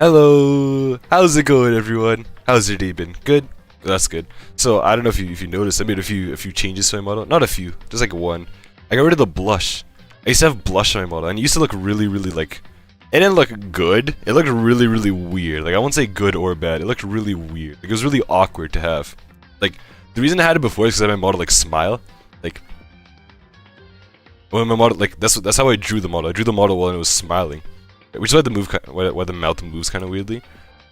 Hello! How's it going, everyone? How's your day been? Good? That's good. So, I don't know if you noticed, I made a few changes to my model. Not a few, just like one. I got rid of the blush. I used to have blush on my model, and it used to look really, like... It didn't look good. It looked really weird. Like, I won't say good or bad. It looked really weird. Like, it was really awkward to have. Like, the reason I had it before is because I had my model, like, smile. Like... When my model, like, that's how I drew the model. I drew the model while it was smiling. Which is why the mouth moves kind of weirdly.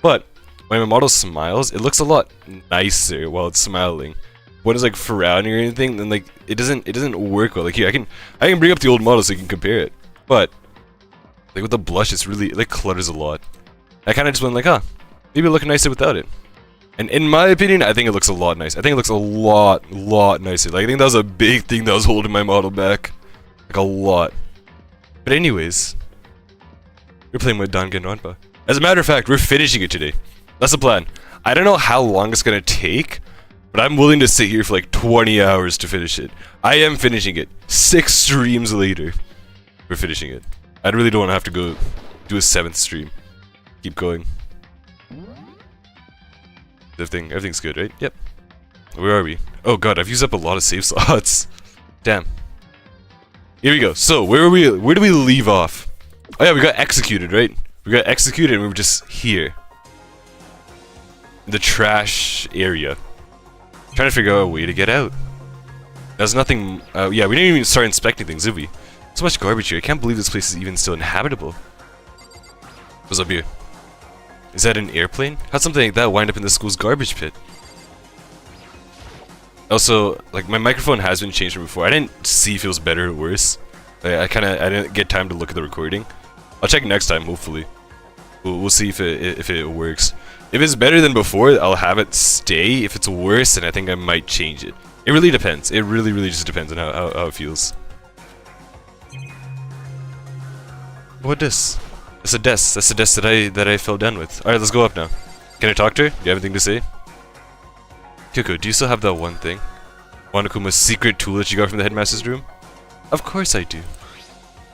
But when my model smiles, it looks a lot nicer while it's smiling. When it's like frowning or anything, then like it doesn't work well. Like here, I can bring up the old model so you can compare it. But like with the blush, it like clutters a lot. I kind of just went like, huh, maybe it'll look nicer without it. And in my opinion, I think it looks a lot nicer. I think it looks a lot nicer. Like I think that was a big thing that was holding my model back, like a lot. But anyways. We're playing with Danagnronpa. As a matter of fact, we're finishing it today. That's the plan. I don't know how long it's gonna take, but I'm willing to sit here for like 20 hours to finish it. I am finishing it. 6 streams later, we're finishing it. I really don't want to have to go do a 7th stream. Keep going. Everything's good, right? Yep. Where are we? Oh god, I've used up a lot of save slots. Damn. Here we go. So, where do we leave off? Oh yeah, we got executed, right? We got executed and we were just here. In the trash area. Trying to figure out a way to get out. There's nothing... yeah, we didn't even start inspecting things, did we? So much garbage here. I can't believe this place is even still inhabitable. What's up here? Is that an airplane? How'd something like that wind up in the school's garbage pit? Also, like, my microphone has been changed from before. I didn't see if it was better or worse. I didn't get time to look at the recording. I'll check next time, hopefully. We'll see if it works. If it's better than before, I'll have it stay. If it's worse, then I think I might change it. It really depends. It really just depends on how it feels. What this? That's a desk. That's the desk that I fell down with. Alright, let's go up now. Can I talk to her? Do you have anything to say? Kyoko, do you still have that one thing? Monokuma's secret tool that you got from the headmaster's room? Of course I do.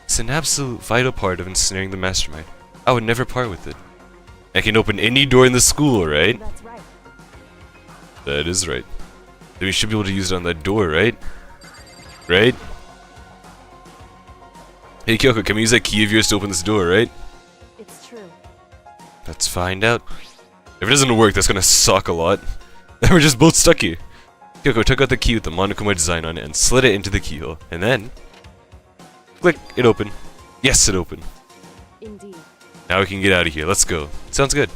It's an absolute vital part of ensnaring the mastermind. I would never part with it. I can open any door in the school, right? That's right. That is right. Then we should be able to use it on that door, right? Right? Hey Kyoko, can we use that key of yours to open this door, right? It's true. Let's find out. If it doesn't work, that's gonna suck a lot. Then we're just both stuck here. Kyoko took out the key with the Monokuma design on it and slid it into the keyhole, and then... Click, it opened. Yes, it opened. Indeed. Now we can get out of here, let's go. Sounds good.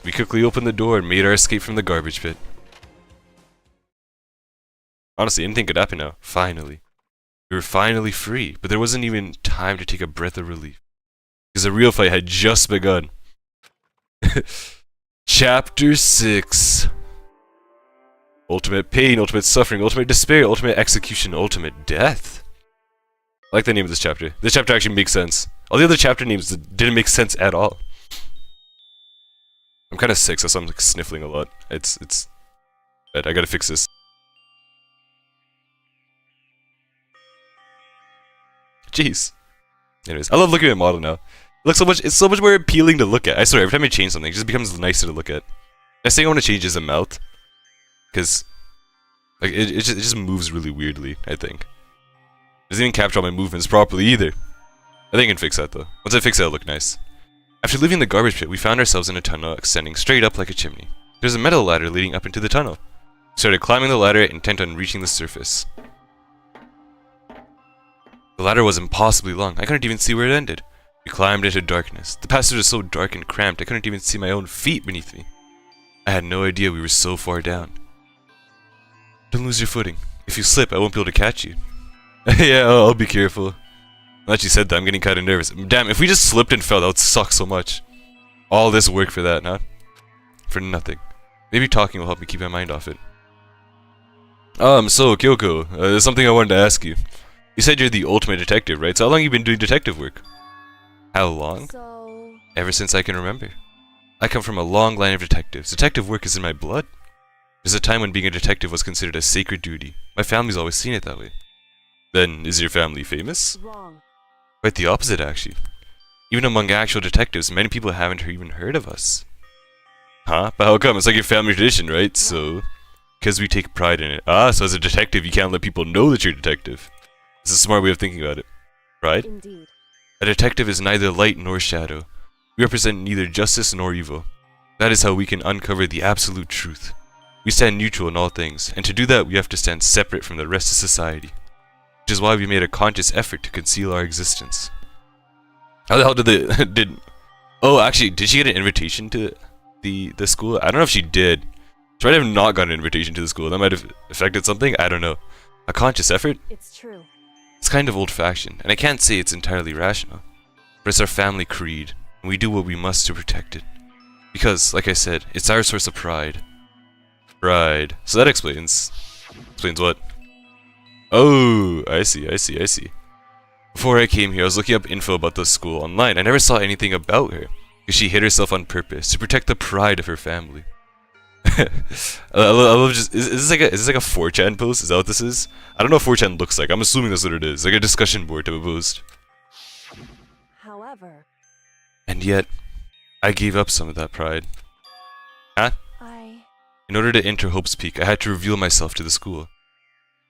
We quickly opened the door and made our escape from the garbage pit. Honestly, anything could happen now. Finally. We were finally free, but there wasn't even time to take a breath of relief. Because the real fight had just begun. Chapter 6. Ultimate pain, ultimate suffering, ultimate despair, ultimate execution, ultimate death. I like the name of this chapter. This chapter actually makes sense. All the other chapter names didn't make sense at all. I'm kind of sick, so I'm like sniffling a lot. It's bad. I gotta fix this. Jeez. Anyways, I love looking at my model now. It looks so much. It's so much more appealing to look at. I swear, every time I change something, it just becomes nicer to look at. Next thing I want to change is the mouth, because like it just moves really weirdly. I think. It doesn't even capture all my movements properly either. I think I can fix that though. Once I fix it, it'll look nice. After leaving the garbage pit, we found ourselves in a tunnel extending straight up like a chimney. There's a metal ladder leading up into the tunnel. We started climbing the ladder, intent on reaching the surface. The ladder was impossibly long. I couldn't even see where it ended. We climbed into darkness. The passage was so dark and cramped, I couldn't even see my own feet beneath me. I had no idea we were so far down. Don't lose your footing. If you slip, I won't be able to catch you. Yeah, I'll be careful. Now that you said that, I'm getting kind of nervous. Damn, if we just slipped and fell, that would suck so much. All this work for that, huh? For nothing. Maybe talking will help me keep my mind off it. So, Kyoko, there's something I wanted to ask you. You said you're the ultimate detective, right? So how long have you been doing detective work? How long? Ever since I can remember. I come from a long line of detectives. Detective work is in my blood. There's a time when being a detective was considered a sacred duty. My family's always seen it that way. Then, is your family famous? Wrong. Quite the opposite, actually. Even among actual detectives, many people haven't even heard of us. Huh? But how come? It's like your family tradition, right? So, because we take pride in it. Ah, so as a detective, you can't let people know that you're a detective. It's a smart way of thinking about it, right? Indeed. A detective is neither light nor shadow. We represent neither justice nor evil. That is how we can uncover the absolute truth. We stand neutral in all things, and to do that we have to stand separate from the rest of society. Which is why we made a conscious effort to conceal our existence. How the hell did the... Oh, actually, did she get an invitation to the school? I don't know if she did. She might have not gotten an invitation to the school. That might have affected something. I don't know. A conscious effort? It's true. It's kind of old-fashioned, and I can't say it's entirely rational. But it's our family creed, and we do what we must to protect it. Because, like I said, it's our source of pride. Pride. So that explains... Explains what? Oh, I see. Before I came here, I was looking up info about the school online. I never saw anything about her. Because she hid herself on purpose to protect the pride of her family. I love just... Is this like a 4chan post? Is that what this is? I don't know what 4chan looks like. I'm assuming that's what it is. Like a discussion board type of post. However... And yet, I gave up some of that pride. Huh? In order to enter Hope's Peak, I had to reveal myself to the school.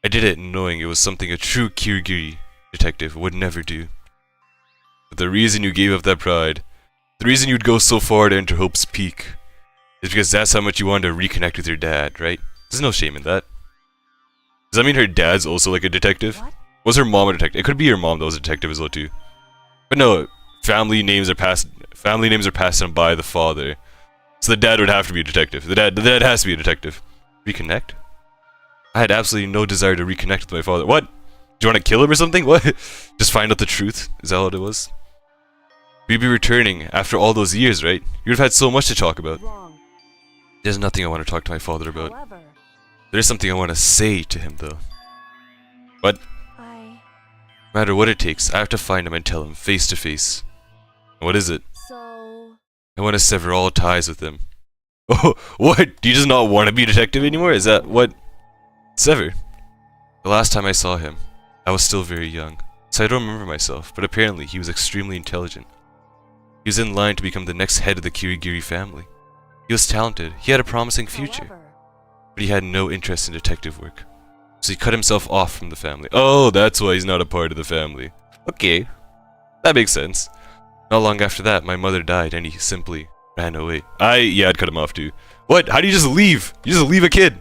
I did it knowing it was something a true Kirigiri detective would never do. But the reason you gave up that pride, the reason you'd go so far to enter Hope's Peak, is because that's how much you wanted to reconnect with your dad, right? There's no shame in that. Does that mean her dad's also like a detective? What? Was her mom a detective? It could be her mom that was a detective as well too. But no, family names are passed on by the father. So the dad would have to be a detective. The dad has to be a detective. Reconnect? I had absolutely no desire to reconnect with my father. What? Do you want to kill him or something? What? Just find out the truth? Is that what it was? We'd be returning after all those years, right? You'd have had so much to talk about. Wrong. There's nothing I want to talk to my father about. However... There's something I want to say to him, though. What? I... No matter what it takes, I have to find him and tell him face to face. What is it? So... I want to sever all ties with him. Oh, what? Do you just not want to be a detective anymore? Is that what? Sever? The last time I saw him, I was still very young, so I don't remember myself, but apparently he was extremely intelligent. He was in line to become the next head of the Kirigiri family. He was talented, he had a promising future, However... but he had no interest in detective work. So he cut himself off from the family. Oh, that's why he's not a part of the family. Okay, that makes sense. Not long after that, my mother died and he simply ran away. Yeah, I'd cut him off too. What? How do you just leave? You just leave a kid?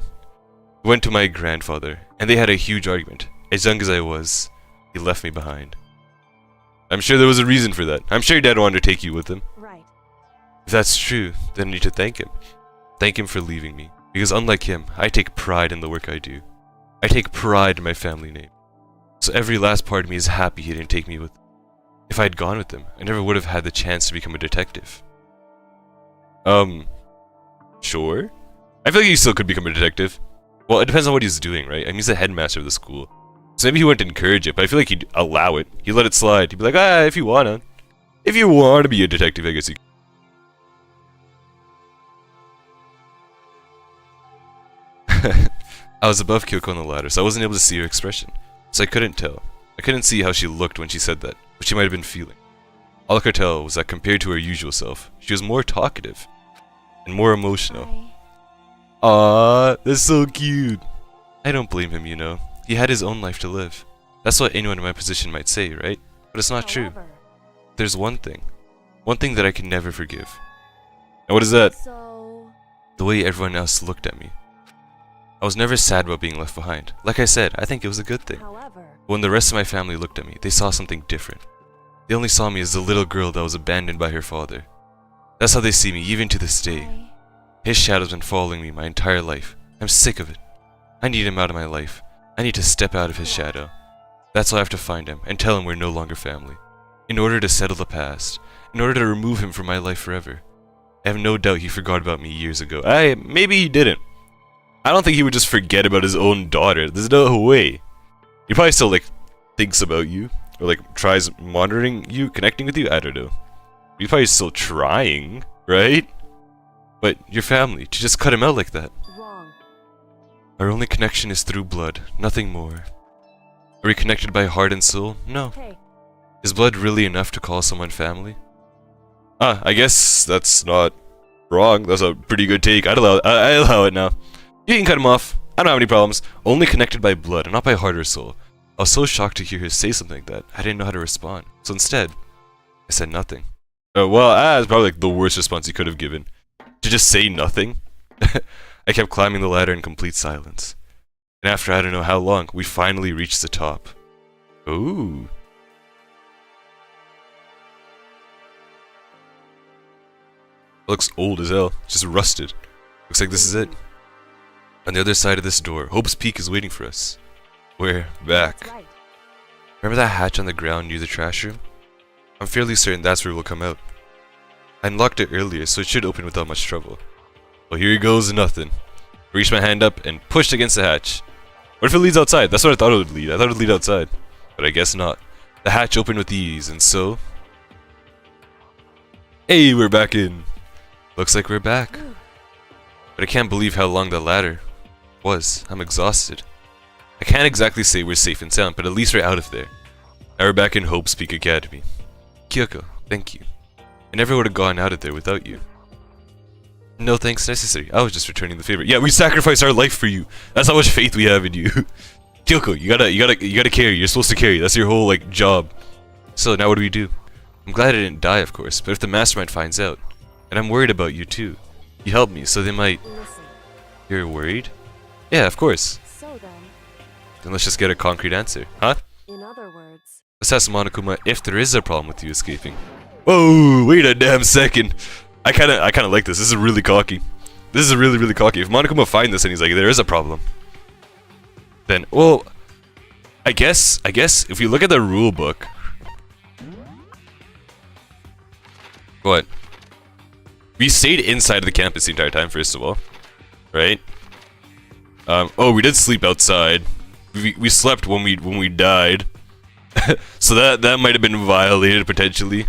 I went to my grandfather, and they had a huge argument. As young as I was, he left me behind. I'm sure there was a reason for that. I'm sure your dad wanted to take you with him. Right. If that's true, then I need to thank him. Thank him for leaving me. Because unlike him, I take pride in the work I do. I take pride in my family name. So every last part of me is happy he didn't take me with him. If I had gone with him, I never would have had the chance to become a detective. Sure? I feel like he still could become a detective. Well, it depends on what he's doing, right? I mean, he's the headmaster of the school. So maybe he wouldn't encourage it, but I feel like he'd allow it. He'd let it slide. He'd be like, if you wanna. If you want to be a detective, I guess you I was above Kyoko on the ladder, so I wasn't able to see her expression. So I couldn't tell. I couldn't see how she looked when she said that, what she might have been feeling. All I could tell was that compared to her usual self, she was more talkative and more emotional. Aww, that's so cute. I don't blame him, you know. He had his own life to live. That's what anyone in my position might say, right? But it's not true. There's one thing that I can never forgive. And what is that? So... The way everyone else looked at me. I was never sad about being left behind. Like I said, I think it was a good thing. However... When the rest of my family looked at me, they saw something different. They only saw me as the little girl that was abandoned by her father. That's how they see me, even to this day. His shadow's been following me my entire life. I'm sick of it. I need him out of my life. I need to step out of his shadow. That's why I have to find him and tell him we're no longer family. In order to settle the past. In order to remove him from my life forever. I have no doubt he forgot about me years ago. Maybe he didn't. I don't think he would just forget about his own daughter. There's no way. He probably still, like, thinks about you. Or, like, tries monitoring you, connecting with you. I don't know. He's probably still trying, right? But your family, to just cut him out like that. Wrong. Our only connection is through blood, nothing more. Are we connected by heart and soul? No. Hey. Is blood really enough to call someone family? I guess that's not wrong. That's a pretty good take. I allow it now. You can cut him off. I don't have any problems. Only connected by blood and not by heart or soul. I was so shocked to hear her say something like that. I didn't know how to respond. So instead, I said nothing. Well, that's probably like the worst response you could have given. To just say nothing. I kept climbing the ladder in complete silence. And after I don't know how long, we finally reached the top. Ooh. It looks old as hell. Just rusted. Looks like this is it. On the other side of this door, Hope's Peak is waiting for us. We're back. That's right. Remember that hatch on the ground near the trash room? I'm fairly certain that's where we'll come out. I unlocked it earlier, so it should open without much trouble. Well, here goes nothing. Reached my hand up and pushed against the hatch. What if it leads outside? That's what I thought it would lead. I thought it would lead outside. But I guess not. The hatch opened with ease, and so... Hey, we're back in. Looks like we're back. But I can't believe how long the ladder was. I'm exhausted. I can't exactly say we're safe and sound, but at least we're out of there. Now we're back in Hope's Peak Academy. Kyoko, thank you. I never would have gone out of there without you. No thanks necessary. I was just returning the favor. Yeah, we sacrificed our life for you. That's how much faith we have in you. Kyoko, you gotta carry. You're supposed to carry. That's your whole like job. So now what do we do? I'm glad I didn't die, of course. But if the mastermind finds out, and I'm worried about you too. You helped me, so they might. Listen. You're worried? Yeah, of course. So Then let's just get a concrete answer, huh? in other words, Let's ask Monokuma if there is a problem with you escaping. Whoa, wait a damn second. I kinda like this. This is really cocky. This is really cocky. If Monokuma finds this and he's like, there is a problem, then, well, I guess if you look at the rule book. What? We stayed inside of the campus the entire time, first of all. Right? Oh, we did sleep outside. We slept when we died. So that might have been violated potentially.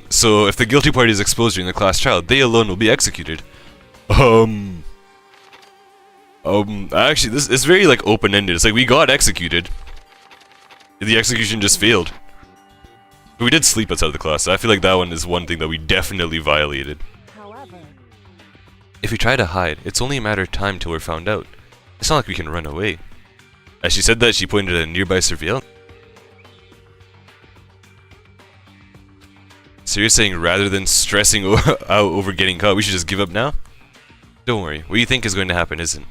So if the guilty party is exposed during the class trial, they alone will be executed. Actually, this is very like open-ended. It's like we got executed. The execution just failed. But we did sleep outside of the class, so I feel like that one is one thing that we definitely violated. however, If we try to hide, it's only a matter of time till we're found out. It's not like we can run away. As she said that, she pointed at a nearby surveillance. So you're saying rather than stressing out over getting caught, we should just give up now? Don't worry, what you think is going to happen isn't.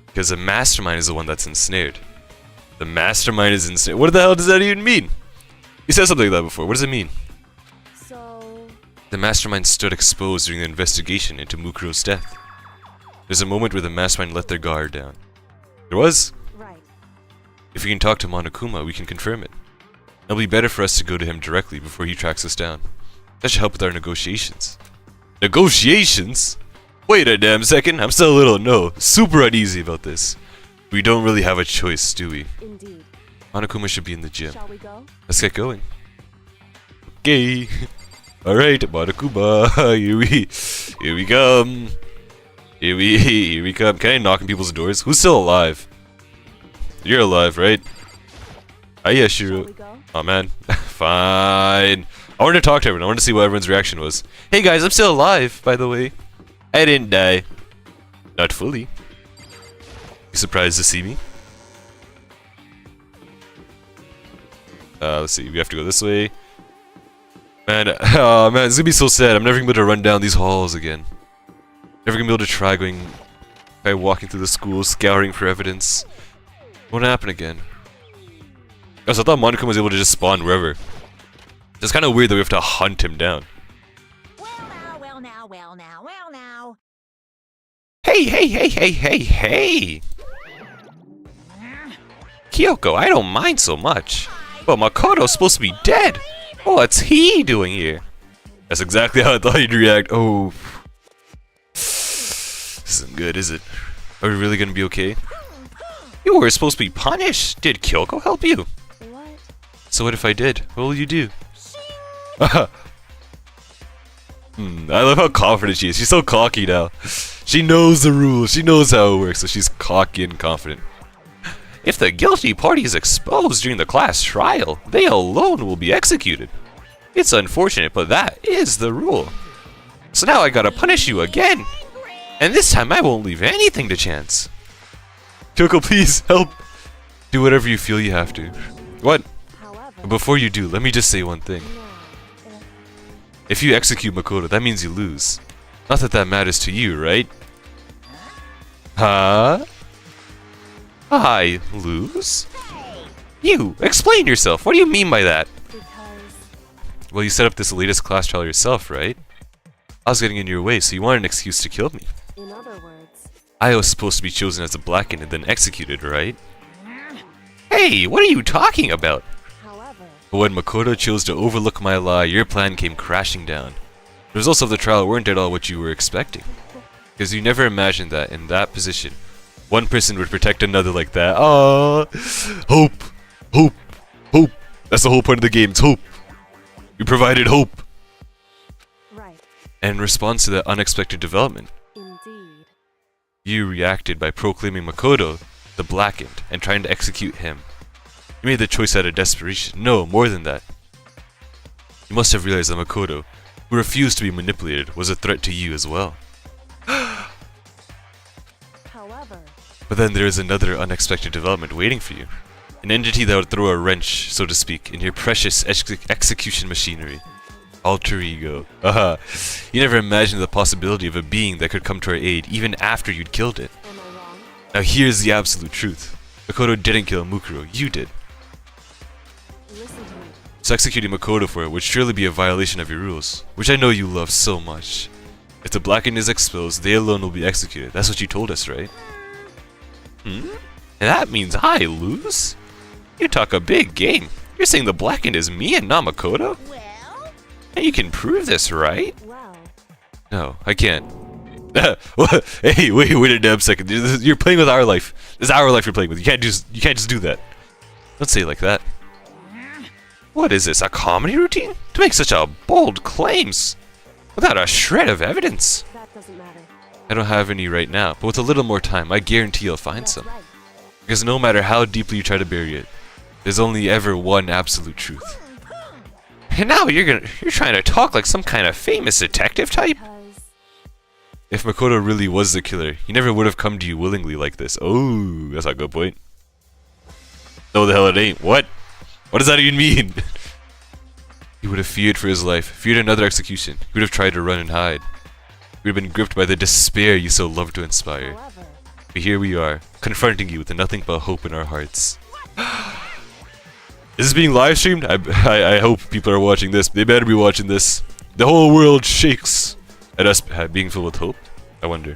Because the mastermind is the one that's ensnared. The mastermind is ensnared. What the hell does that even mean? You said something like that before. What does it mean? so The mastermind stood exposed during the investigation into Mukuro's death. There's a moment where the mastermind let their guard down. There was? right. If we can talk to Monokuma, we can confirm it. It'll be better for us to go to him directly before he tracks us down. That should help with our negotiations. Negotiations? Wait a damn second, I'm still a little super uneasy about this. We don't really have a choice, do we? Indeed. Monokuma should be in the gym. Shall we go? Let's get going. Okay. Alright, Monokuma, here we come. Here we come. Can I knock on people's doors? Who's still alive? You're alive, right? Hiya, Shall Shiro. we go? Oh man, fine. I wanted to talk to everyone. I wanted to see what everyone's reaction was. Hey guys, I'm still alive, by the way. I didn't die. Not fully. You surprised to see me? Let's see. We have to go this way. Man, oh man, it's gonna be so sad. I'm never gonna be able to run down these halls again. Never gonna be able to try walking through the school, scouring for evidence. Won't happen again. Guys, I thought Monokuma was able to just spawn wherever. It's kind of weird that we have to hunt him down. Well now. Hey! Kyoko, I don't mind so much. But Makoto's supposed to be dead. What's he doing here? That's exactly how I thought he'd react. Oh. This isn't good, is it? Are we really gonna be okay? You were supposed to be punished. Did Kyoko help you? What? So what if I did? What will you do? I love how confident she is. She's so cocky now. She knows the rules. She knows how it works, so she's cocky and confident. If the guilty party is exposed during the class trial, they alone will be executed. It's unfortunate, but that is the rule. So now I gotta punish you again. And this time I won't leave anything to chance. Kyoko, please, help! Do whatever you feel you have to. What? However, Before you do, let me just say one thing. no, If you execute Makoto, that means you lose. Not that that matters to you, right? Huh? I lose? You! Explain yourself! What do you mean by that? because Well, you set up this latest class trial yourself, right? I was getting in your way, so you wanted an excuse to kill me. in other words, I was supposed to be chosen as a blackened and then executed, right? Hey, what are you talking about? however, But when Makoto chose to overlook my lie, your plan came crashing down. The results of the trial weren't at all what you were expecting. Because you never imagined that, in that position, one person would protect another like that. Ah, hope! Hope! Hope! That's the whole point of the game, it's hope! You provided hope! right, And in response to that unexpected development, indeed, you reacted by proclaiming Makoto the blackened and trying to execute him. You made the choice out of desperation. No, more than that. You must have realized that Makoto, who refused to be manipulated, was a threat to you as well. however, But then there is another unexpected development waiting for you. An entity that would throw a wrench, so to speak, in your precious execution machinery. Alter ego. You never imagined the possibility of a being that could come to our aid even after you'd killed it. am I wrong? Now here's the absolute truth. Makoto didn't kill Mukuro, you did. Listen to me. So executing Makoto for it would surely be a violation of your rules, which I know you love so much. If the blackened is exposed, they alone will be executed. That's what you told us, right? Hmm? And that means I lose? You talk a big game. You're saying the blackened is me and not Makoto? Well, And you can prove this, right? Well, No, I can't. Hey, wait a damn second. You're playing with our life. This is our life you're playing with. You can't just do that. Don't say it like that. What is this, a comedy routine? To make such a bold claims without a shred of evidence. that doesn't matter. I don't have any right now, but with a little more time, I guarantee you'll find That's some. right. Because no matter how deeply you try to bury it, there's only ever one absolute truth. And now you're trying to talk like some kind of famous detective type? Because If Makoto really was the killer, he never would have come to you willingly like this. Oh, that's a good point. No, the hell it ain't. What? What does that even mean? He would have feared for his life, feared another execution. He would have tried to run and hide. We would have been gripped by the despair you so love to inspire. however, But here we are, confronting you with nothing but hope in our hearts. Is this being live streamed? I hope people are watching this. They better be watching this. The whole world shakes at us being filled with hope. I wonder.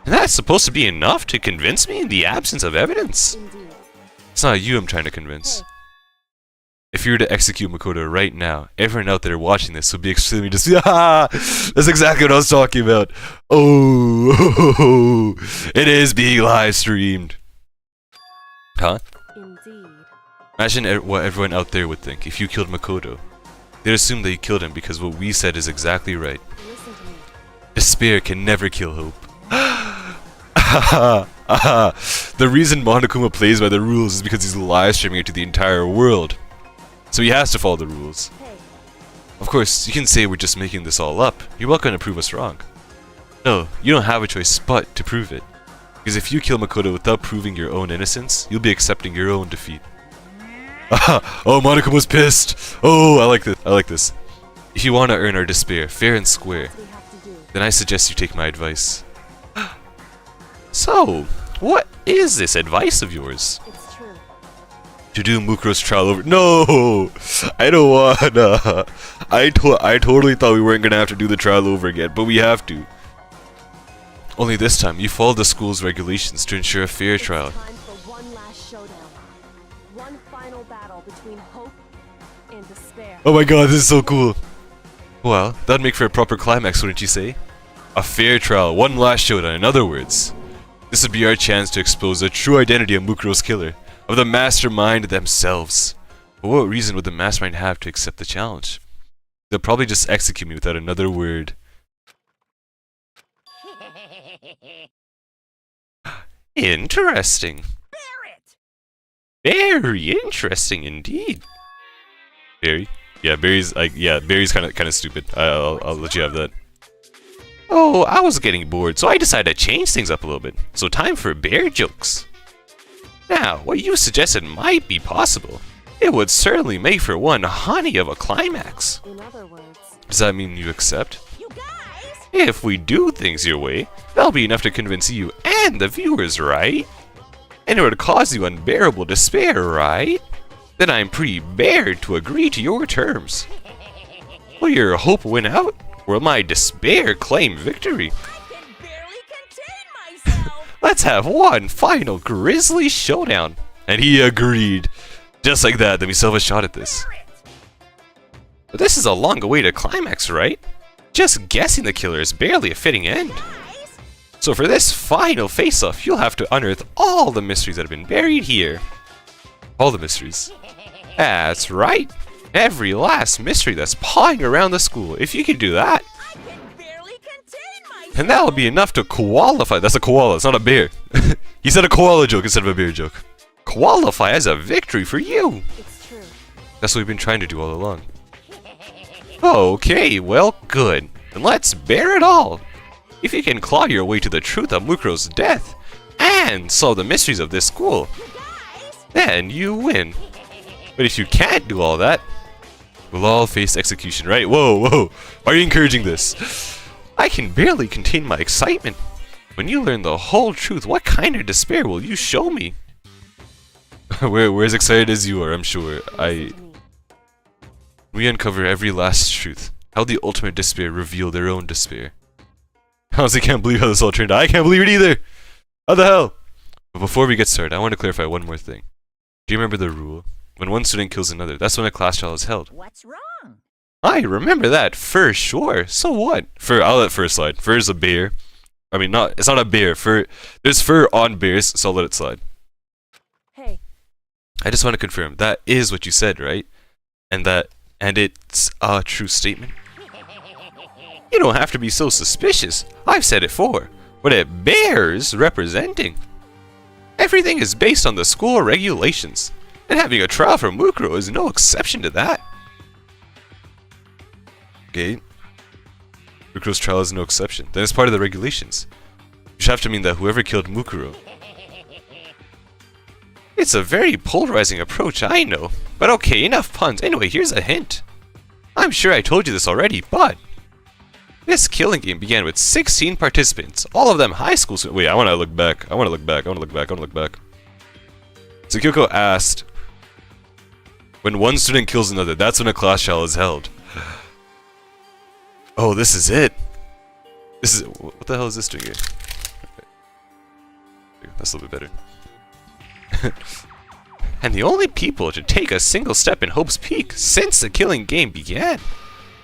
And that's supposed to be enough to convince me in the absence of evidence? indeed. It's not you I'm trying to convince. Hey. If you were to execute Makoto right now, everyone out there watching this would be extremely just ah, that's exactly what I was talking about. Oh, it is being live streamed. Huh? Indeed. Imagine what everyone out there would think if you killed Makoto. They'd assume that you killed him because what we said is exactly right. Listen to me. Despair can never kill hope. The reason Monokuma plays by the rules is because he's live streaming it to the entire world. So he has to follow the rules. Hey, Of course, you can say we're just making this all up. You're welcome to prove us wrong. No, you don't have a choice but to prove it. Because if you kill Makoto without proving your own innocence, you'll be accepting your own defeat. Oh, Monokuma's pissed! Oh, I like this. I like this. If you want to earn our despair, fair and square, what we have to do. then I suggest you take my advice. So, what is this advice of yours? It's true. To do Mukuro's trial over— No! I don't wanna! I totally thought we weren't gonna have to do the trial over again, but we have to. Only this time, you followed the school's regulations to ensure a fair trial. It's time for one last showdown. One final battle between hope and despair. Oh my god, this is so cool! Well, that'd make for a proper climax, wouldn't you say? A fair trial, one last showdown, in other words. This would be our chance to expose the true identity of Mukuro's killer, of the mastermind themselves. But what reason would the mastermind have to accept the challenge? They'll probably just execute me without another word. Interesting. Very interesting indeed. Barry? Yeah, Barry's like, yeah, Barry's kind of stupid. I'll let you have that. Oh, I was getting bored, so I decided to change things up a little bit. So time for bear jokes. Now, what you suggested might be possible. It would certainly make for one honey of a climax. In other words, Does that mean you accept? you guys! If we do things your way, that'll be enough to convince you and the viewers, right? And it would cause you unbearable despair, right? Then I'm prepared to agree to your terms. Will your hope win out? Or will my despair claim victory? I can barely contain myself! Let's have one final grisly showdown. And he agreed. Just like that, then we still have a shot at this. But this is a long-awaited climax, right? Just guessing the killer is barely a fitting end. Guys! So for this final face-off, you'll have to unearth all the mysteries that have been buried here. All the mysteries. That's right. Every last mystery that's pawing around the school. If you can do that, I can barely contain myself! and that'll be enough to qualify. That's a koala, it's not a bear. He said a koala joke instead of a bear joke. Qualify as a victory for you. It's true. That's what we've been trying to do all along. Okay, well, good. Then let's bear it all. If you can claw your way to the truth of Mukuro's death and solve the mysteries of this school, Guys! then you win. But if you can't do all that, we'll all face execution, right? Whoa, whoa. Why are you encouraging this? I can barely contain my excitement. When you learn the whole truth, what kind of despair will you show me? We're as excited as you are, I'm sure. Listen to me. We uncover every last truth. How the ultimate despair reveal their own despair. I honestly can't believe how this all turned out. I can't believe it either! How the hell? But before we get started, I want to clarify one more thing. Do you remember the rule? When one student kills another, that's when a class trial is held. What's wrong? I remember that, for sure. So what? I'll let Fur slide. Fur's a bear. I mean, it's not a bear. There's fur on bears, so I'll let it slide. Hey, I just want to confirm, that is what you said, right? And it's a true statement? You don't have to be so suspicious. I've said it before. But it bears representing. Everything is based on the school regulations. And having a trial for Mukuro is no exception to that. Okay. Mukuro's trial is no exception. Then it's part of the regulations. You should have to mean that whoever killed Mukuro. It's a very polarizing approach, I know. But okay, enough puns. Anyway, here's a hint. I'm sure I told you this already, but this killing game began with 16 participants, all of them high school students. Wait, I want to look back. So Kyoko asked, when one student kills another, that's when a class trial is held. Oh, this is it. What the hell is this doing here? Okay. That's a little bit better. And the only people to take a single step in Hope's Peak since the killing game began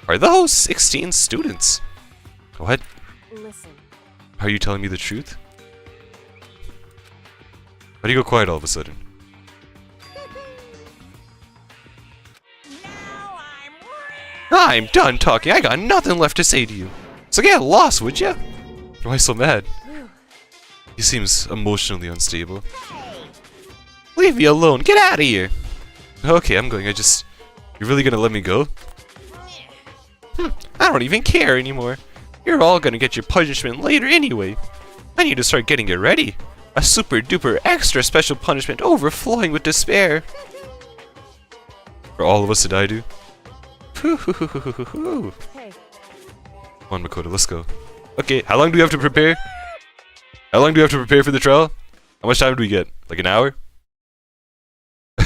are those 16 students. What? listen. Are you telling me the truth? Why do you go quiet all of a sudden? Now I'm ready! I'm done talking. I got nothing left to say to you. So get lost, would ya? Why so mad? Whew. He seems emotionally unstable. Leave me alone. Get out of here. Okay, I'm going. You're really gonna let me go? I don't even care anymore. You're all gonna get your punishment later anyway. I need to start getting it ready. A super duper extra special punishment overflowing with despair. For all of us to die to. Hey, Come on, Makoto, let's go. Okay, how long do we have to prepare? How long do we have to prepare for the trial? How much time do we get? Like an hour?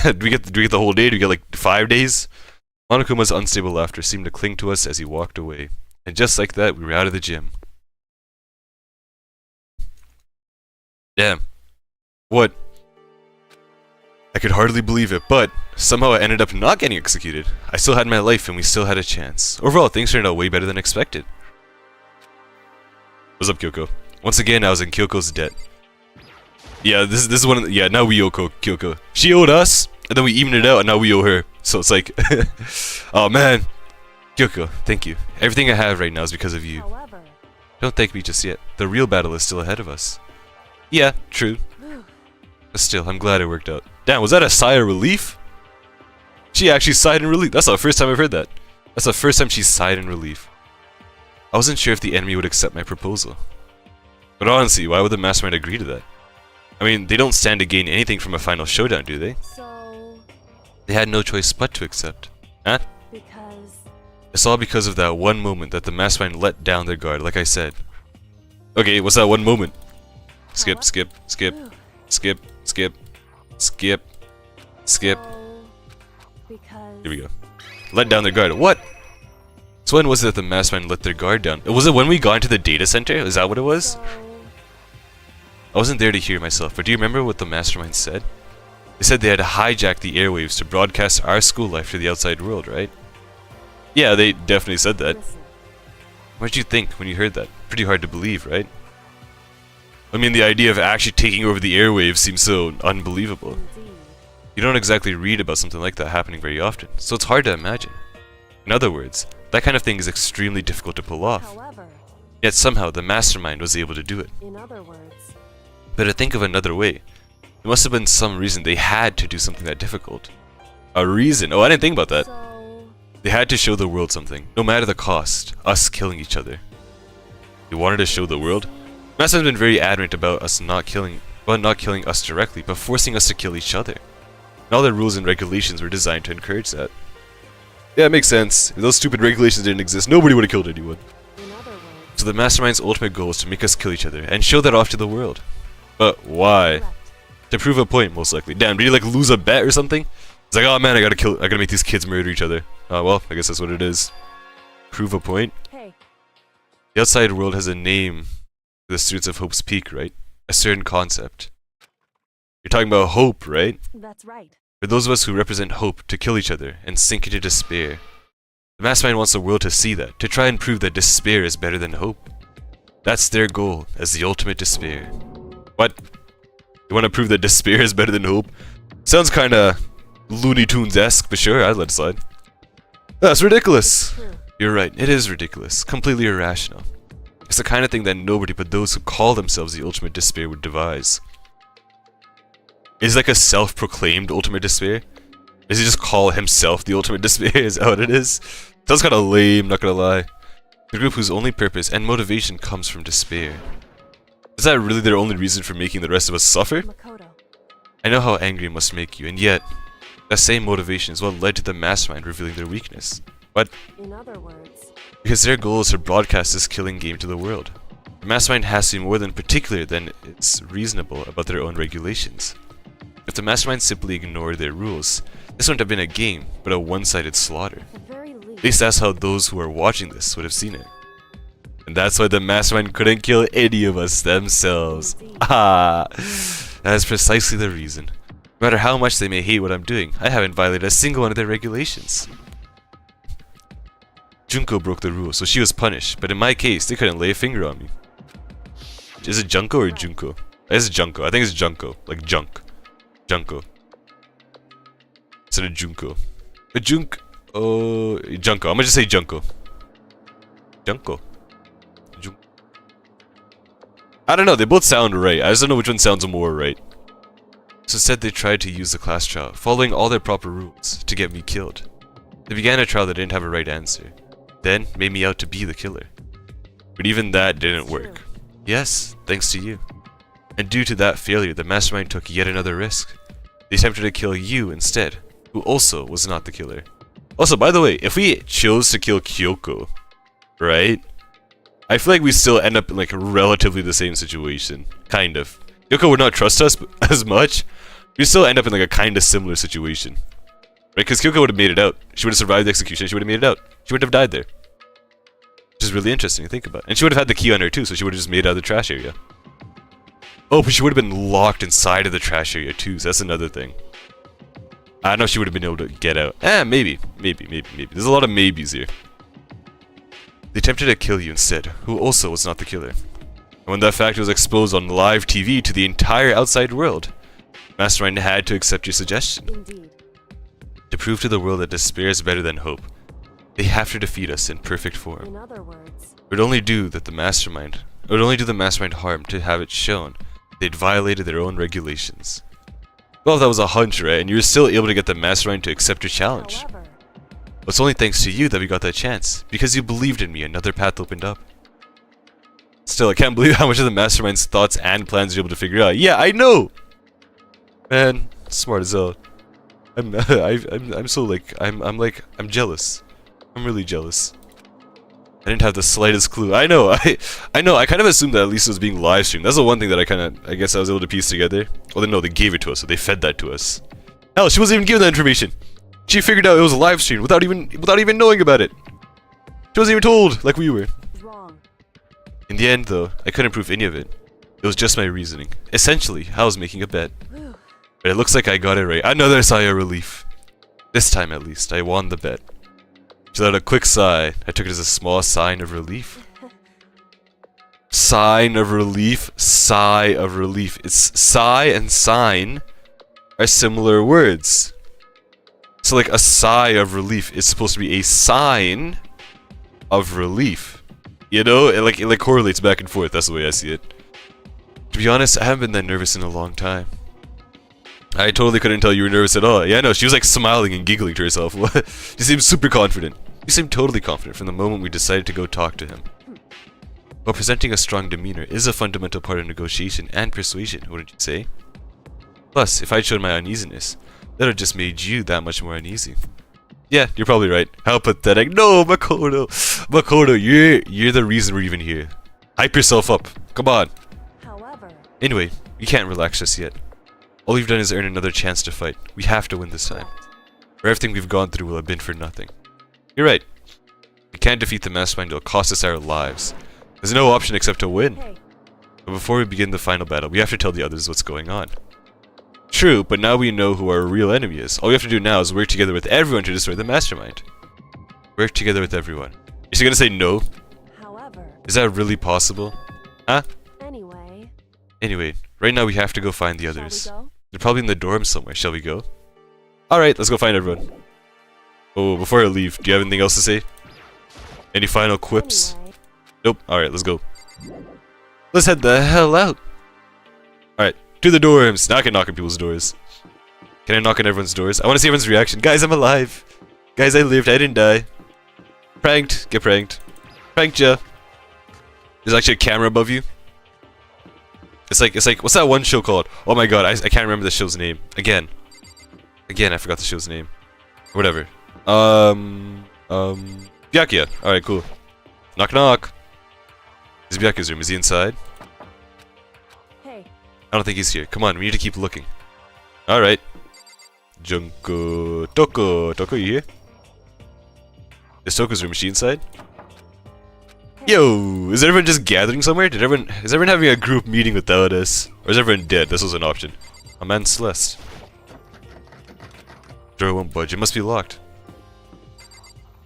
do we get the whole day? Do we get like 5 days? Monokuma's unstable laughter seemed to cling to us as he walked away. And just like that, we were out of the gym. Damn. What? I could hardly believe it, but somehow I ended up not getting executed. I still had my life and we still had a chance. Overall, things turned out way better than expected. What's up, Kyoko? Once again, I was in Kyoko's debt. Yeah, this is one of the, yeah, now we owe Kyoko. She owed us, and then we evened it out, and now we owe her. So it's like, oh man. Kyoko, thank you. Everything I have right now is because of you. however, Don't thank me just yet. The real battle is still ahead of us. Yeah, true. whew, But still, I'm glad it worked out. Damn, was that a sigh of relief? She actually sighed in relief. That's the first time I've heard that. That's the first time she sighed in relief. I wasn't sure if the enemy would accept my proposal. But honestly, why would the mastermind agree to that? I mean, they don't stand to gain anything from a final showdown, do they? So... They had no choice but to accept. Huh? Because... It's all because of that one moment that the mastermind let down their guard, like I said. Okay, what's that one moment? Skip, skip, skip, skip, skip, skip, skip. So... Because... Here we go. Let down their guard. What? So when was it that the mastermind let their guard down? Was it when we got into the data center? Is that what it was? So... I wasn't there to hear myself, but do you remember what the mastermind said? They said they had hijacked the airwaves to broadcast our school life to the outside world, right? Yeah, they definitely said that. Listen. What did you think when you heard that? Pretty hard to believe, right? I mean, the idea of actually taking over the airwaves seems so unbelievable. Indeed. You don't exactly read about something like that happening very often, so it's hard to imagine. In other words, that kind of thing is extremely difficult to pull off. However, Yet somehow the mastermind was able to do it. in other words... But to think of another way, there must have been some reason they had to do something that difficult. A reason? Oh, I didn't think about that. So... They had to show the world something, no matter the cost, us killing each other. They wanted to show the world. Master has been very adamant about not killing us directly, but forcing us to kill each other. And all the rules and regulations were designed to encourage that. Yeah, it makes sense. If those stupid regulations didn't exist, nobody would have killed anyone. In other words... So the mastermind's ultimate goal is to make us kill each other and show that off to the world. But why? Correct. To prove a point, most likely. Damn, did he like lose a bet or something? It's like, oh man, I gotta make these kids murder each other. Oh well, I guess that's what it is. Prove a point. Hey, The outside world has a name for the students of Hope's Peak, right? A certain concept. You're talking about hope, right? that's right. For those of us who represent hope, to kill each other and sink into despair. The mastermind wants the world to see that, to try and prove that despair is better than hope. That's their goal, as the ultimate despair. What? You want to prove that despair is better than hope? Sounds kinda Looney Tunes-esque, but sure, I'd let it slide. That's ridiculous! True. You're right, it is ridiculous. Completely irrational. It's the kind of thing that nobody but those who call themselves the ultimate despair would devise. Is like a self-proclaimed ultimate despair? Does he just call himself the ultimate despair? Is that what it is? Sounds kinda lame, not gonna lie. The group whose only purpose and motivation comes from despair. Is that really their only reason for making the rest of us suffer? Makoto. I know how angry it must make you, and yet, that same motivation is what led to the mastermind revealing their weakness. But, In other words... because their goal is to broadcast this killing game to the world. The mastermind has to be more than particular than it's reasonable about their own regulations. If the mastermind simply ignored their rules, this wouldn't have been a game, but a one-sided slaughter. At the very least... At least that's how those who are watching this would have seen it. And that's why the mastermind couldn't kill any of us themselves. Ah, that is precisely the reason. No matter how much they may hate what I'm doing, I haven't violated a single one of their regulations. Junko broke the rules, so she was punished, but in my case, they couldn't lay a finger on me. Is it Junko or Junko? It's Junko. I think it's Junko. Like junk. Junko. Instead of Junko. But Junko. I'm gonna just say Junko. Junko. I don't know, they both sound right. I just don't know which one sounds more right. So instead they tried to use the class trial, following all their proper rules, to get me killed. They began a trial that didn't have a right answer. Then made me out to be the killer. But even that didn't work. Yes, thanks to you. And due to that failure, the mastermind took yet another risk. They attempted to kill you instead, who also was not the killer. Also, by the way, if we chose to kill Kyoko, right? I feel like we still end up in like relatively the same situation. Kind of. Kyoko would not trust us as much. We still end up in like a kind of similar situation. Right? Because Kyoko would have made it out. She would have survived the execution. She would have made it out. She would have died there. Which is really interesting to think about. And she would have had the key on her too, so she would have just made it out of the trash area. Oh, but she would have been locked inside of the trash area too, so that's another thing. I don't know if she would have been able to get out. Maybe. There's a lot of maybes here. They attempted to kill you instead, who also was not the killer. And when that fact was exposed on live TV to the entire outside world, Mastermind had to accept your suggestion. Indeed. To prove to the world that despair is better than hope, they have to defeat us in perfect form. In other words... It would only do the mastermind harm to have it shown they'd violated their own regulations. Well, that was a hunch, right? And you were still able to get the mastermind to accept your challenge. However, It's only thanks to you that we got that chance. Because you believed in me, another path opened up. Still, I can't believe how much of the mastermind's thoughts and plans you're able to figure out. Yeah, I know! Man, smart as hell. I'm so like, I'm jealous. I'm really jealous. I didn't have the slightest clue. I know, I know, I kind of assumed that at least it was being live streamed. That's the one thing that I guess I was able to piece together. Well, no, they gave it to us, so they fed that to us. Hell, she wasn't even given that information. She figured out it was a live stream without even knowing about it. She wasn't even told, like we were. wrong. In the end, though, I couldn't prove any of it. It was just my reasoning. Essentially, I was making a bet. Whew. But it looks like I got it right. Another sigh of relief. This time, at least, I won the bet. She let out a quick sigh. I took it as a small sign of relief. Sign of relief. Sigh of relief. It's sigh and sign are similar words. So like a sigh of relief is supposed to be a sign of relief. You know? It like correlates back and forth. That's the way I see it. To be honest, I haven't been that nervous in a long time. I totally couldn't tell you were nervous at all. Yeah, no, she was like smiling and giggling to herself. She seemed super confident. You seemed totally confident from the moment we decided to go talk to him. While presenting a strong demeanor is a fundamental part of negotiation and persuasion, wouldn't you say? Plus, if I'd shown my uneasiness, that would have just made you that much more uneasy. Yeah, you're probably right. How pathetic. No, Makoto! Makoto, you're the reason we're even here. Hype yourself up. Come on. However, Anyway, you can't relax just yet. All we've done is earn another chance to fight. We have to win this time. Or everything we've gone through will have been for nothing. You're right. We can't defeat the mastermind, it'll cost us our lives. There's no option except to win. hey, But before we begin the final battle, we have to tell the others what's going on. True, but now we know who our real enemy is. All we have to do now is work together with everyone to destroy the mastermind. Work together with everyone. Is she gonna say no? however, Is that really possible? Huh? anyway, Anyway, right now we have to go find the shall we others. go? They're probably in the dorm somewhere. Shall we go? Alright, let's go find everyone. Oh, before I leave, do you have anything else to say? Any final quips? Anyway, Nope. Alright, let's go. Let's head the hell out. Alright, to the dorms. Now I can knock on people's doors. Can I knock on everyone's doors? I want to see everyone's reaction. Guys, I'm alive. Guys, I lived. I didn't die. Pranked. Get pranked. Pranked ya. There's actually a camera above you. It's like, what's that one show called? Oh my god, I can't remember the show's name. Again, I forgot the show's name. Whatever. Byakuya. Alright, cool. Knock knock. Is Byakuya's room? Is he inside? hey, I don't think he's here. Come on, we need to keep looking. Alright. Junko. Toko. Toko, you here? Is Toko's room? Is she inside? Yo! Is everyone just gathering somewhere? Is everyone having a group meeting without us? Or is everyone dead? This was an option. A man Celeste. Door won't budge. It must be locked.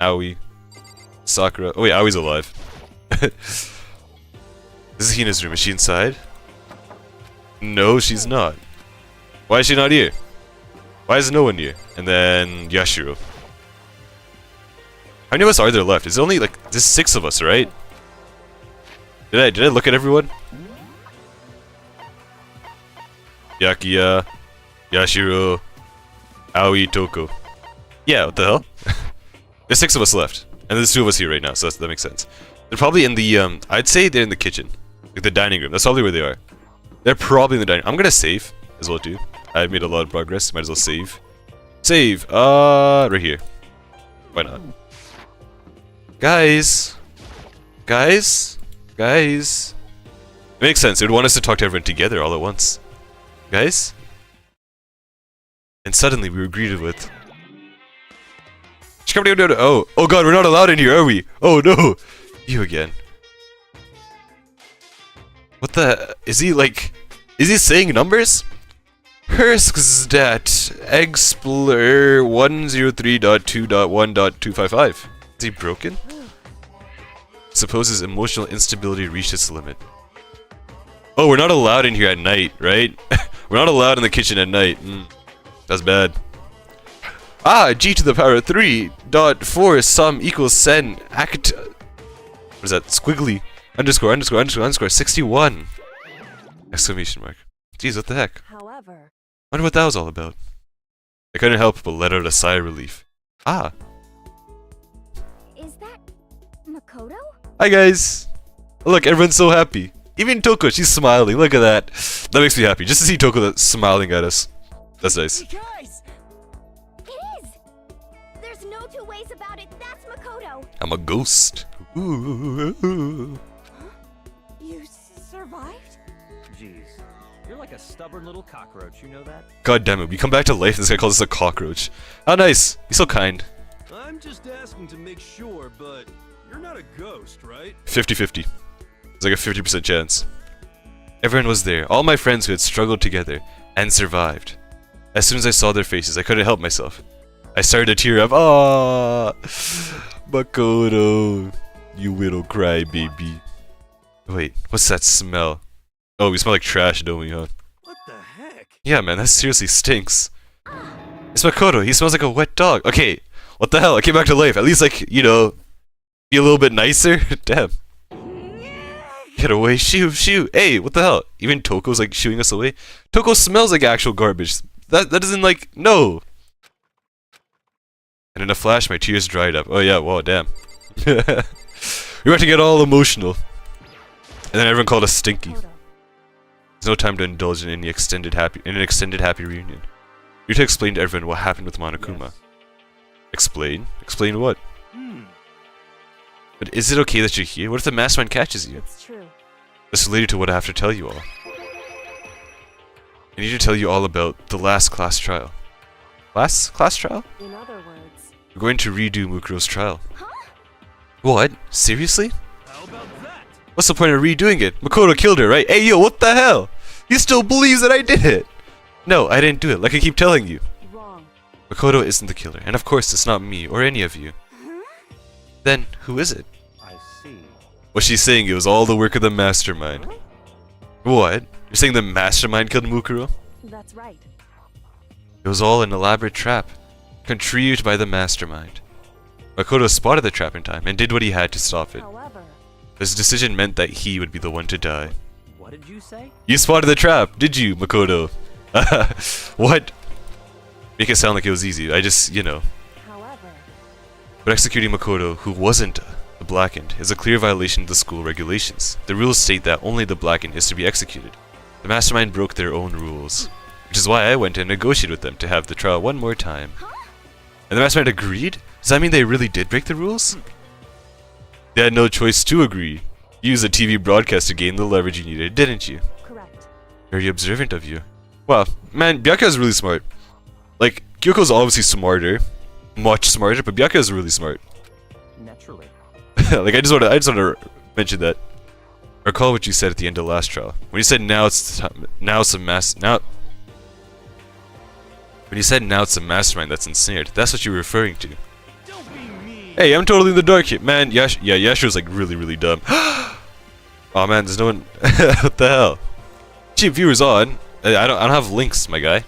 Aoi. Sakura. Oh wait, Aoi's alive. This is Hina's room. Is she inside? No, she's not. Why is she not here? Why is no one here? And then Yashiro. How many of us are there left? Is it only like there's 6 of us, right? Did I look at everyone? Byakuya, Yashiro, Aoi, Toko. Yeah, what the hell? There's 6 of us left, and there's 2 of us here right now, so that makes sense. They're probably in the I'd say they're in the kitchen, like the dining room. That's probably where they are. They're probably in the dining. I'm gonna save as well too. I've made a lot of progress. Might as well save. Save. Right here. Why not? Guys. Guys. It makes sense. It would want us to talk to everyone together all at once. Guys? And suddenly we were greeted with... Oh god, we're not allowed in here, are we? Oh no! You again. What the... Is he saying numbers? Hersksdat Explorer 103.2.1.255. Is he broken? Supposes emotional instability reached its limit. Oh, we're not allowed in here at night, right? We're not allowed in the kitchen at night. That's bad. G to the power of 3.4 sum equals sen act... What is that? Squiggly. ____61. Exclamation mark. Jeez, what the heck? however, Wonder what that was all about. I couldn't help but let out a sigh of relief. Ah. Is that Makoto? Hi guys! Look, everyone's so happy. Even Toko, she's smiling. Look at that. That makes me happy. Just to see Toko that's smiling at us. That's nice. Hey guys! It is! There's no two ways about it. That's Makoto. I'm a ghost. Ooh. You survived? Jeez, you're like a stubborn little cockroach, you know that? God damn it, we come back to life and this guy calls us a cockroach. How nice. He's so kind. I'm just asking to make sure, but you're not a ghost, right? 50-50. It's like a 50% chance. Everyone was there, all my friends who had struggled together and survived. As soon as I saw their faces, I couldn't help myself. I started to tear up. Ah, Makoto, you little crybaby. Wait, what's that smell? Oh, we smell like trash, don't we, huh? What the heck? Yeah, man, that seriously stinks. It's Makoto, he smells like a wet dog. Okay, what the hell? I came back to life. At least, like, you know, be a little bit nicer? Damn. Get away, shoo, shoo. Hey, what the hell? Even Toko's like shooing us away. Toko smells like actual garbage. That doesn't like, no. And in a flash, my tears dried up. Oh yeah, whoa, damn. We're about to get all emotional. And then everyone called us stinky. Makoto. There's no time to indulge in an extended happy reunion. You to explain to everyone what happened with Monokuma. Yes. Explain? Explain what? Hmm. But is it okay that you're here? What if the mastermind catches you? It's true. That's related to what I have to tell you all. I need to tell you all about the last class trial. Last class trial? In other words, We're going to redo Mukuro's trial. Huh? What? Seriously? How about that? What's the point of redoing it? Makoto killed her, right? Hey yo, what the hell? He still believes that I did it! No, I didn't do it, like I keep telling you. wrong. Makoto isn't the killer, and of course it's not me or any of you. Then, who is it? I see. What she's saying, it was all the work of the mastermind. What? You're saying the mastermind killed Mukuro? That's right. It was all an elaborate trap, contrived by the mastermind. Makoto spotted the trap in time and did what he had to stop it. However, His decision meant that he would be the one to die. What did you say? You spotted the trap, did you, Makoto? What? Make it sound like it was easy. I just, you know. however, But executing Makoto, who wasn't the Blackened, is a clear violation of the school regulations. The rules state that only the Blackened is to be executed. The mastermind broke their own rules, which is why I went and negotiated with them to have the trial one more time. And the mastermind agreed? Does that mean they really did break the rules? They had no choice to agree. You used a TV broadcast to gain the leverage you needed, didn't you? correct. Very observant of you. Wow, man, Byakuya is really smart. Like, Kyoko's obviously smarter, much smarter, but Byakuya is really smart. Naturally. Like, I just want to mention that. Recall what you said at the end of last trial. When you said now it's the time, now it's a when you said now it's a mastermind that's ensnared, that's what you were referring to. Don't be mean. Hey, I'm totally in the dark here, man. Yashu's like really dumb. Oh man, there's no one. What the hell? Cheap viewers on. I don't have links, my guy.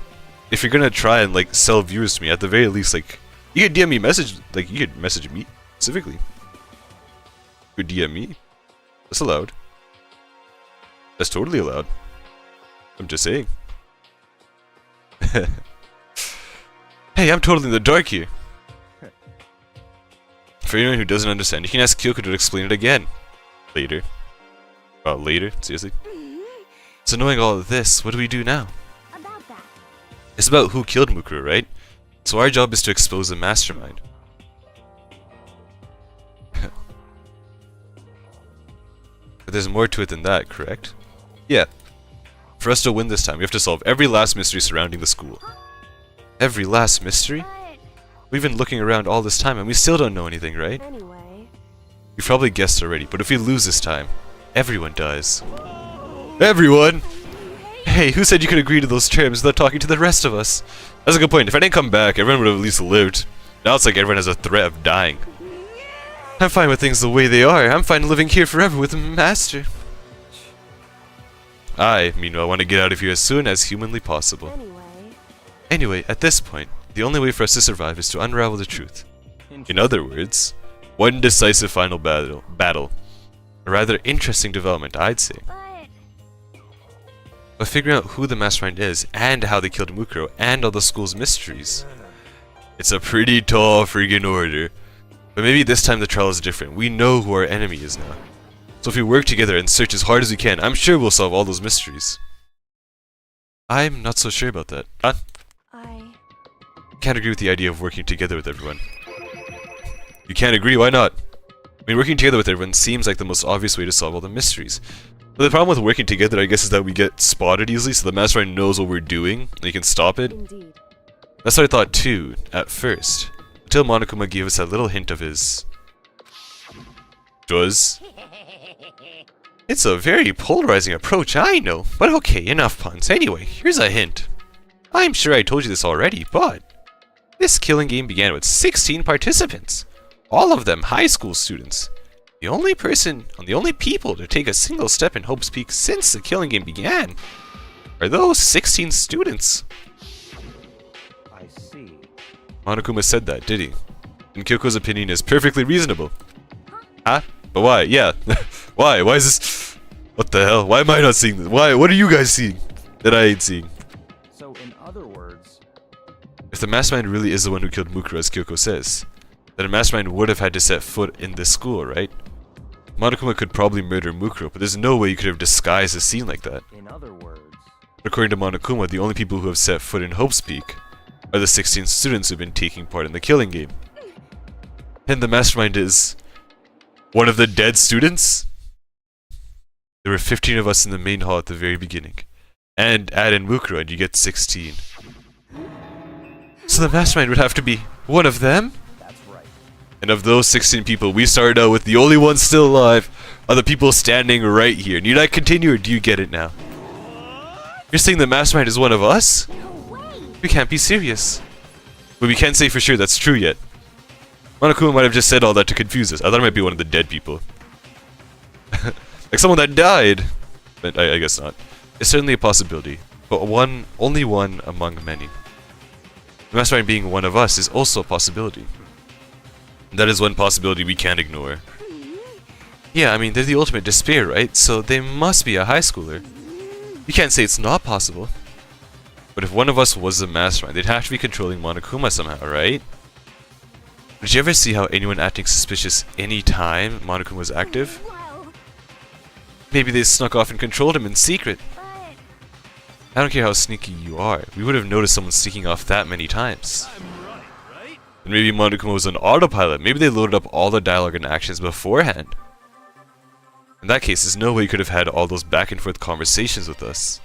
If you're gonna try and like sell viewers to me, at the very least, like you could DM me message, like you could message me specifically. You could DM me. That's allowed. That's totally allowed. I'm just saying. Hey, I'm totally in the dark here. For anyone who doesn't understand, you can ask Kyoko to explain it again. Later. Well, later? Seriously? So knowing all of this, what do we do now? About that. It's about who killed Mukuro, right? So our job is to expose the mastermind. But there's more to it than that, correct? Yeah. For us to win this time, we have to solve every last mystery surrounding the school. Every last mystery? But We've been looking around all this time and we still don't know anything, right? Anyway, You've probably guessed already, but if we lose this time, everyone dies. Everyone? Hey, who said you could agree to those terms without talking to the rest of us? That's a good point. If I didn't come back, everyone would have at least lived. Now it's like everyone has a threat of dying. I'm fine with things the way they are. I'm fine living here forever with the master. I, meanwhile, want to get out of here as soon as humanly possible. Anyway, at this point, the only way for us to survive is to unravel the truth. In other words, one decisive final battle. A rather interesting development, I'd say. but But figuring out who the mastermind is, and how they killed Mukuro, and all the school's mysteries. It's a pretty tall friggin' order. But maybe this time the trial is different. We know who our enemy is now. So if we work together and search as hard as we can, I'm sure we'll solve all those mysteries. I'm not so sure about that. I Can't agree with the idea of working together with everyone. You can't agree? Why not? I mean, working together with everyone seems like the most obvious way to solve all the mysteries. But the problem with working together, I guess, is that we get spotted easily, so the mastermind knows what we're doing, and he can stop it. indeed. That's what I thought too, at first. Until Monokuma gave us that little hint of his... Does? It's a very polarizing approach, I know. But okay, enough puns. Anyway, here's a hint. I'm sure I told you this already, but... This killing game began with 16 participants. All of them high school students. The only people to take a single step in Hope's Peak since the killing game began are those 16 students. I see. Monokuma said that, did he? And Kyoko's opinion is perfectly reasonable. Huh? But why? Yeah. Why? Why is this... What the hell? Why am I not seeing this? Why? What are you guys seeing that I ain't seeing? So, in other words, If the mastermind really is the one who killed Mukuro, as Kyoko says, then a mastermind would have had to set foot in this school, right? Monokuma could probably murder Mukuro, but there's no way you could have disguised a scene like that. in other words, According to Monokuma, the only people who have set foot in Hope's Peak are the 16 students who've been taking part in the killing game. And the mastermind is... one of the dead students? There were 15 of us in the main hall at the very beginning. And add in Mukuro and you get 16. So the mastermind would have to be one of them? that's right. And of those 16 people, we started out with the only ones still alive are the people standing right here. Need I continue or do you get it now? You're saying the mastermind is one of us? No way! We can't be serious. But we can't say for sure that's true yet. Monokuma might have just said all that to confuse us. I thought it might be one of the dead people. Like someone that died. But I guess not. It's certainly a possibility. But only one among many. The mastermind being one of us is also a possibility. That is one possibility we can't ignore. Yeah, I mean, they're the ultimate despair, right? So they must be a high schooler. You can't say it's not possible. But if one of us was the mastermind, they'd have to be controlling Monokuma somehow, right? Did you ever see how anyone acting suspicious any time Monokuma was active? Well, Maybe they snuck off and controlled him in secret. but I don't care how sneaky you are. We would have noticed someone sneaking off that many times. I'm right, right? And maybe Monokuma was on autopilot. Maybe they loaded up all the dialogue and actions beforehand. In that case, there's no way you could have had all those back and forth conversations with us.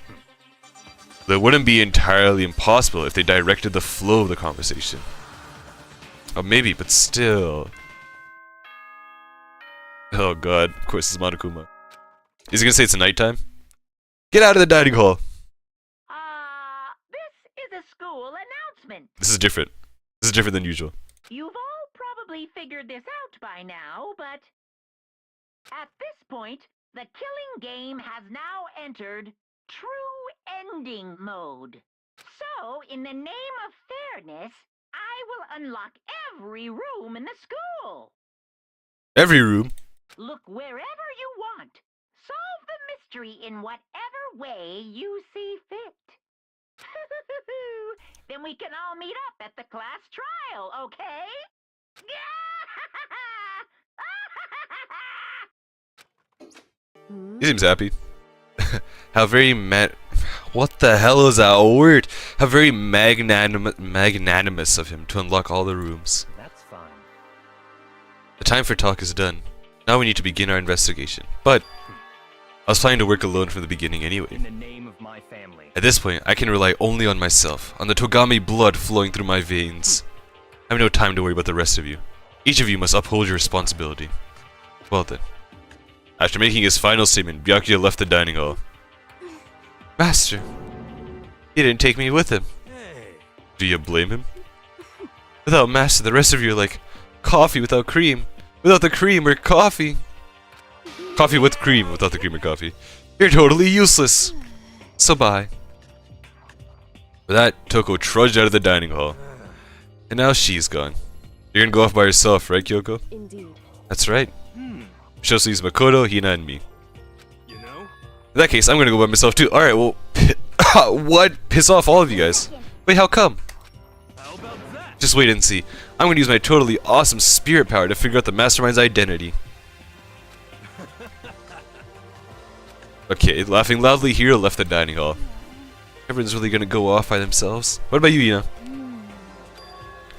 That wouldn't be entirely impossible if they directed the flow of the conversation. Oh, maybe, but still. Oh god, of course it's Monokuma. Is he gonna say it's nighttime? Get out of the dining hall! This is a school announcement. This is different. This is different than usual. You've all probably figured this out by now, but at this point, the killing game has now entered true ending mode. So, in the name of fairness, I will unlock every room in the school. Every room. Look wherever you want. Solve the mystery in whatever way you see fit. Then we can all meet up at the class trial, okay? He seems happy. How very what the hell is that word? How very magnanimous of him to unlock all the rooms. That's fine. The time for talk is done. Now we need to begin our investigation. But I was planning to work alone from the beginning anyway. In the name of my family. At this point, I can rely only on myself, on the Togami blood flowing through my veins. I have no time to worry about the rest of you. Each of you must uphold your responsibility. Well then. After making his final statement, Byakuya left the dining hall. Master, he didn't take me with him. Hey. Do you blame him? Without Master, the rest of you are like coffee without cream. Without the cream or coffee. Coffee with cream without the cream or coffee. You're totally useless. So bye. With that, Toko trudged out of the dining hall. And now she's gone. You're gonna go off by yourself, right, Kyoko? Indeed. That's right. Shows leaves Makoto, Hina, and me. You know, In that case, I'm gonna go by myself too. Alright, well, what? Piss off all of you guys. Wait, how come? How about that? Just wait and see. I'm gonna use my totally awesome spirit power to figure out the mastermind's identity. Okay, laughing loudly, Hero left the dining hall. Everyone's really gonna go off by themselves. What about you, Ina?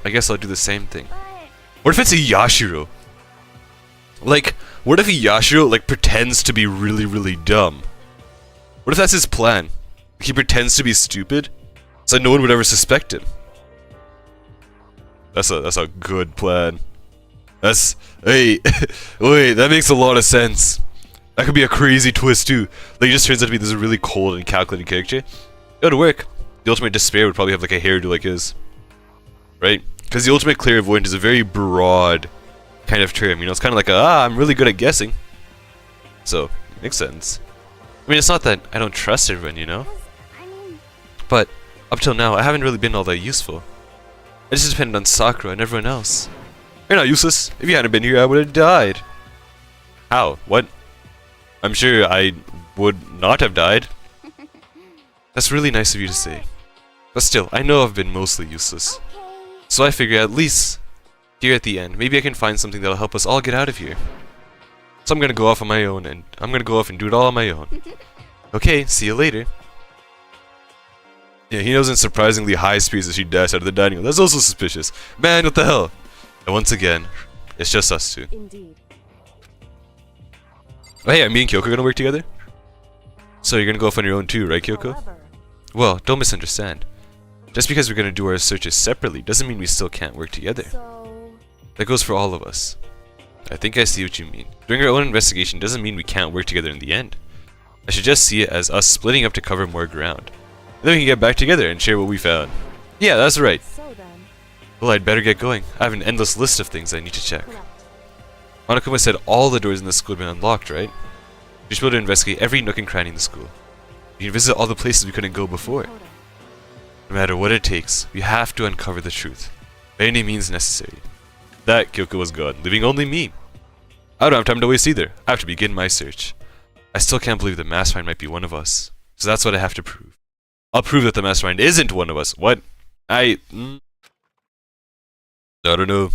I guess I'll do the same thing. What if it's a Yashiro? Like, what if a Yashiro, like, pretends to be really, really dumb? What if that's his plan? He pretends to be stupid, so no one would ever suspect him. That's a good plan. Hey, wait, that makes a lot of sense. That could be a crazy twist too. Like, he just turns out to be this really cold and calculating character. It would work. The ultimate despair would probably have like a hairdo like his. Right? Because the ultimate clairvoyant is a very broad kind of term, you know, it's kind of like I'm really good at guessing. So, makes sense. I mean, it's not that I don't trust everyone, you know? But, up till now, I haven't really been all that useful. I just depended on Sakura and everyone else. You're not useless. If you hadn't been here, I would have died. How? What? I'm sure I would not have died. That's really nice of you to say. But still, I know I've been mostly useless. So I figure at least, here at the end, maybe I can find something that'll help us all get out of here. So I'm gonna go off on my own, and I'm gonna go off and do it all on my own. Okay, see you later. Yeah, he knows in surprisingly high speeds as she dashed out of the dining room. That's also suspicious. Man, what the hell? And once again, it's just us two. Indeed. Oh, hey, are me and Kyoko gonna work together? So you're gonna go off on your own too, right, Kyoko? However, Well, don't misunderstand. Just because we're gonna do our searches separately doesn't mean we still can't work together. so That goes for all of us. I think I see what you mean. Doing our own investigation doesn't mean we can't work together in the end. I should just see it as us splitting up to cover more ground. And then we can get back together and share what we found. Yeah, that's right. so then, Well, I'd better get going. I have an endless list of things I need to check. correct. Monokuma said all the doors in the school had been unlocked, right? We should be able to investigate every nook and cranny in the school. We can visit all the places we couldn't go before. Hold on. No matter what it takes, we have to uncover the truth. By any means necessary. That Kyoko was gone, leaving only me. I don't have time to waste either. I have to begin my search. I still can't believe the mastermind might be one of us. So that's what I have to prove. I'll prove that the mastermind isn't one of us. What? I don't know.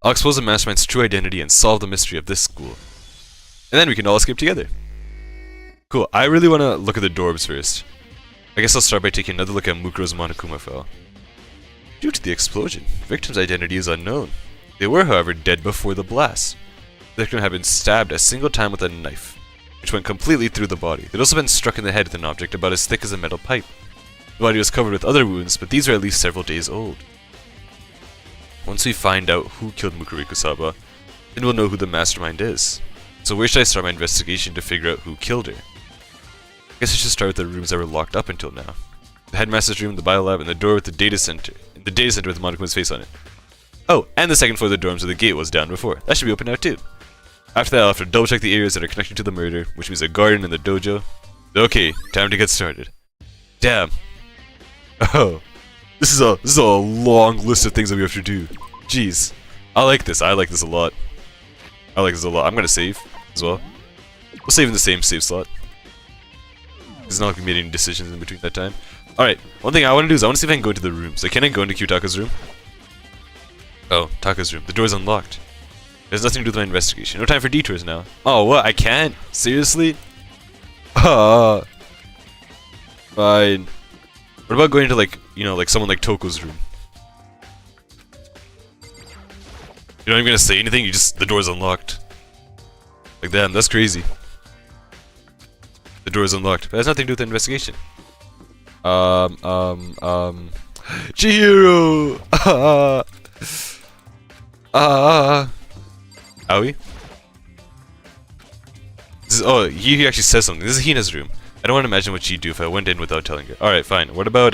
I'll expose the mastermind's true identity and solve the mystery of this school. And then we can all escape together. Cool, I really want to look at the dorms first. I guess I'll start by taking another look at Mukuro's Monokuma file. Due to the explosion, the victim's identity is unknown. They were, however, dead before the blast. The victim had been stabbed a single time with a knife, which went completely through the body. They'd also been struck in the head with an object about as thick as a metal pipe. The body was covered with other wounds, but these are at least several days old. Once we find out who killed Mukuro Kusaba, then we'll know who the mastermind is. So where should I start my investigation to figure out who killed her? I guess I should start with the rooms that were locked up until now. The headmaster's room, the biolab, and the door with the data center. The data center with Monokuma's face on it. Oh, and the second floor of the dorms where the gate was down before. That should be open now too. After that, I'll have to double check the areas that are connected to the murder, which means the garden and the dojo. Okay, time to get started. Damn. Oh, this is a long list of things that we have to do. Jeez, I like this. I like this a lot. I like this a lot. I'm gonna save as well. We'll save in the same save slot. It's not like we made any decisions in between that time. Alright, one thing I want to do is I want to see if I can go into the room. So can I go into Kyutaka's room? Oh, Taka's room. The door's unlocked. There's nothing to do with my investigation. No time for detours now. Oh, what? I can't? Seriously? Fine. What about going to, like, you know, like someone like Toko's room? You're not even gonna say anything? The door's unlocked. Like, damn, that's crazy. The door is unlocked. But it has nothing to do with the investigation. Chihiro! Aoi? Oh, he actually says something. This is Hina's room. I don't want to imagine what she'd do if I went in without telling her. Alright, fine. What about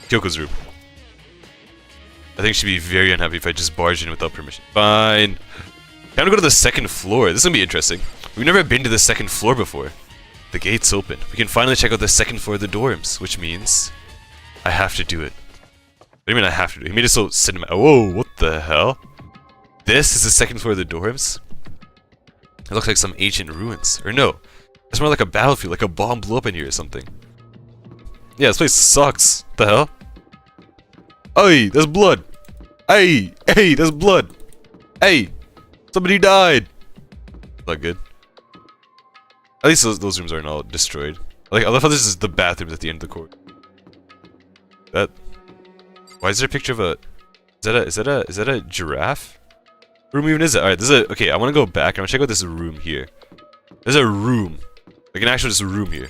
Kyoko's room? I think she'd be very unhappy if I just barged in without permission. Fine. Time to go to the second floor. This is gonna be interesting. We've never been to the second floor before. The gate's open. We can finally check out the second floor of the dorms, which means I have to do it. What do you mean I have to do it? He made it so cinematic. Whoa, what the hell? This is the second floor of the dorms? It looks like some ancient ruins. Or no, it's more like a battlefield, like a bomb blew up in here or something. Yeah, this place sucks. What the hell? Hey, there's blood. Hey, there's blood. Hey, somebody died. Not good. At least those rooms aren't all destroyed. Like, I love how this is the bathroom at the end of the court. Why is there a picture of a? Is that a giraffe? What room even is it? All right, okay. I want to go back. I want to check out this room here. There's a room, like an actual just room here.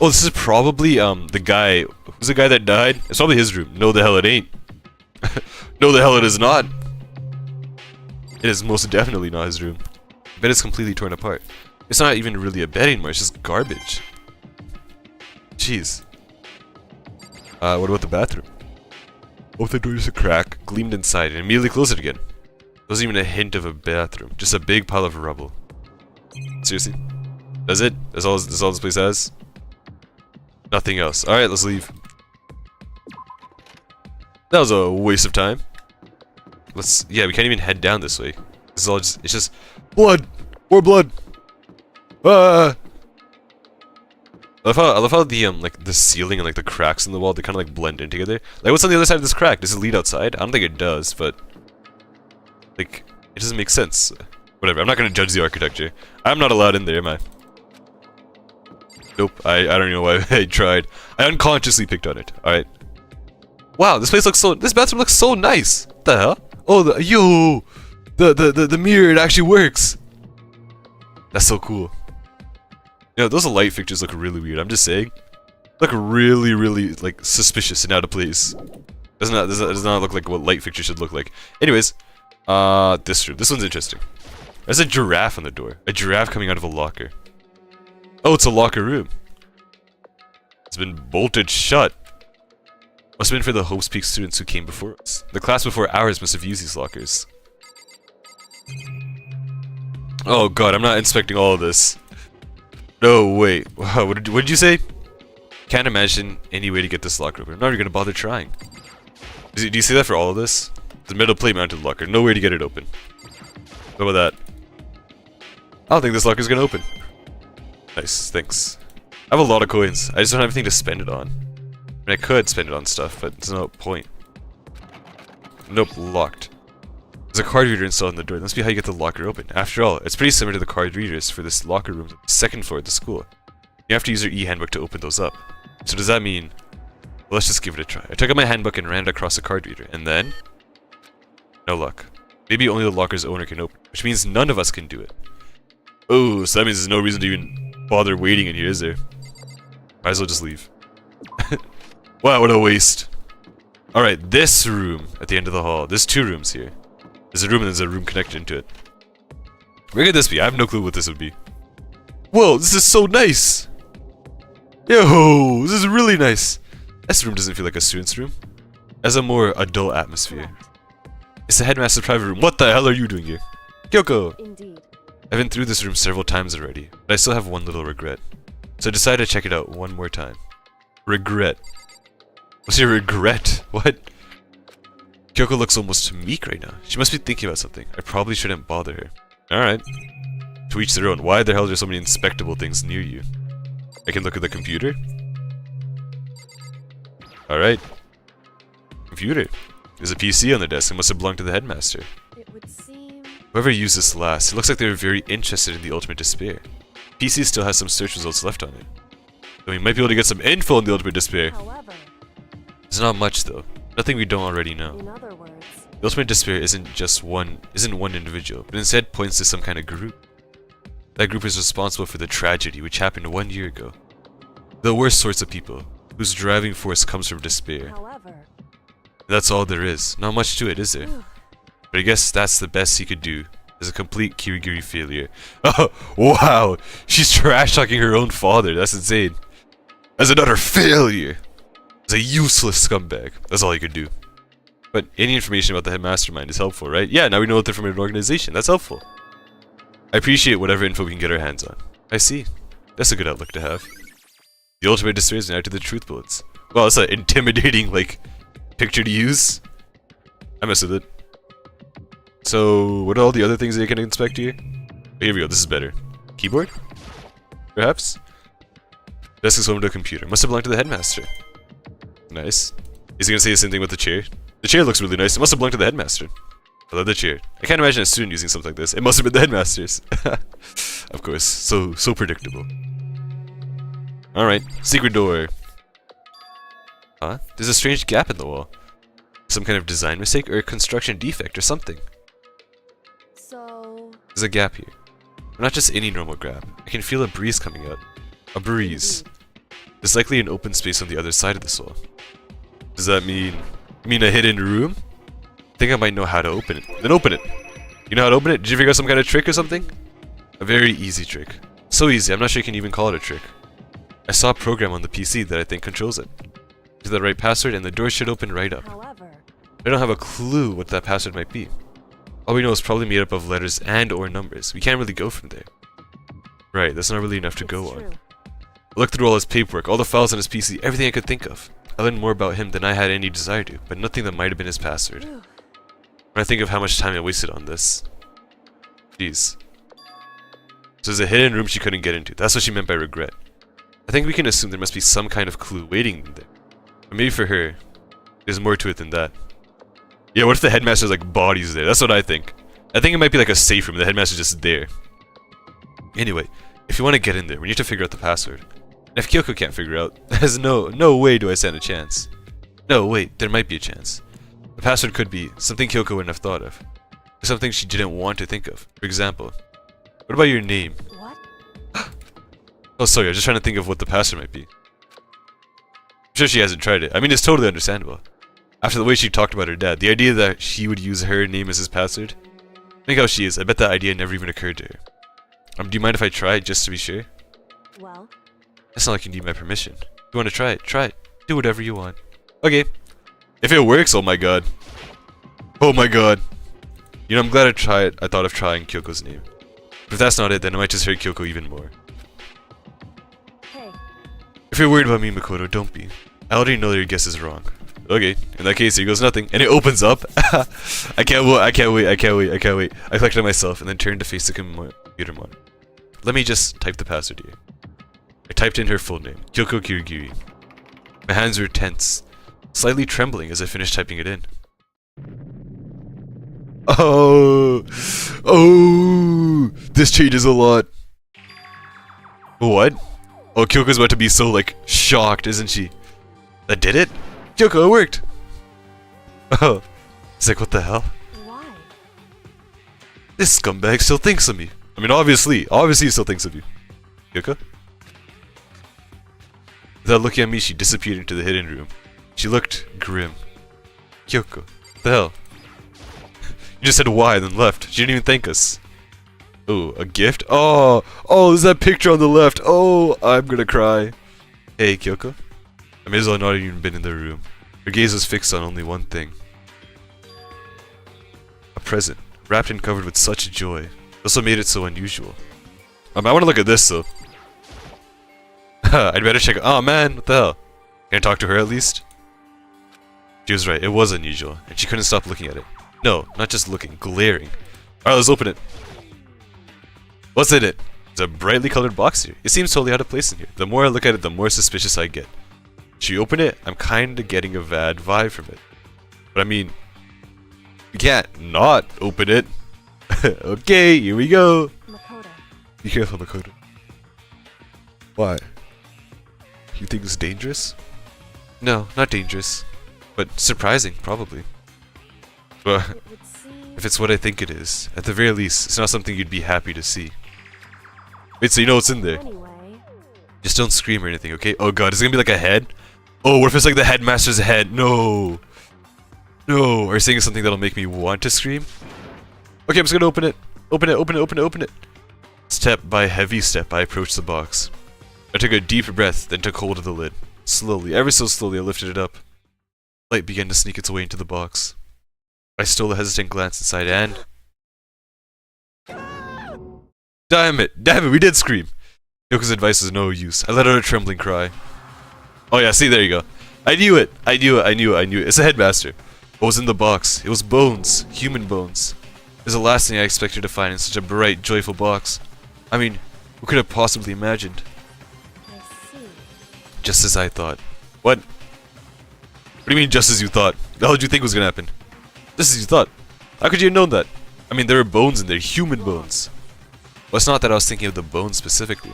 Oh, this is probably the guy. Who's the guy that died? It's probably his room. No, the hell it ain't. No, the hell it is not. It is most definitely not his room. Bed is completely torn apart. It's not even really a bed anymore. It's just garbage. Jeez. What about the bathroom? Opened the door just a crack, gleamed inside, and immediately closed it again. There wasn't even a hint of a bathroom. Just a big pile of rubble. Seriously? That's it? That's all this place has? Nothing else. Alright, let's leave. That was a waste of time. Yeah, we can't even head down this way. This is all it's just blood! More blood! Ah! I love how the like the ceiling and like the cracks in the wall, they kinda like blend in together. Like, what's on the other side of this crack? Does it lead outside? I don't think it does, but like, it doesn't make sense. Whatever, I'm not gonna judge the architecture. I'm not allowed in there, am I? Nope, I don't even know why I tried. I unconsciously picked on it. Alright. Wow, this bathroom looks so nice! What the hell? Oh, the mirror, it actually works! That's so cool. You know, those light fixtures look really weird, I'm just saying. Look really, really, like, suspicious and out of place. Does not look like what light fixtures should look like. Anyways, this room. This one's interesting. There's a giraffe on the door. A giraffe coming out of a locker. Oh, it's a locker room. It's been bolted shut. Must have been for the Hopes Peak students who came before us. The class before ours must have used these lockers. Oh god, I'm not inspecting all of this. No, wait. Wow, what did you say? Can't imagine any way to get this locker open. I'm not even gonna bother trying. Do you see that for all of this? The metal plate mounted locker. No way to get it open. What about that? I don't think this locker's gonna open. Nice, thanks. I have a lot of coins. I just don't have anything to spend it on. I mean, I could spend it on stuff, but there's no point. Nope, locked. There's a card reader installed in the door. That must be how you get the locker open. After all, it's pretty similar to the card readers for this locker room on the second floor of the school. You have to use your e-handbook to open those up. So does that mean... Well, let's just give it a try. I took out my handbook and ran it across the card reader, and then... No luck. Maybe only the locker's owner can open it, which means none of us can do it. Oh, so that means there's no reason to even bother waiting in here, is there? Might as well just leave. Wow, what a waste. Alright, this room at the end of the hall. There's two rooms here. There's a room and there's a room connected into it. Where could this be? I have no clue what this would be. Whoa, this is so nice! Yo, this is really nice! This room doesn't feel like a student's room. It has a more adult atmosphere. It's the headmaster's private room. What the hell are you doing here? Kyoko! Indeed. I've been through this room several times already, but I still have one little regret. So I decided to check it out one more time. Regret. What's your regret? What? Kyoko looks almost meek right now. She must be thinking about something. I probably shouldn't bother her. Alright. To each their own. Why the hell are there so many inspectable things near you? I can look at the computer? Alright. Computer. There's a PC on the desk. It must have belonged to the headmaster. It would seem... Whoever used this last, it looks like they were very interested in the Ultimate Despair. PC still has some search results left on it. So we might be able to get some info on the Ultimate Despair. However, There's not much though. Nothing we don't already know. in other words, The Ultimate Despair isn't one individual, but instead points to some kind of group. That group is responsible for the tragedy which happened 1 year ago. The worst sorts of people, whose driving force comes from despair. however... That's all there is. Not much to it, is there? But I guess that's the best he could do. As a complete Kirigiri failure. Oh, wow! She's trash-talking her own father. That's insane. As another failure! As a useless scumbag. That's all he could do. But any information about the headmastermind is helpful, right? Yeah, now we know that they're from an organization. That's helpful. I appreciate whatever info we can get our hands on. I see. That's a good outlook to have. The Ultimate Despair is now to the truth bullets. Well, that's an intimidating, like, picture to use. I mess with it. So, what are all the other things that you can inspect here? Here we go, this is better. Keyboard? Perhaps? Desk is home to a computer. Must have belonged to the headmaster. Nice. Is he gonna say the same thing with the chair? The chair looks really nice. It must have belonged to the headmaster. I love the chair. I can't imagine a student using something like this. It must have been the headmaster's. Of course. So predictable. Alright. Secret door. Huh? There's a strange gap in the wall. Some kind of design mistake or a construction defect or something. So... There's a gap here. But not just any normal gap. I can feel a breeze coming out. A breeze. There's likely an open space on the other side of this wall. Does that mean... You mean a hidden room? I think I might know how to open it. Then open it! You know how to open it? Did you figure out some kind of trick or something? A very easy trick. So easy, I'm not sure you can even call it a trick. I saw a program on the PC that I think controls it. Enter the right password and the door should open right up. However... I don't have a clue what that password might be. All we know is probably made up of letters and or numbers. We can't really go from there. Right, that's not really enough to go on. I looked through all his paperwork, all the files on his PC, everything I could think of. I learned more about him than I had any desire to, but nothing that might have been his password. When I think of how much time I wasted on this. Jeez. So there's a hidden room she couldn't get into. That's what she meant by regret. I think we can assume there must be some kind of clue waiting there. But maybe for her, there's more to it than that. Yeah, what if the headmaster's like bodies there? That's what I think. I think it might be like a safe room, the headmaster's just there. Anyway, if you want to get in there, we need to figure out the password. And if Kyoko can't figure out, there's no way do I stand a chance. No, wait, there might be a chance. The password could be something Kyoko wouldn't have thought of. Or something she didn't want to think of. For example, what about your name? What? Oh, sorry, I was just trying to think of what the password might be. I'm sure she hasn't tried it. I mean, it's totally understandable. After the way she talked about her dad, the idea that she would use her name as his password? Think how she is, I bet that idea never even occurred to her. Do you mind if I try it just to be sure? Well... It's not like you need my permission. If you want to try it, try it. Do whatever you want. Okay. If it works, oh my god. Oh my god. You know, I'm glad I thought of trying Kyoko's name. But if that's not it, then I might just hurt Kyoko even more. Hey. If you're worried about me, Makoto, don't be. I already know that your guess is wrong. Okay, in that case, here goes nothing. And it opens up. I can't wait. I clicked on myself and then turned to face the computer monitor. Let me just type the password here. I typed in her full name, Kyoko Kirigiri. My hands were tense, slightly trembling as I finished typing it in. Oh, this changes a lot. What? Oh, Kyoko's about to be so, like, shocked, isn't she? That did it? Kyoko, it worked! Oh, it's like, what the hell? Why? This scumbag still thinks of me. I mean, obviously he still thinks of you. Kyoko? Without looking at me, she disappeared into the hidden room. She looked grim. Kyoko, what the hell? You just said why, then left. She didn't even thank us. Oh, a gift? Oh, there's that picture on the left. Oh, I'm gonna cry. Hey, Kyoko. I may as well not have even been in the room. Her gaze was fixed on only one thing. A present, wrapped and covered with such joy. That's what made it so unusual. I want to look at this, though. I'd better check. Oh man, what the hell? Can I talk to her at least? She was right, it was unusual, and she couldn't stop looking at it. No, not just looking, glaring. Alright, let's open it. What's in it? It's a brightly colored box here. It seems totally out of place in here. The more I look at it, the more suspicious I get. Should you open it? I'm kinda getting a bad vibe from it. But I mean, you can't not open it. Okay, here we go. Makoto. Be careful, Makoto. Why? You think it's dangerous? No, not dangerous. But surprising, probably. But It would seem... if it's what I think it is, at the very least, it's not something you'd be happy to see. Wait, so you know what's in there? Anyway... Just don't scream or anything, okay? Oh god, is it gonna be like a head? Oh, what if it's like the headmaster's head? No! No! Are you saying something that'll make me want to scream? Okay, I'm just gonna open it. Open it. Step by heavy step, I approached the box. I took a deep breath, then took hold of the lid. Slowly, ever so slowly, I lifted it up. Light began to sneak its way into the box. I stole a hesitant glance inside and... Damn it, we did scream! Yoko's advice was no use. I let out a trembling cry. Oh yeah, see, there you go. I knew it! It's a headmaster. What was in the box? It was bones. Human bones. is the last thing I expected to find in such a bright, joyful box. I mean, who could have possibly imagined? I see. Just as I thought. What? What do you mean, just as you thought? The hell did you think was gonna happen? Just as you thought. How could you have known that? I mean, there are bones in there, human bones. Well, it's not that I was thinking of the bones specifically.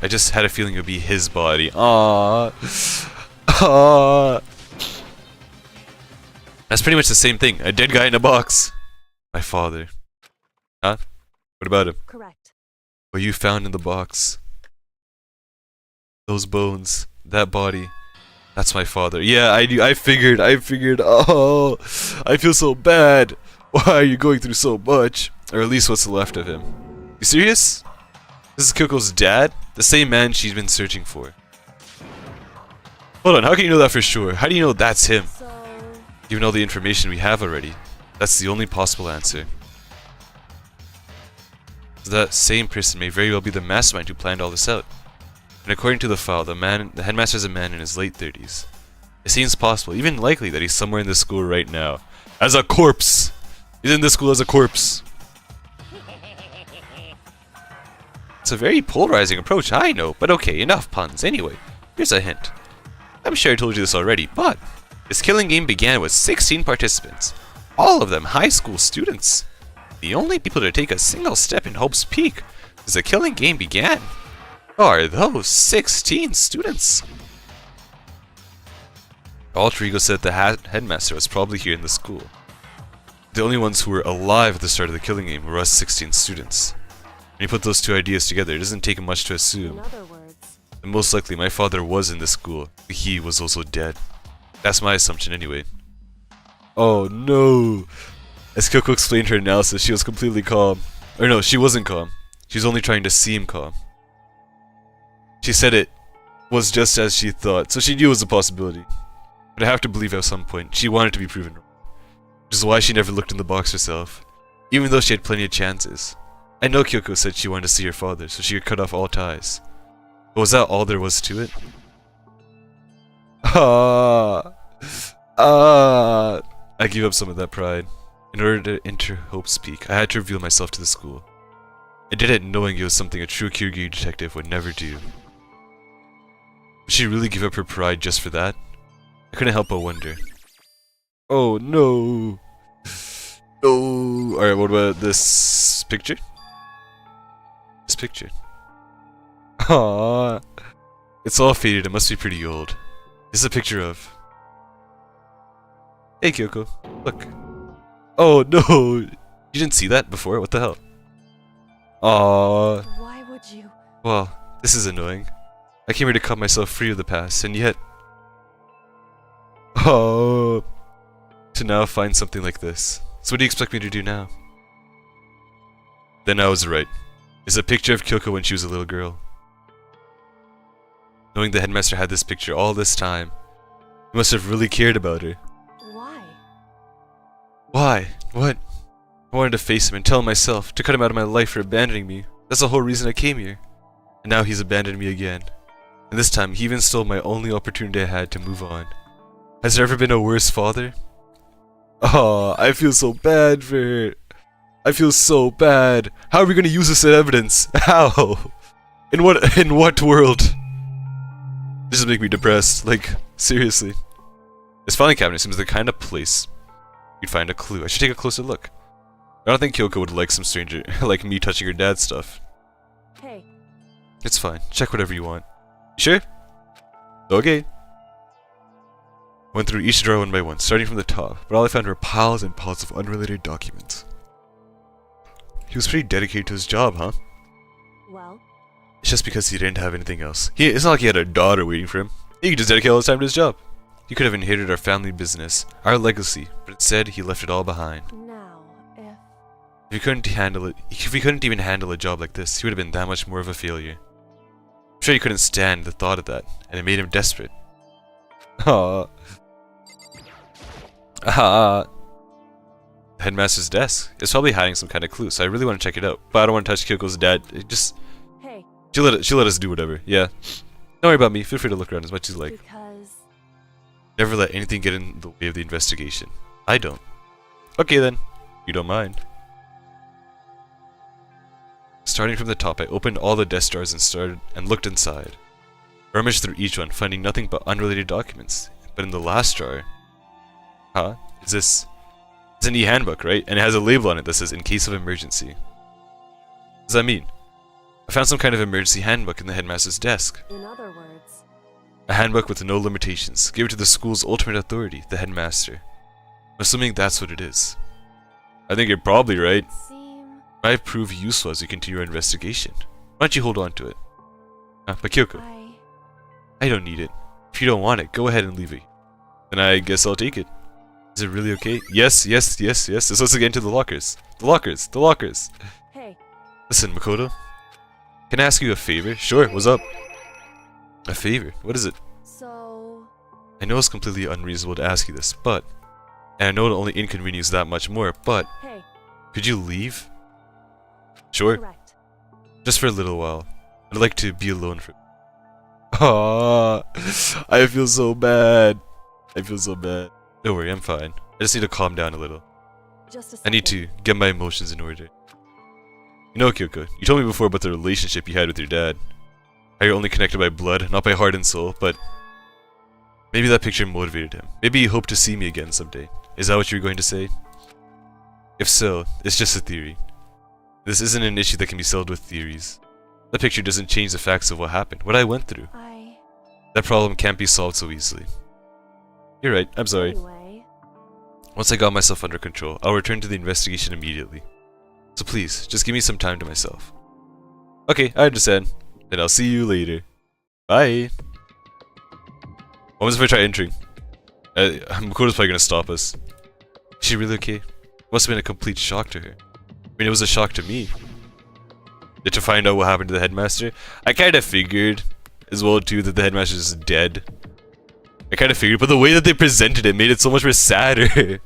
I just had a feeling it would be his body. Aww. Aww. That's pretty much the same thing. A dead guy in a box. My father. Huh? What about him? Correct. What you found in the box. Those bones. That body. That's my father. Yeah, I knew. I figured. Oh, I feel so bad. Why are you going through so much? Or at least what's left of him. You serious? This is Kyoko's dad? The same man she's been searching for. Hold on, how can you know that for sure? How do you know that's him? So, Given all the information we have already, that's the only possible answer. So that same person may very well be the mastermind who planned all this out. And according to the file, the headmaster is a man in his late 30s. It seems possible, even likely, that he's somewhere in this school right now. As a corpse! He's in this school as a corpse! It's a very polarizing approach, I know, but okay, enough puns. Anyway, here's a hint. I'm sure I told you this already, but this killing game began with 16 participants. All of them high school students. The only people to take a single step in Hope's Peak as the killing game began are those 16 students. Alter Ego said the headmaster was probably here in the school. The only ones who were alive at the start of the killing game were us 16 students. When you put those two ideas together, it doesn't take much to assume. in other words, that most likely my father was in this school, but he was also dead. That's my assumption anyway. Oh no! As Kyoko explained her analysis, she was completely calm. Or no, she wasn't calm. She was only trying to seem calm. She said it was just as she thought, so she knew it was a possibility. But I have to believe at some point, she wanted to be proven wrong. Which is why she never looked in the box herself, even though she had plenty of chances. I know Kyoko said she wanted to see her father, so she could cut off all ties. But was that all there was to it? I gave up some of that pride. In order to enter Hope's Peak, I had to reveal myself to the school. I did it knowing it was something a true Kiryu detective would never do. Would she really give up her pride just for that? I couldn't help but wonder. Oh no! No! Alright, what about this picture? This picture. Aww. It's all faded, it must be pretty old. This is a picture of... Hey Kyoko, look. Oh no! You didn't see that before? What the hell? Aww. why would you? Well, this is annoying. I came here to cut myself free of the past, and yet... Oh... To now find something like this. So what do you expect me to do now? Then I was right. It's a picture of Kyoko when she was a little girl. Knowing the headmaster had this picture all this time, he must have really cared about her. Why? Why? What? I wanted to face him and tell him myself, to cut him out of my life for abandoning me. That's the whole reason I came here. And now he's abandoned me again. And this time, he even stole my only opportunity I had to move on. Has there ever been a worse father? Oh, I feel so bad for her. I feel so bad. How are we gonna use this as evidence? How? In what world? This is making me depressed. Like, seriously. This filing cabinet seems the kind of place you'd find a clue. I should take a closer look. I don't think Kyoko would like some stranger like me touching her dad's stuff. Hey, It's fine. Check whatever you want. Sure? Okay. Went through each drawer one by one, starting from the top, but all I found were piles and piles of unrelated documents. He was pretty dedicated to his job, huh? well, It's just because he didn't have anything else. It's not like he had a daughter waiting for him. He could just dedicate all his time to his job. He could have inherited our family business, our legacy, but instead he left it all behind. now, if... If he couldn't handle it, if he couldn't even handle a job like this, he would have been that much more of a failure. I'm sure he couldn't stand the thought of that, and it made him desperate. Aww. Ah. The headmaster's desk. It's probably hiding some kind of clue, so I really want to check it out. But I don't want to touch Kyoko's dad. Hey, She'll let us do whatever. Yeah. Don't worry about me. Feel free to look around as much as you like. because... Never let anything get in the way of the investigation. I don't. Okay then. You don't mind. Starting from the top, I opened all the desk drawers and looked inside. I rummaged through each one, finding nothing but unrelated documents. But in the last drawer... Huh? Is this... It's an e-handbook, right? And it has a label on it that says, in case of emergency. What does that mean? I found some kind of emergency handbook in the headmaster's desk. In other words, A handbook with no limitations. Give it to the school's ultimate authority, the headmaster. I'm assuming that's what it is. I think you're probably right. seem Might prove useful as we continue our investigation. Why don't you hold on to it? But Kyoko, I don't need it. If you don't want it, go ahead and leave it. Then I guess I'll take it. Is it really okay? Yes, yes, yes, yes. Let's get into the lockers. The lockers, the lockers. Hey, Listen, Makoto. Can I ask you a favor? Sure, what's up? A favor? What is it? so I know it's completely unreasonable to ask you this, but... And I know it'll only inconvenience that much more, but... hey, Could you leave? Sure. correct. Just for a little while. I'd like to be alone for... Ah, I feel so bad. I feel so bad. Don't worry, I'm fine. I just need to calm down a little. Just a second. I need to get my emotions in order. You know, Kyoko, you told me before about the relationship you had with your dad. How you're only connected by blood, not by heart and soul, but... Maybe that picture motivated him. Maybe he hoped to see me again someday. Is that what you were going to say? If so, it's just a theory. This isn't an issue that can be settled with theories. That picture doesn't change the facts of what happened, what I went through. That problem can't be solved so easily. You're right, I'm sorry. Anyway, Once I got myself under control, I'll return to the investigation immediately. So please, just give me some time to myself. Okay, I understand. Then I'll see you later. Bye! What was if I try entering? Makoto's probably gonna stop us. Is she really okay? Must have been a complete shock to her. I mean, it was a shock to me. To find out what happened to the headmaster. I kinda figured, as well too, that the headmaster is dead. I kinda figured, but the way that they presented it made it so much more sadder.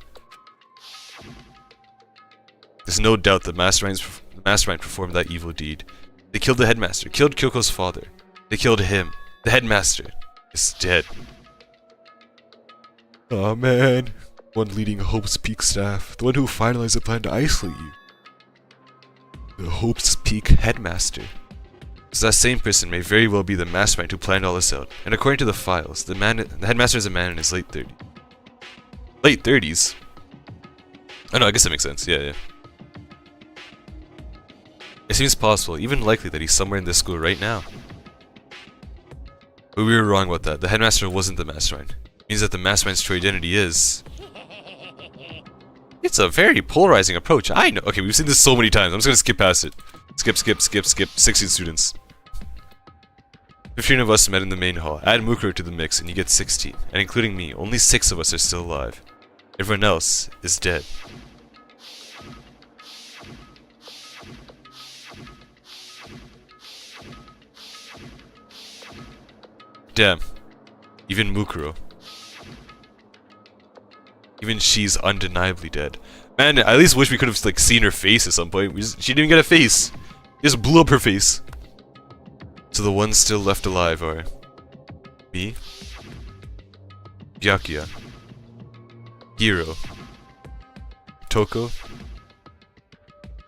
There's no doubt the mastermind performed that evil deed. They killed the headmaster, killed Kyoko's father. They killed him. The headmaster is dead. Oh man. One leading Hope's Peak staff. The one who finalized the plan to isolate you. The Hope's Peak headmaster. So that same person may very well be the mastermind who planned all this out. And according to the files, the headmaster is a man in his late 30s. Late 30s? Oh no, I guess that makes sense. Yeah. It seems possible, even likely, that he's somewhere in this school right now. But we were wrong about that. The headmaster wasn't the mastermind. It means that the mastermind's true identity is... It's a very polarizing approach. I know. Okay, we've seen this so many times. I'm just gonna skip past it. Skip. 16 students. 15 of us met in the main hall. Add Mukuro to the mix and you get 16. And including me, only 6 of us are still alive. Everyone else is dead. Damn. Even Mukuro. Even she's undeniably dead. Man, I at least wish we could have like seen her face at some point. She didn't even get a face. Just blew up her face. So the ones still left alive are... me? Byakuya. Hiro. Toko.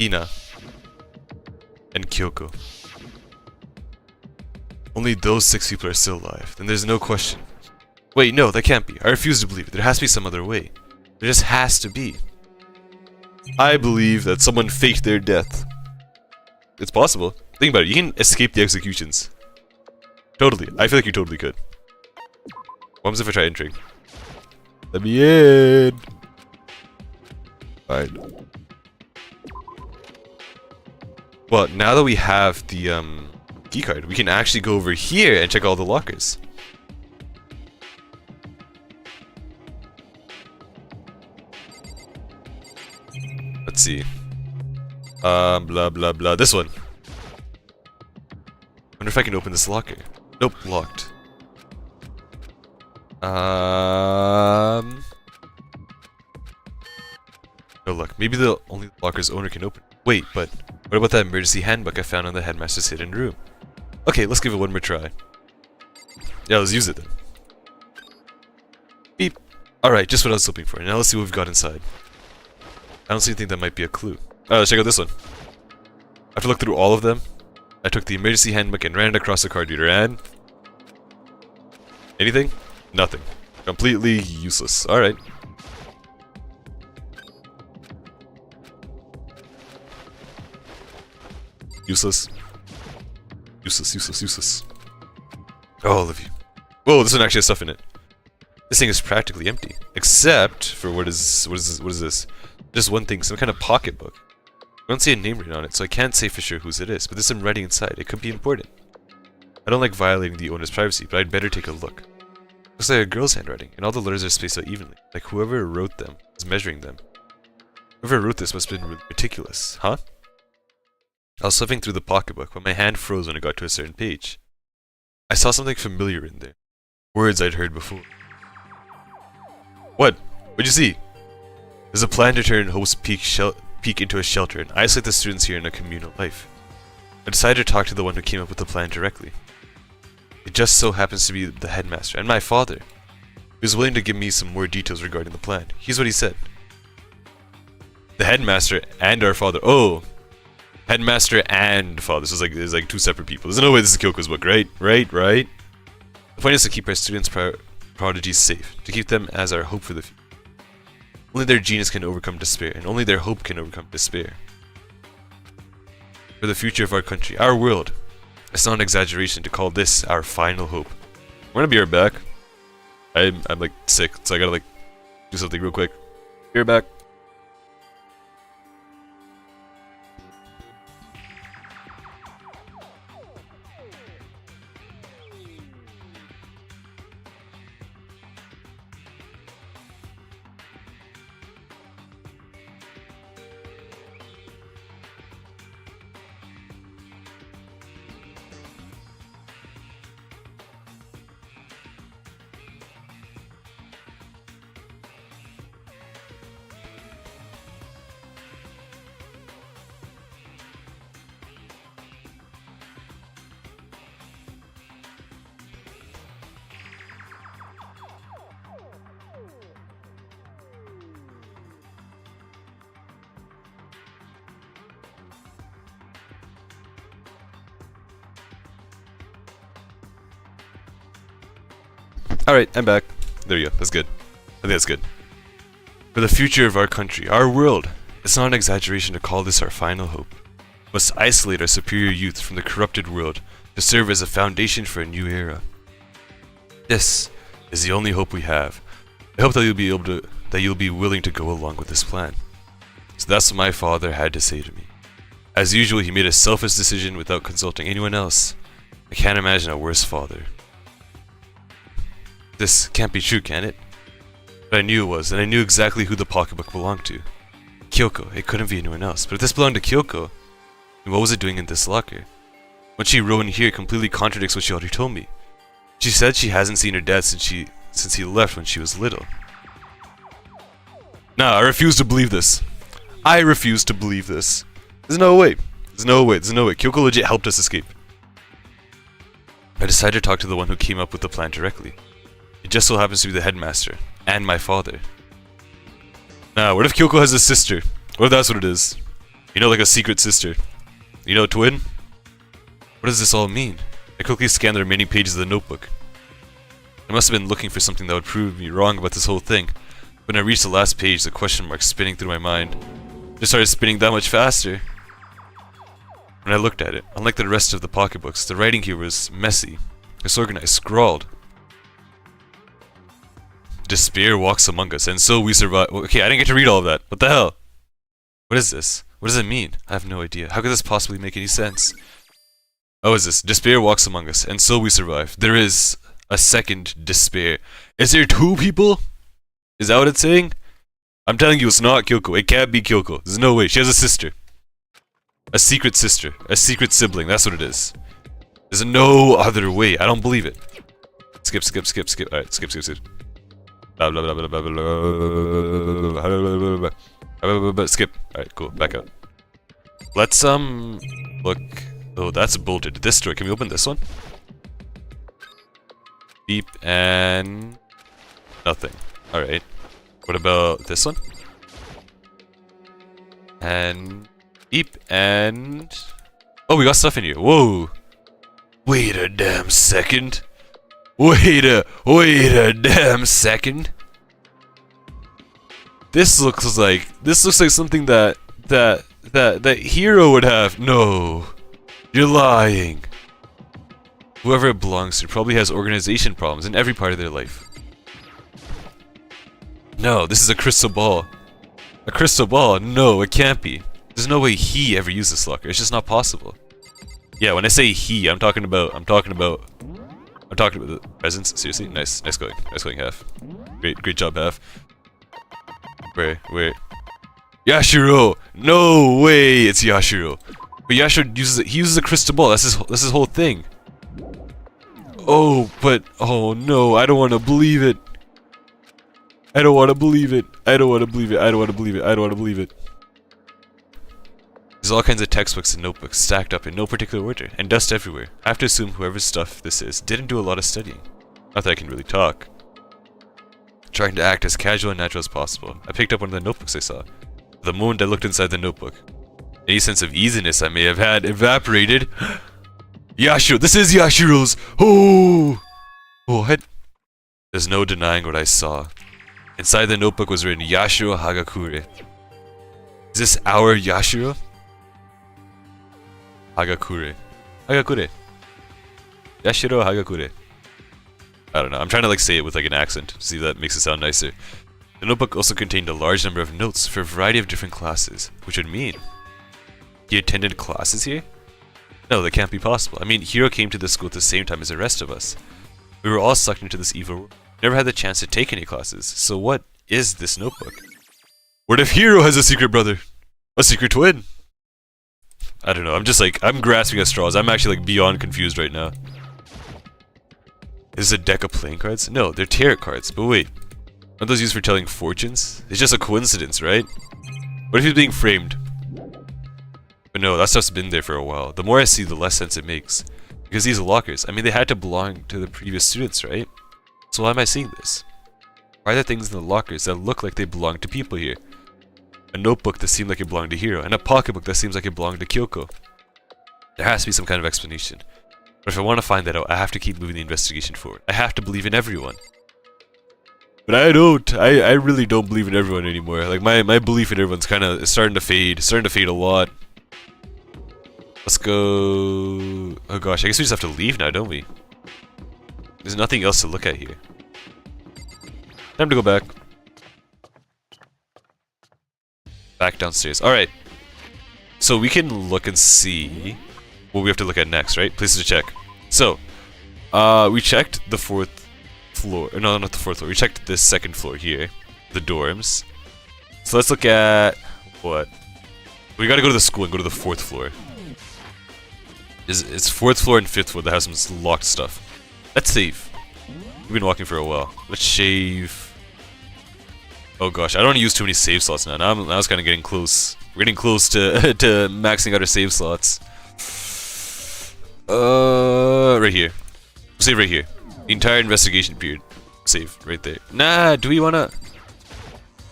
Ina. And Kyoko. Only those 6 people are still alive. Then there's no question. Wait, no, that can't be. I refuse to believe it. There has to be some other way. There just has to be. I believe that someone faked their death. It's possible. Think about it. You can escape the executions. Totally. I feel like you totally could. What happens if I try entering? Let me in! Alright. Well, now that we have the keycard, we can actually go over here and check all the lockers. Let's see. Blah blah blah. This one. Wonder if I can open this locker. Nope, locked. No luck. Maybe the only locker's owner can open. Wait, but what about that emergency handbook I found in the headmaster's hidden room? Okay, let's give it one more try. Yeah, let's use it then. Beep. Alright, just what I was hoping for. Now let's see what we've got inside. I don't see anything that might be a clue. Let's check out this one. After looking through all of them, I took the emergency handbook and ran it across the card reader and... anything? Nothing. Completely useless. Alright. Useless. Useless, useless, useless. All of you. Whoa, this one actually has stuff in it. This thing is practically empty. Except for what is this? Just one thing, some kind of pocketbook. I don't see a name written on it, so I can't say for sure whose it is, but there's some writing inside. It could be important. I don't like violating the owner's privacy, but I'd better take a look. Looks like a girl's handwriting, and all the letters are spaced out evenly, like whoever wrote them is measuring them. Whoever wrote this must have been meticulous, huh? I was slipping through the pocketbook, but my hand froze when I got to a certain page. I saw something familiar in there. Words I'd heard before. What? What'd you see? There's a plan to turn Hope's Peak into a shelter and isolate the students here in a communal life. I decided to talk to the one who came up with the plan directly. It just so happens to be the headmaster and my father. He was willing to give me some more details regarding the plan. Here's what he said. The headmaster and our father. Oh! Headmaster and father. So it's like two separate people. There's no way this is Kyoko's book, right? Right? The point is to keep our students' prodigies safe. To keep them as our hope for the future. Only their genius can overcome despair, and only their hope can overcome despair. For the future of our country, our world. It's not an exaggeration to call this our final hope. We're gonna be right back. I'm like sick, so I gotta like do something real quick. Be right back. Alright, I'm back. There you go, that's good. I think that's good. For the future of our country, our world, it's not an exaggeration to call this our final hope. We must isolate our superior youth from the corrupted world to serve as a foundation for a new era. This is the only hope we have. I hope that you'll be willing to go along with this plan. So that's what my father had to say to me. As usual, he made a selfish decision without consulting anyone else. I can't imagine a worse father. This can't be true, can it? But I knew it was, and I knew exactly who the pocketbook belonged to. Kyoko. It couldn't be anyone else. But if this belonged to Kyoko, then what was it doing in this locker? What she wrote in here completely contradicts what she already told me. She said she hasn't seen her dad since he left when she was little. Nah, I refuse to believe this. I refuse to believe this. There's no way. There's no way. Kyoko legit helped us escape. I decided to talk to the one who came up with the plan directly. It just so happens to be the headmaster, and my father. Now, what if Kyoko has a sister? What if that's what it is? You know, like a secret sister. You know, twin? What does this all mean? I quickly scanned the remaining pages of the notebook. I must have been looking for something that would prove me wrong about this whole thing. When I reached the last page, the question mark spinning through my mind just started spinning that much faster. When I looked at it, unlike the rest of the pocketbooks, the writing here was messy, disorganized, scrawled. Despair walks among us, and so we survive. Okay, I didn't get to read all of that. What the hell? What is this? What does it mean? I have no idea. How could this possibly make any sense? Oh, is this? Despair walks among us, and so we survive. There is a second despair. Is there two people? Is that what it's saying? I'm telling you, it's not Kyoko. It can't be Kyoko. There's no way. She has a sister. A secret sister. A secret sibling. That's what it is. There's no other way. I don't believe it. Skip. Alright, skip. Blah, blah, blah, blah, blah, blah. Skip. Alright, cool. Back up. Let's, look. Oh, that's bolted. This door. Can we open this one? Beep and... nothing. Alright. What about this one? And... beep and... Oh, we got stuff in here. Whoa. Wait a damn second. Wait a damn second. This looks like something that Hero would have. No. You're lying. Whoever it belongs to probably has organization problems in every part of their life. No, this is a crystal ball. A crystal ball? No, it can't be. There's no way he ever used this locker. It's just not possible. Yeah, when I say he, I'm talking about the presence. Seriously, nice going, Half. Great job, Half. Where? Yashiro! No way, it's Yashiro. But Yashiro uses a crystal ball. That's his whole thing. Oh, but oh no, I don't want to believe it. I don't want to believe it. There's all kinds of textbooks and notebooks stacked up in no particular order, and dust everywhere. I have to assume whoever's stuff this is didn't do a lot of studying. Not that I can really talk. Trying to act as casual and natural as possible, I picked up one of the notebooks I saw. The moment I looked inside the notebook, any sense of easiness I may have had evaporated. Yashiro! This is Yashiro's! Oh! What? There's no denying what I saw. Inside the notebook was written Yashiro Hagakure. Is this our Yashiro? Hagakure. Yashiro Hagakure. I don't know, I'm trying to say it with an accent, to see if that makes it sound nicer. The notebook also contained a large number of notes for a variety of different classes, which would mean he attended classes here? No, that can't be possible. I mean, Hiro came to this school at the same time as the rest of us. We were all sucked into this evil world. Never had the chance to take any classes, so what is this notebook? What if Hiro has a secret brother? A secret twin? I don't know, I'm grasping at straws. I'm actually beyond confused right now. Is this a deck of playing cards? No, they're tarot cards, but wait. Aren't those used for telling fortunes? It's just a coincidence, right? What if he's being framed? But no, that stuff's been there for a while. The more I see, the less sense it makes. Because these lockers, I mean, they had to belong to the previous students, right? So why am I seeing this? Why are there things in the lockers that look like they belong to people here? A notebook that seemed like it belonged to Hiro, and a pocketbook that seems like it belonged to Kyoko. There has to be some kind of explanation. But if I want to find that out, I have to keep moving the investigation forward. I have to believe in everyone. But I don't. I really don't believe in everyone anymore. My belief in everyone's starting to fade. It's starting to fade a lot. Let's go... Oh gosh, I guess we just have to leave now, don't we? There's nothing else to look at here. Time to go back. Back downstairs. Alright. So we can look and see what we have to look at next, right? Places to check. So, we checked the 4th floor. No, not the 4th floor. We checked this 2nd floor here. The dorms. So let's look at... what? We gotta go to the school and go to the 4th floor. It's 4th floor and 5th floor that has some locked stuff. Let's save. We've been walking for a while. Let's shave. Oh gosh, I don't want to use too many save slots now. Now it's kind of getting close. We're getting close to maxing out our save slots. Right here. Save right here. The entire investigation period. Save right there. Nah, do we wanna?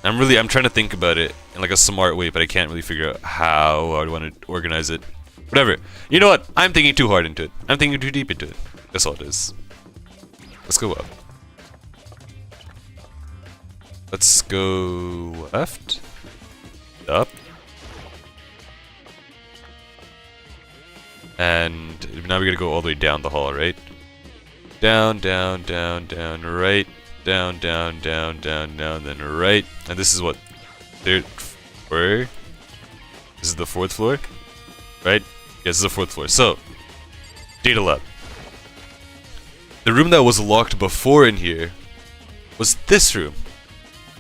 I'm trying to think about it in a smart way, but I can't really figure out how I would want to organize it. Whatever. You know what? I'm thinking too hard into it. I'm thinking too deep into it. That's all it is. Let's go up. Let's go left. Up. And now we gotta go all the way down the hall, right? Down, down, down, down, right. Down, down, down, down, down, then right. And this is what? 3rd floor? This is the 4th floor? Right? Yes, this is the 4th floor. So, data lab. The room that was locked before in here was this room.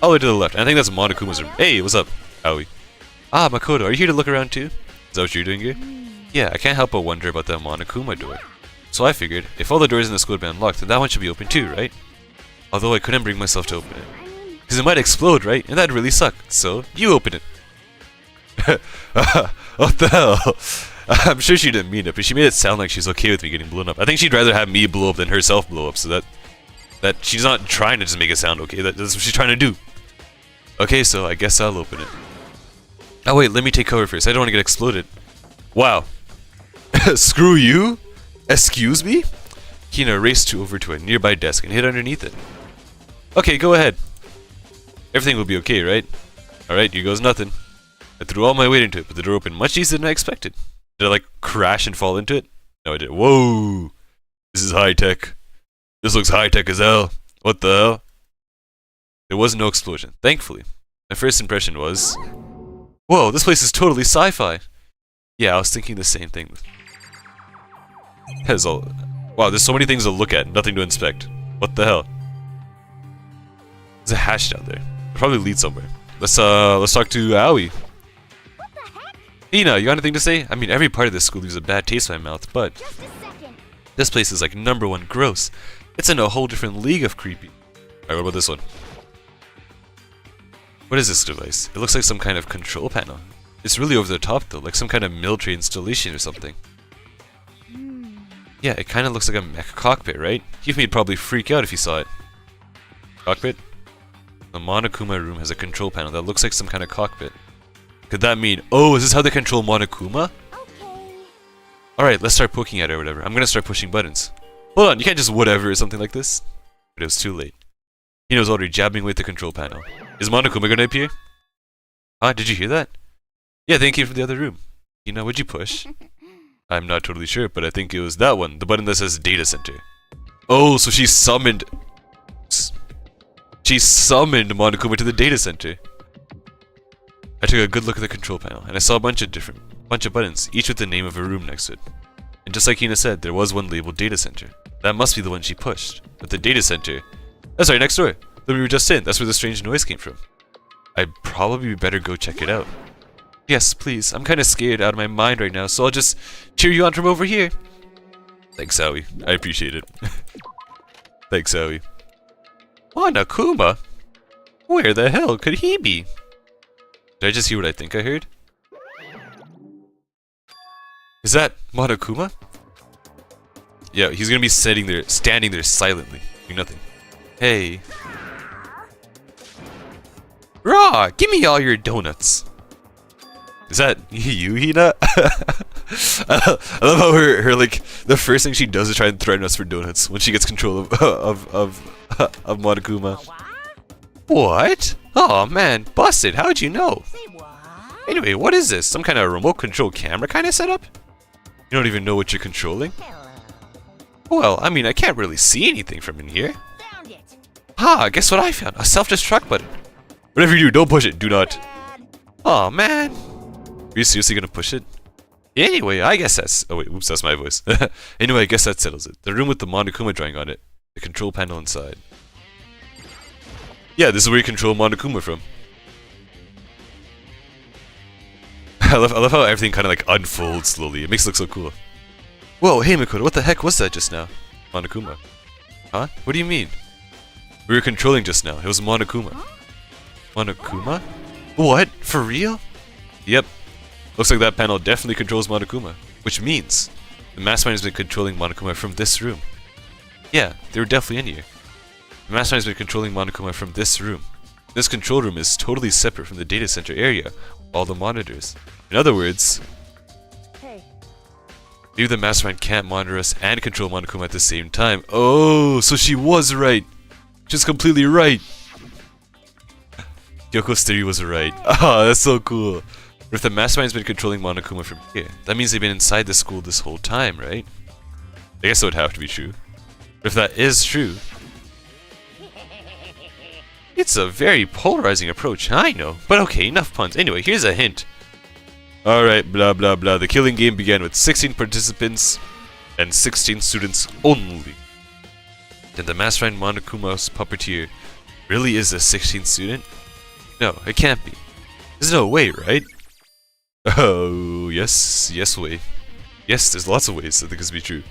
All the way to the left. I think that's Monokuma's room. Hey, what's up, Aoi? Ah, Makoto, are you here to look around too? Is that what you're doing here? Yeah, I can't help but wonder about that Monokuma door. So I figured, if all the doors in the school had been unlocked, then that one should be open too, right? Although I couldn't bring myself to open it. Because it might explode, right? And that'd really suck. So, you open it. What the hell? I'm sure she didn't mean it, but she made it sound like she's okay with me getting blown up. I think she'd rather have me blow up than herself blow up, so that she's not trying to just make it sound okay. That's what she's trying to do. Okay, so I guess I'll open it. Oh wait, let me take cover first. I don't want to get exploded. Wow. Screw you? Excuse me? Hina raced over to a nearby desk and hid underneath it. Okay, go ahead. Everything will be okay, right? Alright, here goes nothing. I threw all my weight into it, but the door opened much easier than I expected. Did I like crash and fall into it? No, I didn't. Whoa! This is high tech. This looks high tech as hell. What the hell? There was no explosion, thankfully. My first impression was, whoa, this place is totally sci-fi. Yeah, I was thinking the same thing. Has all. Wow, there's so many things to look at, nothing to inspect. What the hell? There's a hatch down there. It'll probably lead somewhere. Let's talk to Aoi. What the heck? Ina, you got anything to say? I mean, every part of this school leaves a bad taste in my mouth, but Just a second. this place is like #1 gross. It's in a whole different league of creepy. Alright, what about this one? What is this device? It looks like some kind of control panel. It's really over the top though, like some kind of military installation or something. Yeah, it kind of looks like a mech cockpit, right? You'd probably freak out if you saw it. Cockpit? The Monokuma room has a control panel that looks like some kind of cockpit. Could that mean, oh, is this how they control Monokuma? Okay. Alright, let's start poking at it or whatever. I'm gonna start pushing buttons. Hold on, you can't just whatever or something like this. But it was too late. Hino's already jabbing away at the control panel. Is Monokuma gonna appear? Huh, did you hear that? Yeah, I think it came from the other room. Hina, what'd you push? I'm not totally sure, but I think it was that one, the button that says Data Center. Oh, so she summoned... She summoned Monokuma to the data center. I took a good look at the control panel, and I saw a bunch of buttons, each with the name of a room next to it. And just like Hina said, there was one labeled Data Center. That must be the one she pushed. But the Data Center... That's right, next door. The room we were just in. That's where the strange noise came from. I'd probably better go check it out. Yes, please. I'm kind of scared out of my mind right now, so I'll just cheer you on from over here. Thanks, Aoi. I appreciate it. Thanks, Aoi. Monokuma? Where the hell could he be? Did I just hear what I think I heard? Is that Monokuma? Yeah, he's gonna be standing there silently, doing nothing. Hey. Raw, give me all your donuts. Is that you, Hina? I love how her like the first thing she does is try and threaten us for donuts when she gets control of Monokuma. What? Oh man, busted! How'd you know? Anyway, what is this? Some kind of remote control camera kind of setup? You don't even know what you're controlling? Well, I mean, I can't really see anything from in here. Found it. Ah, guess what I found? A self-destruct button. Whatever you do, don't push it. Do not. Oh man. Are you seriously gonna push it? Anyway, I guess that's... Oh wait, oops, that's my voice. Anyway, I guess that settles it. The room with the Monokuma drawing on it. The control panel inside. Yeah, this is where you control Monokuma from. I love how everything kind of like unfolds slowly. It makes it look so cool. Whoa, hey Makoto, what the heck was that just now? Monokuma. Huh? What do you mean? We were controlling just now. It was Monokuma. Monokuma? What? For real? Yep. Looks like that panel definitely controls Monokuma. Which means the mastermind has been controlling Monokuma from this room. Yeah, they were definitely in here. The mastermind has been controlling Monokuma from this room. This control room is totally separate from the data center area, all the monitors. In other words, Hey, maybe the mastermind can't monitor us and control Monokuma at the same time. Oh, so she was right. She's completely right. Yoko's theory was right. Ah, that's so cool. But if the mastermind's been controlling Monokuma from here, that means they've been inside the school this whole time, right? I guess that would have to be true. But if that is true, it's a very polarizing approach, I know. But okay, enough puns. Anyway, here's a hint. Alright, blah blah blah. The killing game began with 16 participants and 16 students only. Then the mastermind Monokuma's puppeteer really is a 16th student? No, it can't be. There's no way, right? Oh, yes, way. Yes, there's lots of ways that this could be true.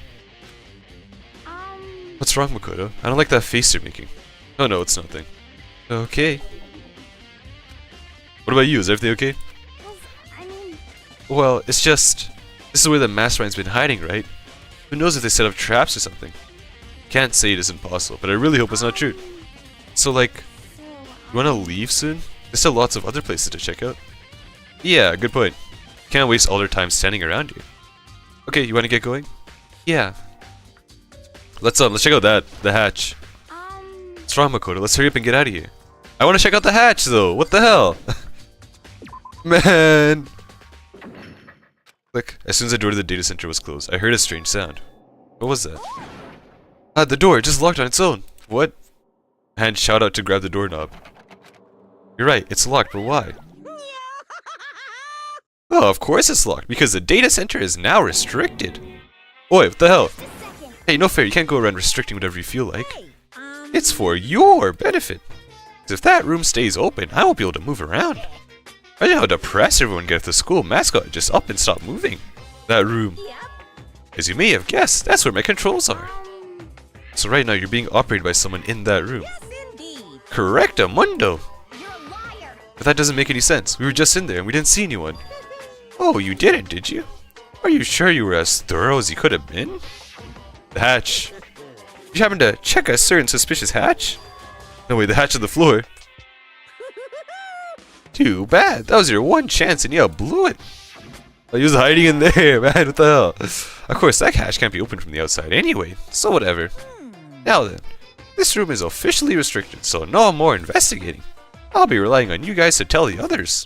What's wrong, Makoto? I don't like that face you're making. Oh no, it's nothing. Okay. What about you? Is everything okay? I mean, Well, it's just... This is where the mastermind's been hiding, right? Who knows if they set up traps or something? Can't say it isn't possible, but I really hope it's not true. So like, you wanna leave soon? There's still lots of other places to check out. Yeah, good point. Can't waste all their time standing around here. Okay, you want to get going? Yeah. Let's check out the hatch. What's wrong, Makoto? Let's hurry up and get out of here. I want to check out the hatch though. What the hell? Man. Click. As soon as the door to the data center was closed, I heard a strange sound. What was that? Ah, the door just locked on its own. What? Hand shout out to grab the doorknob. You're right, it's locked, but why? Oh, of course it's locked, because the data center is now restricted. Oi, what the hell? Hey, no fair, you can't go around restricting whatever you feel like. It's for your benefit. 'Cause if that room stays open, I won't be able to move around. Imagine how depressed everyone gets if the school mascot just up and stop moving. That room. As you may have guessed, that's where my controls are. So right now you're being operated by someone in that room. Correcto mundo. But that doesn't make any sense. We were just in there and we didn't see anyone. Oh, you didn't, did you? Are you sure you were as thorough as you could have been? The hatch. Did you happen to check a certain suspicious hatch? No way, the hatch on the floor. Too bad. That was your one chance and you blew it. Oh, he was hiding in there, man. What the hell? Of course, that hatch can't be opened from the outside anyway, so whatever. Now then, this room is officially restricted, so no more investigating. I'll be relying on you guys to tell the others.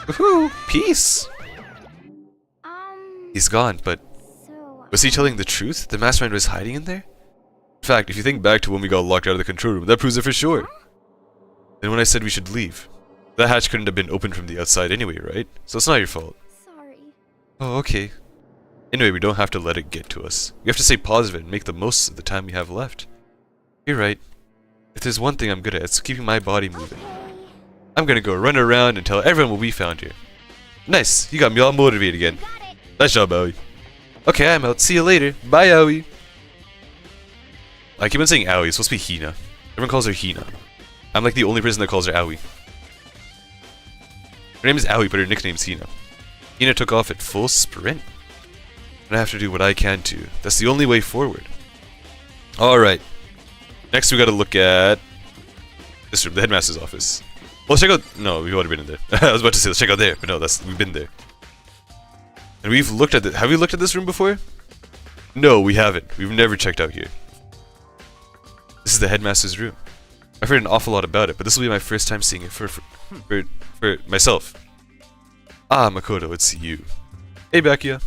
Woohoo! Peace! He's gone, but was he telling the truth? The mastermind was hiding in there? In fact, if you think back to when we got locked out of the control room, that proves it for sure. And when I said we should leave, that hatch couldn't have been opened from the outside anyway, right? So it's not your fault. Sorry. Oh, okay. Anyway, we don't have to let it get to us. We have to stay positive and make the most of the time we have left. You're right. If there's one thing I'm good at, it's keeping my body moving. I'm gonna go run around and tell everyone what we found here. Nice, you got me all motivated again. Nice job, Aoi. Okay, I'm out. See you later. Bye, Aoi. I keep on saying Aoi. It's supposed to be Hina. Everyone calls her Hina. I'm like the only person that calls her Aoi. Her name is Aoi, but her nickname's Hina. Hina took off at full sprint. And I have to do what I can too. That's the only way forward. Alright. Next we gotta look at this room, the headmaster's office. Well, let's check out... No, we've already been in there. I was about to say, let's check out there, but no, we've been there. And we've looked at have we looked at this room before? No, we haven't. We've never checked out here. This is the headmaster's room. I've heard an awful lot about it, but this will be my first time seeing it for myself. Ah, Makoto, it's you. Hey, Byakuya.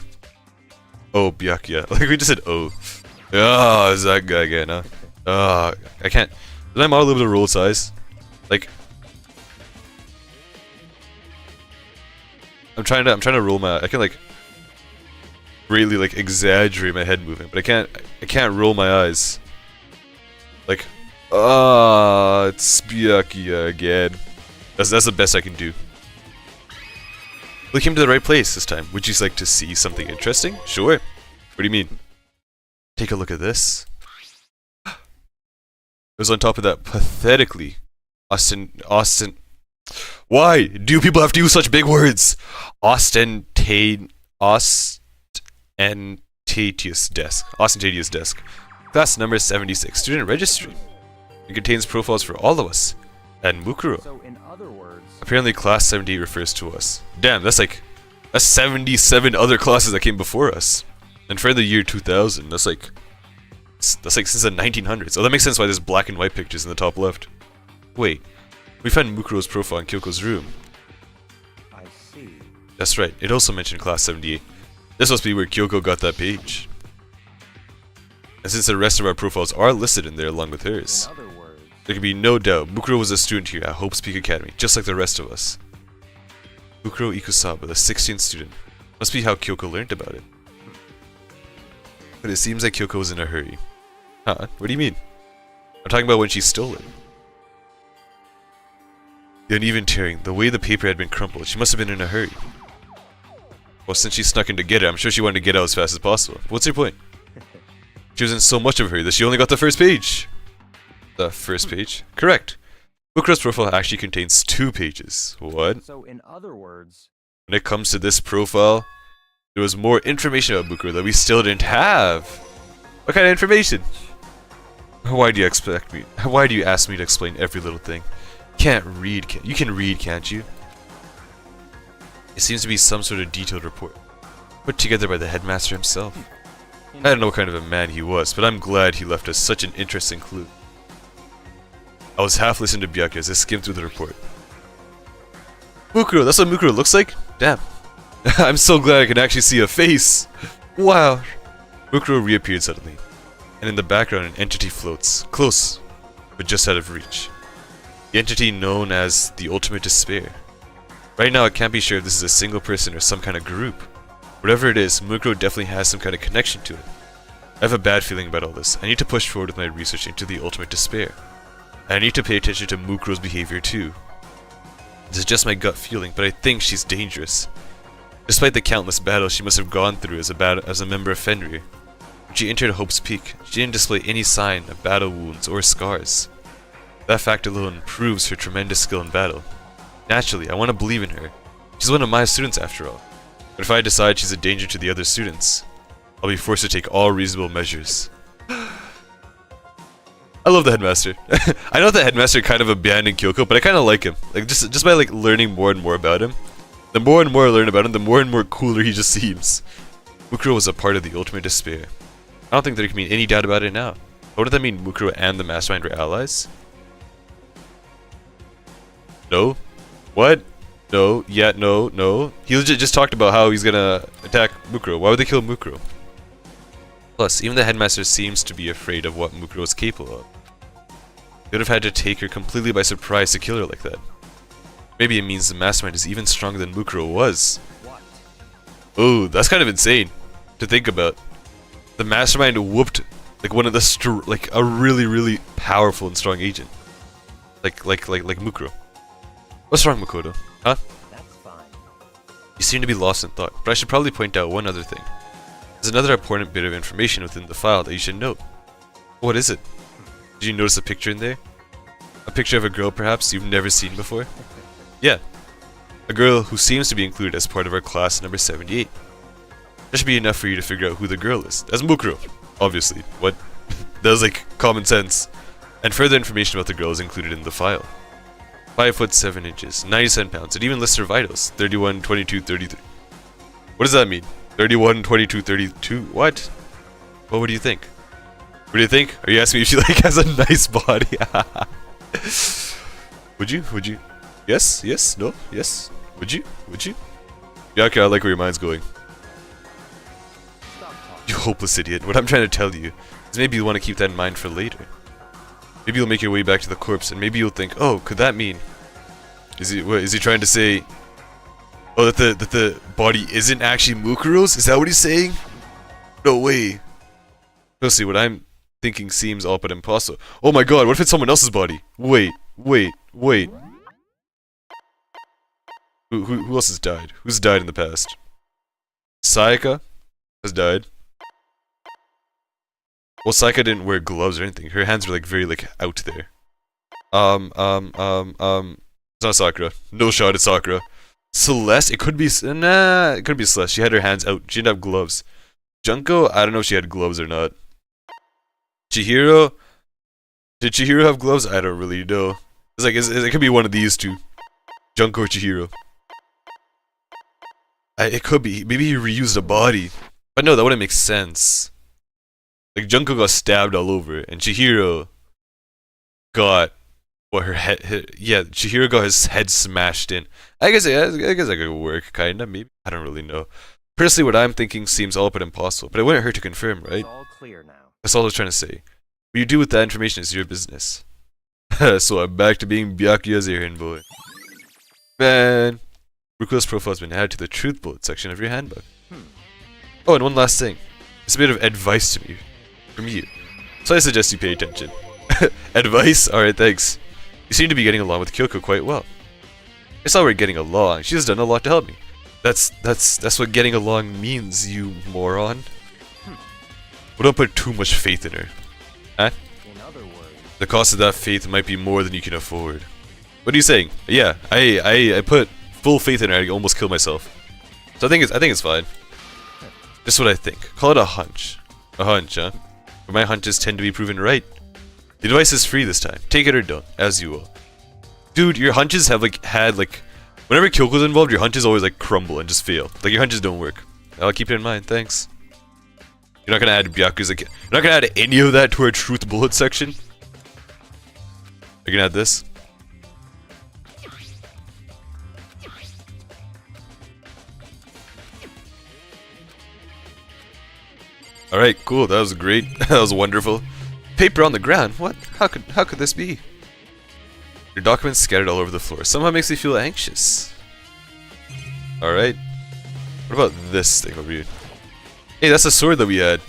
Oh, Byakuya. Like, we just said oh. Ah, is that guy again, huh? Ah, I can't... Did I model a little bit of roll size? Like... I'm trying to roll my... I can, like... Really, like, exaggerate my head movement, but I can't roll my eyes. Like... Ah, it's Byakuya again. That's the best I can do. We came to the right place this time. Would you like to see something interesting? Sure. What do you mean? Take a look at this. It was on top of that pathetically Why do people have to use such big words? Ostentatious desk. Class number 76. Student registry. It contains profiles for all of us. And Mukuro. So in other words, apparently class 78 refers to us. Damn, that's 77 other classes that came before us. And for the year 2000, that's like since the 1900s. Oh, that makes sense why there's black and white pictures in the top left. Wait, we found Mukuro's profile in Kyoko's room. I see. That's right, it also mentioned class 78. This must be where Kyoko got that page. And since the rest of our profiles are listed in there along with hers, In other words, there can be no doubt Mukuro was a student here at Hope's Peak Academy, just like the rest of us. Mukuro Ikusaba, the 16th student. Must be how Kyoko learned about it. But it seems like Kyoko was in a hurry. Huh? What do you mean? I'm talking about when she stole it. The uneven tearing, the way the paper had been crumpled, she must have been in a hurry. Well, since she snuck in to get it, I'm sure she wanted to get out as fast as possible. What's your point? She was in so much of a hurry that she only got the first page. The first page? Correct. Mukuro's profile actually contains 2 pages. What? so in other words, When it comes to this profile, there was more information about Mukuro that we still didn't have. What kind of information? Why do you expect me? Why do you ask me to explain every little thing? Can't read, you can read, can't you? It seems to be some sort of detailed report. put together by the headmaster himself. I don't know what kind of a man he was, but I'm glad he left us such an interesting clue. I was half listening to Byakuya as I skimmed through the report. Mukuro, that's what Mukuro looks like? Damn. I'm so glad I can actually see a face. Wow. Mukuro reappeared suddenly, and in the background an entity floats, close, but just out of reach. The entity known as the Ultimate Despair. Right now I can't be sure if this is a single person or some kind of group. Whatever it is, Mukuro definitely has some kind of connection to it. I have a bad feeling about all this. I need to push forward with my research into the Ultimate Despair. And I need to pay attention to Mukuro's behavior too. This is just my gut feeling, but I think she's dangerous. Despite the countless battles she must have gone through as a member of Fenrir, when she entered Hope's Peak, she didn't display any sign of battle wounds or scars. That fact alone proves her tremendous skill in battle. Naturally, I want to believe in her. She's one of my students after all. But if I decide she's a danger to the other students, I'll be forced to take all reasonable measures. I love the headmaster. I know the headmaster kind of abandoned Kyoko, but I kind of like him. Like just by like learning more and more about him. The more and more I learn about him, the more and more cooler he just seems. Mukuro was a part of the Ultimate Despair. I don't think there can be any doubt about it now. Wouldn't that mean Mukuro and the Mastermind were allies? No? What? No, yeah, no, no. He legit just talked about how he's gonna attack Mukuro. Why would they kill Mukuro? Plus, even the headmaster seems to be afraid of what Mukuro is capable of. They would have had to take her completely by surprise to kill her like that. Maybe it means the Mastermind is even stronger than Mukuro was. Oh, that's kind of insane to think about. The Mastermind whooped like one of the like a really, really powerful and strong agent. Like Mukuro. What's wrong, Makoto? Huh? That's fine. You seem to be lost in thought, but I should probably point out one other thing. There's another important bit of information within the file that you should note. What is it? Did you notice a picture in there? A picture of a girl perhaps you've never seen before? Yeah. A girl who seems to be included as part of our class number 78. That should be enough for you to figure out who the girl is. That's Mukuro, obviously. What? That was like common sense. And further information about the girl is included in the file. 5 foot 7 inches, 97 pounds. It even lists her vitals. 31, 22, 33. What does that mean? 31, 22, 32? What? What do you think? What do you think? Are you asking me if she like has a nice body? Would you? Would you? Yes? Yes? No? Yes? Would you? Would you? Yeah, okay, I like where your mind's going. You hopeless idiot. What I'm trying to tell you is maybe you want to keep that in mind for later. Maybe you'll make your way back to the corpse and maybe you'll think, oh, could that mean? Is he trying to say, oh, that the body isn't actually Mukuro's? Is that what he's saying? No way. Mostly what I'm thinking seems all but impossible. Oh my god, what if it's someone else's body? Wait. Who else has died? Who's died in the past? Sayaka has died. Well, Sayaka didn't wear gloves or anything. Her hands were like very like out there. It's not Sakura. No shot at Sakura. Celeste? It could be, nah, it could be Celeste. She had her hands out. She didn't have gloves. Junko? I don't know if she had gloves or not. Chihiro? Did Chihiro have gloves? I don't really know. It's like, it could be one of these two. Junko or Chihiro. It could be. Maybe he reused a body. But no, that wouldn't make sense. Like, Junko got stabbed all over, and Chihiro got Chihiro got his head smashed in. I guess that could work, kinda, maybe. I don't really know. Personally, what I'm thinking seems all but impossible, but it wouldn't hurt to confirm, right? It's all clear now. That's all I was trying to say. What you do with that information is your business. So I'm back to being Byakuya's errand boy. Man, Ruku's profile has been added to the truth bullet section of your handbook. Oh, and one last thing. It's a bit of advice to me from you. So I suggest you pay attention. Advice? Alright, thanks. You seem to be getting along with Kyoko quite well. I saw we're getting along. She has done a lot to help me. That's what getting along means, you moron. But don't put too much faith in her. Huh? In other words, The cost of that faith might be more than you can afford. What are you saying? Yeah, I put full faith in her. I almost killed myself. So I think it's fine. Just what I think. Call it a hunch. A hunch, huh? But my hunches tend to be proven right. The advice is free this time. Take it or don't, as you will. Dude, your hunches have whenever Kyoko's involved, your hunches always crumble and just fail. Like your hunches don't work. I'll keep it in mind. Thanks. You're not gonna add Byakuza. You're not gonna add any of that to our truth bullet section. You're gonna add this. Alright, cool, that was great. That was wonderful. Paper on the ground? What? How could this be? Your documents scattered all over the floor. Somehow makes me feel anxious. Alright. What about this thing over here? Hey, that's a sword that we had.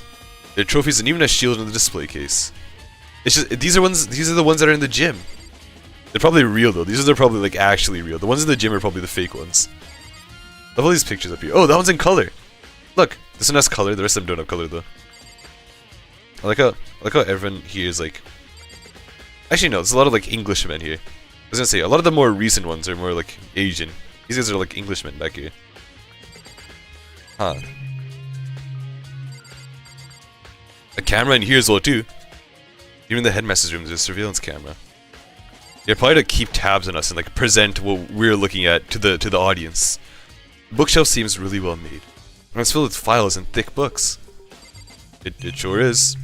There are trophies and even a shield in the display case. It's just these are the ones that are in the gym. They're probably real though. These are probably like actually real. The ones in the gym are probably the fake ones. Love all these pictures up here. Oh, that one's in color. Look, this one has color. The rest of them don't have color though. I like how everyone here is like. Actually, no. There's a lot of like Englishmen here. I was gonna say a lot of the more recent ones are more like Asian. These guys are like Englishmen back here. Huh. A camera in here as well too. Even in the headmaster's room, there's a surveillance camera. Yeah, probably to keep tabs on us and like present what we're looking at to the audience. The bookshelf seems really well made. And it's filled with files and thick books. It sure is.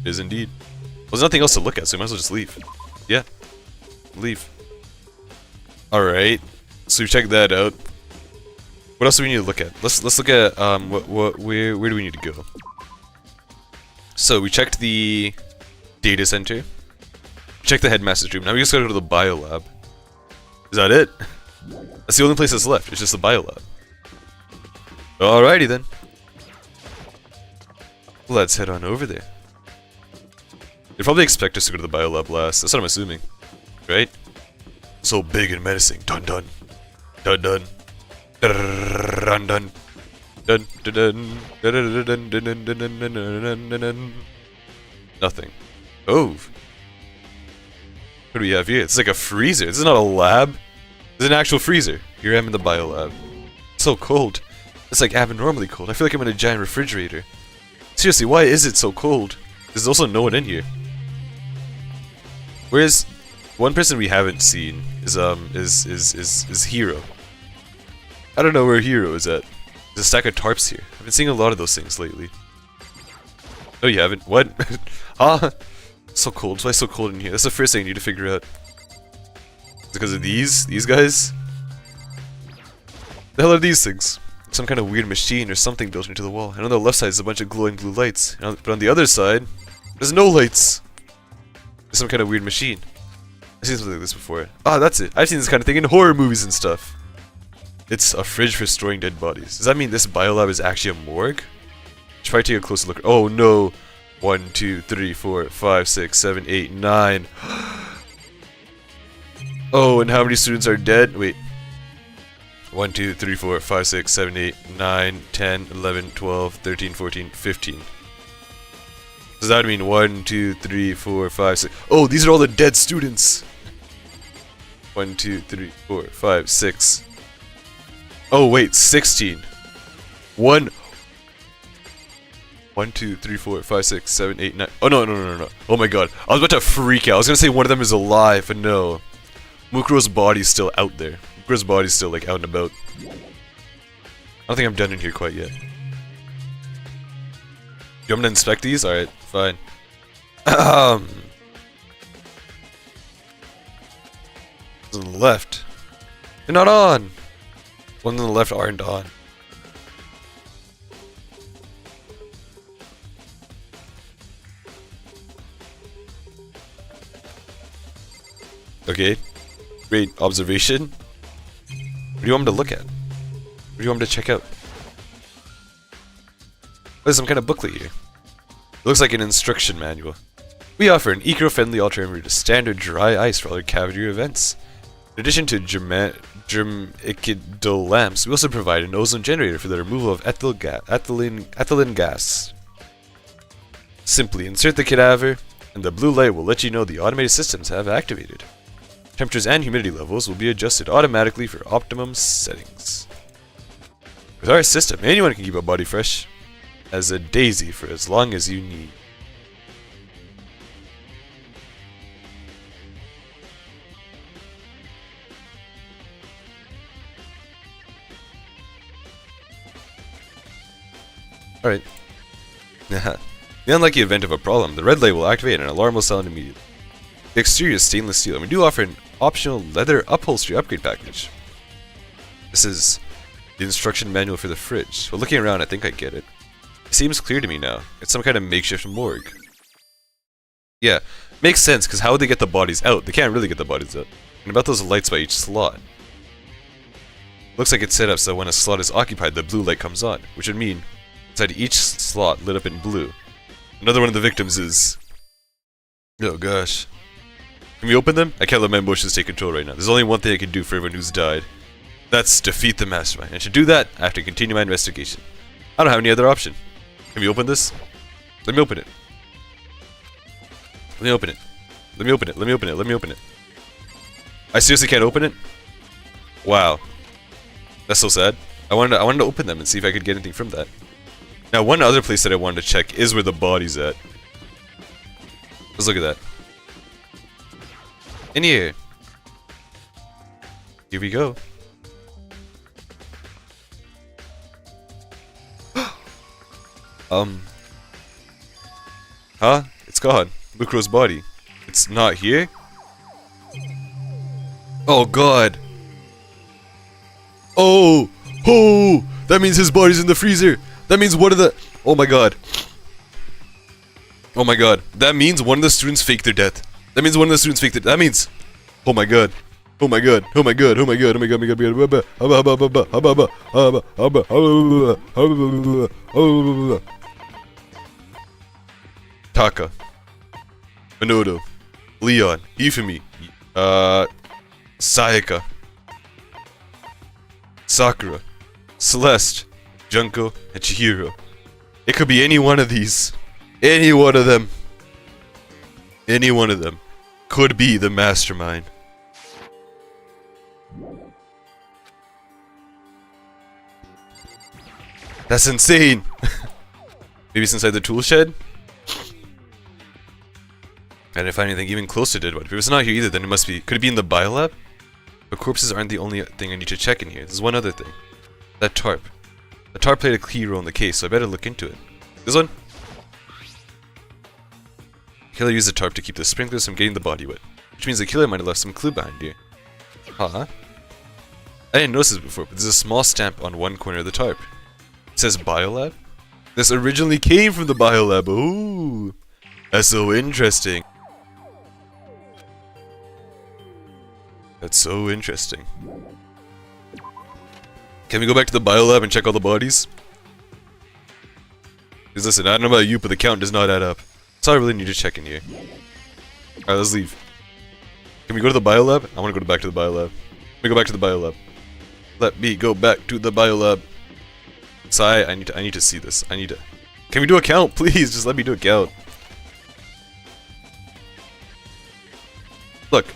It is indeed. Well, there's nothing else to look at, so we might as well just leave. Yeah. Leave. Alright. So we checked that out. What else do we need to look at? Let's look at where do we need to go? So we checked the data center. Check the headmaster's room. Now we just gotta go to the biolab. Is that it? That's the only place that's left. It's just the biolab. Alrighty then. Let's head on over there. They'd probably expect us to go to the biolab last. That's what I'm assuming. Right? So big and menacing. Dun dun. Dun dun. Dun dun. Dun dun dun dun dun dun dun dun dun. Nothing. Oh. What do we have here? It's like a freezer. This is not a lab. This is an actual freezer. Here I am in the biolab. It's so cold. It's like abnormally cold. I feel like I'm in a giant refrigerator. Seriously, why is it so cold? There's also no one in here. Whereas one person we haven't seen is Hero. I don't know where Hero is at. There's a stack of tarps here. I've been seeing a lot of those things lately. Oh, you haven't? What? Ah, so cold. Why so cold in here? That's the first thing I need to figure out. Is it because of these guys? The hell are these things? Some kind of weird machine or something built into the wall. And on the left side is a bunch of glowing blue lights. But on the other side, there's no lights. There's some kind of weird machine. I've seen something like this before. Ah, that's it. I've seen this kind of thing in horror movies and stuff. It's a fridge for storing dead bodies. Does that mean this biolab is actually a morgue? Should probably take a closer look. Oh no. 1, 2, 3, 4, 5, 6, 7, 8, 9. Oh, and how many students are dead? Wait. 1, 2, 3, 4, 5, 6, 7, 8, 9, 10, 11, 12, 13, 14, 15. Does that mean 1, 2, 3, 4, 5, 6? Oh, these are all the dead students. 1, 2, 3, 4, 5, 6. Oh wait, 16. 1, 2, 3, 4, 5, 6, 7, 8, 9. Oh no. Oh my god. I was about to freak out. I was gonna say one of them is alive, but no. Mukuro's body's still out there. Mukuro's body's still like out and about. I don't think I'm done in here quite yet. You want me to inspect these? Alright, fine. On the left. They're not on! Ones on the left aren't on. Okay. Great observation. What do you want me to look at? What do you want me to check out? There's some kind of booklet here. It looks like an instruction manual. We offer an eco-friendly alternative to standard dry ice for all your cavity events. In addition to germicidal lamps, we also provide an ozone generator for the removal of ethylene gas. Simply insert the cadaver, and the blue light will let you know the automated systems have activated. Temperatures and humidity levels will be adjusted automatically for optimum settings. With our system, anyone can keep a body fresh as a daisy for as long as you need. Alright. The unlucky event of a problem, the red light will activate and an alarm will sound immediately. The exterior is stainless steel, and we do offer an optional leather upholstery upgrade package. This is the instruction manual for the fridge. Well, looking around, I think I get it. It seems clear to me now. It's some kind of makeshift morgue. Yeah, makes sense, because how would they get the bodies out? They can't really get the bodies out. And about those lights by each slot. Looks like it's set up so when a slot is occupied, the blue light comes on, which would mean inside each slot lit up in blue. Another one of the victims is... Oh gosh. Can we open them? I can't let my emotions take control right now. There's only one thing I can do for everyone who's died. That's defeat the mastermind. And to do that, I have to continue my investigation. I don't have any other option. Can we open this? Let me open it. Let me open it. Let me open it. Let me open it. Let me open it. I seriously can't open it? Wow. That's so sad. I wanted to open them and see if I could get anything from that. Now, one other place that I wanted to check is where the body's at. Let's look at that. In here. Here we go. Huh? It's gone. Mukro's body. It's not here? Oh god. Oh! Oh! That means his body's in the freezer! That means one of the... Oh my god. Oh my god. That means one of the students faked their death. That means one of the students faked it. That means... Oh my god. Oh my god. Oh my god. Oh my god. Oh my god. Oh my god. Taka. Minoto. Leon. Ifumi. Sayaka. Sakura. Celeste. Junko. And Chihiro. It could be any one of these. Any one of them. Any one of them could be the mastermind. That's insane! Maybe it's inside the tool shed? I didn't find anything even close to dead body. If it's not here either, then it must be... Could it be in the biolab? But corpses aren't the only thing I need to check in here. There's one other thing. That tarp. The tarp played a key role in the case, so I better look into it. This one? The killer used the tarp to keep the sprinklers from getting the body wet. Which means the killer might have left some clue behind here. Huh? I didn't notice this before, but there's a small stamp on one corner of the tarp. It says biolab? This originally came from the biolab. Ooh! That's so interesting. That's so interesting. Can we go back to the biolab and check all the bodies? Because listen, I don't know about you, but the count does not add up. That's all I really need to check in here. Alright, let's leave. Can we go to the biolab? I want to go back to the biolab. Let me go back to the biolab. Let me go back to the biolab. Sai, I need to see this. I need to... Can we do a count, please? Just let me do a count. Look.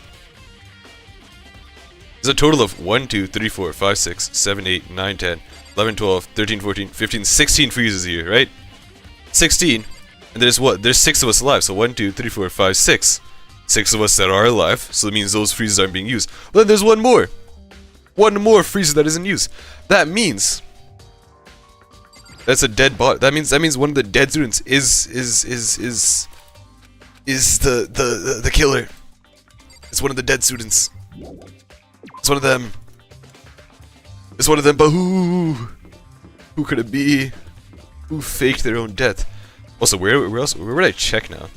There's a total of 1, 2, 3, 4, 5, 6, 7, 8, 9, 10, 11, 12, 13, 14, 15, 16 freezes here, right? 16. And there's what? There's 6 of us alive. So 1, 2, 3, 4, 5, 6. 6 of us that are alive. So that means those freezes aren't being used. But then there's one more. One more freezer that isn't used. That means... That's a dead body. That means one of the dead students is the killer. It's one of the dead students. It's one of them. It's one of them, but who could it be? Who faked their own death? Also, where would I check now?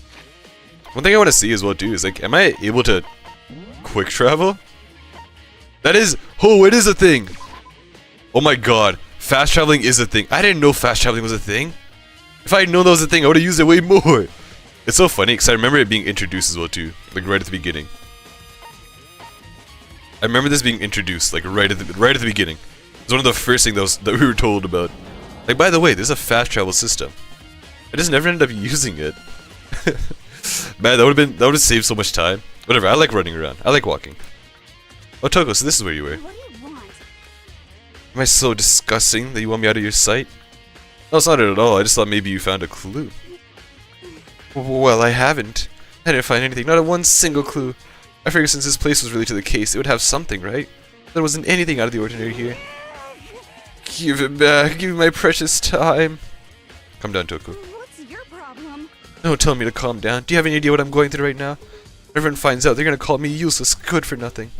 One thing I want to see as well too is like, am I able to quick travel? That is, oh, it is a thing. Oh my god, fast traveling is a thing. I didn't know fast traveling was a thing. If I had known that was a thing, I would have used it way more. It's so funny because I remember it being introduced as well too, like right at the beginning. I remember this being introduced like right at the beginning. It's one of the first things that we were told about. Like, by the way, there's a fast travel system. I just never ended up using it. Man, that would have saved so much time. Whatever, I like running around. I like walking. Oh, Toko, so this is where you were. What do you want? Am I so disgusting that you want me out of your sight? No, it's not it at all. I just thought maybe you found a clue. Well, I haven't. I didn't find anything. Not one single clue. I figured since this place was related to the case, it would have something, right? There wasn't anything out of the ordinary here. Give it back. Give me my precious time. Calm down, Toko. What's your problem? No, tell me to calm down. Do you have any idea what I'm going through right now? If everyone finds out, they're gonna call me useless, good for nothing.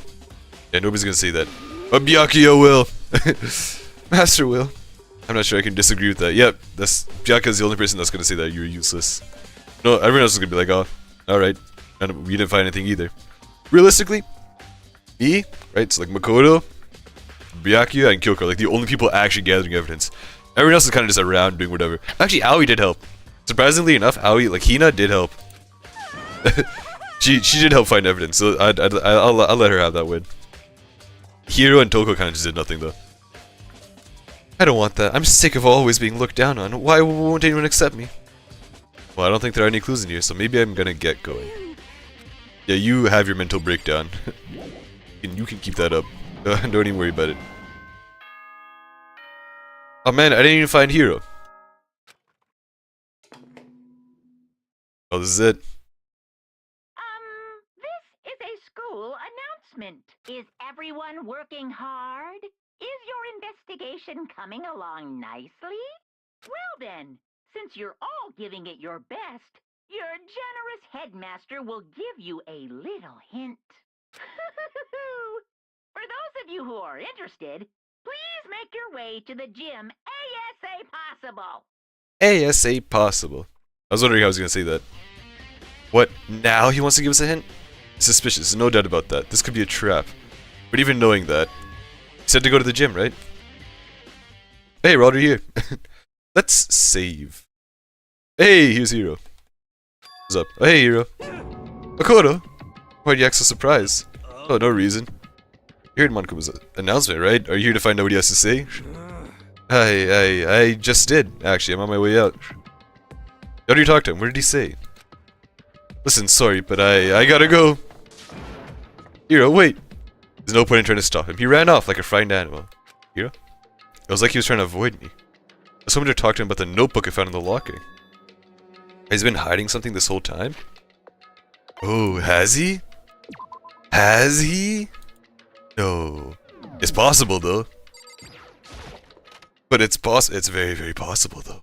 Yeah, nobody's gonna say that. But Byakuya will. Master will. I'm not sure I can disagree with that. Yep, Byakuya's the only person that's gonna say that you're useless. No, everyone else is gonna be like, oh, alright. And we didn't find anything either. Realistically, me, right, so like Makoto, Byakuya, and Kyoko are like the only people actually gathering evidence. Everyone else is kind of just around doing whatever. Actually, Aoi did help. Surprisingly enough, Aoi, like Hina, did help. she did help find evidence, so I'll let her have that win. Hiro and Toko kind of just did nothing though. I don't want that. I'm sick of always being looked down on. Why won't anyone accept me? Well, I don't think there are any clues in here, so maybe I'm gonna get going. Yeah, you have your mental breakdown. You can keep that up. Don't even worry about it. Oh man, I didn't even find Hiro. Oh, this is it. This is a school announcement. Is everyone working hard? Is your investigation coming along nicely? Well then, since you're all giving it your best, your generous headmaster will give you a little hint. For those of you who are interested, please make your way to the gym ASA possible. ASA possible. I was wondering how I was gonna say that. What? Now he wants to give us a hint? Suspicious, no doubt about that. This could be a trap. But even knowing that, he said to go to the gym, right? Hey, we're already here. Let's save. Hey, here's Hiro. What's up? Oh, hey, Hiro. Makoto! Why'd you act so surprised? Oh, no reason. You heard Monkuma's announcement, right? Are you here to find out what he has to say? I just did, actually. I'm on my way out. How do you talk to him? What did he say? Listen, sorry, but I gotta go. Hiro, wait. There's no point in trying to stop him. He ran off like a frightened animal. Hiro? It was like he was trying to avoid me. I was hoping to talk to him about the notebook I found in the locker. Has he been hiding something this whole time? Oh, has he? Has he? No. It's possible, though. But it's very, very possible, though.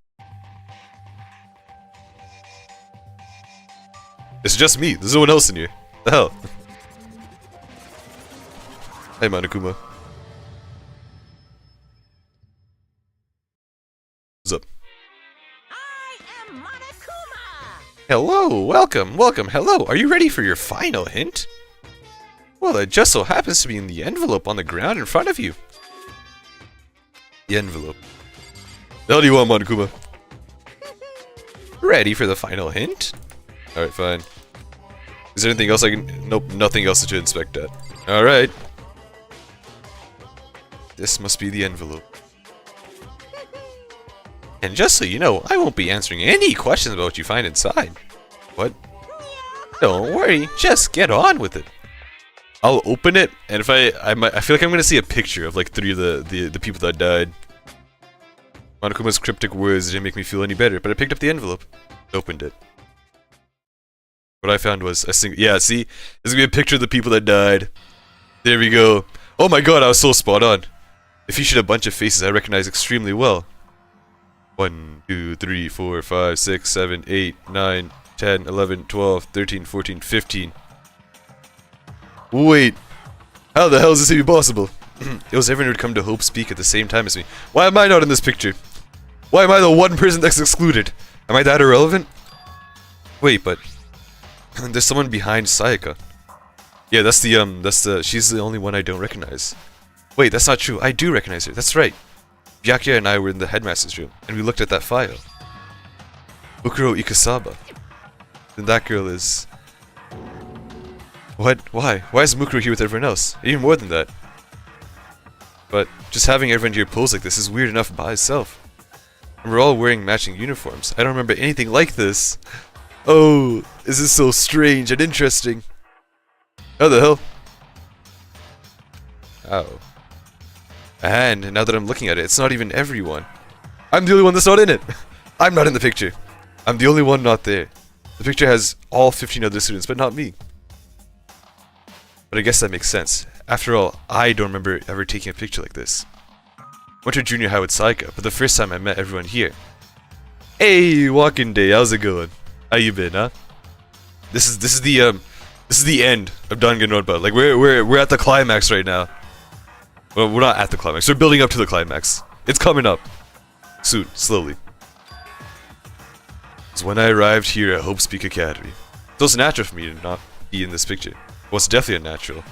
It's just me. There's no one else in here. The hell? Hey, Monokuma. What's up? I am Monokuma! Hello, welcome, hello. Are you ready for your final hint? Well, it just so happens to be in the envelope on the ground in front of you. The envelope. The hell do you want, Monokuma? Ready for the final hint? Alright, fine. Is there anything else I can... Nope, nothing else to inspect at. Alright. This must be the envelope. And just so you know, I won't be answering any questions about what you find inside. What? Don't worry, just get on with it. I'll open it, and if I feel like I'm gonna see a picture of like 3 of the people that died. Monokuma's cryptic words didn't make me feel any better, but I picked up the envelope, opened it. What I found was a single. Yeah, see, there's gonna be a picture of the people that died. There we go. Oh my god, I was so spot on. It featured a bunch of faces I recognize extremely well. 1, 2, 3, 4, 5, 6, 7, 8, 9, 10, 11, 12, 13, 14, 15. Wait, how the hell is this even possible? It was everyone who'd come to Hope Speak at the same time as me. Why am I not in this picture? Why am I the one person that's excluded? Am I that irrelevant? Wait, but there's someone behind Sayaka. Yeah, that's the she's the only one I don't recognize. Wait, that's not true. I do recognize her. That's right. Byakuya and I were in the headmaster's room, and we looked at that file. Ukuro Ikasaba. Then that girl is... What? Why? Why is Mukuro here with everyone else? Even more than that. But just having everyone here pose like this is weird enough by itself. And we're all wearing matching uniforms. I don't remember anything like this. Oh, this is so strange and interesting. How the hell? Oh. And now that I'm looking at it, it's not even everyone. I'm the only one that's not in it. I'm not in the picture. I'm the only one not there. The picture has all 15 other students, but not me. But I guess that makes sense. After all, I don't remember ever taking a picture like this. Went to junior high with Saika, but the first time I met everyone here. Hey, walking day, how's it going? How you been, huh? This is the end of Danganronpa. Like we're at the climax right now. Well, we're not at the climax. We're building up to the climax. It's coming up soon, slowly. It's when I arrived here at Hope's Peak Academy. So it's natural for me to not be in this picture. What's definitely unnatural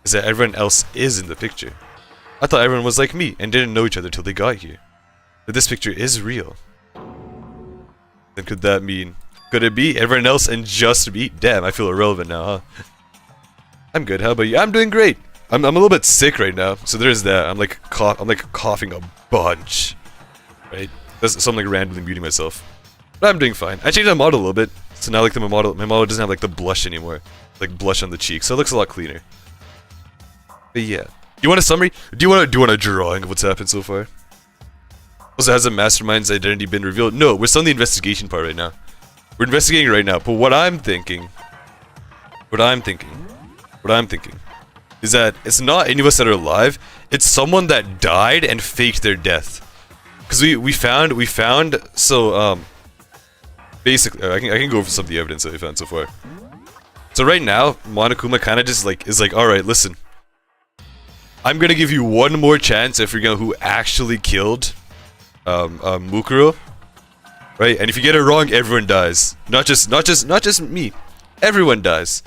is that everyone else is in the picture. I thought everyone was like me and didn't know each other till they got here. But this picture is real. Then could that mean... Could it be everyone else and just me? Damn, I feel irrelevant now, huh? I'm good, how about you? I'm doing great! I'm a little bit sick right now, so there's that. I'm like coughing a bunch. Right? So I'm like randomly muting myself. But I'm doing fine. I changed my model a little bit. So now like my model doesn't have like the blush anymore. Like blush on the cheeks, so it looks a lot cleaner. But yeah. Do you want a summary? Do you want a drawing of what's happened so far? Also, has the mastermind's identity been revealed? No, we're still in the investigation part right now. We're investigating right now, but what I'm thinking is that it's not any of us that are alive, it's someone that died and faked their death. Cause we found so basically I can go over some of the evidence that we found so far. So right now, Monokuma kinda just like is like, alright, listen. I'm gonna give you one more chance if you're gonna who actually killed Mukuro, right? And if you get it wrong, everyone dies. Not just me. Everyone dies.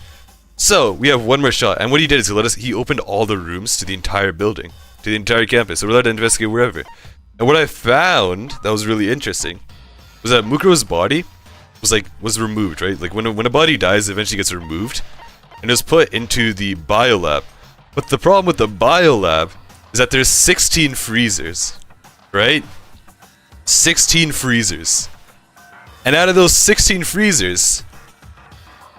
So we have one more shot. And what he did is he opened all the rooms to the entire building, to the entire campus. So we're allowed to investigate wherever. And what I found that was really interesting was that Mukuro's body was removed, right? Like when a body dies, it eventually gets removed, and it was put into the biolab. But the problem with the biolab is that there's 16 freezers, right? 16 freezers. And out of those 16 freezers,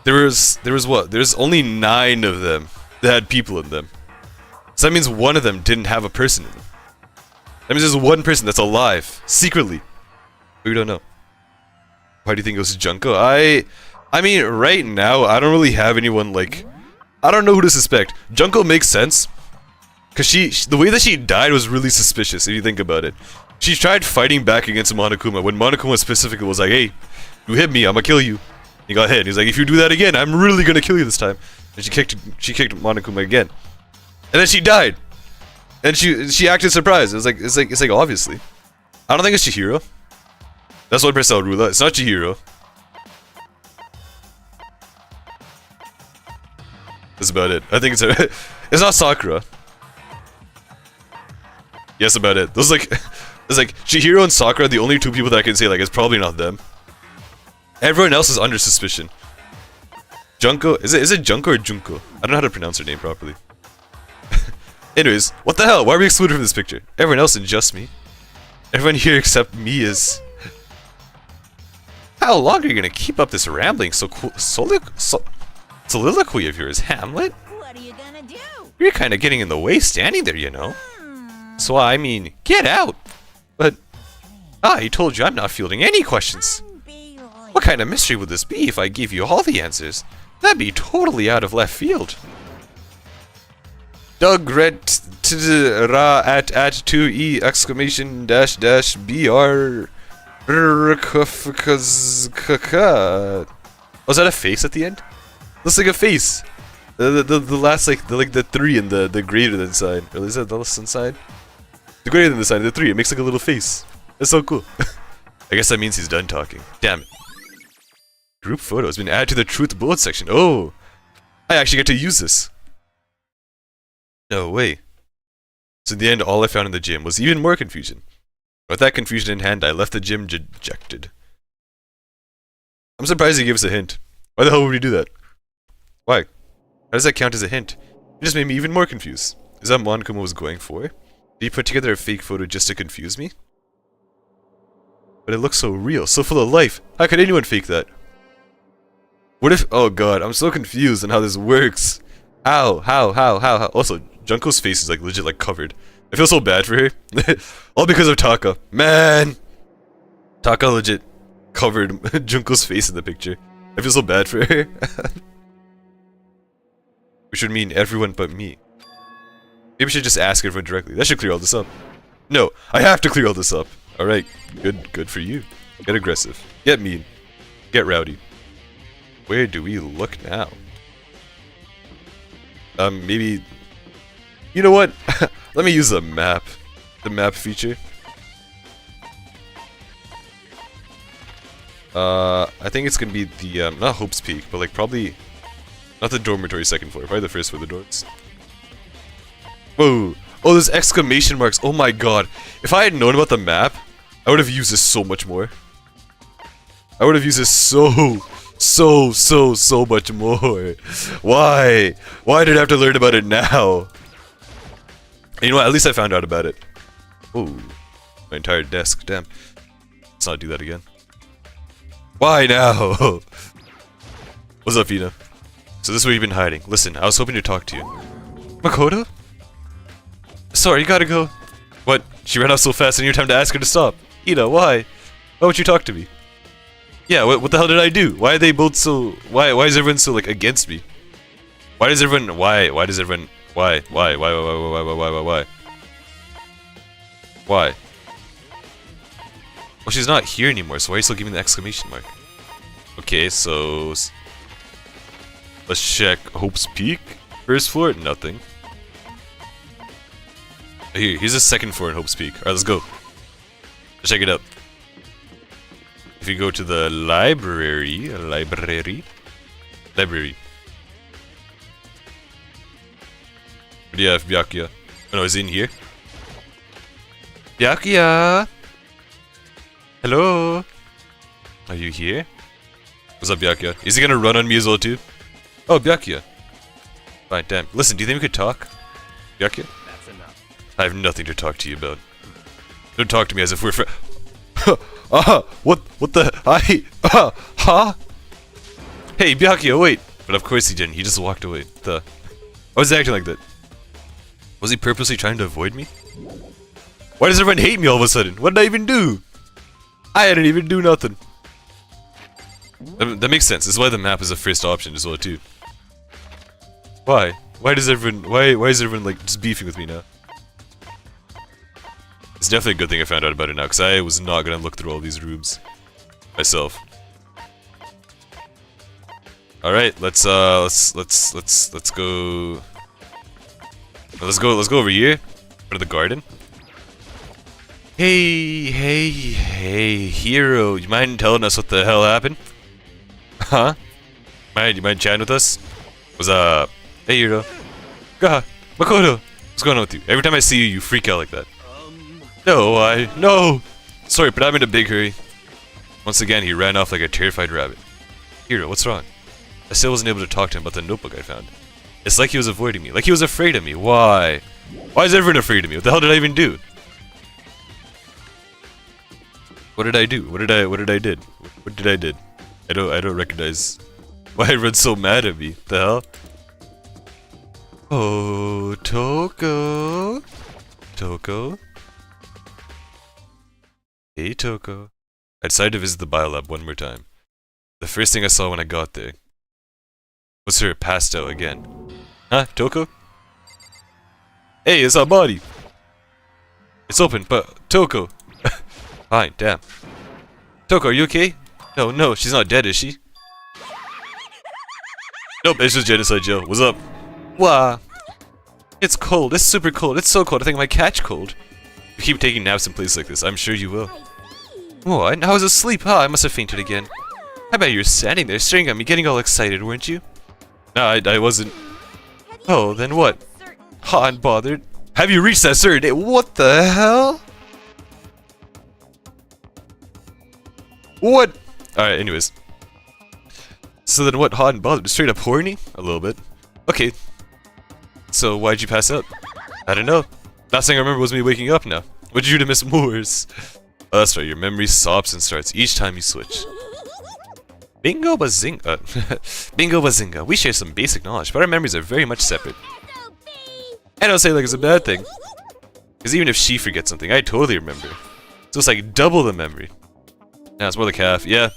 there was what? There's only 9 of them that had people in them. So that means one of them didn't have a person in them. That means there's one person that's alive, secretly. But we don't know. Why do you think it was Junko? I mean, right now, I don't really have anyone like... I don't know who to suspect. Junko makes sense. Because the way that she died was really suspicious, if you think about it. She tried fighting back against Monokuma when Monokuma specifically was like, hey, you hit me, I'm gonna kill you. He got hit. He's like, if you do that again, I'm really gonna kill you this time. And she kicked Monokuma again. And then she died. And she acted surprised. It's like obviously. I don't think it's Chihiro. That's one person I would rule out. It's not Chihiro. That's about it. I think it's not Sakura. Yes, about it. Those like it's like Chihiro and Sakura are the only 2 people that I can say like it's probably not them. Everyone else is under suspicion. Junko, is it Junko or Junko? I don't know how to pronounce her name properly. Anyways, what the hell? Why are we excluded from this picture? Everyone else and just me. Everyone here except me is... How long are you gonna keep up this rambling soliloquy of yours, Hamlet? What are you gonna do? You're kinda getting in the way standing there, you know. So I mean, get out! But... I told you I'm not fielding any questions. What kind of mystery would this be if I gave you all the answers? That'd be totally out of left field. Doug Red ra at 2e exclamation dash dash br. Was that a face at the end? Looks like a face. The last like the 3 in the greater than sign. Or is that the less than sign? The greater than the sign, the 3. It makes like a little face. That's so cool. I guess that means he's done talking. Damn it. Group photo has been added to the truth bullet section. Oh, I actually get to use this. No way. So in the end, all I found in the gym was even more confusion. With that confusion in hand, I left the gym dejected. I'm surprised he gave us a hint. Why the hell would he do that? Why? How does that count as a hint? It just made me even more confused. Is that what Monokuma was going for? Did he put together a fake photo just to confuse me? But it looks so real, so full of life. How could anyone fake that? What if... Oh god, I'm so confused on how this works. How? Also, Junko's face is like legit like covered. I feel so bad for her. All because of Taka. Man! Taka legit covered Junko's face in the picture. I feel so bad for her. Which would mean everyone but me. Maybe we should just ask everyone directly. That should clear all this up. No, I have to clear all this up. Alright, good for you. Get aggressive. Get mean. Get rowdy. Where do we look now? Maybe... You know what? Let me use the map. The map feature. I think it's gonna be the, not Hope's Peak, but like probably... Not the dormitory second floor, probably the first floor of the dorms. Whoa! Oh, there's exclamation marks, oh my god. If I had known about the map, I would have used this so much more. I would have used this so much more. Why? Why did I have to learn about it now? And you know what, at least I found out about it. Ooh, my entire desk, damn. Let's not do that again. Why now? What's up, Ina? So this is where you've been hiding. Listen, I was hoping to talk to you. Makoto? Sorry, you gotta go. What? She ran off so fast, I need time to ask her to stop. Ina, why? Why won't you talk to me? Yeah, what the hell did I do? Why are they both so... Why is everyone so, like, against me? Why does everyone... Why does everyone... Why? Why? Well, she's not here anymore, so why are you still giving the exclamation mark? Okay, so... Let's check Hope's Peak. First floor, nothing. Here's the second floor in Hope's Peak. Alright, let's go. Let's check it out. If you go to the library... Library. What do you have, Byakuya? Oh no, is he in here? Byakuya! Hello? Are you here? What's up, Byakuya? Is he gonna run on me as well, too? Oh, Byakuya. Fine, damn. Listen, do you think we could talk? Byakuya? That's enough. I have nothing to talk to you about. Don't talk to me as if we're what the? Huh? Hey, Byakuya, wait! But of course he didn't, he just walked away. Why was he acting like that? Was he purposely trying to avoid me? Why does everyone hate me all of a sudden? What did I even do? I didn't even do nothing. That makes sense. This is why the map is the first option as well, too. Why? Why is everyone like just beefing with me now? It's definitely a good thing I found out about it now, because I was not gonna look through all these rooms myself. All right, let's go. Let's go over here, to the garden. Hey, hero, you mind telling us what the hell happened? Huh? You mind chatting with us? What's up? Hey, hero. God, Makoto, what's going on with you? Every time I see you, you freak out like that. No. Sorry, but I'm in a big hurry. Once again, he ran off like a terrified rabbit. Hero, what's wrong? I still wasn't able to talk to him about the notebook I found. It's like he was avoiding me, like he was afraid of me. Why? Why is everyone afraid of me? What the hell did I even do? What did I do? What did I did? I don't recognize why everyone's so mad at me. The hell? Oh, Toko. Hey, Toko. I decided to visit the biolab one more time. The first thing I saw when I got there was her passed out again. Huh, Toko? Hey, it's our body. It's open, but Toko. Fine, damn. Toko, are you okay? No, she's not dead, is she? Nope, it's just genocide Joe. What's up? Wah. It's cold. It's super cold. It's so cold. I think I might catch cold. You keep taking naps in places like this. I'm sure you will. What? I was asleep, huh? I must have fainted again. I bet you were standing there staring at me, getting all excited, weren't you? No, I wasn't. Oh, then what? Hot and bothered. Have you reached that certain day? What the hell? What? Alright, anyways. So then what, hot and bothered? Straight up horny? A little bit. Okay. So why'd you pass out? I don't know. Last thing I remember was me waking up now. What'd you do to miss Moors? Oh, that's right, your memory stops and starts each time you switch. Bingo bazinga. Bingo bazinga. We share some basic knowledge, but our memories are very much separate. I don't say like it's a bad thing. Because even if she forgets something, I totally remember. So it's like double the memory. Now it's more like half. Yeah.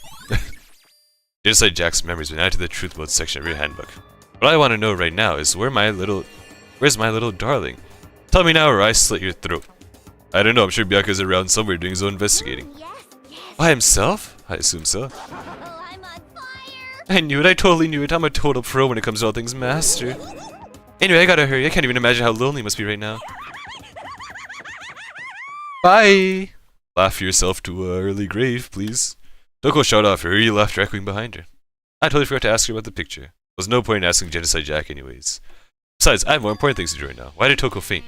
Genocide Jack's memories been added to the truth mode section of your handbook. What I want to know right now is where's my little darling? Tell me now or I slit your throat. I don't know, I'm sure Byakuya's around somewhere doing his own investigating. Yes, yes. By himself? I assume so. Oh, I'm on fire. I knew it, I totally knew it. I'm a total pro when it comes to all things master. Anyway, I gotta hurry. I can't even imagine how lonely he must be right now. Bye! Laugh yourself to an early grave, please. Toko shot off her, you laughed echoing behind her. I totally forgot to ask her about the picture. There was no point in asking Genocide Jack anyways. Besides, I have more important things to do right now. Why did Toko faint?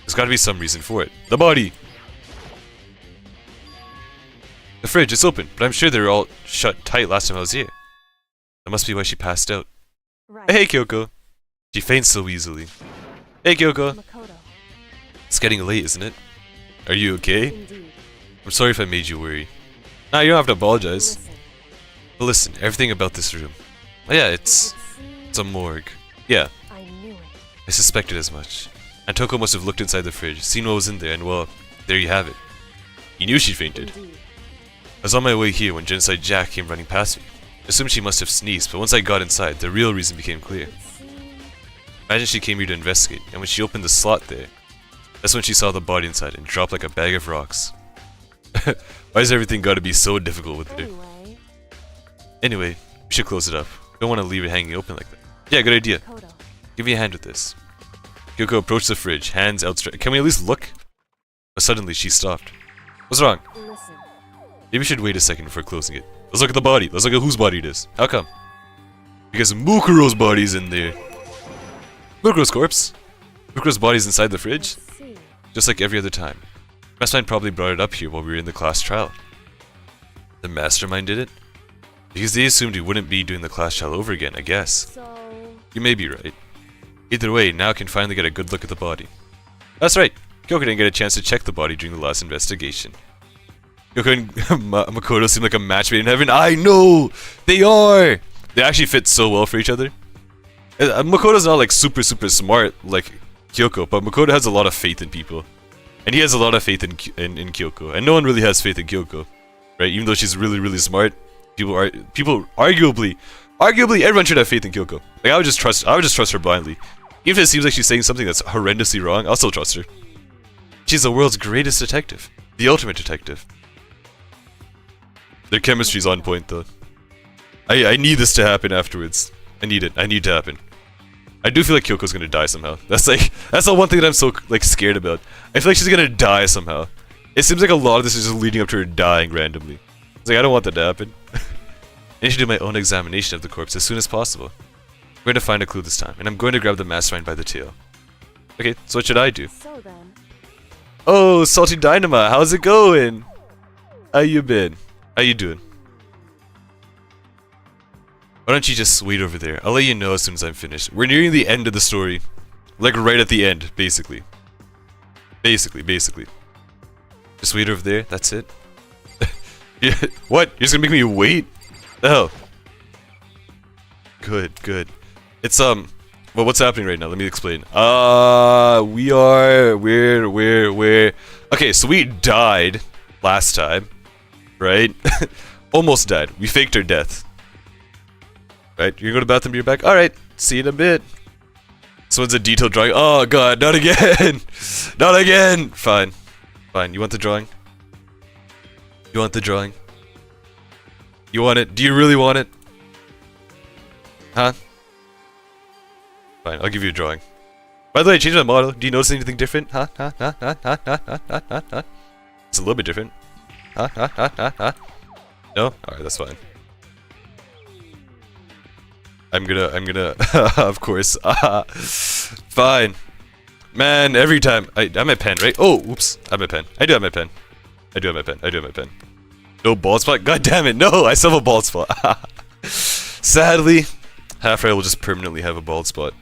There's gotta be some reason for it. The body! The fridge, it's open, but I'm sure they were all shut tight last time I was here. That must be why she passed out. Right. Hey, Kyoko! She faints so easily. Hey, Kyoko! Makoto. It's getting late, isn't it? Are you okay? Indeed. I'm sorry if I made you worry. Nah, you don't have to apologize. Listen. But listen, everything about this room. Oh yeah, It it's seems a morgue. Yeah, I knew it. I suspected as much. And Toko must have looked inside the fridge, seen what was in there, and well, there you have it. He knew she fainted. Indeed. I was on my way here when Genocide Jack came running past me. I assumed she must have sneezed, but once I got inside, the real reason became clear. It seems Imagine she came here to investigate, and when she opened the slot there, that's when she saw the body inside and dropped like a bag of rocks. Why has everything gotta be so difficult with her? anyway. Anyway, we should close it up. Don't want to leave it hanging open like that. Yeah, good idea. Makoto. Give me a hand with this. Kyoko approached the fridge, hands outstretched. Can we at least look? But suddenly she stopped. What's wrong? Listen. Maybe we should wait a second before closing it. Let's look at the body. Let's look at whose body it is. How come? Because Mukuro's body's in there. Mukuro's corpse. Mukuro's body's inside the fridge, Let's see. just like every other time. Mastermind probably brought it up here while we were in the class trial. The Mastermind did it? Because they assumed we wouldn't be doing the class trial over again, I guess. So You may be right. Either way, now I can finally get a good look at the body. That's right, Kyoko didn't get a chance to check the body during the last investigation. Kyoko and Makoto seem like a match made in heaven. I know! They are! They actually fit so well for each other. Makoto's not like super smart like Kyoko, but Makoto has a lot of faith in people. And he has a lot of faith in Kyoko. And no one really has faith in Kyoko. Right? Even though she's really smart, people arguably everyone should have faith in Kyoko. Like I would just trust her blindly. Even if it seems like she's saying something that's horrendously wrong, I'll still trust her. She's the world's greatest detective. The ultimate detective. Their chemistry's on point though. I need this to happen afterwards. I need it. I need it to happen. I do feel like Kyoko's gonna die somehow. That's the one thing that I'm so like scared about. I feel like she's gonna die somehow. It seems like a lot of this is just leading up to her dying randomly. It's like I don't want that to happen. I need to do my own examination of the corpse as soon as possible. I'm going to find a clue this time, and I'm going to grab the mastermind by the tail. Okay, so what should I do? so then. Oh, Salty Dynama, how's it going? How you been? How you doing? Why don't you just wait over there? I'll let you know as soon as I'm finished. We're nearing the end of the story. Like right at the end, basically. Basically. Just wait over there, that's it. Yeah, what? You're just gonna make me wait? The hell? Good. It's well, what's happening right now? Let me explain. We're okay, so we died last time, right? Almost died. We faked our death. Right, you're gonna go to the bathroom, you're back? Alright, see you in a bit. This one's a detailed drawing. Oh god, not again! Not again! Fine. You want the drawing? You want the drawing? You want it? Do you really want it? Huh? Fine, I'll give you a drawing. By the way, I changed my model. Do you notice anything different? Huh? It's a little bit different. No? Alright, that's fine. I'm gonna, of course. Fine. Man, every time. I have my pen, right? Oh, oops. I have my pen. I do have my pen. No bald spot? God damn it, no! I still have a bald spot. Sadly, Half-Ray will just permanently have a bald spot.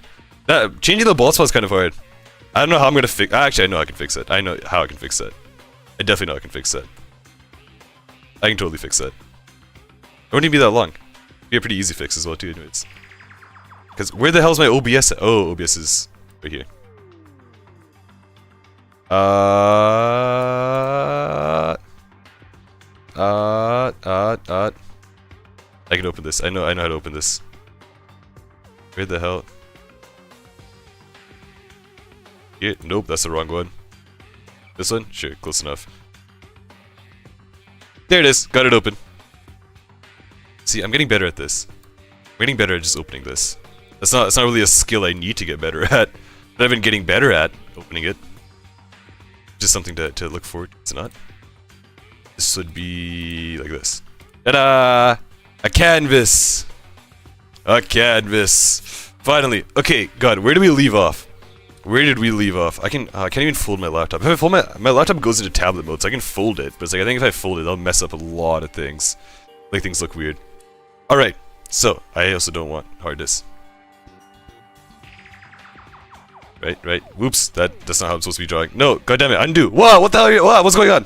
Changing the bald spot is kind of hard. I don't know how I'm gonna fix. Actually, I know I can fix it. I know how I can fix that. I definitely know I can fix that. I can totally fix that. It wouldn't even be that long. It'd be a pretty easy fix as well, too, anyways. Because where the hell's my OBS at? Oh, OBS is right here. I can open this. I know how to open this. Where the hell? Here? Nope, that's the wrong one. This one? Sure, close enough. There it is. Got it open. See, I'm getting better at this. I'm getting better at just opening this. That's not really a skill I need to get better at. But I've been getting better at opening it. Just something to look forward to. It's not. This would be like this. Ta-da! A canvas! A canvas! Finally! Okay, God, where do we leave off? Where did we leave off? I can't even fold my laptop. If I fold my laptop goes into tablet mode, so I can fold it. But it's like, I think if I fold it, I'll mess up a lot of things. Make things look weird. Alright, so, I also don't want hard disk. Right. Whoops, that's not how I'm supposed to be drawing. No, goddammit, undo! Wow, what the hell are you? Wow, what's going on?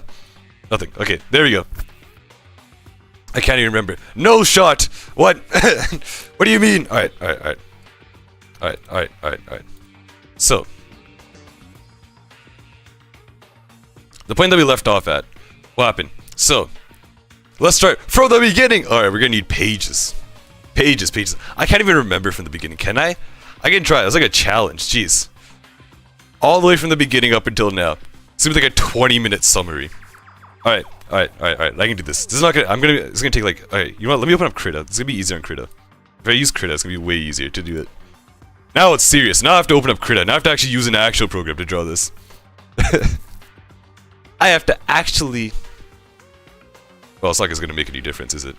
Nothing. Okay, there we go. I can't even remember. No shot! What? What do you mean? Alright. So, the point that we left off at. What happened? So, let's start from the beginning! Alright, we're gonna need pages. Pages. I can't even remember from the beginning, can I? I can try. It's like a challenge, jeez. All the way from the beginning up until now. It's gonna be like a 20-minute summary. Alright. I can do this. This is not gonna. It's gonna take like. Alright, you know what? Let me open up Krita. It's gonna be easier on Krita. If I use Krita, it's gonna be way easier to do it. Now it's serious. Now I have to open up Krita. Now I have to actually use an actual program to draw this. I have to actually. Well, it's not gonna make any difference, is it?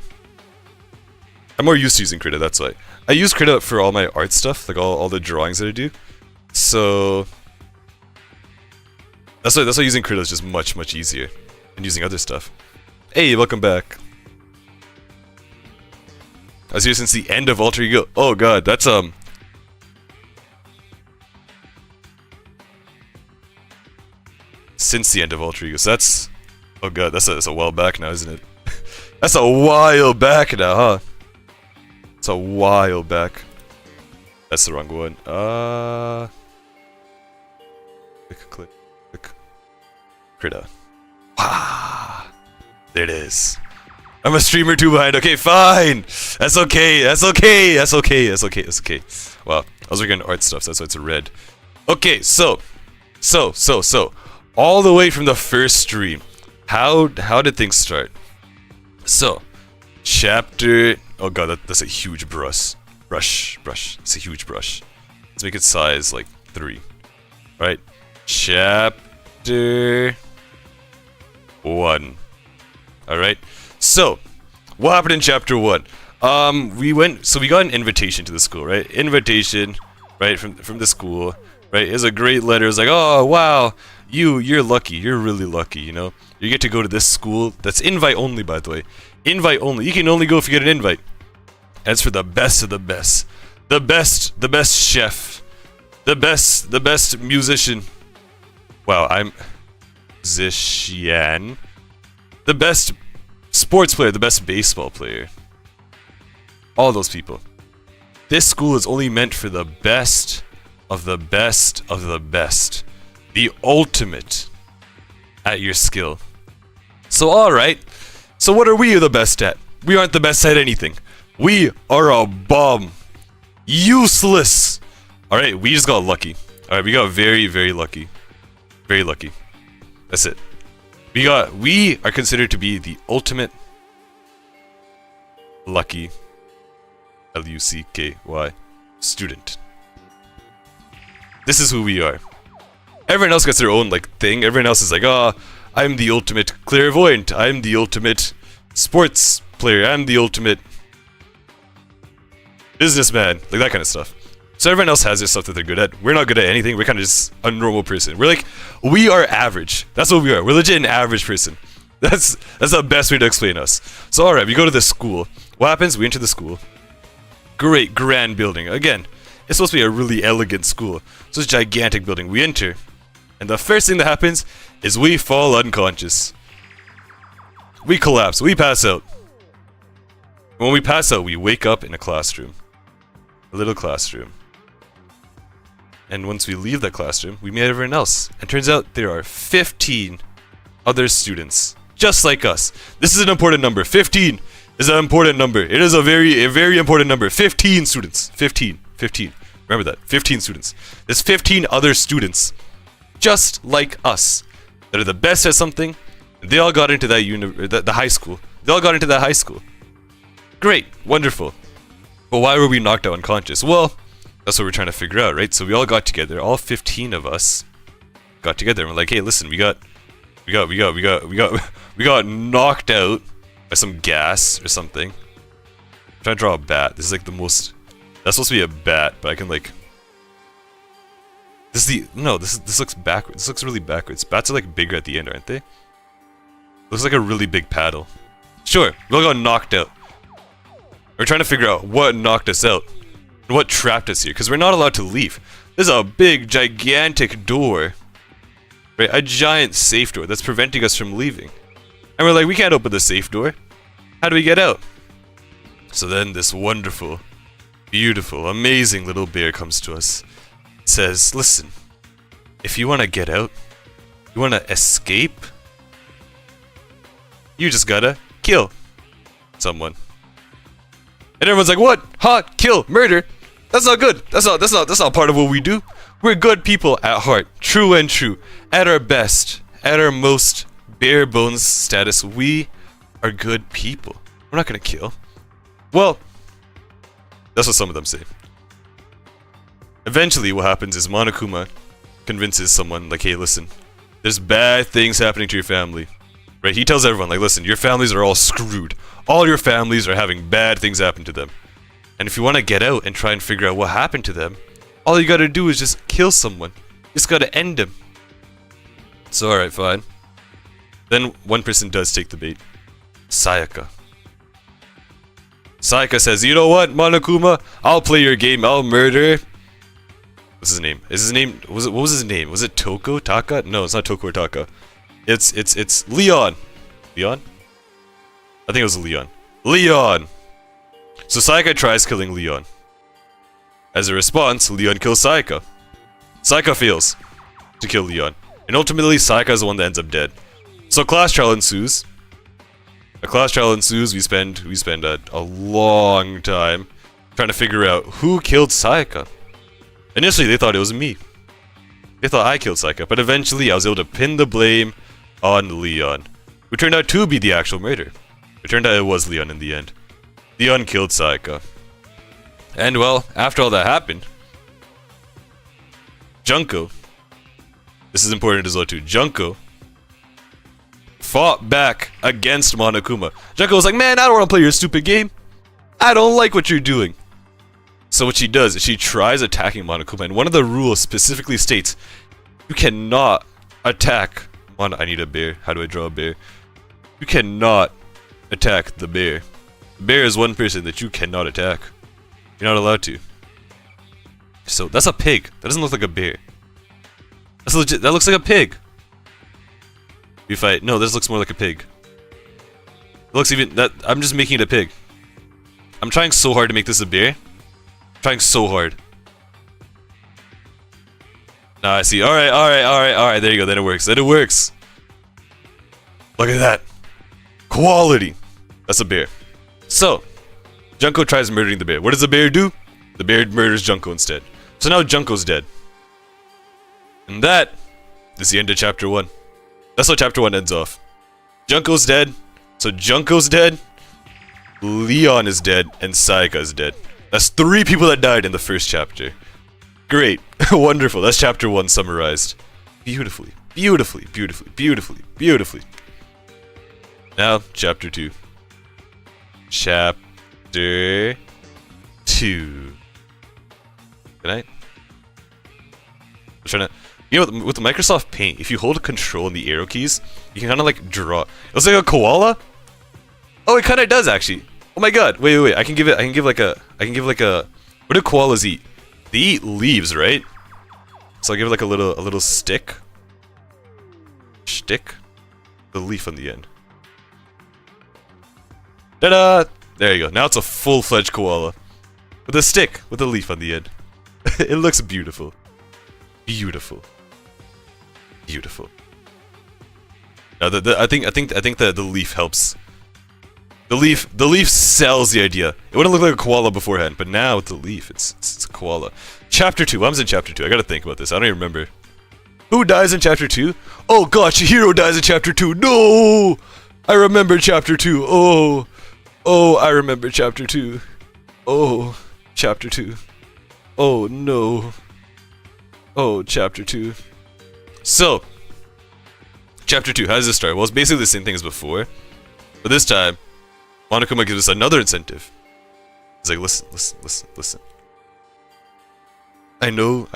I'm more used to using Krita. That's why I use Krita for all my art stuff, like all the drawings that I do. So that's why using Krita is just much easier. And using other stuff. Hey, welcome back. I was here since the end of Alter Ego. Oh god, that's since the end of Alter Ego. So that's, oh god, that's a while back now, isn't it? That's a while back now, huh? It's a while back. That's the wrong one. Click. Krita. There it is. I'm a streamer too behind. Okay, fine. That's okay. Wow, I was working on art stuff, so that's why it's red. Okay, so, all the way from the first stream, how did things start? So, chapter. Oh god, that's a huge brush. It's a huge brush. Let's make it size like 3. All right, chapter 1. Alright, so, what happened in chapter 1? We got an invitation to the school, right? Invitation, right, from the school, right? It was a great letter. It was like, oh, wow, you're lucky. You're really lucky, you know? You get to go to this school. That's invite only, by the way. Invite only. You can only go if you get an invite. And it's for the best of the best. The best chef. The best musician. Wow, I'm... musician. The best sports player, the best baseball player. All those people. This school is only meant for the best of the best of the best. The ultimate at your skill. So alright. So what are we the best at? We aren't the best at anything. We are a bum. Useless. Alright, we just got lucky. Alright, we got very lucky. Very lucky. That's it. We are considered to be the ultimate lucky L-U-C-K-Y student. This is who we are. Everyone else gets their own like thing. Everyone else is like, oh, I'm the ultimate clairvoyant. I'm the ultimate sports player. I'm the ultimate businessman. Like that kind of stuff. So everyone else has their stuff that they're good at. We're not good at anything. We're kind of just a normal person. We are average. That's what we are. We're legit an average person. That's the best way to explain us. So alright, we go to this school. What happens? We enter the school. Great, grand building. Again, it's supposed to be a really elegant school. So it's a gigantic building. We enter. And the first thing that happens is we fall unconscious. We collapse. We pass out. When we pass out, we wake up in a classroom. A little classroom. And once we leave that classroom, we meet everyone else. And turns out there are 15 other students, just like us. This is an important number. 15 is an important number. It is a very important number. 15 students. 15. Remember that. 15 students. There's 15 other students, just like us. that are the best at something, and they all got into that the high school. They all got into that high school. Great, wonderful. But why were we knocked out unconscious? Well, that's what we're trying to figure out, right? So we all got together, all 15 of us got together and we're like, hey, listen, we got knocked out by some gas or something. I'm trying to draw a bat. This is like the most. That's supposed to be a bat, but I can like. This looks backwards. This looks really backwards. Bats are like bigger at the end, aren't they? Looks like a really big paddle. Sure, we all got knocked out. We're trying to figure out what knocked us out and what trapped us here, because we're not allowed to leave. There's a big, gigantic door, right? A giant safe door that's preventing us from leaving. And we're like, we can't open the safe door. How do we get out? So then this wonderful, beautiful, amazing little bear comes to us. It says, listen, if you want to get out, you want to escape, you just gotta kill someone. And everyone's like, what? Hot, kill, murder? That's not good. That's not part of what we do. We're good people at heart, true and true. At our best, at our most bare bones status, we are good people. We're not gonna kill. Well, that's what some of them say. Eventually, what happens is Monokuma convinces someone, like, hey, listen, there's bad things happening to your family. Right? He tells everyone, like, listen, your families are all screwed. All your families are having bad things happen to them. And if you want to get out and try and figure out what happened to them, all you gotta do is just kill someone. You just gotta end them. So, alright, fine. Then one person does take the bait. Sayaka. Sayaka says, you know what, Monokuma? I'll play your game, I'll murder. What's his name? Is his name, what was his name? Was it Toko? Taka? No, it's not Toko or Taka. It's Leon. Leon? I think it was Leon. Leon! So Sayaka tries killing Leon. As a response, Leon kills Sayaka. Sayaka fails to kill Leon. And ultimately, Sayaka is the one that ends up dead. So class trial ensues. A class trial ensues. We spend a long time trying to figure out who killed Sayaka. Initially, they thought it was me. They thought I killed Sayaka, but eventually I was able to pin the blame on Leon, who turned out to be the actual murderer. It turned out it was Leon in the end. Leon killed Sayaka. And well, after all that happened, Junko, this is important as well too, Junko fought back against Monokuma. Junko was like, man, I don't want to play your stupid game. I don't like what you're doing. So what she does is she tries attacking Monokuma, and one of the rules specifically states you cannot attack I need a bear. How do I draw a bear? You cannot attack the bear. The bear is one person that you cannot attack. You're not allowed to. So that's a pig. That doesn't look like a bear. That's legit. That looks like a pig. We fight. No, this looks more like a pig. It looks even that. I'm just making it a pig. I'm trying so hard to make this a bear. I'm trying so hard. Nah, I see. Alright. There you go. Then it works. Then it works. Look at that. Quality. That's a bear. So, Junko tries murdering the bear. What does the bear do? The bear murders Junko instead. So now Junko's dead. And that is the end of chapter 1. That's how chapter 1 ends off. Junko's dead. So Junko's dead. Leon is dead. And Sayaka is dead. That's 3 people that died in the first chapter. Great. Wonderful. That's chapter 1 summarized. Beautifully. Beautifully. Beautifully. Beautifully. Beautifully. Now, chapter 2. Chapter 2. Good night. I'm trying to... You know, with the Microsoft Paint, if you hold Control and the arrow keys, you can kind of like draw. It looks like a koala. Oh, it kind of does actually. Oh my god. Wait. I can give like a... What do koalas eat? They eat leaves, right? So I'll give it like a little stick. Stick? The leaf on the end. Ta-da! There you go. Now it's a full-fledged koala. With a stick, with a leaf on the end. It looks beautiful. Beautiful. Beautiful. Now I think that the leaf helps. The leaf sells the idea. It wouldn't look like a koala beforehand, but now with the leaf, it's a koala. Chapter 2. I was in chapter 2. I gotta think about this. I don't even remember. Who dies in chapter 2? Oh god, Chihiro dies in chapter 2. No! I remember chapter 2. Oh. Oh, I remember chapter 2. Oh, chapter 2. Oh no. Oh, chapter 2. So, chapter 2, how does this start? Well, it's basically the same thing as before. But this time, Monokuma gives us another incentive. He's like, listen, listen, listen, listen. I know.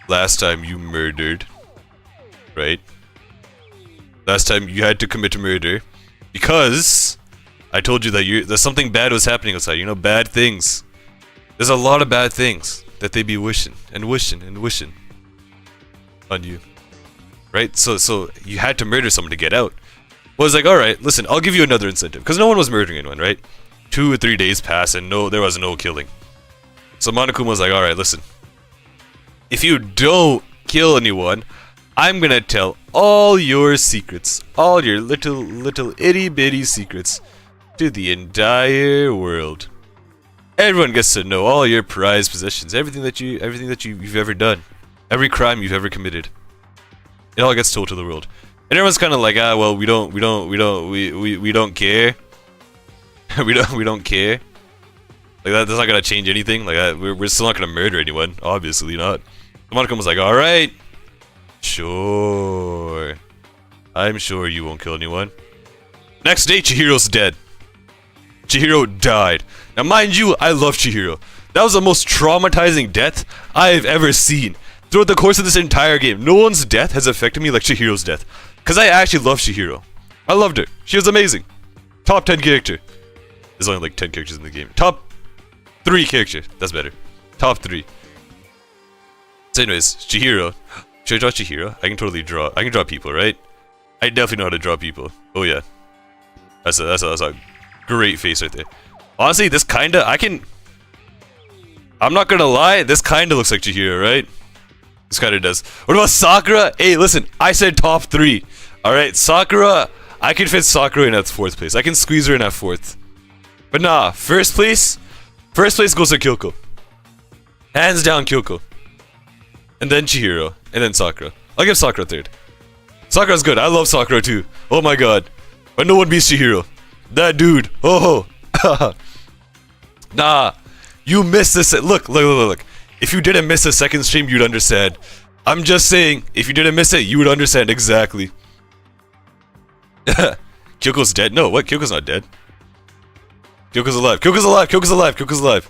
Last time you murdered, right? Last time you had to commit murder because I told you that there's something bad was happening outside. You know, bad things. There's a lot of bad things that they be wishing and wishing and wishing on you, right? So you had to murder someone to get out. Well, it's like, all right, listen, I'll give you another incentive because no one was murdering anyone, right? 2 or 3 days passed and there was no killing. So Monokuma was like, all right, listen. If you don't kill anyone, I'm gonna tell all your secrets, all your little itty bitty secrets, to the entire world. Everyone gets to know all your prized possessions, everything that you've ever done, every crime you've ever committed. It all gets told to the world, and everyone's kind of like, ah, well, we don't care. we don't care. Like that's not gonna change anything. Like we're still not gonna murder anyone, obviously not. Monokuma was like, all right, sure. I'm sure you won't kill anyone. Next day, Chihiro's dead. Chihiro died. Now, mind you, I love Chihiro. That was the most traumatizing death I've ever seen. Throughout the course of this entire game, no one's death has affected me like Chihiro's death. Because I actually love Chihiro. I loved her. She was amazing. Top 10 character. There's only like 10 characters in the game. Top 3 character. That's better. Top 3. So anyways, Chihiro. Should I draw Chihiro? I can totally draw. I can draw people, right? I definitely know how to draw people. Oh yeah. That's a great face right there. Honestly, this kinda, I'm not gonna lie, this kinda looks like Chihiro, right? This kinda does. What about Sakura? Hey, listen, I said top 3. Alright, Sakura, I can fit Sakura in at 4th place. I can squeeze her in at 4th. But nah, first place goes to Kyoko. Hands down Kyoko. And then Chihiro. And then Sakura. I'll give Sakura 3rd. Sakura's good. I love Sakura too. Oh my god. But no one beats Chihiro. That dude. Oh. Nah. You missed this. Look. If you didn't miss the second stream, you'd understand. I'm just saying, if you didn't miss it, you would understand exactly. Kyoko's dead? No, what? Kyoko's not dead. Kyoko's alive. Kyoko's alive.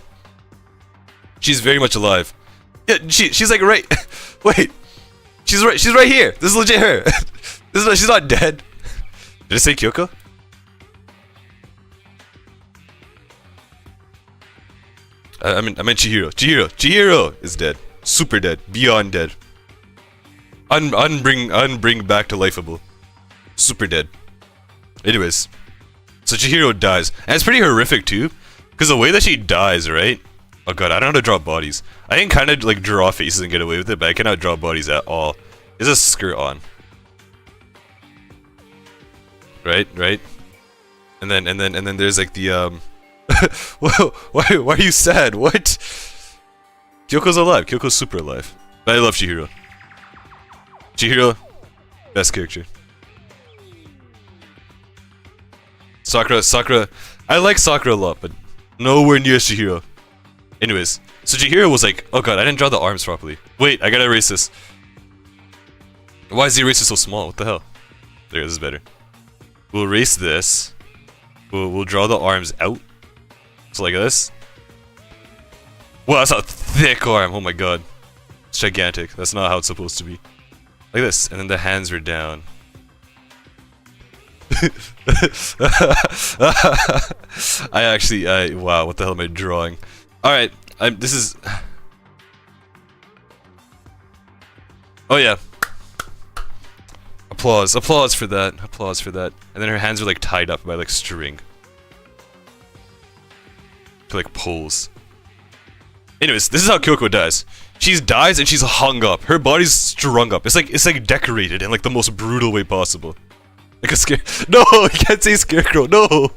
She's very much alive. Yeah, she's like right. Wait. She's right here. This is legit her. She's not dead. Did it say Kyoko? I meant Chihiro. Chihiro is dead. Super dead. Beyond dead. Unbring back to lifeable. Super dead. Anyways. So Chihiro dies. And it's pretty horrific too. Because the way that she dies, right? Oh god, I don't know how to draw bodies. I can kind of like draw faces and get away with it, but I cannot draw bodies at all. Is a skirt on? Right. And then there's like the Whoa, why are you sad? What? Kyoko's alive. Kyoko's super alive. But I love Chihiro. Chihiro, best character. Sakura. I like Sakura a lot, but nowhere near Chihiro. Anyways, so Chihiro was like, oh god, I didn't draw the arms properly. Wait, I gotta erase this. Why is the eraser so small? What the hell? There, this is better. We'll erase this. We'll draw the arms out. So like this. Wow, that's a thick arm. Oh my god. It's gigantic. That's not how it's supposed to be. Like this. And then the hands are down. Wow, what the hell am I drawing? Alright, this is... Oh yeah. Applause for that. And then her hands are like tied up by like string. To like poles. Anyways, this is how Kyoko dies. She dies and she's hung up. Her body's strung up. It's like decorated in like the most brutal way possible. Like a scare. No, you can't say scarecrow. No.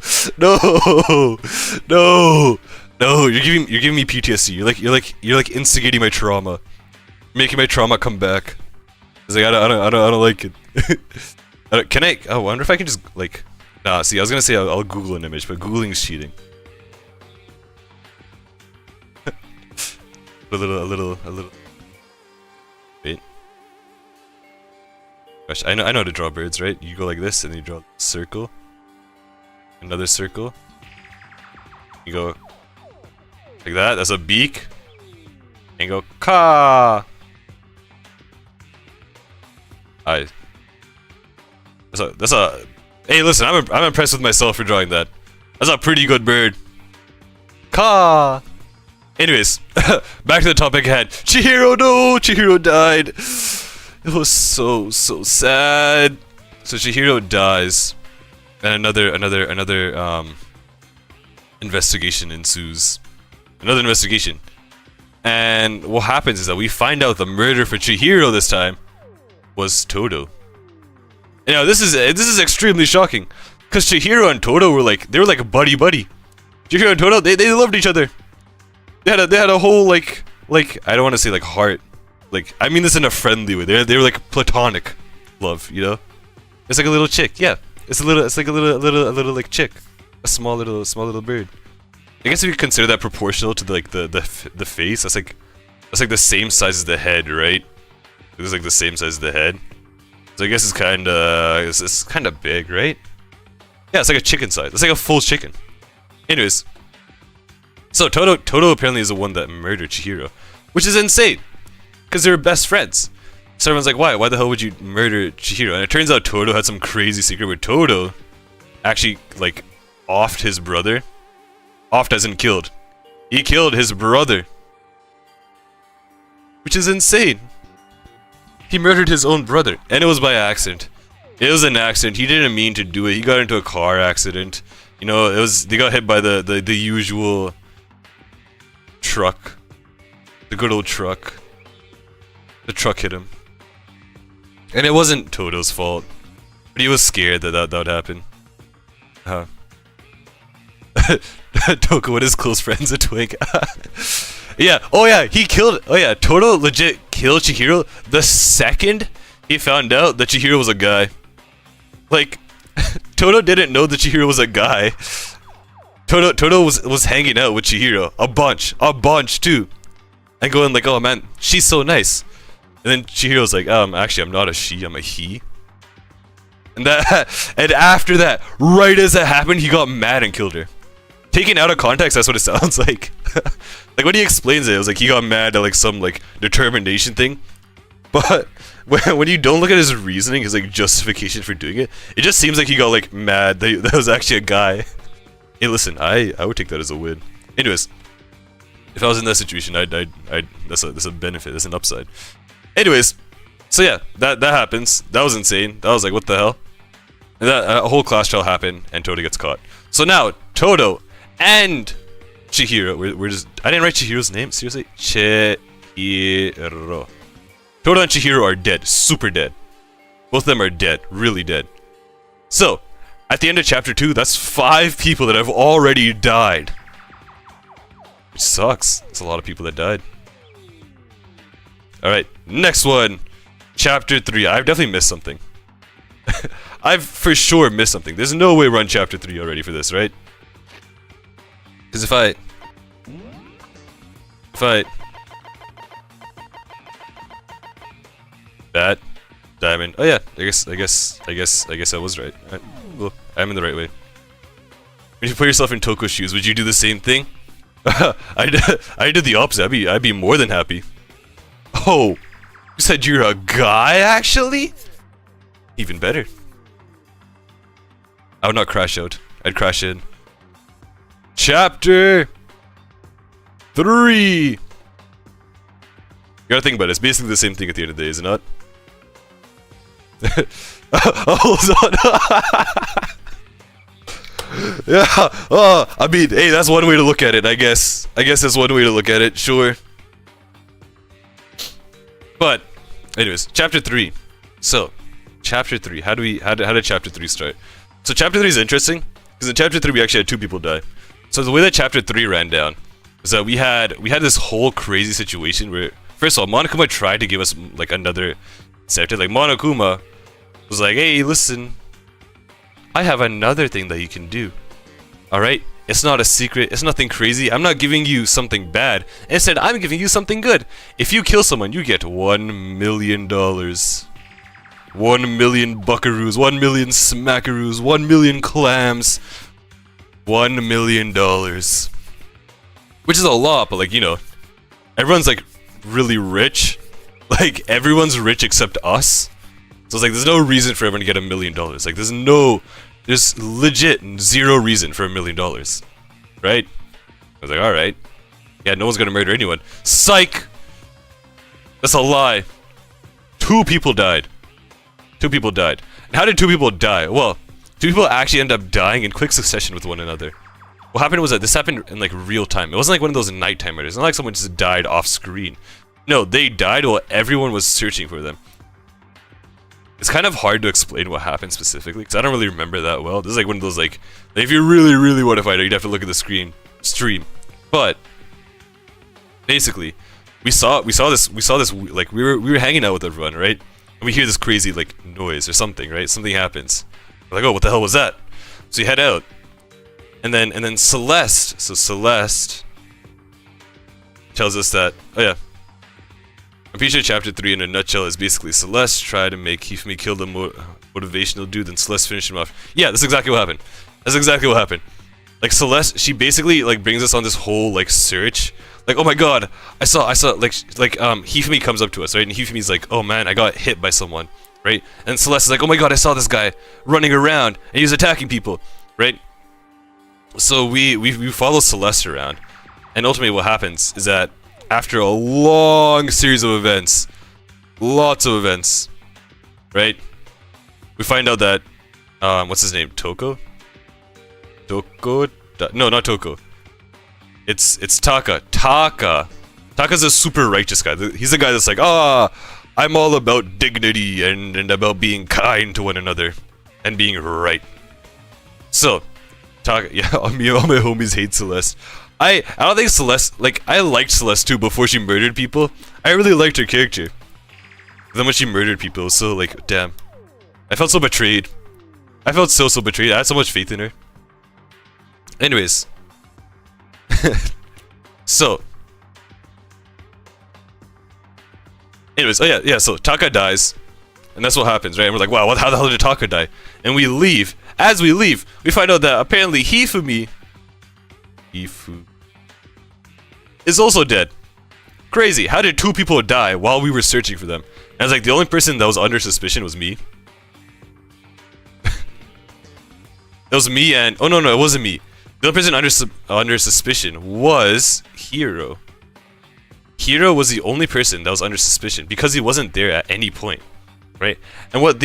You're giving me PTSD. You're like instigating my trauma. Making my trauma come back. It's like, I don't like it. Can I? Oh, I wonder if I can just, like... Nah, see, I was gonna say I'll Google an image, but Googling is cheating. a little... Wait. Gosh, I know how to draw birds, right? You go like this, and then you draw a circle. Another circle. You go... like that, that's a beak. And go, caw! That's a... Hey, listen, I'm impressed with myself for drawing that. That's a pretty good bird. Caw! Anyways, back to the topic ahead. Chihiro, no! Chihiro died. It was so sad. So Chihiro dies, and another investigation ensues. Another investigation. And what happens is that we find out the murder for Chihiro this time was Todo. You know, this is extremely shocking, because Chihiro and Todo were like, they were like buddy. Chihiro and Todo, they loved each other. They had a whole like I don't want to say like heart, like I mean this in a friendly way. They were like platonic love, you know. It's like a little chick, yeah. It's like a little like chick, a small little bird. I guess if you consider that proportional to the face, that's like the same size as the head, right? It's like the same size as the head. So I guess it's kind of big, right? Yeah, it's like a chicken size. It's like a full chicken. Anyways, so Todo apparently is the one that murdered Chihiro, which is insane, because they were best friends. So everyone's like, why? Why the hell would you murder Chihiro? And it turns out Todo had some crazy secret where Todo actually like offed his brother. Offed as in killed. He killed his brother, which is insane. He murdered his own brother, and it was by accident. It was an accident. He didn't mean to do it. He got into a car accident. You know, they got hit by the usual truck. The good old truck. The truck hit him. And it wasn't Todo's fault. But he was scared that would happen. Toko and his close friends a twink. Yeah, oh yeah, Todo legit killed Chihiro the second he found out that Chihiro was a guy. Like, Todo didn't know that Chihiro was a guy. Todo was hanging out with Chihiro a bunch too, and going like, oh man, she's so nice. And then Chihiro's like, actually I'm not a she, I'm a he. And after that, right as that happened, he got mad and killed her. Taken out of context, that's what it sounds like. Like when he explains it, it was like he got mad at like some like determination thing. But when you don't look at his reasoning, his like justification for doing it, it just seems like he got like mad that was actually a guy. Hey, listen, I would take that as a win. Anyways, if I was in that situation, that's a benefit, that's an upside. Anyways, so yeah, that happens. That was insane. That was like, what the hell? And that a whole class trial happened, and Todo gets caught. So now Todo and Chihiro, we're just, I didn't write Chihiro's name, seriously? Chihiro. Todo and Chihiro are dead, super dead. Both of them are dead, really dead. So, at the end of chapter 2, that's 5 people that have already died. Which sucks, it's a lot of people that died. Alright, next one. Chapter 3, I've definitely missed something. I've for sure missed something. There's no way we're on chapter 3 already for this, right? Because if I that diamond, oh yeah, I guess I was right. Alright, cool. I'm in the right way. If you put yourself in Toko's shoes, would you do the same thing? I did the opposite. I'd be more than happy. Oh, you said you're a guy, actually? Even better. I would not crash out. I'd crash in. Chapter 3. You gotta think about it. It's basically the same thing at the end of the day, is it not? Hold on. Yeah. Oh, I mean, hey, that's one way to look at it. I guess that's one way to look at it. Sure. But, anyways, chapter 3. So, chapter 3. How did chapter 3 start? So chapter 3 is interesting because in chapter 3 we actually had 2 people die. So the way that chapter 3 ran down is that we had this whole crazy situation where First of all, Monokuma tried to give us like another sector. Like Monokuma was like, "Hey, listen, I have another thing that you can do. All right, it's not a secret. It's nothing crazy. I'm not giving you something bad. Instead, I'm giving you something good. If you kill someone, you get $1 million." 1 million buckaroos, 1 million smackaroos, 1 million clams, $1 million. Which is a lot, but like, you know, everyone's like really rich. Like, everyone's rich except us. So it's like, there's no reason for everyone to get $1 million. Like, there's legit zero reason for $1 million. Right? I was like, alright. Yeah, no one's gonna murder anyone. Psych! That's a lie. 2 people died. 2 people died. And how did 2 people die? Well, 2 people actually end up dying in quick succession with one another. What happened was that this happened in like real time. It wasn't like one of those nighttime murders. It's not like someone just died off screen. No, they died while everyone was searching for them. It's kind of hard to explain what happened specifically, because I don't really remember that well. This is like one of those like, if you really, really want to find out, you'd have to look at the stream. But basically, we saw this like we were hanging out with everyone, right? And we hear this crazy like noise or something, right? Something happens. We're like, oh, what the hell was that? So we head out, and then Celeste. So Celeste tells us that, oh yeah, I'm pretty sure chapter 3 in a nutshell is basically Celeste tried to make Hifumi kill the motivational dude, then Celeste finished him off. Yeah, that's exactly what happened. That's exactly what happened. Like Celeste, she basically like brings us on this whole like search. Like, oh my god, I saw like Hifumi comes up to us, right? And Hifumi's like, oh man, I got hit by someone, right? And Celeste is like, oh my god, I saw this guy running around and he was attacking people, right? So we follow Celeste around, and ultimately what happens is that after a long series of events, lots of events, right? We find out that what's his name? Toko? No, not Toko. It's Taka. Taka's a super righteous guy. He's the guy that's like, I'm all about dignity and about being kind to one another and being right. So, Taka, yeah, all my homies hate Celeste. I don't think Celeste, like, I liked Celeste too before she murdered people. I really liked her character. Then when she murdered people, it was so like, damn. I felt so betrayed. I felt so betrayed. I had so much faith in her. Anyways. So. Anyways, oh yeah, so Taka dies. And that's what happens, right? And we're like, wow, how the hell did Taka die? And we leave. As we leave, we find out that apparently Hifumi is also dead. Crazy. How did 2 people die while we were searching for them? And I was like, the only person that was under suspicion was me. It was me and... Oh, no, it wasn't me. The only person under suspicion was Hiro. Hiro was the only person that was under suspicion because he wasn't there at any point, right? And one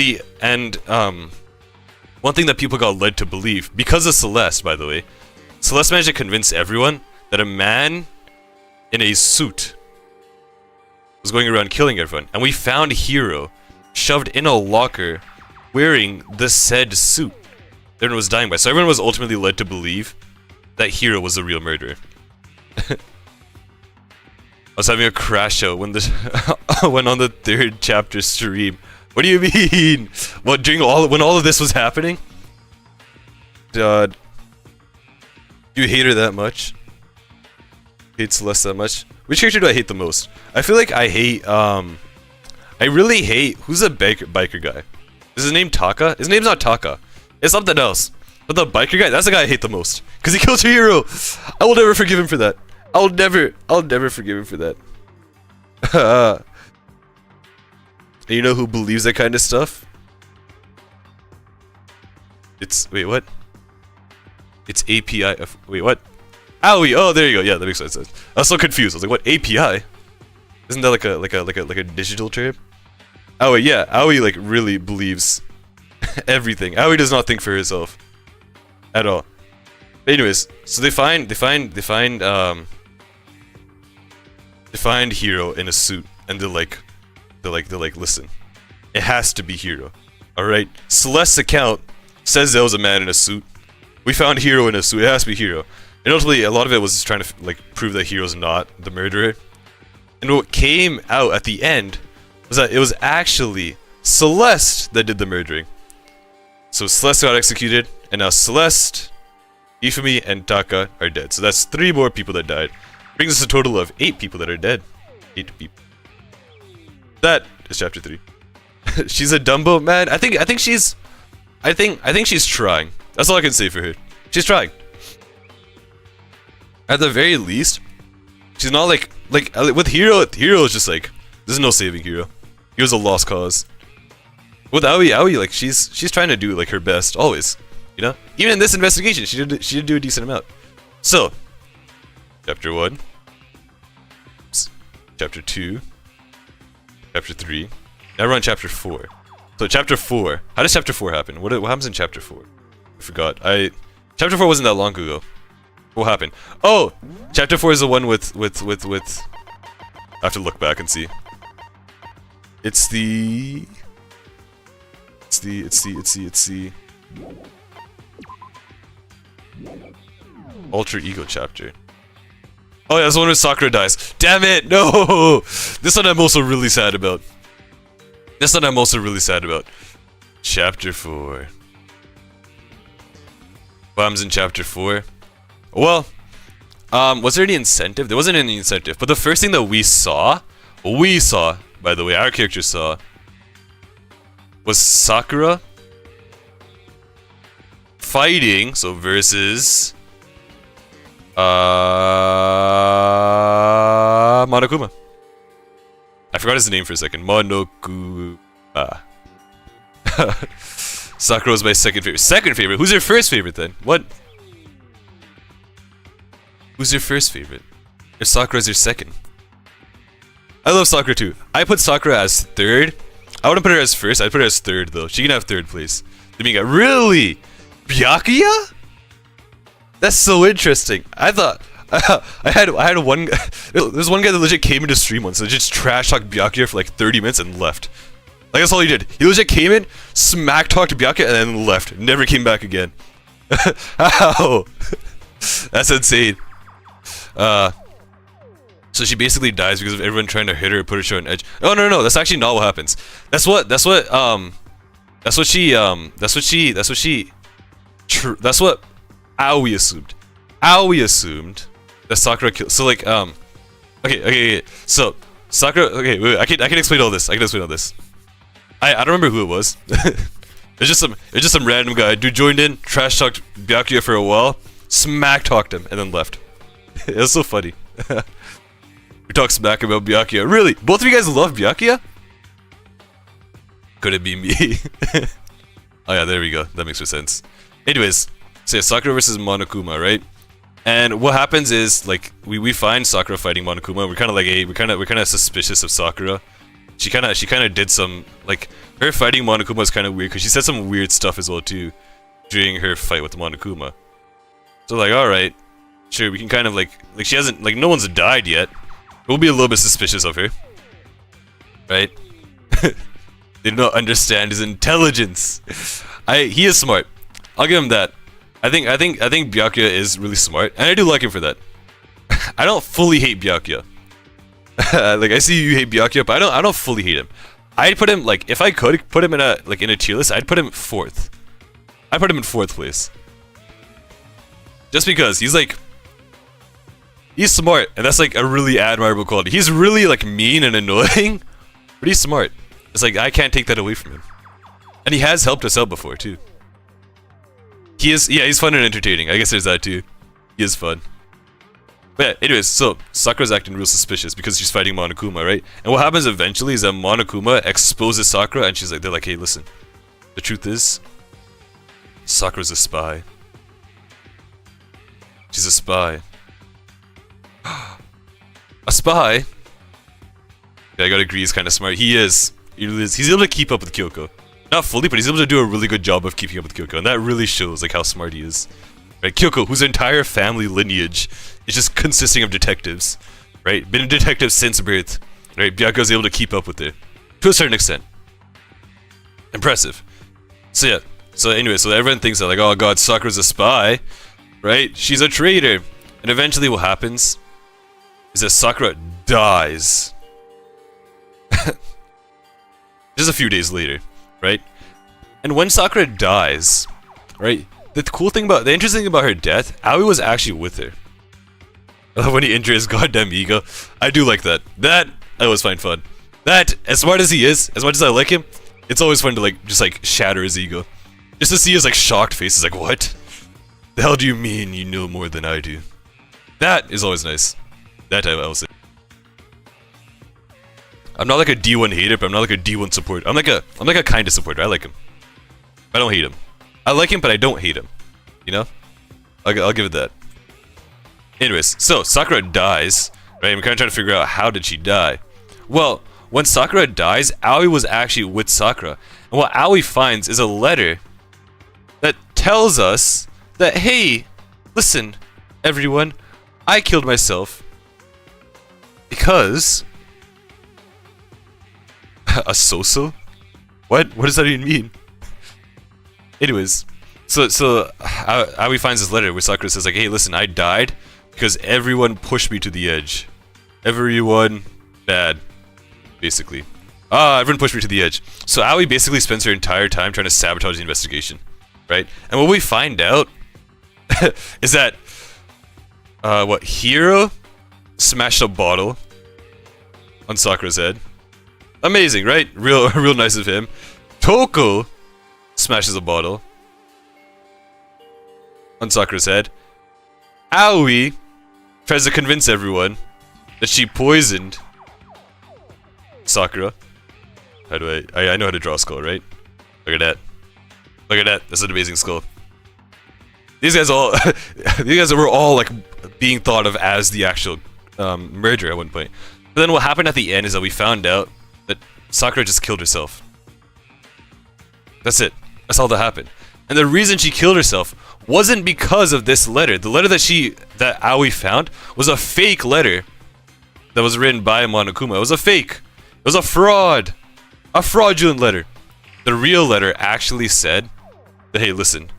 thing that people got led to believe, because of Celeste, by the way, Celeste managed to convince everyone that a man in a suit was going around killing everyone. And we found Hiro shoved in a locker wearing the said suit that everyone was dying by. So everyone was ultimately led to believe that Hiro was the real murderer. I was having a crash out when this went on the 3rd chapter stream. What do you mean? What, when all of this was happening? God. You hate her that much? Hate Celeste that much? Which character do I hate the most? I feel like I hate, I really hate, who's the biker guy? Is his name Taka? His name's not Taka. It's something else. But the biker guy, that's the guy I hate the most. Because he killed Hiro! I will never forgive him for that. I'll never forgive him for that. You know who believes that kind of stuff? Wait, what? It's API. Wait, what? Aoi. Oh, there you go. Yeah, that makes sense. I was so confused. I was like, what API? Isn't that like a digital term? Aoi, yeah. Aoi like really believes everything. Aoi does not think for herself at all. Anyways, so they find Hiro in a suit, and they're like, listen, it has to be Hiro. All right. Celeste's account says there was a man in a suit. We found Hiro in a suit. It has to be Hiro. And ultimately, a lot of it was just trying to like prove that Hiro's not the murderer. And what came out at the end was that it was actually Celeste that did the murdering. So Celeste got executed, and now Celeste, Ifumi, and Taka are dead. So that's 3 more people that died. Brings us a total of 8 people that are dead. 8 people. That is chapter 3. She's a Dumbo, man. I think she's trying. That's all I can say for her. She's trying. At the very least, she's not like with Hiro is just like there's no saving Hiro. Hero's a lost cause. With Aoi, like she's trying to do like her best always. You know? Even in this investigation, she did do a decent amount. So, chapter 1, chapter 2, chapter 3. Now we're on chapter 4. So chapter 4. How does chapter 4 happen? What happens in chapter 4? I forgot. Chapter 4 wasn't that long ago. What happened? Oh, chapter 4 is the one with. I have to look back and see. It's the alter ego chapter. Oh yeah, that's the one where Sakura dies. Damn it! No! This one I'm also really sad about. Chapter 4. What happens in chapter 4? Well, was there any incentive? There wasn't any incentive, but the first thing that we saw, by the way, our character saw, was Sakura fighting, so versus Monokuma. I forgot his name for a second. Monokuma. Sakura was my second favorite. Second favorite? Who's your first favorite then? What? Who's your first favorite? If Sakura's your second. I love Sakura too. I put Sakura as third. I wouldn't put her as first. I'd put her as third though. She can have third place. Really? Byakuya? That's so interesting. I thought I had one. There's one guy that legit came into stream once and just trash talked Byakuya for like 30 minutes and left. Like that's all he did. He legit came in, smack talked to Byakuya, and then left. Never came back again. How? That's insane. So she basically dies because of everyone trying to hit her, put her on edge. Oh no, that's actually not what happens. That's what Aoi assumed. Aoi assumed that Sakura killed. So like okay. So Sakura. Okay, wait, I can explain all this. I don't remember who it was. It's just some random guy. Dude joined in, trash talked Byakuya for a while, smack talked him, and then left. It was so funny. We talk smack about Byakuya. Really? Both of you guys love Byakuya? Could it be me? Oh yeah, there we go. That makes more sense. Anyways, so yeah, Sakura versus Monokuma, right? And what happens is like we find Sakura fighting Monokuma. We're kind of like, hey, we're kind of suspicious of Sakura. She kind of did some like her fighting Monokuma was kind of weird because she said some weird stuff as well too during her fight with Monokuma. So like, all right, sure, we can kind of like she hasn't like no one's died yet. We'll be a little bit suspicious of her, right? They do not understand his intelligence. He is smart. I'll give him that. I think Byakuya is really smart, and I do like him for that. I don't fully hate Byakuya. Like I see you hate Byakuya, but I don't fully hate him. I'd put him like if I could put him in a tier list, I'd put him 4th. I'd put him in 4th place. Just because he's smart, and that's like a really admirable quality. He's really like mean and annoying, but he's smart. It's like I can't take that away from him. And he has helped us out before too. He's fun and entertaining. I guess there's that too. He is fun. But yeah, anyways, so Sakura's acting real suspicious because she's fighting Monokuma, right? And what happens eventually is that Monokuma exposes Sakura, and they're like, hey, listen. The truth is, Sakura's a spy. She's a spy. A spy? Yeah, I gotta agree, he's kind of smart. He is. He's able to keep up with Kyoko. Not fully, but he's able to do a really good job of keeping up with Kyoko, and that really shows like how smart he is. Right, Kyoko, whose entire family lineage is just consisting of detectives, right? Been a detective since birth, right? Byakuya's able to keep up with it to a certain extent. Impressive. So yeah. So anyway, so everyone thinks that like, oh god, Sakura's a spy, right? She's a traitor, and eventually what happens is that Sakura dies. Just a few days later, right? And when Sakura dies, right? The interesting thing about her death, Aoi was actually with her. When he injured his goddamn ego. I do like that. That I always find fun. That, as smart as he is, as much as I like him, it's always fun to like just like shatter his ego. Just to see his like shocked face is like, what? The hell do you mean you know more than I do? That is always nice. That I will say. I'm not like a D1 hater, but I'm not like a D1 supporter. I'm like a kind of supporter. I like him. I don't hate him. I like him, but I don't hate him. You know? I'll give it that. Anyways, so Sakura dies, right? I'm kind of trying to figure out how did she die. Well, when Sakura dies, Aoi was actually with Sakura. And what Aoi finds is a letter that tells us that, hey, listen, everyone, I killed myself because... a soso? What? What does that even mean? Anyways, so Aoi finds this letter where Sakura says like, hey, listen, I died because everyone pushed me to the edge. Everyone bad, basically. Everyone pushed me to the edge. So Aoi basically spends her entire time trying to sabotage the investigation, right? And what we find out is that Hiro smashed a bottle on Sakura's head. Amazing, right? Real nice of him. Toko smashes a bottle on Sakura's head. Aoi tries to convince everyone that she poisoned Sakura. How do I know how to draw a skull, right? Look at that. Look at that. That's an amazing skull. These guys were all like being thought of as the actual murderer at one point. But then what happened at the end is that we found out that Sakura just killed herself. That's it. That's all that happened. And the reason she killed herself wasn't because of this letter. The letter that Aoi found was a fake letter that was written by Monokuma. It was a fake. It was a fraud. A fraudulent letter. The real letter actually said that, hey, listen,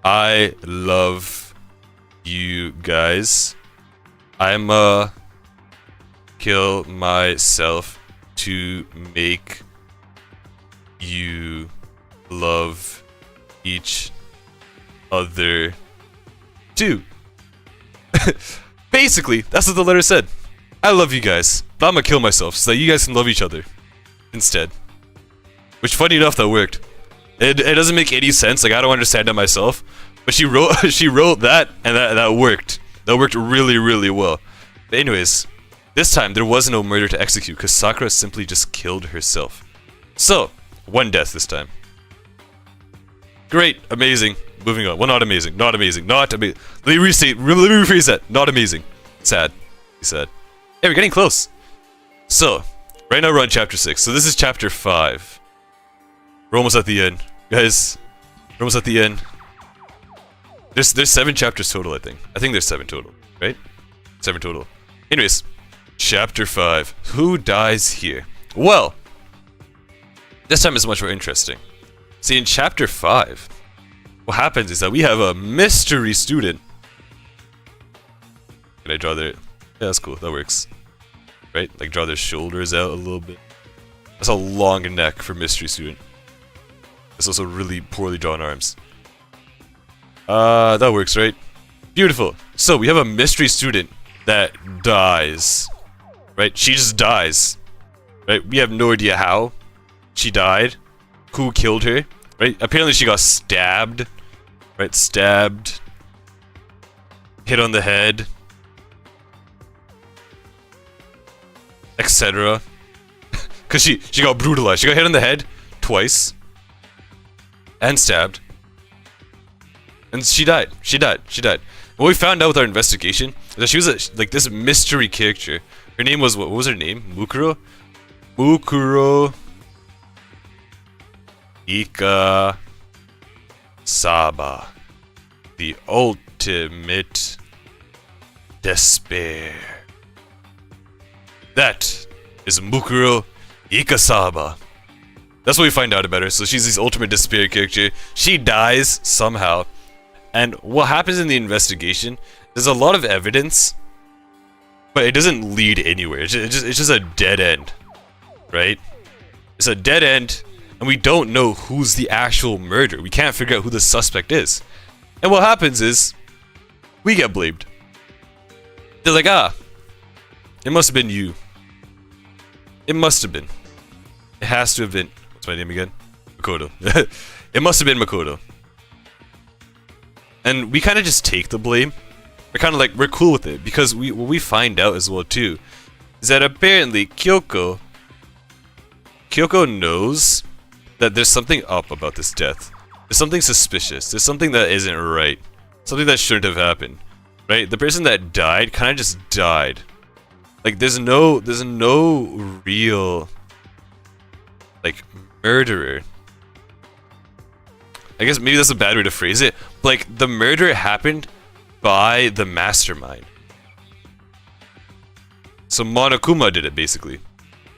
I love you guys. I'ma kill myself to make you love each other too. Basically, that's what the letter said. I love you guys, but I'm gonna kill myself so that you guys can love each other instead. Which, funny enough, that worked. It doesn't make any sense. Like, I don't understand it myself. But she wrote that, and that worked. That worked really, really well. But anyways, this time there was no murder to execute because Sakura simply just killed herself. So, one death this time. Great, amazing. Moving on. Well, not amazing. Not amazing. Not amazing. Let me rephrase that. Not amazing. Sad. He said. Hey, we're getting close. So, right now we're on chapter 6. So this is chapter 5. We're almost at the end. Guys, we're almost at the end. There's 7 chapters total, I think. I think there's 7 total, right? 7 total. Anyways, chapter 5. Who dies here? Well, this time is much more interesting. See, in chapter 5, what happens is that we have a mystery student. Can I draw their... Yeah, that's cool. That works. Right? Like, draw their shoulders out a little bit. That's a long neck for mystery student. That's also really poorly drawn arms. That works, right? Beautiful. So, we have a mystery student that dies. Right? She just dies. Right? We have no idea how she died. Who killed her? Right? Apparently she got stabbed. Right? Stabbed. Hit on the head. Etc. Because she got brutalized. She got hit on the head twice. And stabbed. And she died. She died. She died. What we found out with our investigation is that she was like this mystery character. Her name was, what was her name? Mukuro? Mukuro Ika Saba. The ultimate despair. That is Mukuro Ikasaba. That's what we find out about her. So she's this ultimate despair character. She dies somehow. And what happens in the investigation, there's a lot of evidence but it doesn't lead anywhere. It's just a dead end, right? It's a dead end, and we don't know who's the actual murderer. We can't figure out who the suspect is. And what happens is, we get blamed. They're like, ah, it must have been you. It must have been. It has to have been. What's my name again? Makoto. It must have been Makoto. And we kind of just take the blame. We're kind of like, we're cool with it. Because what we find out as well too, is that apparently Kyoko knows that there's something up about this death. There's something suspicious. There's something that isn't right. Something that shouldn't have happened. Right? The person that died kind of just died. Like, there's no real, like, murderer. I guess maybe that's a bad way to phrase it. But, like, the murder happened by the mastermind. So Monokuma did it, basically.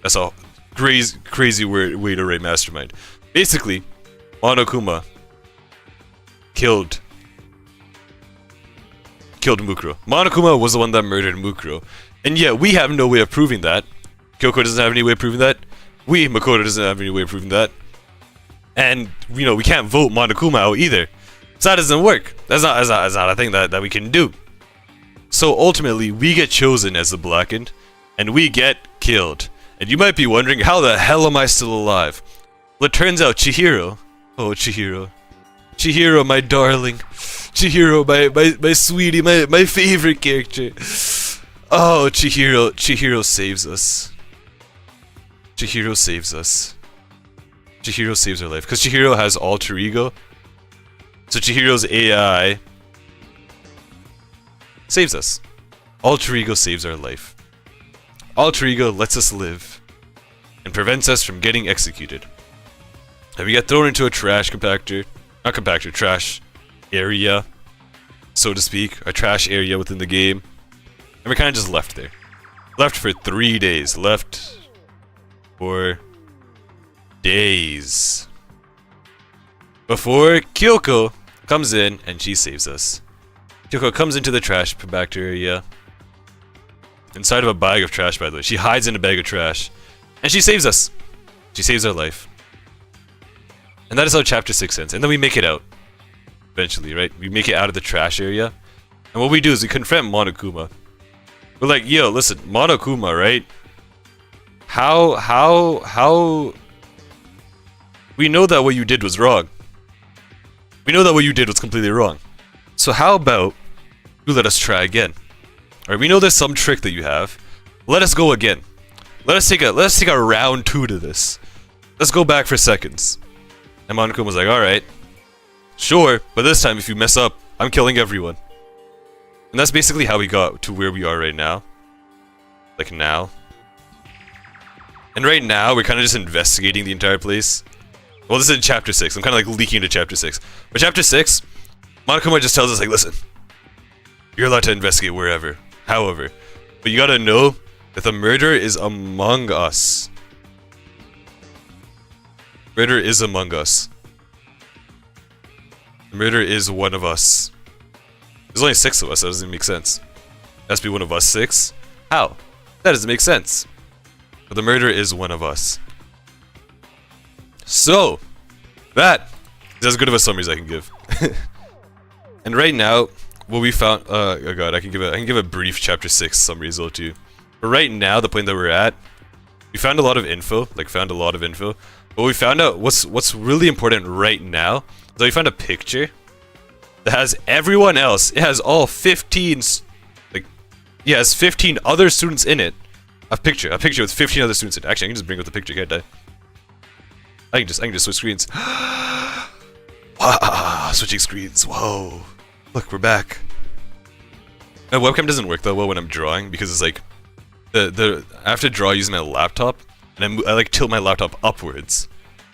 That's a crazy way to write mastermind. Basically, Monokuma killed Mukuro. Monokuma was the one that murdered Mukuro. And yet, we have no way of proving that. Kyoko doesn't have any way of proving that. Makoto doesn't have any way of proving that. And, you know, we can't vote Monokuma out either. So that doesn't work. That's not a thing that we can do. So ultimately, we get chosen as the Blackened, and we get killed. And you might be wondering, how the hell am I still alive? Well, it turns out Chihiro. Oh, Chihiro. Chihiro, my darling. Chihiro, my sweetie, my favorite character. Oh, Chihiro saves us. Chihiro saves us. Chihiro saves our life. Because Chihiro has alter ego. So Chihiro's AI saves us. Alter ego saves our life. Alter ego lets us live. And prevents us from getting executed. And we get thrown into a trash compactor. Not compactor, trash area. So to speak. A trash area within the game. And we're kind of just left there. Left for 3 days. Left for days. Before Kyoko comes in and she saves us. Kyoko comes into the trash compactor area. Inside of a bag of trash, by the way. She hides in a bag of trash. And she saves us. She saves our life. And that is how Chapter 6 ends. And then we make it out. Eventually, right? We make it out of the trash area. And what we do is we confront Monokuma. We're like, yo, listen, Monokuma, right? How... We know that what you did was wrong. We know that what you did was completely wrong. So how about you let us try again? Alright, we know there's some trick that you have. Let us go again. Let us take a round 2 to this. Let's go back for seconds. And Monokuma was like, alright. Sure, but this time if you mess up, I'm killing everyone. And that's basically how we got to where we are right now. Like now. And right now, we're kind of just investigating the entire place. Well, this is in Chapter 6. I'm kind of like leaking into Chapter 6. But Chapter 6, Monokuma just tells us, like, listen. You're allowed to investigate wherever. However. But you gotta know that the murderer is among us. Murderer is among us. The murderer is one of us. There's only 6 of us, that doesn't make sense. It has to be one of us 6? How? That doesn't make sense. But the murderer is one of us. So, that is as good of a summary as I can give. And right now, what we found, oh god, I can give a brief Chapter 6 summary as well too. But right now, the point that we're at, we found a lot of info, but we found out what's really important right now, is that we found a picture that has everyone else. It has all 15, like, yeah, it has 15 other students in it. A picture with 15 other students in it. Actually, I can just bring up the picture, can't I? I can just switch screens. Wow, switching screens, whoa. Look, we're back. My webcam doesn't work that well when I'm drawing, because it's like, I have to draw using my laptop, and I like tilt my laptop upwards.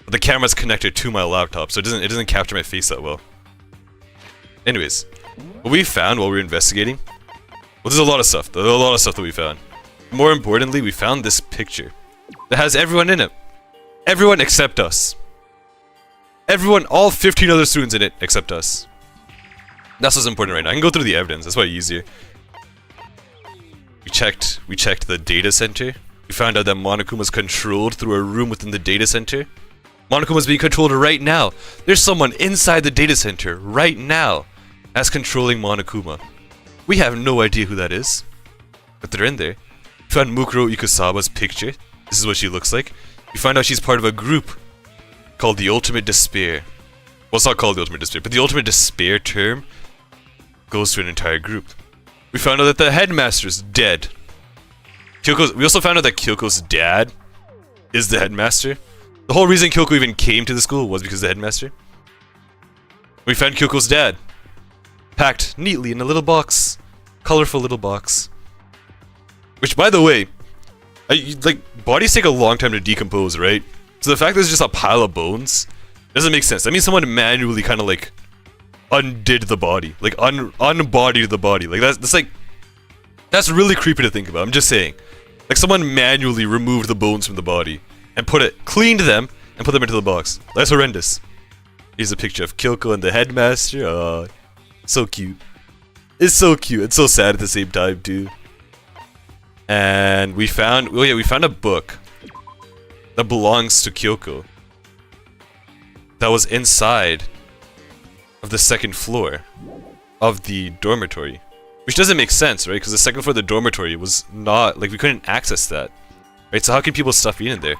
But the camera's connected to my laptop, so it doesn't capture my face that well. Anyways, what we found while we were investigating, well, there's a lot of stuff. There's a lot of stuff that we found. More importantly, we found this picture that has everyone in it. Everyone except us. Everyone, all 15 other students in it except us. That's what's important right now. I can go through the evidence, that's why it's easier. We checked the data center. We found out that Monokuma's controlled through a room within the data center. Monokuma's being controlled right now. There's someone inside the data center right now that's controlling Monokuma. We have no idea who that is, but they're in there. We found Mukuro Ikusawa's picture. This is what she looks like. We find out she's part of a group called the Ultimate Despair. Well, it's not called the Ultimate Despair, but the Ultimate Despair term goes to an entire group. We found out that the headmaster's dead. We also found out that Kyoko's dad is the headmaster. The whole reason Kyoko even came to the school was because of the headmaster. We found Kyoko's dad, packed neatly in a little box. Colorful little box. Which, by the way, bodies take a long time to decompose, right? So the fact that it's just a pile of bones doesn't make sense. That means someone manually kind of like undid the body, like unbodied the body. Like that's really creepy to think about. I'm just saying, like someone manually removed the bones from the body and cleaned them and put them into the box. That's horrendous. Here's a picture of Kyoko and the headmaster. Oh, so cute. It's so cute. It's so sad at the same time too. And we found a book that belongs to Kyoko that was inside of the second floor of the dormitory. Which doesn't make sense, right? Because the second floor of the dormitory was not, like, we couldn't access that. Right? So how can people's stuff be in there?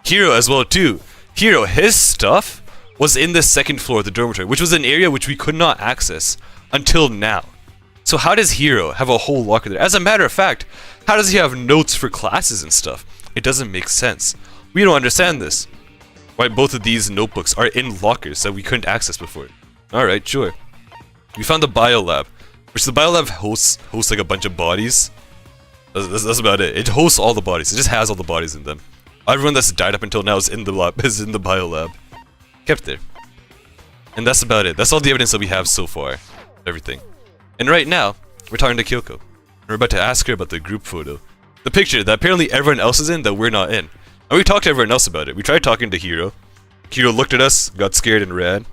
Hiro as well too. Hiro, his stuff was in the second floor of the dormitory, which was an area which we could not access until now. So how does Hiro have a whole locker there? As a matter of fact, how does he have notes for classes and stuff? It doesn't make sense. We don't understand this. Why both of these notebooks are in lockers that we couldn't access before. Alright, sure. We found the biolab, which the biolab hosts like a bunch of bodies. That's about it. It hosts all the bodies. It just has all the bodies in them. Everyone that's died up until now is in the lab, is in the biolab. Kept there. And that's about it. That's all the evidence that we have so far. Everything. And right now, we're talking to Kyoko. And we're about to ask her about the group photo. The picture that apparently everyone else is in that we're not in. And we talked to everyone else about it. We tried talking to Hiro. Hiro looked at us, got scared and ran.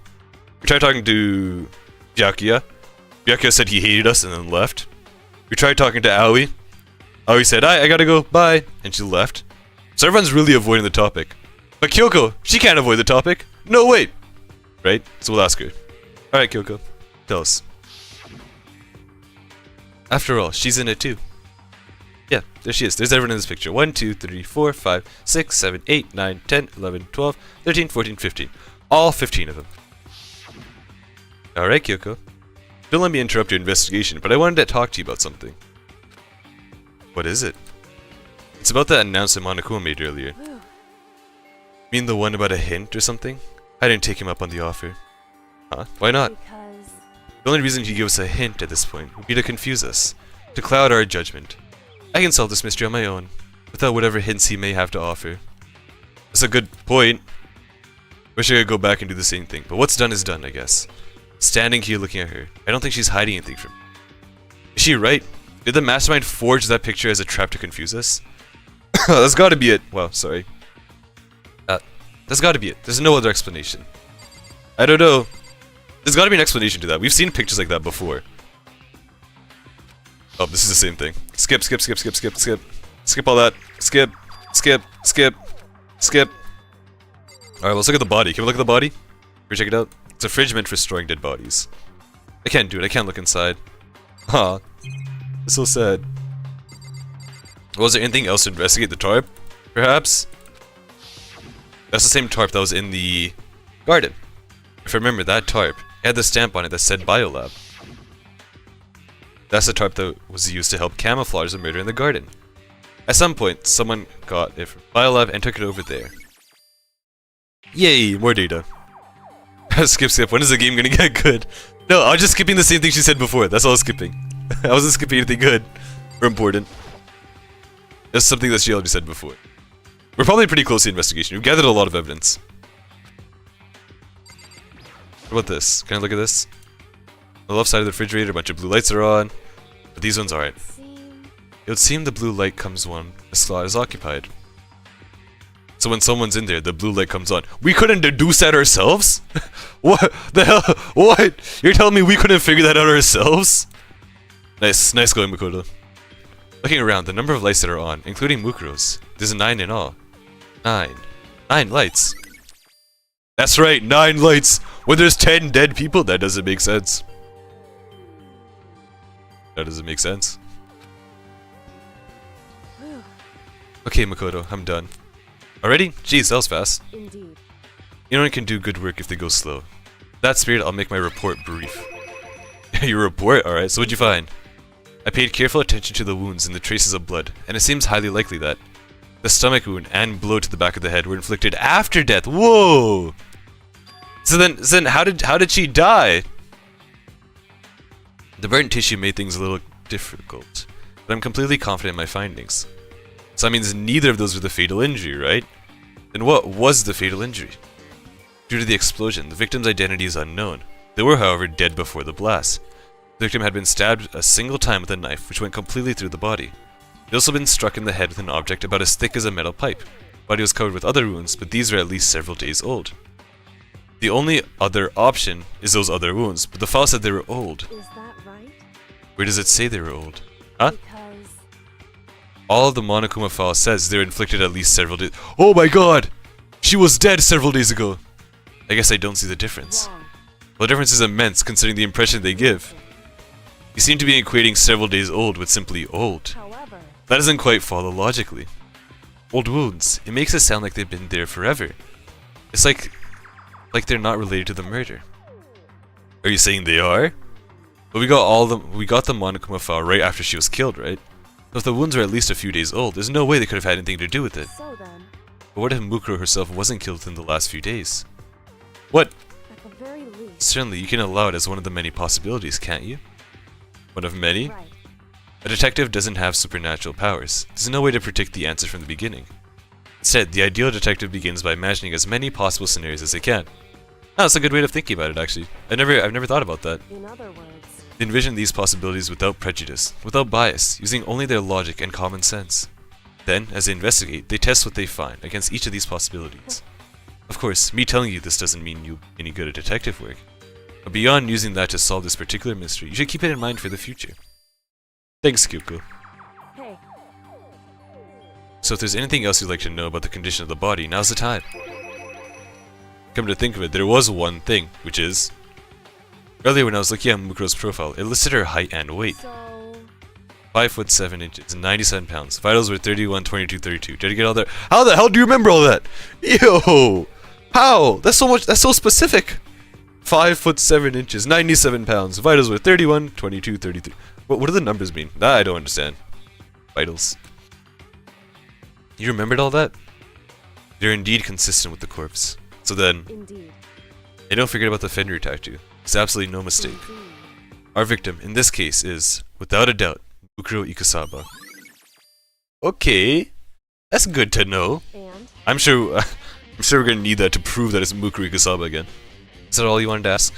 We tried talking to Byakuya. Byakuya said he hated us and then left. We tried talking to Aoi. Aoi said, I gotta go, bye. And she left. So everyone's really avoiding the topic. But Kyoko, she can't avoid the topic. No, wait. Right? So we'll ask her. Alright, Kyoko. Tell us. After all, she's in it too. Yeah, there she is. There's everyone in this picture. 1, 2, 3, 4, 5, 6, 7, 8, 9, 10, 11, 12, 13, 14, 15. All 15 of them. Alright, Kyoko. Don't let me interrupt your investigation, but I wanted to talk to you about something. What is it? It's about that announcement Monokuma made earlier. Mean the one about a hint or something? I didn't take him up on the offer. Huh? Why not? Because The only reason he gave us a hint at this point would be to confuse us, to cloud our judgment. I can solve this mystery on my own, without whatever hints he may have to offer. That's a good point. Wish I could go back and do the same thing, but what's done is done, I guess. Standing here looking at her, I don't think she's hiding anything from me. Is she right? Did the mastermind forge that picture as a trap to confuse us? That's gotta be it. Well, sorry. That's gotta be it. There's no other explanation. I don't know. There's gotta be an explanation to that. We've seen pictures like that before. Oh, this is the same thing. Skip, skip, skip, skip, skip, skip. Skip all that. Skip, skip, skip, skip. Alright, let's look at the body. Can we look at the body? Can we check it out? It's a fridge meant for storing dead bodies. I can't do it. I can't look inside. Aw. It's so sad. Was there anything else to investigate the tarp? Perhaps? That's the same tarp that was in the garden. If I remember, that tarp had the stamp on it that said Biolab. That's the tarp that was used to help camouflage the murder in the garden. At some point, someone got it from Biolab and took it over there. Yay, more data. Skip, skip. When is the game gonna get good? No, I was just skipping the same thing she said before. That's all I was skipping. I wasn't skipping anything good or important. It's something that she already said before. We're probably pretty close to the investigation. We've gathered a lot of evidence. What about this? Can I look at this? On the left side of the refrigerator, a bunch of blue lights are on. But these ones aren't. It would seem the blue light comes when the slot is occupied. So when someone's in there, the blue light comes on. We couldn't deduce that ourselves? What the hell? What? You're telling me we couldn't figure that out ourselves? Nice. Nice going, Makoto. Looking around, the number of lights that are on, including Mukuro's, there's 9 in all. 9. 9 lights. That's right, 9 lights! When there's 10 dead people, that doesn't make sense. That doesn't make sense. Okay, Makoto, I'm done. Already? Jeez, that was fast. Indeed. Anyone can do good work if they go slow. In that spirit, I'll make my report brief. Your report? Alright, so what'd you find? I paid careful attention to the wounds and the traces of blood, and it seems highly likely that the stomach wound and blow to the back of the head were inflicted after death. Whoa! So then how did she die? The burnt tissue made things a little difficult, but I'm completely confident in my findings. So that means neither of those were the fatal injury, right? Then what was the fatal injury? Due to the explosion, the victim's identity is unknown. They were, however, dead before the blast. The victim had been stabbed a single time with a knife, which went completely through the body. They'd also been struck in the head with an object about as thick as a metal pipe. The body was covered with other wounds, but these were at least several days old. The only other option is those other wounds, but the file said they were old. Is that right? Where does it say they were old? Huh? Because All of the Monokuma file says they were inflicted at least several days. Oh my god! She was dead several days ago! I guess I don't see the difference. wrong. Well, the difference is immense considering the impression they give. You seem to be equating several days old with simply old. However, That doesn't quite follow logically. Old wounds, it makes it sound like they've been there forever. It's like they're not related to the murder. Are you saying they are? But we got the Monokuma file right after she was killed, right? So if the wounds were at least a few days old, there's no way they could have had anything to do with it. so then, But what if Mukuro herself wasn't killed within the last few days? What? at the very least, Certainly, you can allow it as one of the many possibilities, can't you? One of many? right. A detective doesn't have supernatural powers. There's no way to predict the answer from the beginning. Instead, the ideal detective begins by imagining as many possible scenarios as they can. Oh, that's a good way of thinking about it, actually. I've never thought about that. In other words, They envision these possibilities without prejudice, without bias, using only their logic and common sense. Then, as they investigate, they test what they find against each of these possibilities. Of course, me telling you this doesn't mean you'll be any good at detective work. But beyond using that to solve this particular mystery, you should keep it in mind for the future. Thanks, Kyoko. hey, So if there's anything else you'd like to know about the condition of the body, now's the time. Come to think of it, there was one thing, which is... Earlier when I was looking at Mukuro's profile, it listed her height and weight. so 5 foot 7 inches, 97 pounds. Vitals were 31, 22, 32. Did I get all that? How the hell do you remember all that? Yo! How? That's so much, that's so specific! 5 foot 7 inches, 97 pounds. Vitals were 31, 22, 33. What do the numbers mean? That I don't understand. Vitals. You remembered all that? They're indeed consistent with the corpse. So then, indeed, I don't forget about the Fenrir tattoo. It's absolutely no mistake. indeed. Our victim, in this case, is, without a doubt, Mukuro Ikusaba. Okay, that's good to know. And I'm sure we're gonna need that to prove that it's Mukuro Ikusaba again. Is that all you wanted to ask?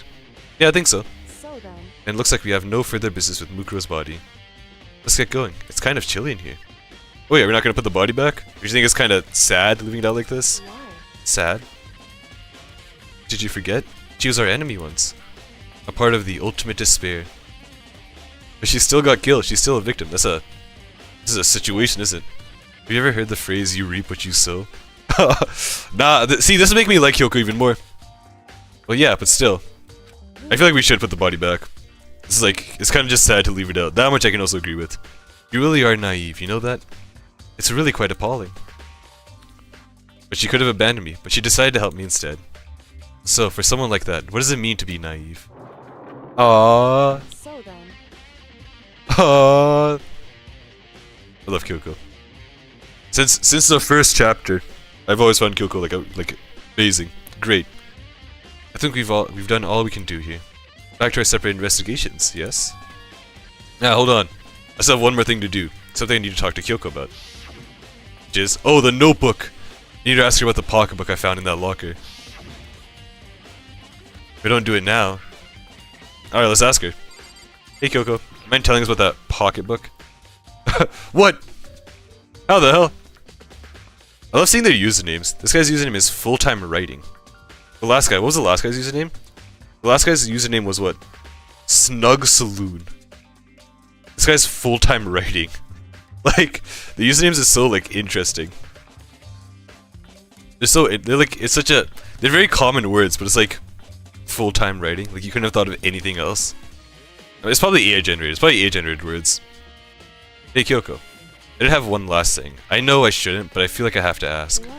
Yeah, I think so. so then, And it looks like we have no further business with Mukuro's body. Let's get going. It's kind of chilly in here. Oh yeah, we're not gonna put the body back? Do you think it's kind of sad leaving it out like this? why? Sad? Did you forget? She was our enemy once. A part of the ultimate despair. But she still got killed. She's still a victim. This is a situation, isn't it? Have you ever heard the phrase, you reap what you sow? Nah, see, this will make me like Kyoko even more. Well, yeah, but still. I feel like we should put the body back. This is like, it's kind of just sad to leave it out. That much I can also agree with. You really are naive, you know that? It's really quite appalling. But she could have abandoned me, but she decided to help me instead. So, for someone like that, what does it mean to be naive? Aww. So then, Aww. I love Kyoko. Since the first chapter, I've always found Kyoko like amazing, great. I think we've done all we can do here. Back to our separate investigations, yes? Now, hold on. I still have one more thing to do. Something I need to talk to Kyoko about. Which is, oh, the notebook! I need to ask her about the pocketbook I found in that locker. If we don't do it now... Alright, let's ask her. Hey Kyoko, mind telling us about that pocketbook? What? How the hell? I love seeing their usernames. This guy's username is full-time writing. The last guy, what was the last guy's username? The last guy's username was what? Snug Saloon. This guy's full-time writing. Like, the usernames are so, like, interesting. They're like, it's such a, they're very common words, but it's like full-time writing. Like, you couldn't have thought of anything else. I mean, it's probably AI generated. It's probably AI generated words. Hey, Kyoko. I did have one last thing. I know I shouldn't, but I feel like I have to ask. What?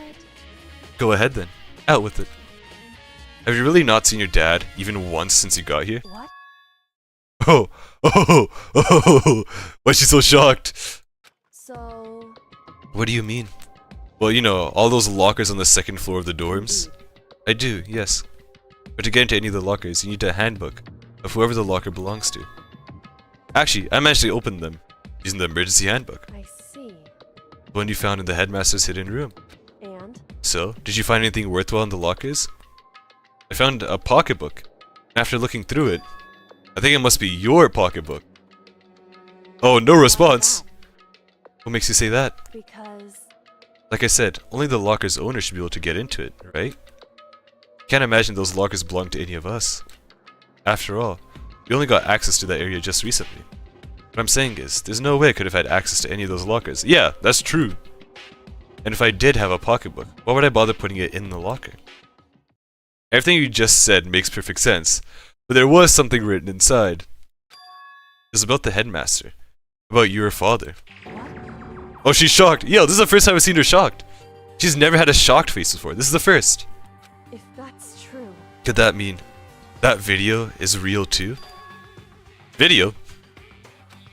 Go ahead then. Out with it. Have you really not seen your dad even once since you got here? What? Oh, why is she so shocked? So... What do you mean? Well, you know, all those lockers on the second floor of the dorms? I do, yes. But to get into any of the lockers, you need a handbook of whoever the locker belongs to. Actually, I managed to open them using the emergency handbook. I see. The one you found in the headmaster's hidden room. And? So, did you find anything worthwhile in the lockers? I found a pocketbook. After looking through it, I think it must be your pocketbook. Oh, no response! What makes you say that? Because... Like I said, only the locker's owner should be able to get into it, right? Can't imagine those lockers belong to any of us. After all, we only got access to that area just recently. What I'm saying is, there's no way I could have had access to any of those lockers. Yeah, that's true. And if I did have a pocketbook, why would I bother putting it in the locker? Everything you just said makes perfect sense, but there was something written inside. It was about the headmaster. About your father. Oh, she's shocked. Yo, this is the first time I've seen her shocked. She's never had a shocked face before. This is the first. if that's true... Could that mean that video is real too? Video?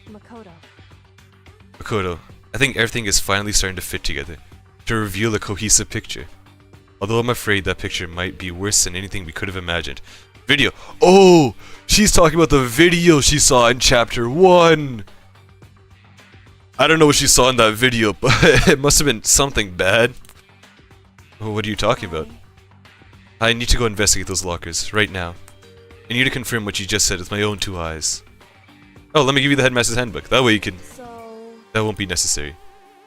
Makoto. Makoto, I think everything is finally starting to fit together to reveal a cohesive picture. Although I'm afraid that picture might be worse than anything we could have imagined. Video. Oh! She's talking about the video she saw in chapter 1! I don't know what she saw in that video, but it must have been something bad. Oh, what are you talking about? I need to go investigate those lockers, right now. I need to confirm what you just said with my own 2 eyes. Oh, let me give you the headmaster's handbook. That way you can... So... That won't be necessary.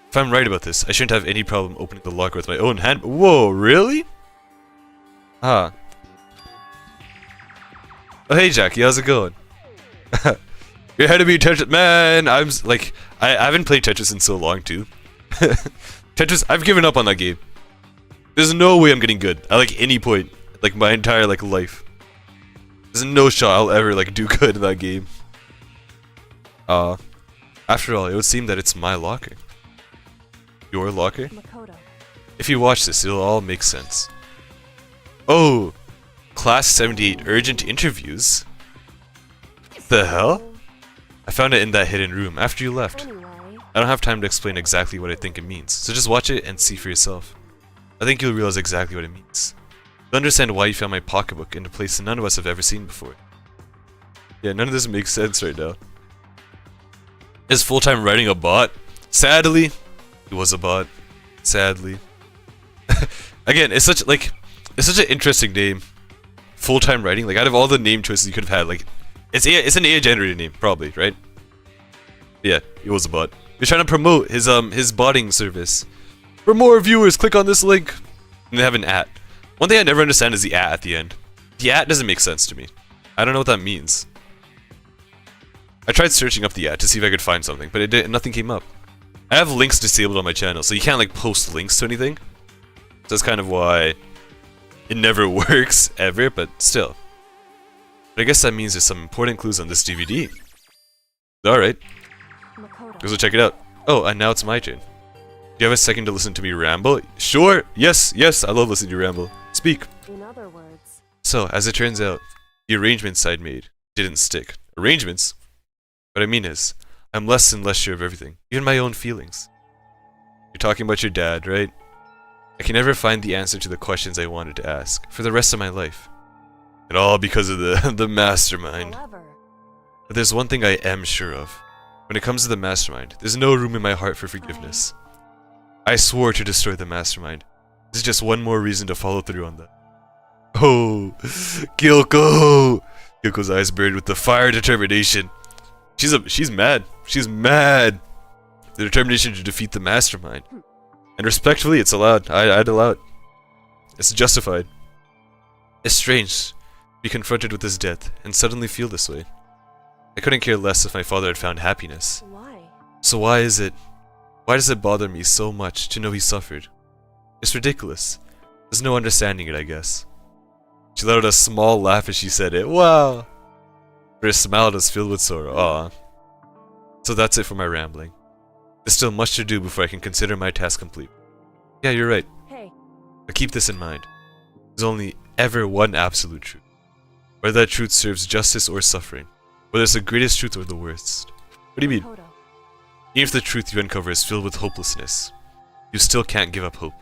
If I'm right about this, I shouldn't have any problem opening the locker with my own hand. Whoa, really? Ah. Oh, hey Jackie, how's it going? You're ahead of me, Tetris. Man, I haven't played Tetris in so long, too. Tetris, I've given up on that game. There's no way I'm getting good at, like, any point. Like, my entire, like, life. There's no shot I'll ever, like, do good in that game. After all, it would seem that it's my locker. Your locker? Makoto. If you watch this, it'll all make sense. Oh! Class 78 urgent interviews? The hell? I found it in that hidden room after you left. Anyway... I don't have time to explain exactly what I think it means, so just watch it and see for yourself. I think you'll realize exactly what it means. You'll understand why you found my pocketbook in a place that none of us have ever seen before. Yeah, none of this makes sense right now. Is full-time writing a bot? Sadly, it was a bot. Sadly. Again, it's such an interesting name. Full-time writing, like out of all the name choices you could have had, like it's an AI generated name, probably, right? Yeah, it was a bot. He's trying to promote his botting service. For more viewers, click on this link. And they have an at. One thing I never understand is the at the end. The at doesn't make sense to me. I don't know what that means. I tried searching up the at to see if I could find something, but nothing came up. I have links disabled on my channel, so you can't like post links to anything. So that's kind of why it never works ever, but still. But I guess that means there's some important clues on this DVD. Alright, Makoto. let's go check it out. Oh, and now it's my turn. Do you have a second to listen to me ramble? Sure! Yes, I love listening to you ramble. Speak. In other words... So, as it turns out, the arrangements I'd made didn't stick. Arrangements? What I mean is, I'm less and less sure of everything, even my own feelings. You're talking about your dad, right? I can never find the answer to the questions I wanted to ask, for the rest of my life. And all because of the mastermind. However... But there's one thing I am sure of. When it comes to the mastermind, there's no room in my heart for forgiveness. I swore to destroy the mastermind. This is just one more reason to follow through on that. Oh, Kyoko! Kyoko's eyes burned with the fire determination. She's mad. She's mad. The determination to defeat the mastermind. And respectfully, it's allowed. I'd allow it. It's justified. It's strange to be confronted with his death and suddenly feel this way. I couldn't care less if my father had found happiness. Why? So why is it Why does it bother me so much to know he suffered? It's ridiculous. There's no understanding it, I guess. She let out a small laugh as she said it. Wow! Her smile was filled with sorrow. Aw. So that's it for my rambling. There's still much to do before I can consider my task complete. Yeah, you're right. Hey, But keep this in mind. There's only ever one absolute truth. Whether that truth serves justice or suffering. Whether it's the greatest truth or the worst. What do you mean? Makoto. Even if the truth you uncover is filled with hopelessness, you still can't give up hope.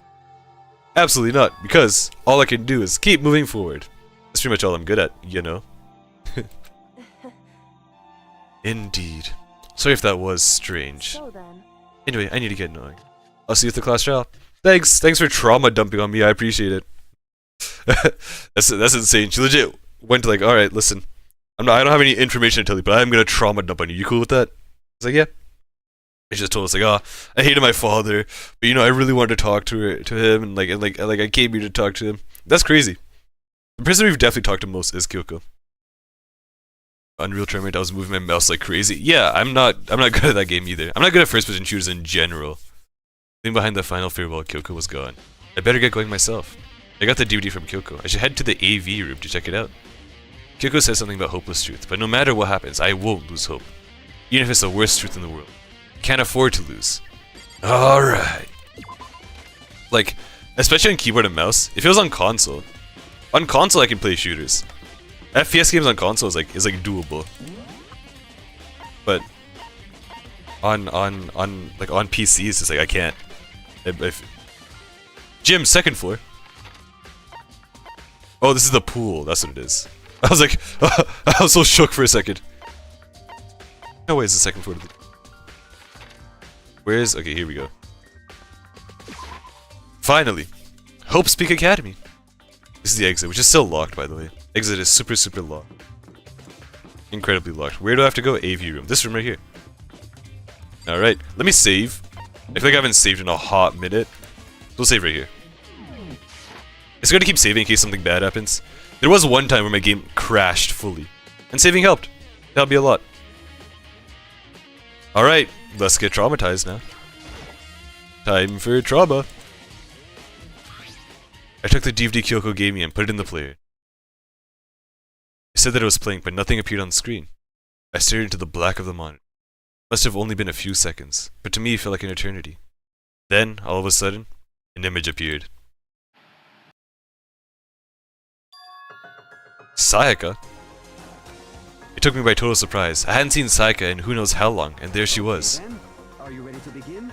Absolutely not, because all I can do is keep moving forward. That's pretty much all I'm good at, you know? Indeed. Sorry if that was strange. So then, Anyway, I need to get going. I'll see you at the class trial. Thanks for trauma dumping on me, I appreciate it. that's insane. She legit went to like, alright, listen. I don't have any information to tell you, but I'm gonna trauma dump on you. You cool with that? I was like, yeah. She just told us like, oh, I hated my father, but you know, I really wanted to talk to him, and like I came here to talk to him. That's crazy. The person we've definitely talked to most is Kyoko. Unreal Tournament, I was moving my mouse like crazy. Yeah, I'm not good at that game either. I'm not good at first-person shooters in general. Leaving behind the final farewell, Kyoko was gone. I better get going myself. I got the DVD from Kyoko. I should head to the AV room to check it out. Kyoko says something about hopeless truth, but no matter what happens, I won't lose hope. Even if it's the worst truth in the world. Can't afford to lose. Alright. Like, especially on keyboard and mouse, if it was on console I can play shooters. FPS games on console is like doable. But on PC it's just like I can't. Gym, second floor. Oh, this is the pool, that's what it is. I was like, I was so shook for a second. No way, it's the second floor of the... Where's... Okay, here we go. Finally! Hope's Peak Academy! This is the exit, which is still locked, by the way. Exit is super locked. Incredibly locked. Where do I have to go? AV room. This room right here. Alright, let me save. I feel like I haven't saved in a hot minute. We'll save right here. It's gonna keep saving in case something bad happens. There was one time where my game crashed fully. And saving helped. Helped me a lot. Alright, let's get traumatized now. Time for trauma. I took the DVD Kyoko gave me and put it in the player. It said that it was playing, but nothing appeared on the screen. I stared into the black of the monitor. Must have only been a few seconds, but to me it felt like an eternity. Then, all of a sudden, an image appeared. Sayaka? It took me by total surprise. I hadn't seen Sayaka in who knows how long, and there she was. Then, are you ready to begin?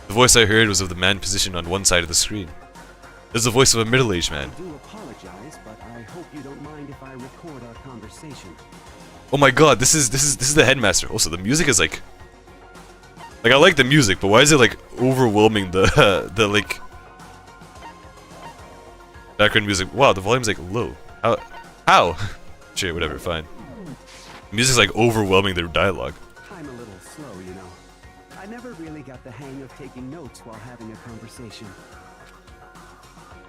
The voice I heard was of the man positioned on one side of the screen. It was the voice of a middle-aged man. I do apologize, but I hope you don't mind if I record our conversation. Oh my god, this is the headmaster. Also, the music is like I like the music, but why is it like overwhelming the the like background music? Wow, the volume's like low. How? Sure, whatever, fine. The music's like overwhelming their dialogue. I'm a little slow, you know. I never really got the hang of taking notes while having a conversation.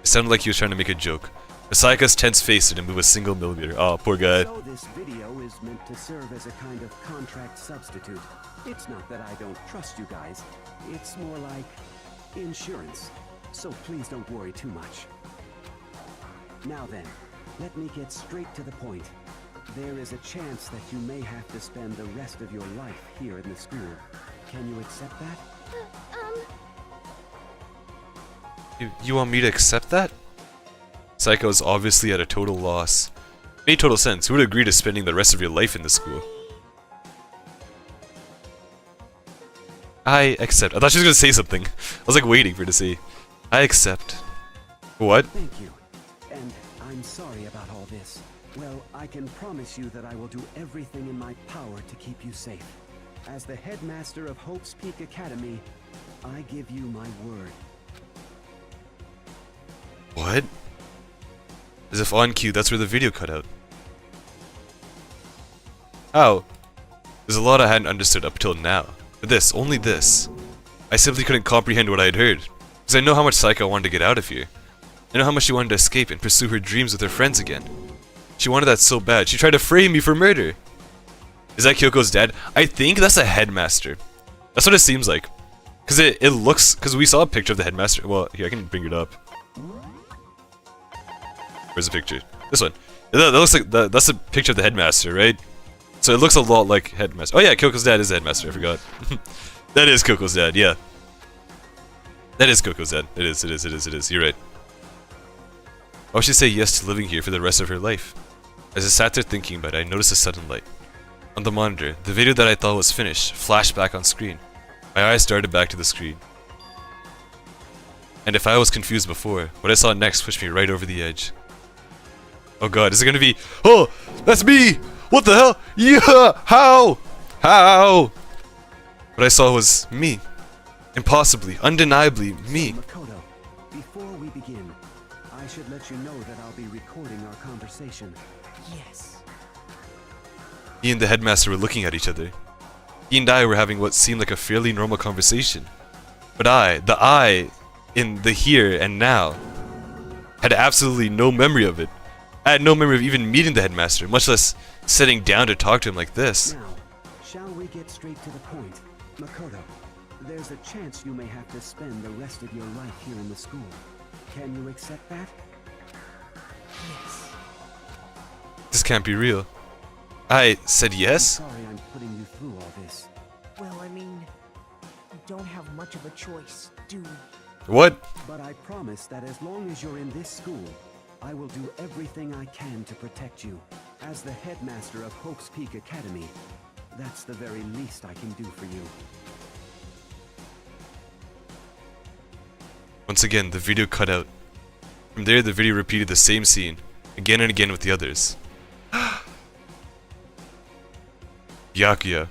It sounded like he was trying to make a joke. Sayaka's tense face didn't move a single millimeter. Oh, poor guy. So this video is meant to serve as a kind of contract substitute. It's not that I don't trust you guys. It's more like insurance. So please don't worry too much. Now then, let me get straight to the point. There is a chance that you may have to spend the rest of your life here in the school. Can you accept that? You want me to accept that? Psycho is obviously at a total loss. Made total sense. Who would agree to spending the rest of your life in this school? I accept. I thought she was gonna say something. I was like waiting for her to say, I accept. What? Thank you. And I'm sorry about all this. Well, I can promise you that I will do everything in my power to keep you safe. As the headmaster of Hope's Peak Academy, I give you my word. What? As if on cue, that's where the video cut out. How? There's a lot I hadn't understood up till now. But this, only this. I simply couldn't comprehend what I had heard. Because I know how much Psycho wanted to get out of here. I know how much she wanted to escape and pursue her dreams with her friends again. She wanted that so bad, she tried to frame me for murder. Is that Kyoko's dad? I think that's a headmaster. That's what it seems like. Cause it looks, cause we saw a picture of the headmaster. Well, here I can bring it up. Where's the picture? This one. That looks like that's a picture of the headmaster, right? So it looks a lot like headmaster. Oh yeah, Kyoko's dad is the headmaster. I forgot. That is Kyoko's dad. Yeah. That is Kyoko's dad. It is. You're right. Why would she say yes to living here for the rest of her life? As I sat there thinking about it, I noticed a sudden light. On the monitor, the video that I thought was finished flashed back on screen. My eyes darted back to the screen. And if I was confused before, what I saw next pushed me right over the edge. Oh god, is it gonna be— oh, that's me! What the hell? Yeah! How? How? What I saw was me. Impossibly, undeniably me. Makoto, before we begin, I should let you know that I'll be recording our conversation. Yes. He and the headmaster were looking at each other. He and I were having what seemed like a fairly normal conversation. But I in the here and now, had absolutely no memory of it. I had no memory of even meeting the headmaster, much less sitting down to talk to him like this. Now, shall we get straight to the point? Makoto, there's a chance you may have to spend the rest of your life here in the school. Can you accept that? Yes. This can't be real. I said yes? I'm sorry I'm putting you through all this. Well, I mean, we don't have much of a choice, do we? What? But I promise that as long as you're in this school, I will do everything I can to protect you. As the headmaster of Hope's Peak Academy, that's the very least I can do for you. Once again, the video cut out. From there, the video repeated the same scene, again and again with the others. Byakuya.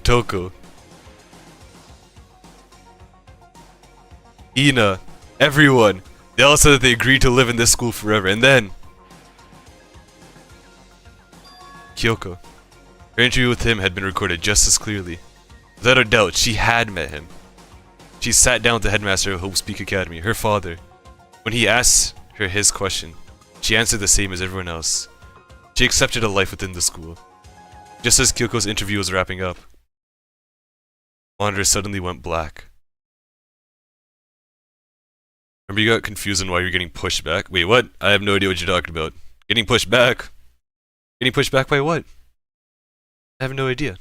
Toko. Ina. Everyone. They all said that they agreed to live in this school forever, and then Kyoko. Her interview with him had been recorded just as clearly. Without a doubt, she had met him. She sat down with the headmaster of Hope's Peak Academy, her father. When he asked her his question, she answered the same as everyone else. She accepted a life within the school. Just as Kyoko's interview was wrapping up, monitor suddenly went black. Remember you got confused on why you're getting pushed back? Wait, what? I have no idea what you're talking about. Getting pushed back? Getting pushed back by what? I have no idea.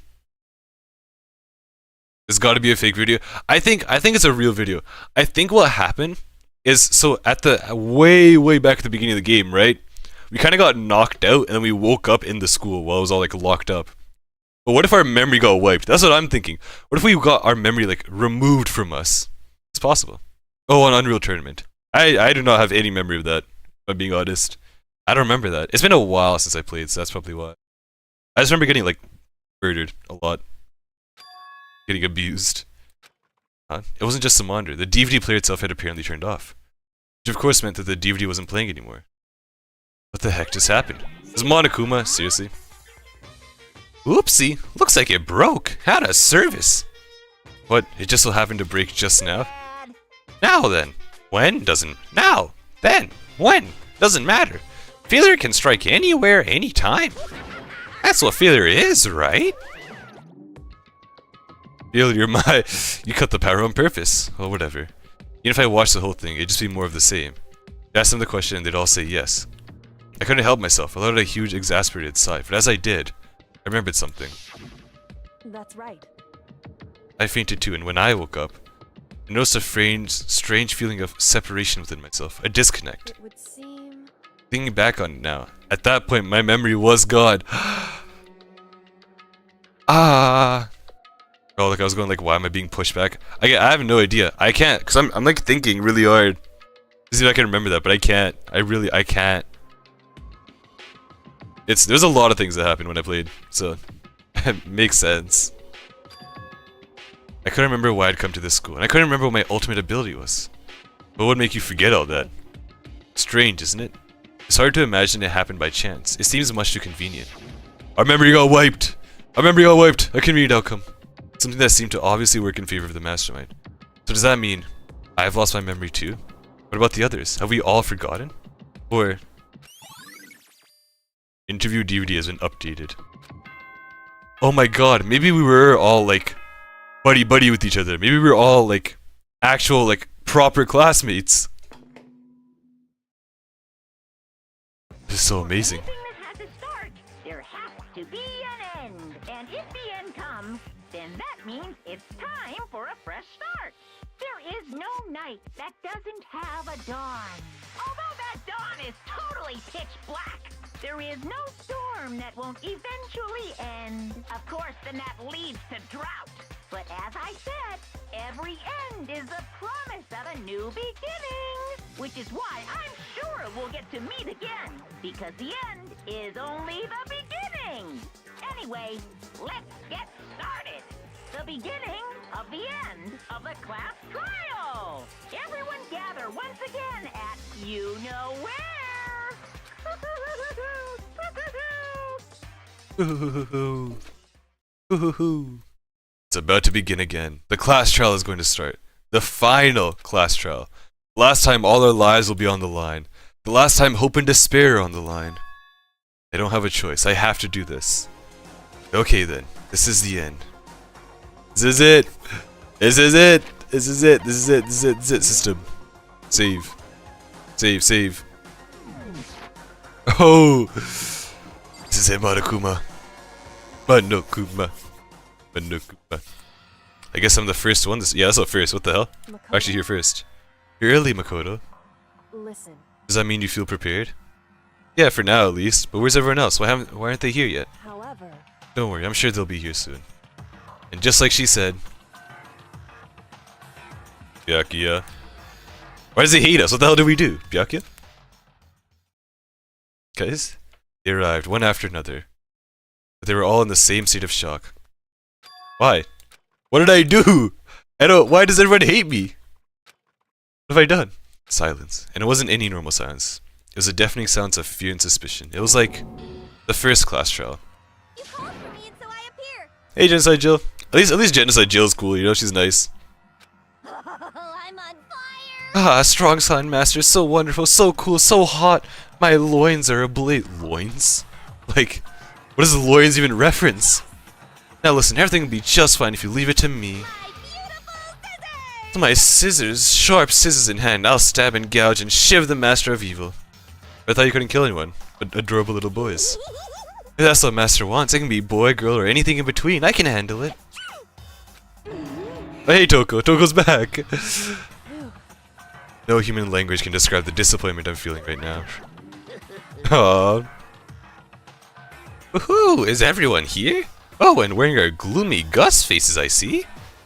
There's gotta be a fake video. I think it's a real video. I think what happened is, so at the way back at the beginning of the game, right? We kind of got knocked out and then we woke up in the school while it was all like locked up. But what if our memory got wiped? That's what I'm thinking. What if we got our memory like removed from us? It's possible. Oh, an Unreal Tournament. I do not have any memory of that, if I'm being honest. I don't remember that. It's been a while since I played, so that's probably why. I just remember getting like murdered a lot. Getting abused. It wasn't just the monitor. The DVD player itself had apparently turned off. Which of course meant that the DVD wasn't playing anymore. What the heck just happened? Is Monokuma? Seriously? Oopsie! Looks like it broke. Out of service. What? It just so happened to break just now? Now then. When? Doesn't. Now. Then. When? Doesn't matter. Failure can strike anywhere, anytime. That's what failure is, right? Failure, my... You cut the power on purpose. Well, whatever. Even if I watched the whole thing, it'd just be more of the same. I asked them the question and they'd all say yes. I couldn't help myself. I let out a huge, exasperated sigh, but as I did, I remembered something. That's right. I fainted too, and when I woke up, I noticed a strange feeling of separation within myself, a disconnect. It would seem... Thinking back on it now, at that point my memory was gone. Ah. Oh, like I was going like, why am I being pushed back? I have no idea. I can't, because I'm like thinking really hard to see if I can remember that, but I can't. I can't. There's a lot of things that happened when I played, so it makes sense. I couldn't remember why I'd come to this school, and I couldn't remember what my ultimate ability was. What would make you forget all that? Strange, isn't it? It's hard to imagine it happened by chance. It seems much too convenient. Our memory got wiped! Our memory got wiped! A convenient outcome. Something that seemed to obviously work in favor of the mastermind. So does that mean I've lost my memory too? What about the others? Have we all forgotten? Or... Interview DVD has been updated. Oh my god, maybe we were all like buddy with each other. Maybe we were all like actual like proper classmates. This is so amazing. Anything that has a start, there has to be an end. And if the end comes, then that means it's time for a fresh start. There is no night that doesn't have a dawn. Although that dawn is totally pitch black, there is no storm that won't eventually end. Of course, then that leads to drought. But as I said, every end is the promise of a new beginning. Which is why I'm sure we'll get to meet again. Because the end is only the beginning. Anyway, let's get started. The beginning of the end of the class trial. Everyone gather once again at you know where. It's about to begin again. The class trial is going to start. The final class trial. Last time all our lives will be on the line. The last time hope and despair are on the line. I don't have a choice. I have to do this. Okay then. This is the end. This is it. This is it. This is it. This is it. This is it. This is it. System. Save. Save. Save. Oh. This is it, Monokuma. Monokuma. Monokuma. I guess I'm the first one. Yeah, that's not first. What the hell? I'm actually here first. You're early, Makoto. Listen. Does that mean you feel prepared? Yeah, for now at least. But where's everyone else? Why aren't they here yet? However, Don't worry, I'm sure they'll be here soon. And just like she said, Byakuya. Why does he hate us? What the hell did we do, Byakuya? Guys, they arrived one after another. But they were all in the same state of shock. Why? What did I do? Why does everyone hate me? What have I done? Silence. And it wasn't any normal silence. It was a deafening silence of fear and suspicion. It was like the first class trial. You called for me and so I appear. Hey, Genocide Jill. At least Genocide Jill's cool, you know, she's nice. I'm on fire. Ah, strong sign master, so wonderful, so cool, so hot. My loins are ablaze. Loins? Like, what does the loins even reference? Now listen, everything will be just fine if you leave it to me. My beautiful scissors. With my scissors, sharp scissors in hand, I'll stab and gouge and shiv the master of evil. I thought you couldn't kill anyone, but adorable little boys. If that's what master wants, it can be boy, girl, or anything in between. I can handle it. Hey Toko, Toko's back! No human language can describe the disappointment I'm feeling right now. Aww. Woohoo! Is everyone here? Oh, and wearing our gloomy Gus faces, I see.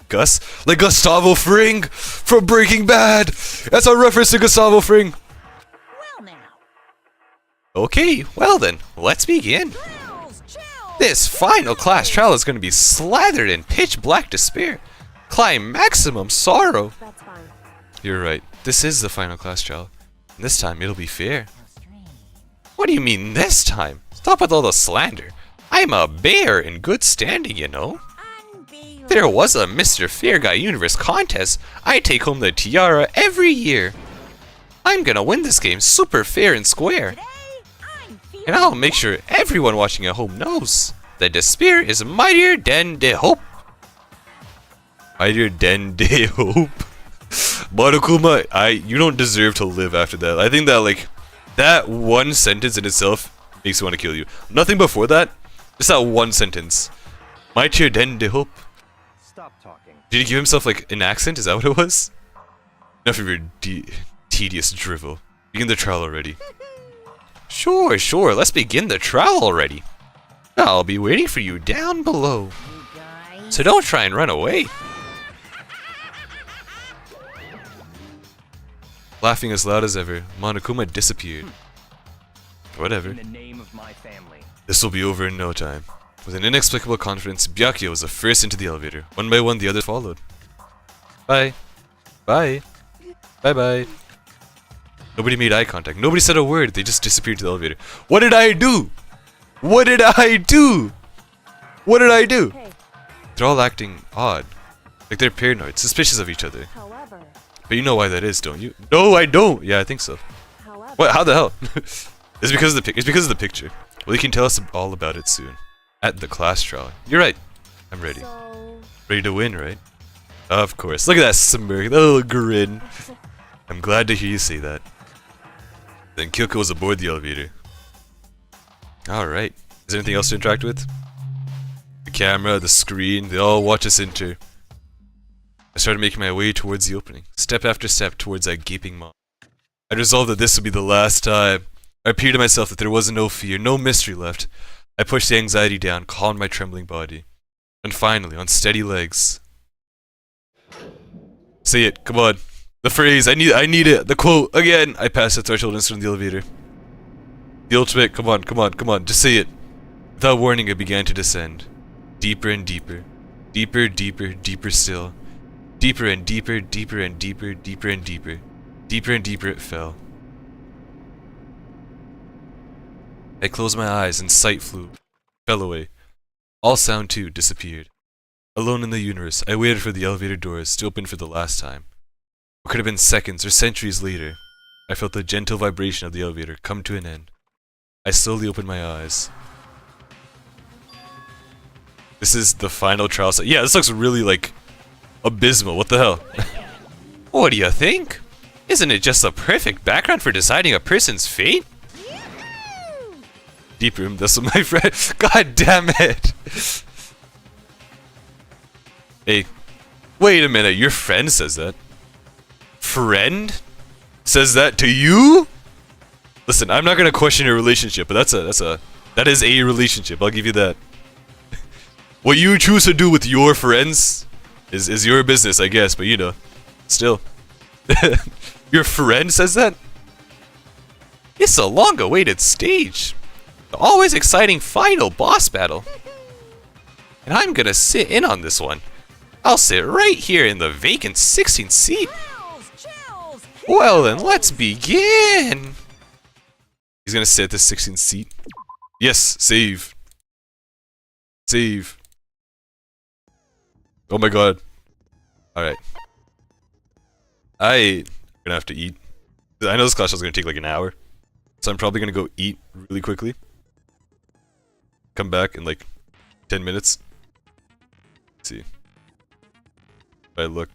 Gus? Like Gustavo Fring from Breaking Bad! That's a reference to Gustavo Fring! Well now. Okay, well then, let's begin. This final class trial is going to be slathered in pitch black despair. Maximum sorrow. that's fine. You're right, this is the final class trial. And this time it'll be fair. What do you mean this time? Stop with all the slander. I'm a bear in good standing, you know. Unbelievable. There was a Mr. Fair Guy Universe contest. I take home the tiara every year. I'm gonna win this game super fair and square. Today, I'm feeling And I'll make sure everyone watching at home knows that despair is mightier than the hope. Mightier than the hope. Monokuma, you don't deserve to live after that. I think that, like, that one sentence in itself makes me want to kill you. Nothing before that, just that one sentence. Mightier than the hope. Stop talking. Did he give himself, like, an accent? Is that what it was? Enough of your tedious drivel. Begin the trial already. Sure, sure, let's begin the trial already. I'll be waiting for you down below. You guys. So don't try and run away. Laughing as loud as ever, Monokuma disappeared. Whatever. In the name of my family. This will be over in no time. With an inexplicable confidence, Byakuya was the first into the elevator. One by one, the others followed. Bye. Bye. Bye-bye. Nobody made eye contact. Nobody said a word. They just disappeared to the elevator. What did I do? What did I do? What did I do? Hey, They're all acting odd. Like they're paranoid, suspicious of each other. however, But you know why that is, don't you? No, I don't. Yeah, I think so. however. What? How the hell? It's because of the picture. Well, you can tell us all about it soon. At the class trial. You're right. I'm ready. So, Ready to win, right? Of course. Look at that smirk, that little grin. I'm glad to hear you say that. Then Kyoko was aboard the elevator. Alright. Is there anything else to interact with? The camera, the screen, they all watch us enter. I started making my way towards the opening, step after step towards that gaping maw. I resolved that this would be the last time. I repeated to myself that there was no fear, no mystery left. I pushed the anxiety down, calmed my trembling body. And finally, on steady legs. Say it, come on. The phrase, I need it, the quote, again. I passed the threshold and stood in the elevator. The ultimate, come on, just say it. Without warning, it began to descend. Deeper and deeper. Deeper, deeper, deeper still. Deeper and deeper, deeper and deeper, deeper and deeper. Deeper and deeper it fell. I closed my eyes and sight fell away. All sound too disappeared. Alone in the universe, I waited for the elevator doors to open for the last time. What could have been seconds or centuries later, I felt the gentle vibration of the elevator come to an end. I slowly opened my eyes. This is the final trial set. Yeah, this looks really, like, abysmal. What the hell? What do you think? Isn't it just the perfect background for deciding a person's fate? Deep room, that's what my friend. God damn it! Hey, wait a minute, your friend says that. Friend? Says that to you? Listen, I'm not gonna question your relationship, but that is a relationship, I'll give you that. What you choose to do with your friends is your business, I guess, but you know, still. Your friend says that? It's a long-awaited stage. The always exciting final boss battle. And I'm gonna sit in on this one. I'll sit right here in the vacant 16th seat. Well then, let's begin. He's gonna sit at the 16th seat. Yes, save. Save. Oh my god. Alright. I'm gonna have to eat. I know this class is gonna take like an hour. So I'm probably gonna go eat really quickly. Come back in like 10 minutes. Let's see. If I look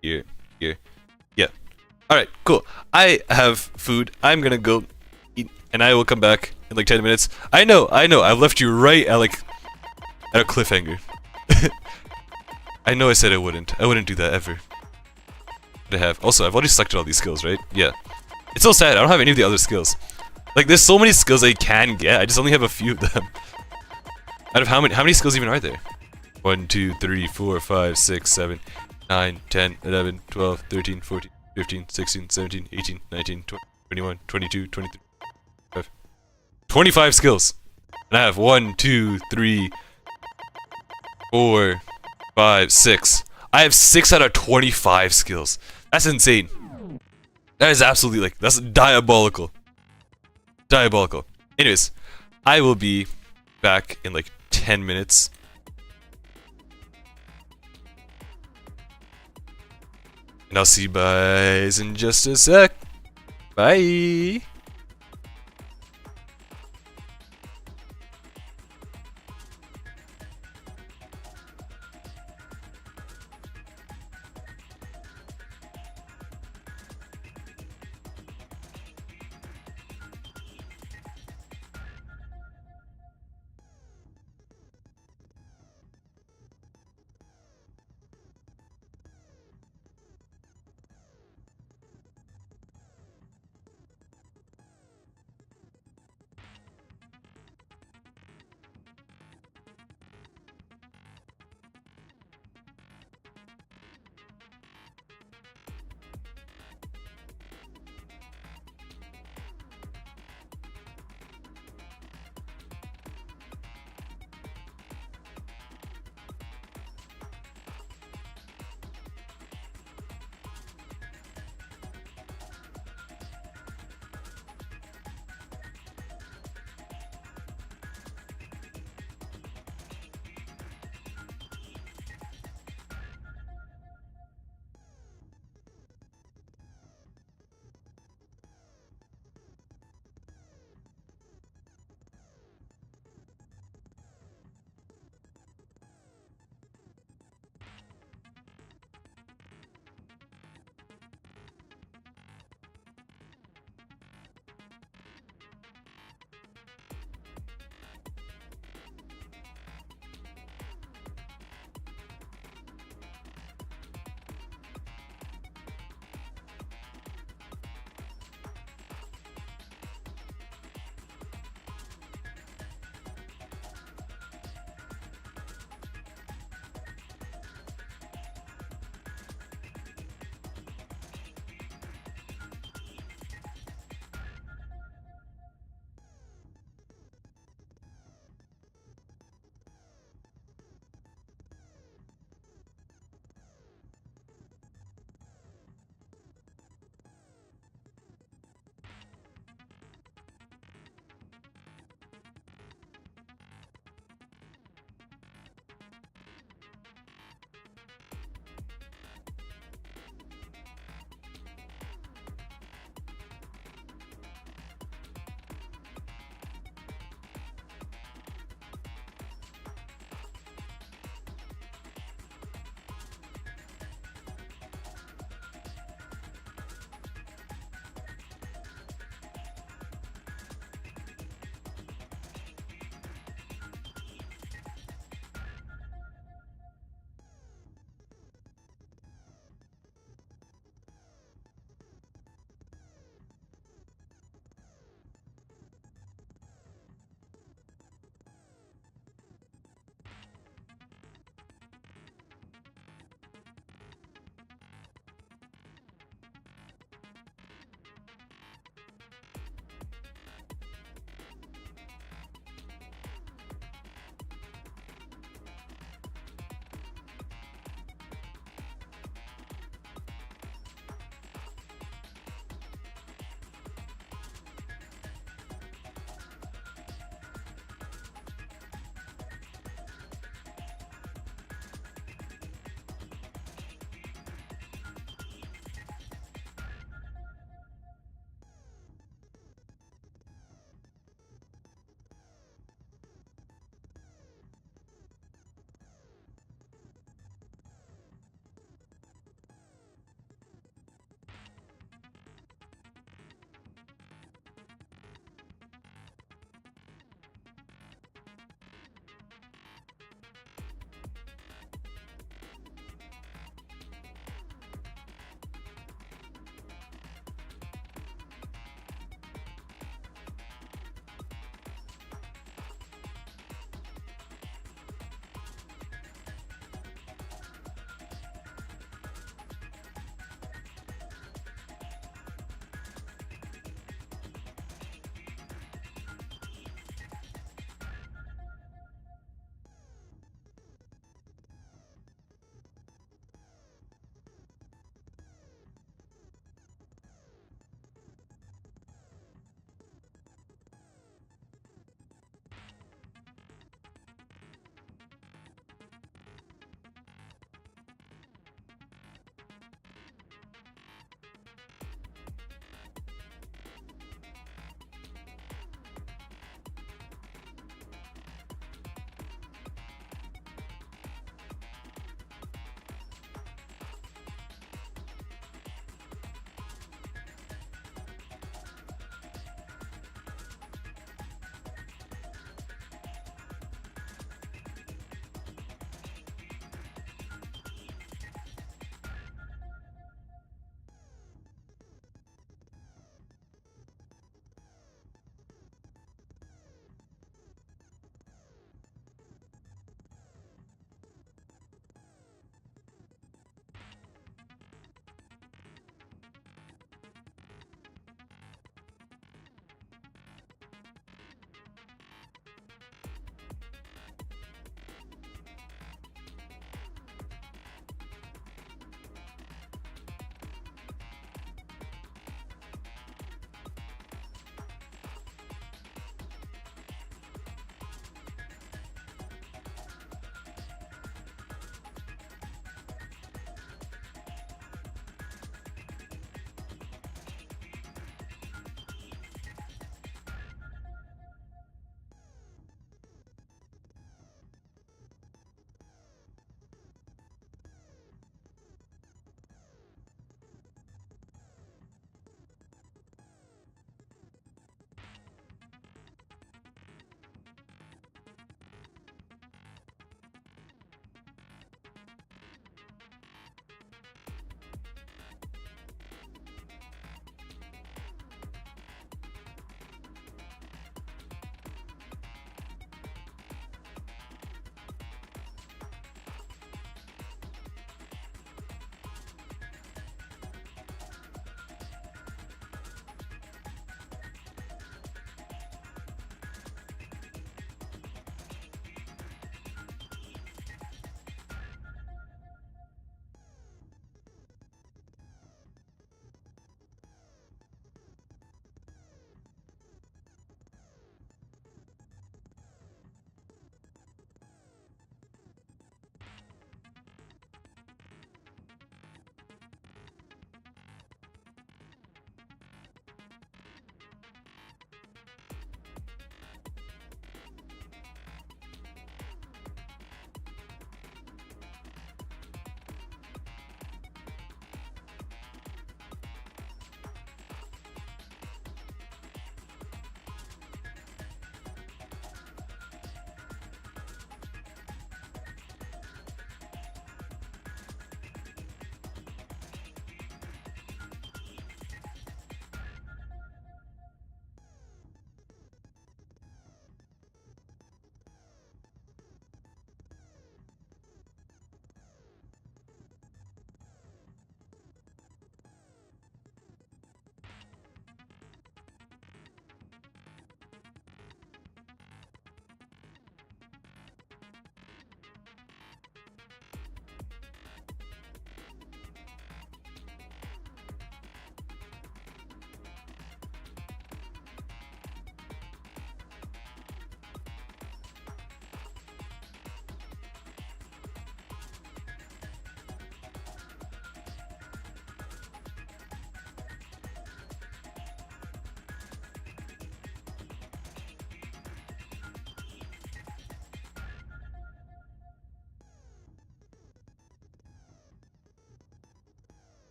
here. Yeah. Alright, cool. I have food. I'm gonna go eat and I will come back in like 10 minutes. I know. I've left you right at like at a cliffhanger. I know I said I wouldn't. I wouldn't do that ever. But I have. Also, I've already selected all these skills, right? Yeah. It's so sad. I don't have any of the other skills. Like, there's so many skills I can get. I just only have a few of them. Out of how many skills even are there? 1, 2, 3, 4, 5, 6, 7, 9, 10, 11, 12, 13, 14, 15, 16, 17, 18, 19, 20, 21, 22, 23, 25. 25 skills. And I have 1, 2, 3, 4, 5, 6. I have 6 out of 25 skills. That's insane. That is absolutely, like, that's diabolical. Diabolical. Anyways, I will be back in like 10 minutes. And I'll see you guys in just a sec. Bye.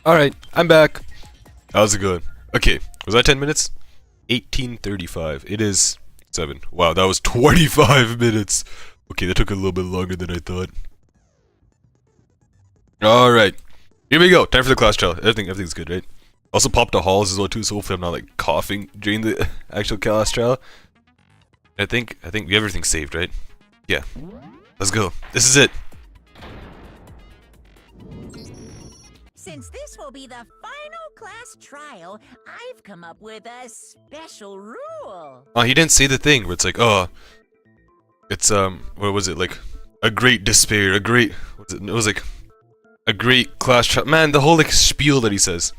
Alright, I'm back. How's it going? Okay, was that 10 minutes? 18:35. It is 7. Wow, that was 25 minutes. Okay, that took a little bit longer than I thought. Alright, here we go. Time for the class trial. Everything's good, right? Also popped the halls as well too, so hopefully I'm not like coughing during the actual class trial. I think we have everything saved, right? Yeah. Let's go. This is it. Since this will be the final class trial, I've come up with a special rule. Oh, he didn't say the thing where it's like, oh, it's what was it, like a great despair, a great, it was like a great class trial. Man, the whole like spiel that he says.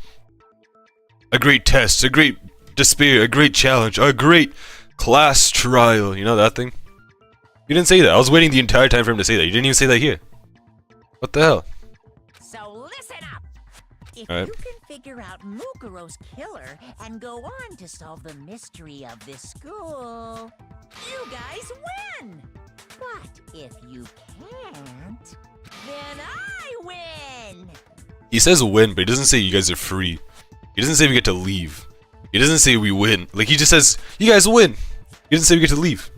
A great test, a great despair, a great challenge, a great class trial. You know that thing? You didn't say that. I was waiting the entire time for him to say that. You didn't even say that here. What the hell? So listen up. If All right. you can figure out Mukuro's killer and go on to solve the mystery of this school, you guys win. But if you can't, then I win. He says win, but he doesn't say you guys are free. He doesn't say we get to leave. He doesn't say we win. Like, he just says, you guys win. He doesn't say we get to leave.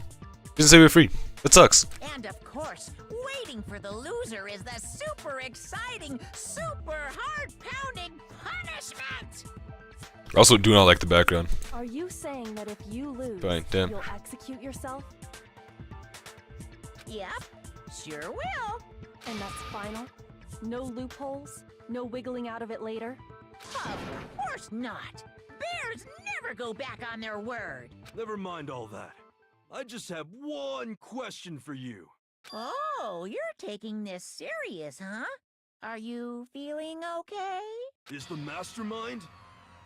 He doesn't say we're free. That sucks. And of course, waiting for the loser is the super exciting, super heart-pounding punishment! I also do not like the background. Are you saying that if you lose, Fine, damn. you'll execute yourself? Yep, sure will. And that's final? No loopholes? No wiggling out of it later? Of course not. Bears never go back on their word. Never mind all that. I just have one question for you. Oh, you're taking this serious, huh? Are you feeling okay? Is the mastermind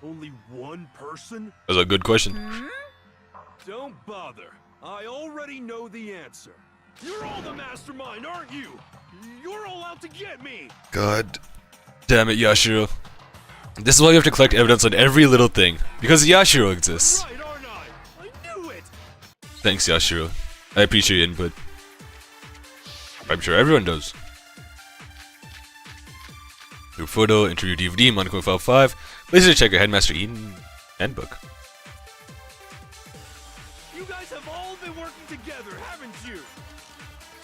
only one person? That's a good question. Don't bother. I already know the answer. You're all the mastermind, aren't you? You're all out to get me! God damn it, Yashiro. This is why you have to collect evidence on every little thing. Because Yashiro exists. Right, aren't I? I knew it! Thanks, Yashiro. I appreciate your input. I'm sure everyone does. Group photo, interview DVD, Monaco File 5. Please check your Headmaster Eden handbook. You guys have all been working together, haven't you?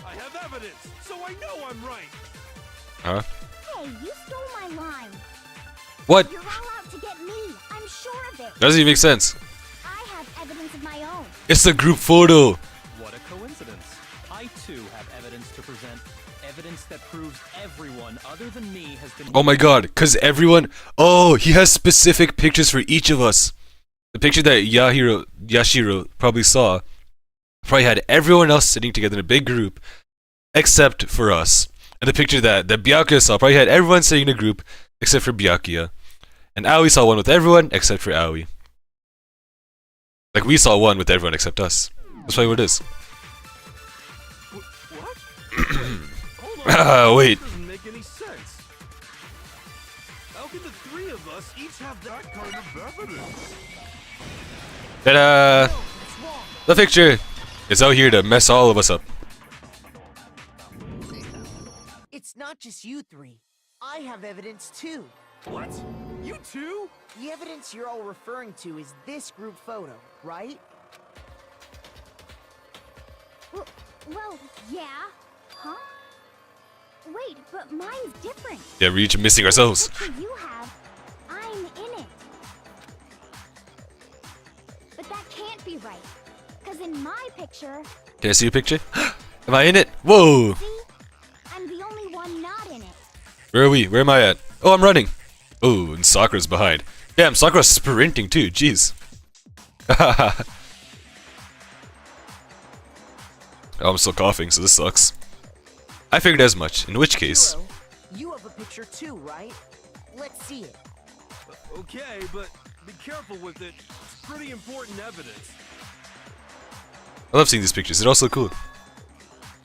I have evidence, so I know I'm right. Huh? Hey, you stole my line. What? You're all out to get me. I'm sure of it. Doesn't even make sense. I have evidence of my own. It's the group photo. What a coincidence. I too have evidence to present. Evidence that proves everyone other than me has been... Oh my god, cause everyone... Oh, he has specific pictures for each of us. The picture that Yashiro probably saw probably had everyone else sitting together in a big group except for us. And the picture that Byakuya saw probably had everyone sitting in a group except for Byakuya. And Aoi saw one with everyone except for Aoi. Like, we saw one with everyone except us. That's probably what it is. What? Hold on. Wait. That doesn't make any sense. How can the three of us each have that kind of evidence? Ta-da! The picture is out here to mess all of us up. It's not just you three. I have evidence too. What? You too? The evidence you're all referring to is this group photo, right? Well, yeah. Huh? Wait, but mine's different. Yeah, we're each missing ourselves. The picture you have, I'm in it. But that can't be right. Because in my picture, Can I see a picture? Am I in it? Whoa! see? I'm the only one not in it. Where are we? Where am I at? Oh, I'm running. Oh, and Sakura's behind. Damn, Sakura's sprinting too. Jeez. Oh, I'm still coughing, so this sucks. I figured as much. In which case, Hiro, you have a picture too, right? Let's see it. Okay, but be careful with it. It's pretty important evidence. I love seeing these pictures. They're all so cool.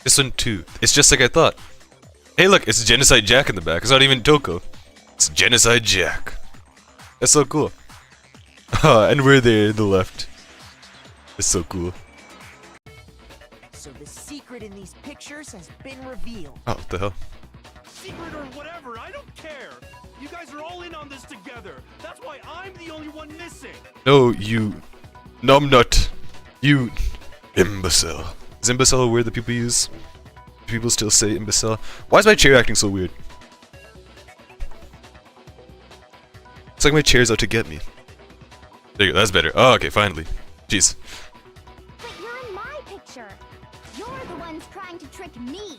This one too. It's just like I thought. Hey, look, it's Genocide Jack in the back. It's not even Toko. It's Genocide Jack. That's so cool. And we're there in the left. It's so cool. So the secret in these pictures has been revealed. Oh, what the hell? Secret or whatever, I don't care. You guys are all in on this together. That's why I'm the only one missing. No, you numbnut. You imbecile. Is imbecile a word that people use? Do people still say imbecile? Why is my chair acting so weird? It's like my chair's out to get me. There you go, that's better. Oh, okay, finally. Jeez. But you're in my picture. You're the ones trying to trick me.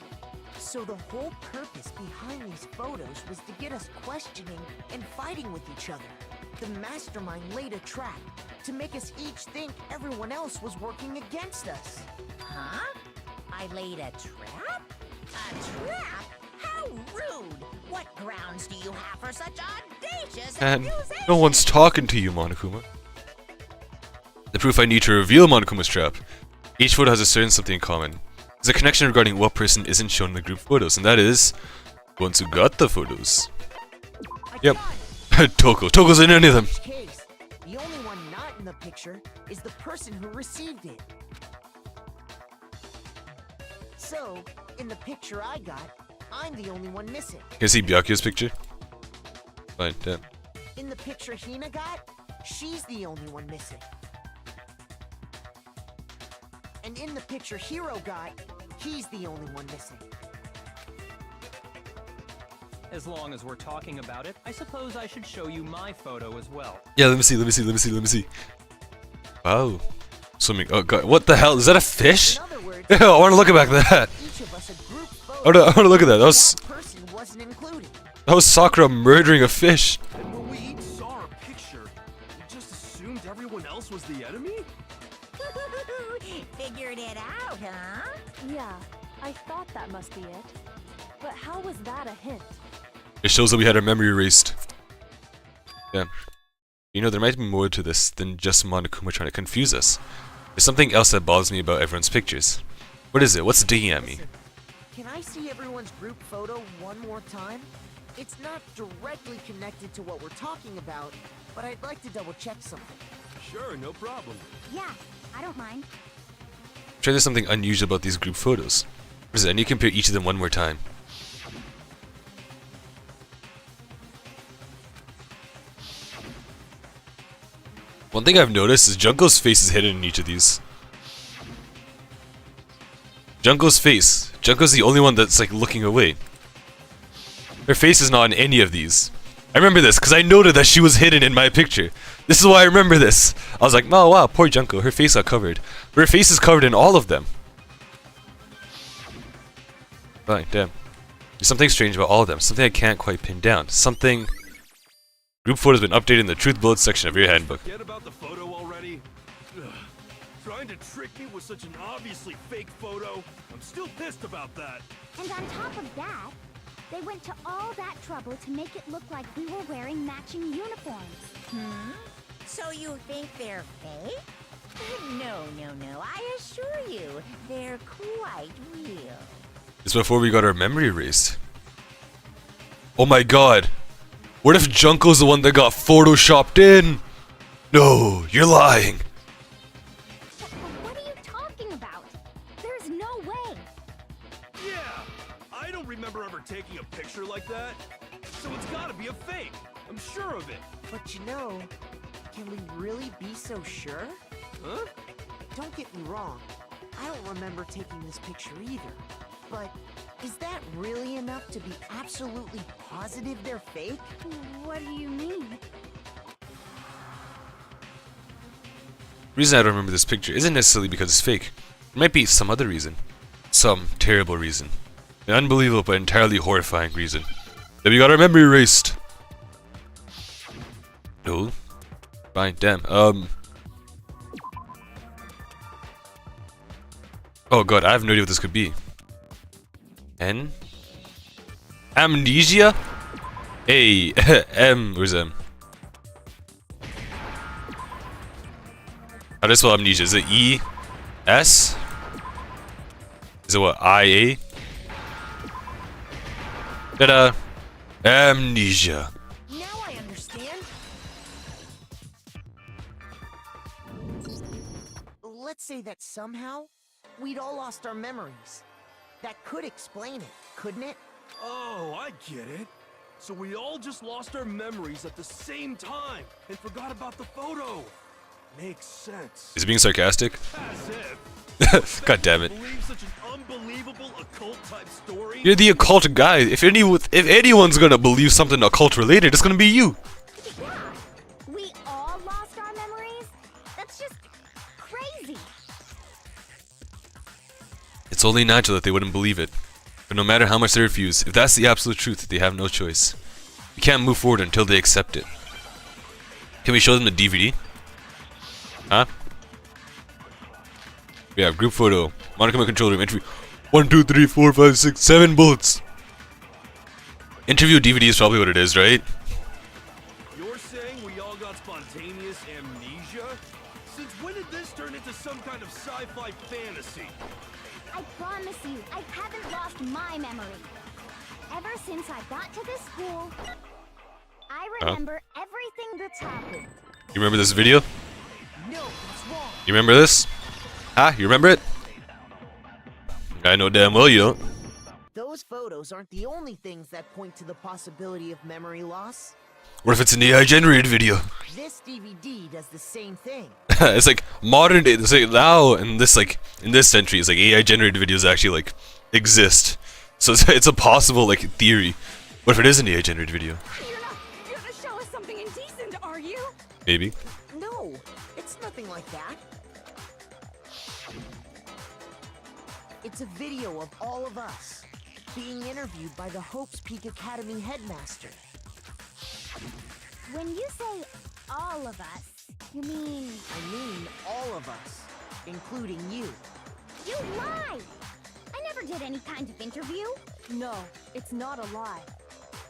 So the whole purpose behind these photos was to get us questioning and fighting with each other. The mastermind laid a trap to make us each think everyone else was working against us. Huh? I laid a trap? A trap? How rude! What grounds do you have for such audacious And accusations? no one's talking to you, Monokuma. The proof I need to reveal Monokuma's trap. Each photo has a certain something in common. There's a connection regarding what person isn't shown in the group photos, and that is the ones who got the photos. Yep. Toko's in any of them. In each case, the only one not in the picture is the person who received it. So, in the picture I got, I'm the only one missing. Can you see Byakuya's picture? Fine, damn. In the picture Hina got, she's the only one missing. And in the picture Hiro got, he's the only one missing. As long as we're talking about it, I suppose I should show you my photo as well. Yeah, let me see. Wow. Swimming. Oh god, what the hell? Is that a fish? In other words, I want to look back at that. each of us a group I photo. want to look at that. That person wasn't included. That was Sakura murdering a fish. And when we each saw our picture, we just assumed everyone else was the enemy? Figured it out, huh? Yeah, I thought that must be it. But how was that a hint? It shows that we had our memory erased. Yeah. You know, there might be more to this than just Monokuma trying to confuse us. There's something else that bothers me about everyone's pictures. What is it? What's digging at me? Listen, can I see everyone's group photo one more time? It's not directly connected to what we're talking about, but I'd like to double check something. Sure, no problem. Yeah, I don't mind. I'm sure there's something unusual about these group photos. What is it? I need to compare each of them one more time. One thing I've noticed is Junko's face is hidden in each of these. Junko's face. Junko's the only one that's like looking away. Her face is not in any of these. I remember this because I noted that she was hidden in my picture. This is why I remember this. I was like, oh wow, poor Junko, her face got covered. But her face is covered in all of them. Fine, damn. There's something strange about all of them. Something I can't quite pin down. Something... Group photo has been updated in the Truth Bullets section of your handbook. Forget about the photo already. Ugh. Trying to trick me with such an obviously fake photo. I'm still pissed about that. And on top of that, they went to all that trouble to make it look like we were wearing matching uniforms. Hmm? So you think they're fake? No. I assure you, they're quite real. It's before we got our memory erased. Oh my god. What if Junko's the one that got photoshopped in? No, you're lying. But what are you talking about? There's no way. Yeah, I don't remember ever taking a picture like that. So it's gotta be a fake. I'm sure of it. But you know, can we really be so sure? Huh? Don't get me wrong, I don't remember taking this picture either. But is that really enough to be absolutely positive they're fake? What do you mean? The reason I don't remember this picture isn't necessarily because it's fake. It might be some other reason. Some terrible reason. An unbelievable but entirely horrifying reason. That we got our memory erased. No. Fine, damn. Oh god, I have no idea what this could be. Amnesia? Hey, where's M? How do I spell amnesia? Is it E? S? Is it what? I-A? Ta-da! Amnesia. Now I understand. Let's say that somehow we'd all lost our memories. That could explain it, couldn't it? Oh, I get it. So we all just lost our memories at the same time and forgot about the photo. Makes sense. Is he being sarcastic? As if. God damn it. Believe such an unbelievable occult type story? You're the occult guy. If anyone's gonna believe something occult related, it's gonna be you. Yeah, we all lost our memories? That's just crazy. It's only natural that they wouldn't believe it. But no matter how much they refuse, if that's the absolute truth, they have no choice. We can't move forward until they accept it. Can we show them the DVD? Huh? Yeah, group photo. Monica control room. Interview. 1, 2, 3, 4, 5, 6, 7 bullets. Interview DVD is probably what it is, right? You're saying we all got spontaneous amnesia? Since when did this turn into some kind of sci-fi fantasy? I promise you, I haven't lost my memory. Ever since I got to this school, I remember everything that's happened. You remember this video? No, it's wrong. You remember this? Huh? You remember it? I know damn well you don't. Those photos aren't the only things that point to the possibility of memory loss. What if it's an AI generated video? This DVD does the same thing. It's like modern day. It's like now in this century, it's like AI generated videos actually like exist. So it's a possible like theory. What if it is an AI generated video? You're not gonna show us something indecent, are you? Maybe. No, it's nothing like that. It's a video of all of us being interviewed by the Hope's Peak Academy headmaster. When you say all of us, you mean... I mean all of us, including you. You lie! I never did any kind of interview. No, it's not a lie.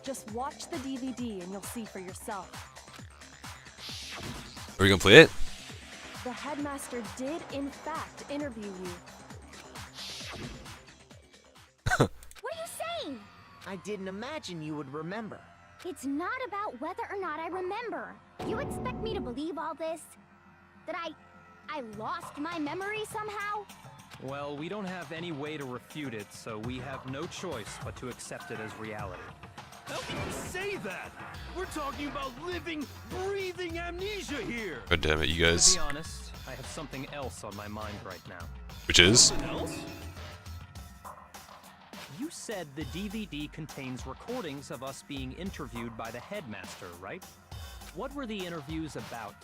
Just watch the DVD and you'll see for yourself. Are we gonna play it? The headmaster did, in fact, interview you. What are you saying? I didn't imagine you would remember. It's not about whether or not I remember. You expect me to believe all this? That I lost my memory somehow? Well, we don't have any way to refute it, so we have no choice but to accept it as reality. How can you say that? We're talking about living, breathing amnesia here. God damn it, you To guys. be honest, I have something else on my mind right now. Which is? Something else? You said the DVD contains recordings of us being interviewed by the headmaster, right? What were the interviews about?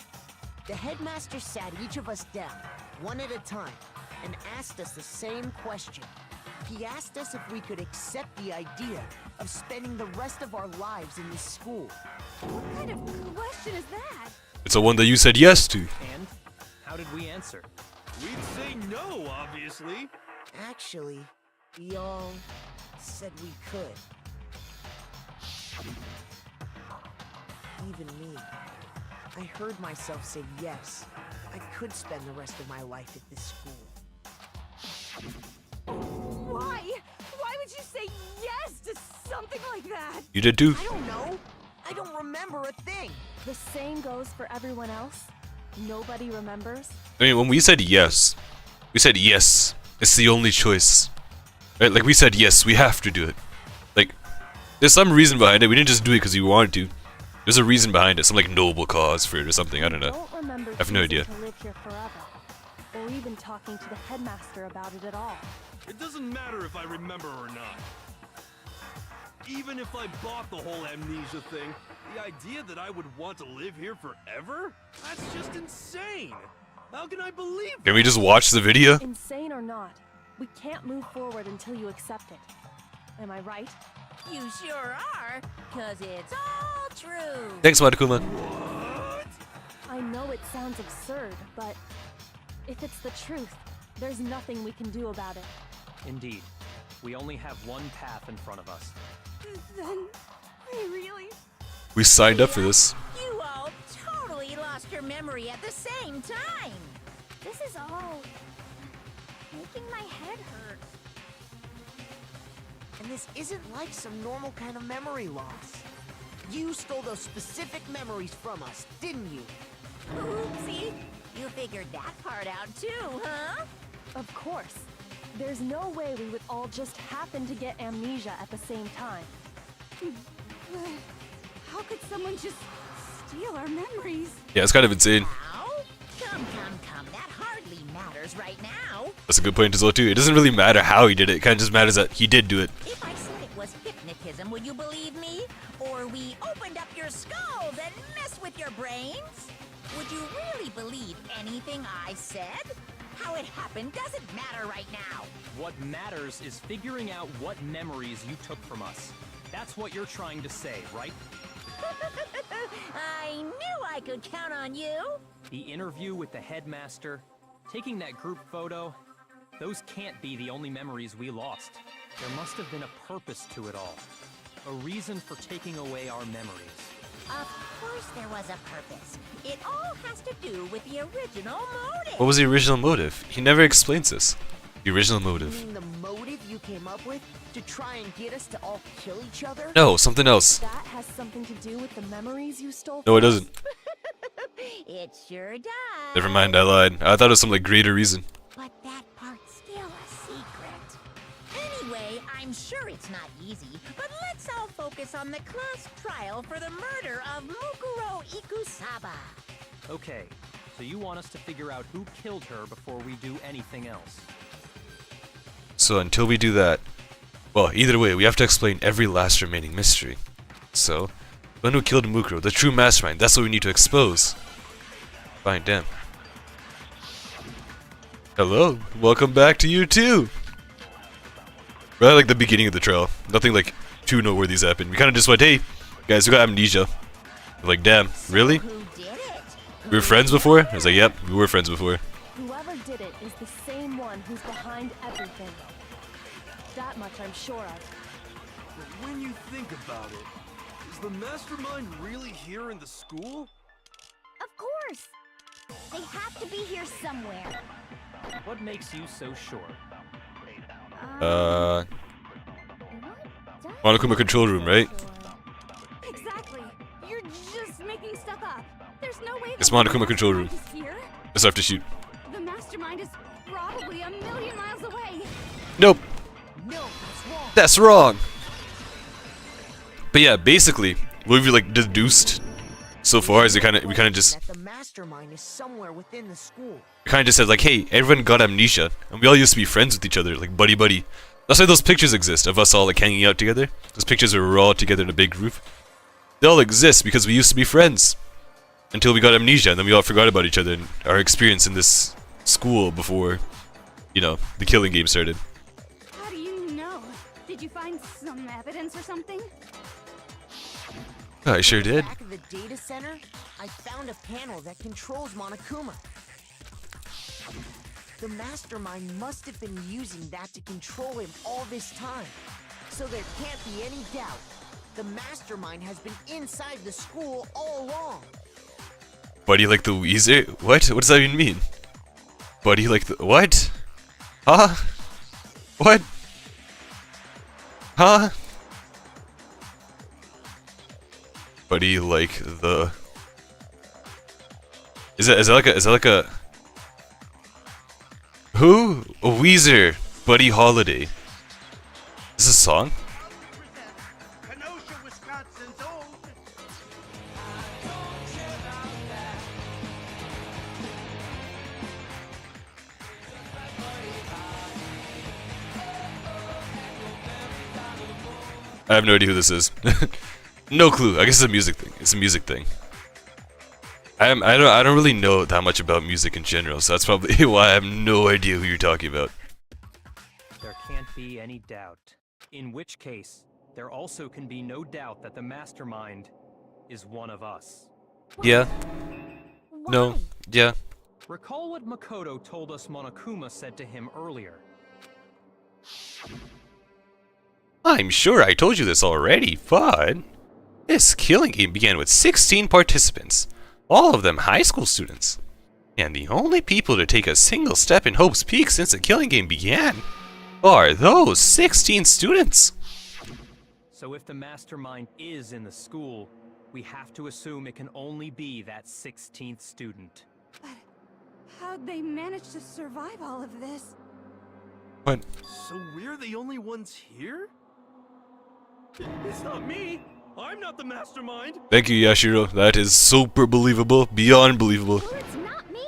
The headmaster sat each of us down, one at a time, and asked us the same question. He asked us if we could accept the idea of spending the rest of our lives in this school. What kind of question is that? It's the one that you said yes to. And how did we answer? We'd say no, obviously. Actually, we all said we could. Even me. I heard myself say yes. I could spend the rest of my life at this school. Why? Why would you say yes to something like that? You did too. I don't know. I don't remember a thing. The same goes for everyone else? Nobody remembers? I mean, when we said yes, we said yes. It's the only choice. Right? Like, we said yes, we have to do it. Like, there's some reason behind it. We didn't just do it because we wanted to. There's a reason behind it. Some, like, noble cause for it or something. I don't know. Don't remember I have no choosing idea. to live here forever. Or even talking to the headmaster about it at all. It doesn't matter if I remember or not. Even if I bought the whole amnesia thing, the idea that I would want to live here forever? That's just insane! How can I believe Can we just watch the video? Insane or not, we can't move forward until you accept it. Am I right? You sure are, 'cause it's all true. Thanks, Matakuma. What? I know it sounds absurd, but if it's the truth, there's nothing we can do about it. Indeed. We only have one path in front of us. Then, I really... We signed up for this. You all totally lost your memory at the same time. This is all making my head hurt. And this isn't like some normal kind of memory loss. You stole those specific memories from us, didn't you? Oopsie. You figured that part out too, huh? Of course. There's no way we would all just happen to get amnesia at the same time. How could someone just steal our memories? Yeah, it's kind of insane. Now? Come. That hardly matters right now. That's a good point as well too. It doesn't really matter how he did it. It kind of just matters that he did do it. If I said it was hypnotism, would you believe me? Or we opened up your skulls and messed with your brains? Would you really believe anything I said? How it happened doesn't matter right now. What matters is figuring out what memories you took from us. That's what you're trying to say, right? I knew I could count on you. The interview with the headmaster, taking that group photo, those can't be the only memories we lost. There must have been a purpose to it all. A reason for taking away our memories. Of course there was a purpose. It all has to do with the original motive. What was the original motive? He never explains this. The original You motive. mean the motive you came up with to try and get us to all kill each other? No, something else. That has something to do with the memories you stole No, it from us? doesn't. It sure does. Never mind, I lied. I thought it was some like greater reason. But that part's still a secret. Anyway, I'm sure it's not easy, but let's all focus on the class trial for the murder of Mukuro Ikusaba. Okay, so you want us to figure out who killed her before we do anything else. So until we do that, well, either way, we have to explain every last remaining mystery. So, the one who killed Mukuro, the true mastermind, that's what we need to expose. Fine, damn. Hello, welcome back to you too. Right like the beginning of the trial, nothing like too noteworthy's happened. We kind of just went, hey, guys, we got amnesia. We're like, damn, really? Who did it? We were friends before? I was like, yep, we were friends before. Whoever did it is the same one who's behind everything. That much I'm sure of. But when you think about it, is the mastermind really here in the school? Of course! They have to be here somewhere. What makes you so sure? Monokuma control room, right? Exactly. You're just making stuff up. There's no way It's the Monokuma control room. mastermind is here. Let's have to shoot. The mastermind is probably a million miles away. Nope, No, that's wrong. that's wrong. But yeah, basically, what we've like deduced so far is we kind of just That the mastermind is somewhere within the school. said like, hey, everyone got amnesia, and we all used to be friends with each other, like buddy buddy. That's why those pictures exist of us all like hanging out together. Those pictures where we're all together in a big group. They all exist because we used to be friends until we got amnesia, and then we all forgot about each other and our experience in this school before, you know, the killing game started. How do you know? Did you find some evidence or something? I sure did. Back of the data center, I found a panel that controls Monokuma. The mastermind must have been using that to control him all this time. So there can't be any doubt. The mastermind has been inside the school all along. Buddy like the Weezer? What? What does that even mean? Buddy like the what? Huh? What? Huh? Buddy like the Is that like a who? A Weezer. Buddy Holiday. Is this a song? I have no idea who this is. No clue. I guess it's a music thing. It's a music thing. I don't really know that much about music in general, so that's probably why I have no idea who you're talking about. There can't be any doubt. In which case, there also can be no doubt that the mastermind is one of us. Yeah. No. Yeah. Recall what Makoto told us Monokuma said to him earlier. I'm sure I told you this already, but this killing game began with 16 participants, all of them high school students. And the only people to take a single step in Hope's Peak since the killing game began are those 16 students. So if the mastermind is in the school, we have to assume it can only be that 16th student. But how'd they manage to survive all of this? What? So we're the only ones here? It's not me. I'm not the mastermind. Thank you, Yashiro. That is super believable. Beyond believable. Well, it's not me.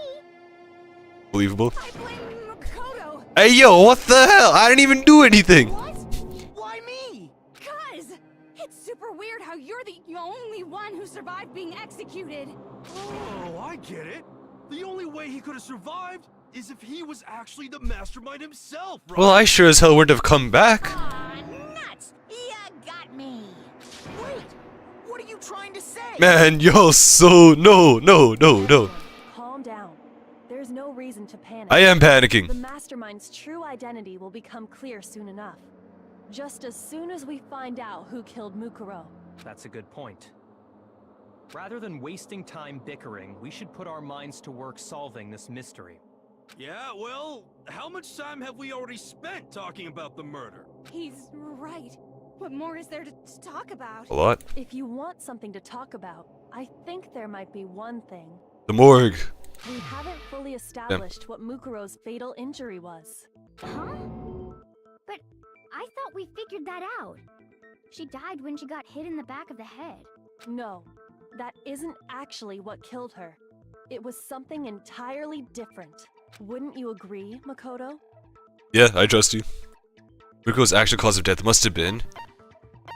Believable. I blame Makoto. Hey, yo, what the hell? I didn't even do anything. What? Why me? Cuz it's super weird how you're the only one who survived being executed. Oh, I get it. The only way he could have survived is if he was actually the mastermind himself, right? Well, I sure as hell wouldn't have come back. Aw, nuts! You got me. Wait, what are you trying to say? Man, yo, so no. Calm down. There's no reason to panic. I am panicking. The mastermind's true identity will become clear soon enough. Just as soon as we find out who killed Mukuro. That's a good point. Rather than wasting time bickering, we should put our minds to work solving this mystery. Yeah, well, how much time have we already spent talking about the murder? He's right. What more is there to talk about? A lot. If you want something to talk about, I think there might be one thing. The morgue. We haven't fully established what Mukuro's fatal injury was. Huh? But I thought we figured that out. She died when she got hit in the back of the head. No, that isn't actually what killed her. It was something entirely different. Wouldn't you agree, Makoto? Yeah, I trust you. Miko's actual cause of death must have been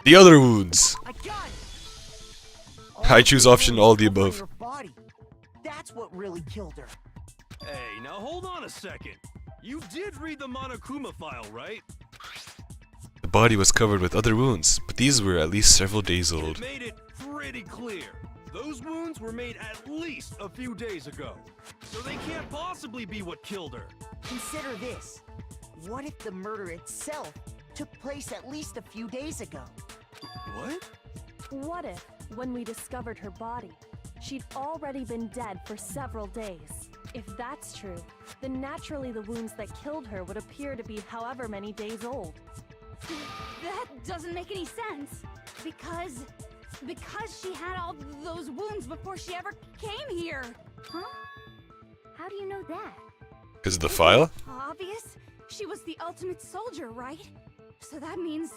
the other wounds. I got it. I choose option all the above. Her body. That's what really killed her. Hey, now hold on a second. You did read the Monokuma file, right? The body was covered with other wounds, but these were at least several days It old. made it pretty clear. Those wounds were made at least a few days ago. So they can't possibly be what killed her. Consider this. What if the murder itself took place at least a few days ago? What? What if, when we discovered her body, she'd already been dead for several days? If that's true, then naturally the wounds that killed her would appear to be however many days old. That doesn't make any sense. Because she had all those wounds before she ever came here. Huh? How do you know that? Because of the file? Obvious. She was the ultimate soldier, right? So that means,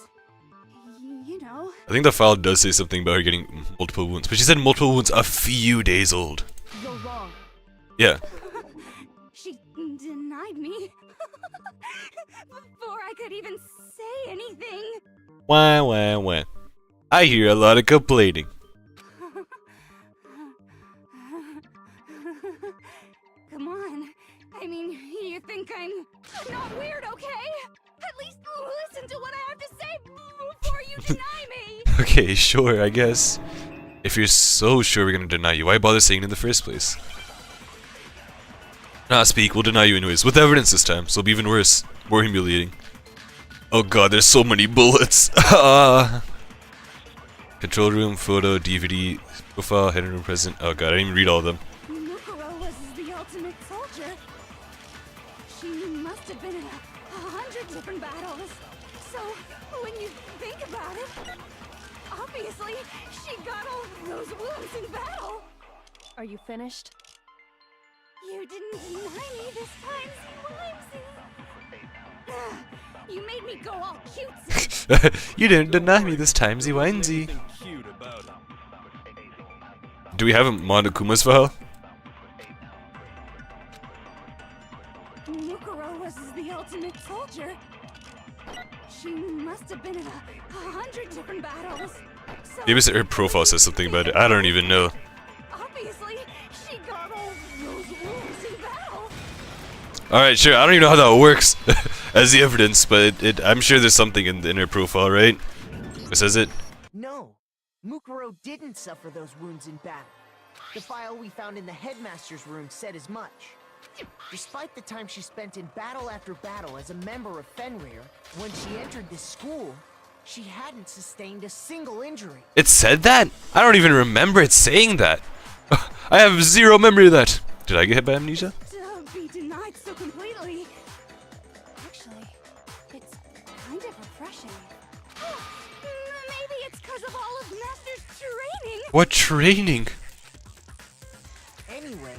you know. I think the file does say something about her getting multiple wounds, but she said multiple wounds a few days old. You're wrong. Yeah. She denied me. Before I could even say anything. Wah. I hear a lot of complaining. Come on. I mean, you think I'm not weird, okay? At least listen to what I have to say before you deny me. Okay, sure, I guess. If you're so sure we're gonna deny you, why bother saying it in the first place? Nah, speak, we'll deny you anyways. With evidence this time, so it'll be even worse. More humiliating. Oh god, there's so many bullets. Control room, photo, DVD, profile, hidden room present. Oh god, I didn't even read all of them. Mukuro was the ultimate soldier. She must have been in 100 different battles. So, when you think about it, obviously, she got all those wounds in battle. Are you finished? You didn't deny me this time, Whimsy. You made me go all cutesy. You didn't deny me this time, Ziwinesy. Nothing cute about it. Do we have a Monokuma's file? Mukuro was the ultimate soldier. She must have been in 100 different battles. So Maybe her profile says something about it. I don't even know. obviously, she got all those wounds in battle. Alright, sure. I don't even know how that works as the evidence, but I'm sure there's something in her profile, right? It says it. No, Mukuro didn't suffer those wounds in battle. The file we found in the headmaster's room said as much. Despite the time she spent in battle after battle as a member of Fenrir, when she entered this school, she hadn't sustained a single injury. It said that? I don't even remember it saying that. I have zero memory of that. Did I get hit by amnesia? To be denied so completely. Actually, it's kind of refreshing. Maybe it's because of all of Master's training. What training? Anyway,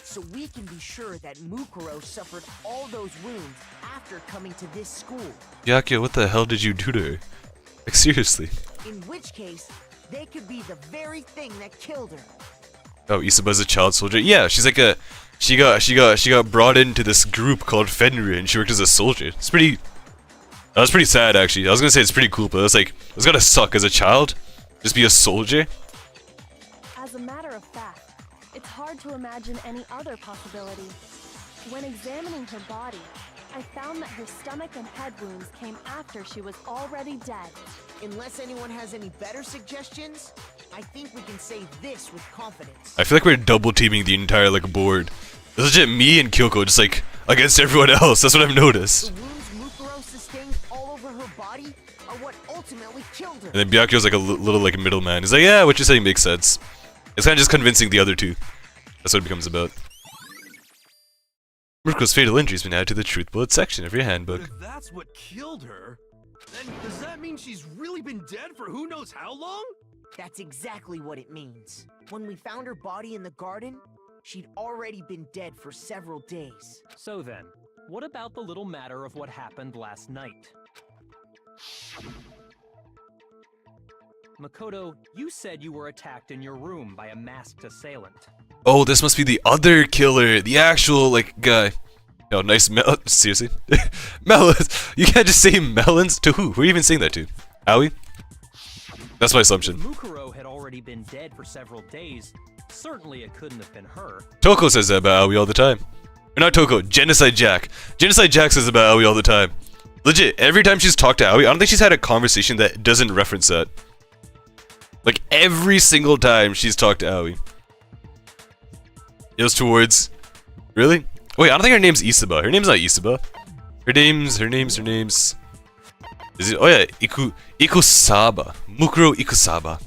so we can be sure that Mukuro suffered all those wounds after coming to this school. Yakuya, what the hell did you do to her? Like, seriously. In which case, They could be the very thing that killed her. Oh, Isaba's a child soldier. Yeah, she's like a she got brought into this group called Fenrir and she worked as a soldier. It's pretty That was pretty sad actually. I was gonna say it's pretty cool, but it's like it's gotta suck as a child. Just be a soldier. As a matter of fact, it's hard to imagine any other possibility. When examining her body, I found that her stomach and head wounds came after she was already dead. Unless anyone has any better suggestions, I think we can say this with confidence. I feel like we're double teaming the entire like board. It's legit me and Kyoko just like against everyone else. That's what I've noticed. The wounds Mukuro sustained all over her body are what ultimately killed her. And then Byakuyo's like a little like middleman. He's like, yeah, what you're saying makes sense. It's kind of just convincing the other two. That's what it becomes about. Mukuro's fatal injury's been added to the truth bullet section of your handbook. But if that's what killed her, then does that mean she's really been dead for who knows how long? That's exactly what it means. When we found her body in the garden, she'd already been dead for several days. So then, what about the little matter of what happened last night? Makoto, you said you were attacked in your room by a masked assailant. Oh, this must be the other killer, the actual like guy. Oh, nice seriously? Melons! You can't just say melons to who? Who are you even saying that to? Aoi? That's my assumption. If Mukuro had already been dead for several days, certainly it couldn't have been her. Toko says that about Aoi all the time. Or not Toko, Genocide Jack. Genocide Jack says about Aoi all the time. Legit, every time she's talked to Aoi, I don't think she's had a conversation that doesn't reference that. Like, every single time she's talked to Aoi. It was towards... Really? Wait, I don't think her name's Isaba. Her name's not Isaba. Her name's... Is it... Oh yeah, Ikusaba. Mukuro Ikusaba.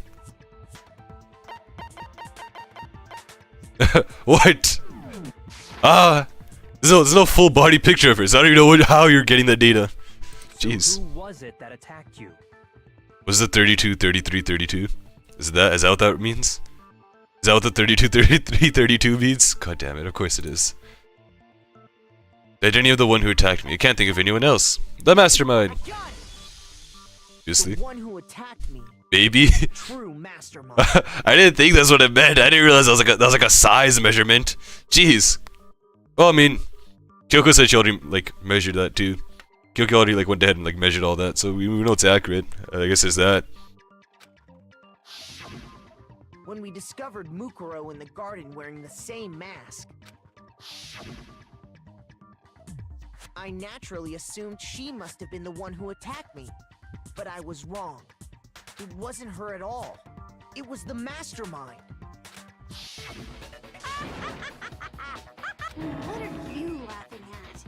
What? There's no full body picture of her, so I don't even know how you're getting that data. Jeez. So who was it that attacked you? Was it 32, 33, 32? Is that what that means? Is that what the 32, 33, 32 means? God damn it, of course it is. Did any of the one who attacked me? I can't think of anyone else. The mastermind. Obviously. The one who attacked me. Baby. True mastermind. I didn't think that's what it meant. I didn't realize that was like a size measurement. Jeez. Well, I mean, Kyoko said she already like measured that too. Kyoko already like went ahead and like measured all that, so we know it's accurate. I guess it's that. When we discovered Mukuro in the garden wearing the same mask, I naturally assumed she must have been the one who attacked me. But I was wrong. It wasn't her at all. It was the mastermind. What are you laughing at?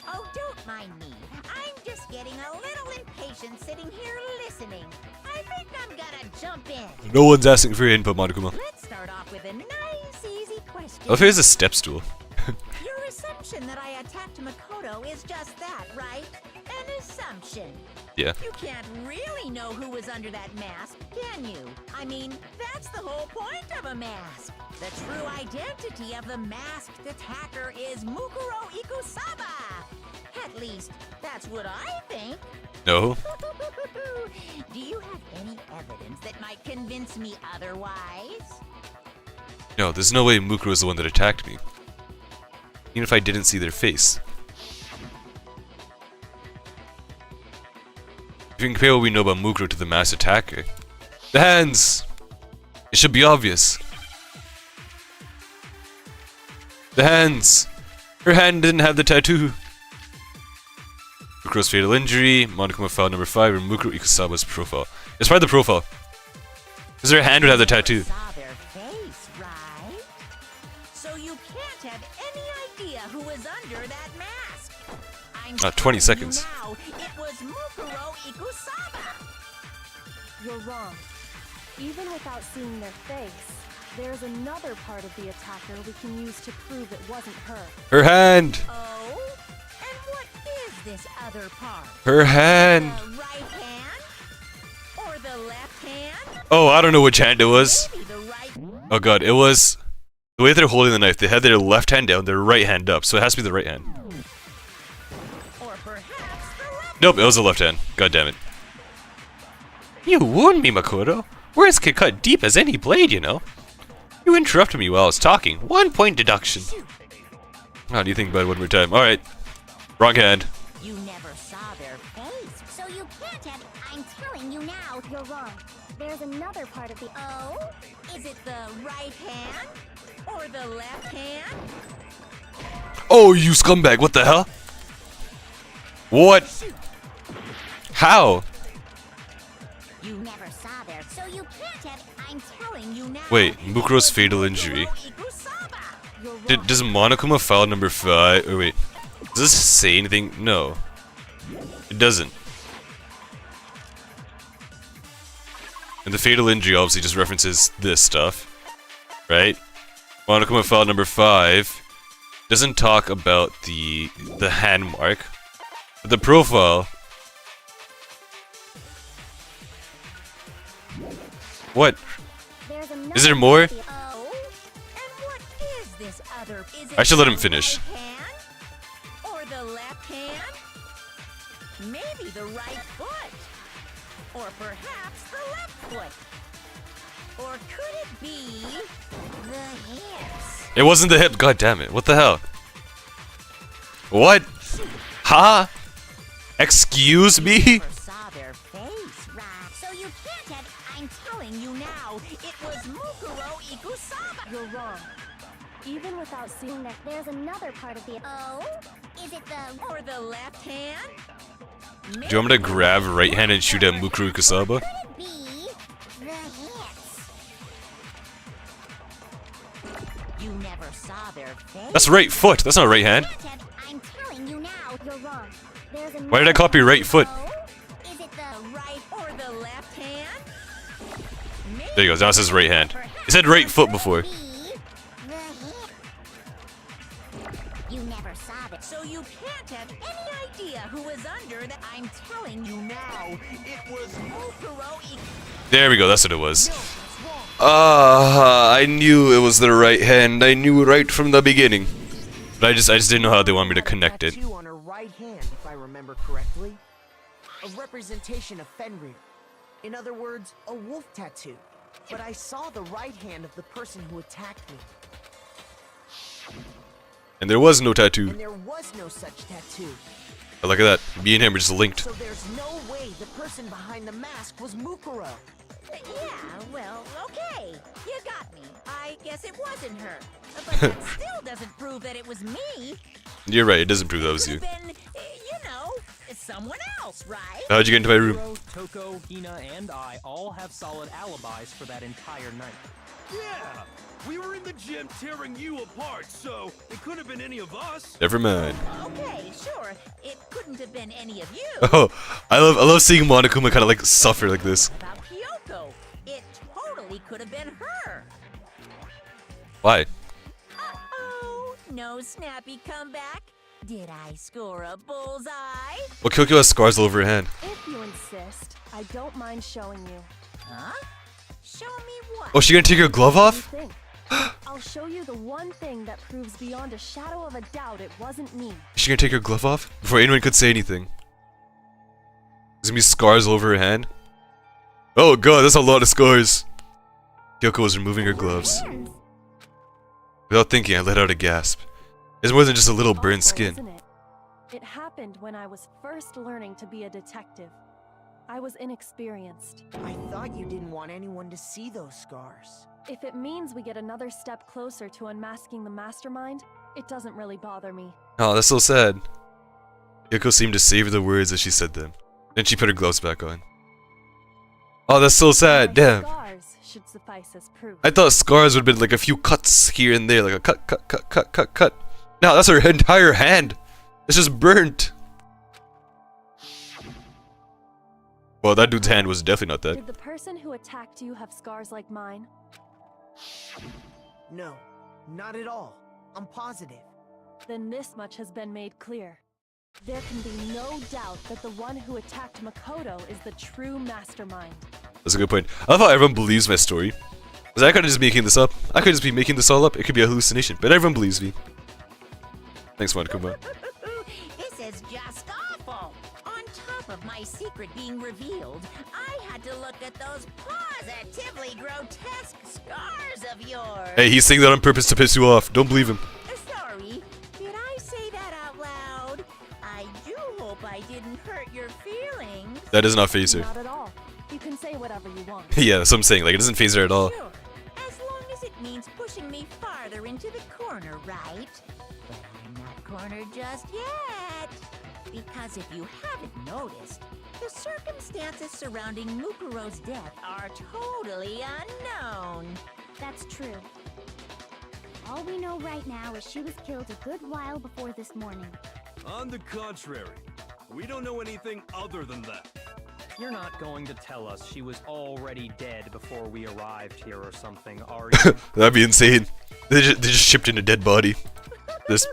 Oh, don't mind me. I'm just getting a little impatient sitting here listening. I think I'm gonna jump in. No one's asking for your input, Monokuma. Let's start off with a nice, easy question. Oh, here's a step stool. Your assumption that I attacked Makoto is just that, right? An assumption. Yeah. You can't really know who was under that mask, can you? I mean, that's the whole point of a mask. The true identity of the masked attacker is Mukuro Ikusaba. At least, that's what I think. No. Do you have any evidence that might convince me otherwise? No, there's no way Mukuro is the one that attacked me. Even if I didn't see their face. If you can compare what we know about Mukuro to the masked attacker. The hands! It should be obvious. The hands! Her hand didn't have the tattoo. Mukuro's fatal injury, Monokuma file number 5, and Mukuro Ikusaba's profile. It's probably the profile. Because her hand would have the tattoo. Saw their face, right? So you can't have any idea who was under that mask. I'm 20 telling you seconds. now, it was Mukuro Ikusaba. You're wrong. Even without seeing their face, there's another part of the attacker we can use to prove it wasn't her. Her hand! Oh? And what is this other part? Her hand! The right hand? Or the left hand? Oh, I don't know which hand it was. Maybe the right. Oh god, it was... The way they're holding the knife, they had their left hand down, their right hand up, so it has to be the right hand. Or perhaps the left. Nope, it was the left hand. God damn it. You wound me, Makoto. Words can cut deep as any blade, you know. You interrupted me while I was talking. 1 point deduction. How do you think about it one more time? Alright. Wrong hand. You never saw their face, so you can't have. I'm telling you now, you're wrong. There's another part of the. Oh? Is it the right hand? Or the left hand? Oh, you scumbag. What the hell? What? How? You never saw their. So you can't have. I'm telling you now. Wait, Mukuro's fatal injury. You're wrong. Does Monokuma file number 5? Oh, wait. Does this say anything? No. It doesn't. And the fatal injury obviously just references this stuff. Right? Monokuma file number 5 doesn't talk about the hand mark. But the profile. What? There's another Is there more? part of the- Oh? And what is this other? Is it I should let him the finish. right hand? Or the left hand? Maybe the right foot? Or perhaps the left foot? Or could it be the hips? It wasn't the hip. God damn it. What the hell? What? Huh? Excuse me? Never saw their face, right? So you can't have. I'm telling you now, it was Mukuro Ikusaba. You're wrong. Even without seeing that, There's another part of the. Oh? Is it the. Or the left hand? Do you want me to grab right hand and shoot at Mukuro Kusaba? Could it be the hips? You never saw their face. That's right foot. That's not right hand. Can't have. I'm telling you now, you're wrong. There's another. Why did I copy right foot? Oh? Is it the. Right or the left hand? There you go. Now it says right hand. It said right foot before. Be the hip? You never saw that. So you can't have any idea who was under that. I'm telling you now, it was Mukuro There we go. That's what it was. I knew it was the right hand. I knew right from the beginning. But I just didn't know how they want me to connect it. Tattoo on her right hand, if I remember correctly. A representation of Fenrir. In other words, a wolf tattoo. But I saw the right hand of the person who attacked me. And there was no tattoo. And there was no such tattoo. But look at that. Me and him are just linked. So there's no way the person behind the mask was Mukuro. Yeah, well, okay. You got me. I guess it wasn't her. But that still doesn't prove that it was me. You're right. It doesn't prove that was you. Could've been, you know, someone else, right? How'd you get into my room? Hiro, Toko, Hina, and I all have solid alibis for that entire night. Yeah! We were in the gym tearing you apart, so it couldn't have been any of us. Never mind. Okay, sure. It couldn't have been any of you. Oh, I love seeing Monokuma kind of like suffer like this. About Kyoko. It totally could have been her. Why? Uh-oh. No snappy comeback. Did I score a bullseye? Well, Kyoko has scars all over her hand. if you insist, I don't mind showing you. Huh? Show me what? Oh, she gonna take her glove What off? do you think? I'll show you the one thing that proves beyond a shadow of a doubt it wasn't me. Is she gonna take her glove off? Before anyone could say anything. There's gonna be scars all over her hand. Oh god, that's a lot of scars. Kyoko was removing her gloves. Without thinking, I let out a gasp. It's more than just a little burned Awful, skin. isn't it? It happened when I was first learning to be a detective. I was inexperienced. I thought you didn't want anyone to see those scars. If it means we get another step closer to unmasking the mastermind, it doesn't really bother me. Oh, that's so sad. Kyoko seemed to savor the words as she said them. Then she put her gloves back on. Oh, that's so sad. My Damn. scars should suffice as proof. I thought scars would have been like a few cuts here and there, like a cut. No, that's her entire hand. It's just burnt. Well, that dude's hand was definitely not that. Did the person who attacked you have scars like mine? No, not at all. I'm positive. Then this much has been made clear. There can be no doubt that the one who attacked Makoto is the true mastermind. That's a good point. I love how everyone believes my story. Because I could just be making this up. I could just be making this all up. It could be a hallucination. But everyone believes me. Thanks, Monokuma. This is just awful. On top of my secret being revealed, I had to look at those positively grotesque scars of yours. Hey, he's saying that on purpose to piss you off. Don't believe him. Sorry, did I say that out loud? I do hope I didn't hurt your feelings. That does not phase her. Not at all. You can say whatever you want. Yeah, that's what I'm saying. Like, it doesn't phase her at all. Sure, as long as it means pushing me farther into the corner, right? But I'm not cornered just yet. Because if you haven't noticed, the circumstances surrounding Mukuro's death are totally unknown. That's true. All we know right now is she was killed a good while before this morning. On the contrary, we don't know anything other than that. You're not going to tell us she was already dead before we arrived here or something, are you? That'd be insane. They just shipped in a dead body. Just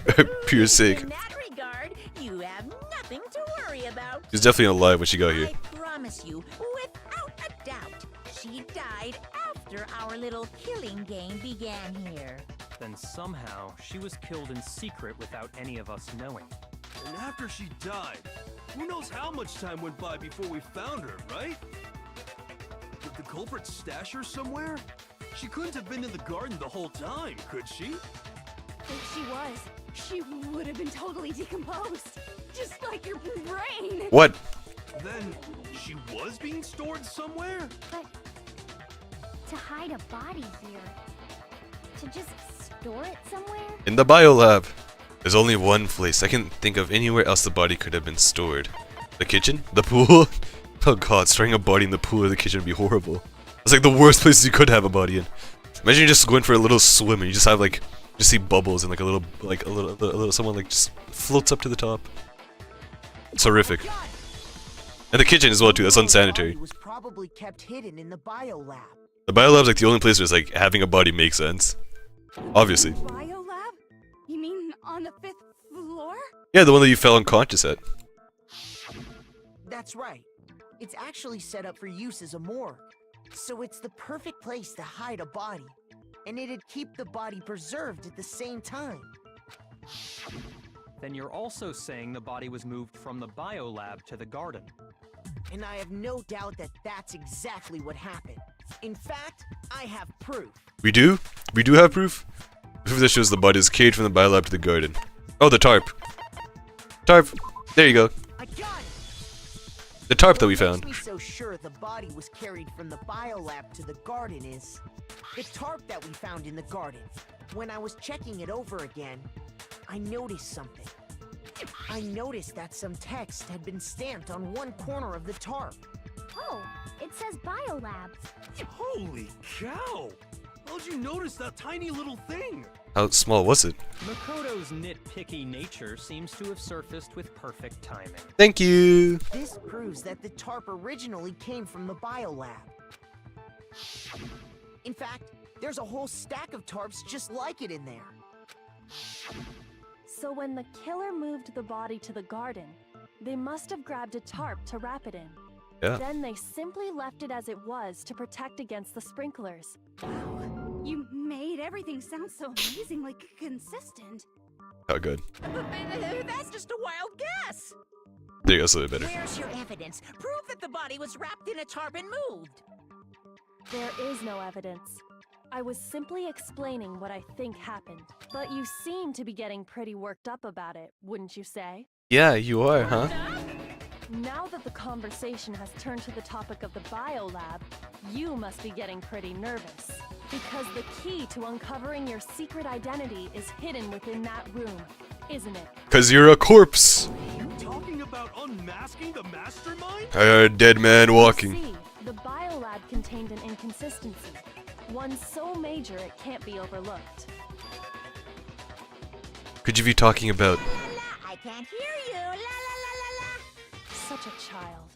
pure sake. In that regard, you have nothing to worry about. She's definitely alive when she got here. I promise you, without a doubt, she died after our little killing game began here. Then somehow she was killed in secret without any of us knowing. And after she died, who knows how much time went by before we found her, right? Did the culprit stash her somewhere? She couldn't have been in the garden the whole time, could she? If she was, she would have been totally decomposed. Just like your brain. What? Then she was being stored somewhere? But to hide a body here, to just store it somewhere? In the biolab. There's only one place. I can't think of anywhere else the body could have been stored. The kitchen? The pool? Oh god, storing a body in the pool or the kitchen would be horrible. It's like the worst places you could have a body in. Imagine you just going for a little swim and you just have like, just see bubbles and like a little someone like just floats up to the top. It's horrific. And the kitchen as well too, that's unsanitary. Was probably kept hidden in the biolab. The biolab's like the only place where it's like having a body makes sense. Obviously. Biolab? You mean on the 5th floor? Yeah, the one that you fell unconscious at. That's right. It's actually set up for use as a morgue. So it's the perfect place to hide a body. And it'd keep the body preserved at the same time. Then you're also saying the body was moved from the biolab to the garden. And I have no doubt that that's exactly what happened. In fact, I have proof. We do? We do have proof? Proof that shows the body is carried from the biolab to the garden. Oh, the tarp. Tarp. There you go. I got it. The tarp that we found. What makes me so sure the body was carried from the biolab to the garden is the tarp that we found in the garden. When I was checking it over again, I noticed something. I noticed that some text had been stamped on one corner of the tarp. Oh, it says biolab. Holy cow! How'd you notice that tiny little thing? How small was it? Makoto's nitpicky nature seems to have surfaced with perfect timing. Thank you. This proves that the tarp originally came from the biolab. In fact, there's a whole stack of tarps just like it in there. So when the killer moved the body to the garden, they must have grabbed a tarp to wrap it in. Yeah. Then they simply left it as it was to protect against the sprinklers. You made everything sound so amazingly consistent. Oh, good. That's just a wild guess. There you go, that's a little bit better. Where's your evidence? Prove that the body was wrapped in a tarp and moved. There is no evidence. I was simply explaining what I think happened. But you seem to be getting pretty worked up about it, wouldn't you say? Yeah, you are, huh? Now that the conversation has turned to the topic of the biolab, you must be getting pretty nervous. Because the key to uncovering your secret identity is hidden within that room, isn't it? 'Cause you're a corpse. You talking about unmasking the mastermind? A dead man walking. See, the biolab contained an inconsistency. One so major it can't be overlooked. Could you be talking about? I can't hear you. La la la la la. Such a child.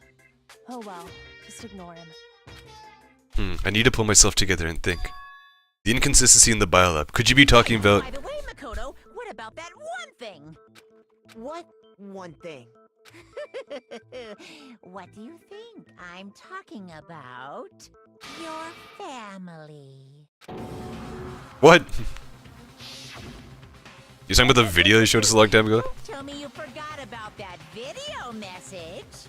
Oh well, just ignore him. I need to pull myself together and think. The inconsistency in the biolab. Could you be talking about? By the way, Makoto, what about that one thing? What one thing? What do you think I'm talking about? Your family. What? You talking about the video they showed us a long time ago? Tell me you forgot about that video message.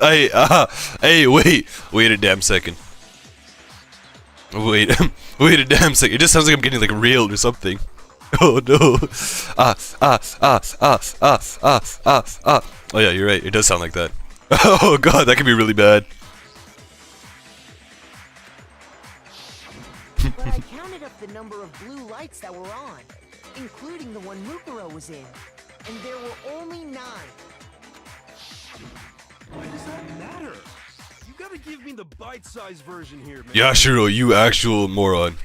Hey, wait a damn second. Wait, wait a damn second. It just sounds like I'm getting like railed or something. Oh no. Oh yeah, you're right. It does sound like that. Oh god, that could be really bad. But I counted up the number of blue lights that were on, including the one Mukuro was in, and there were only 9. Why does that matter? You gotta give me the bite-sized version here, man. Yashiro, you actual moron.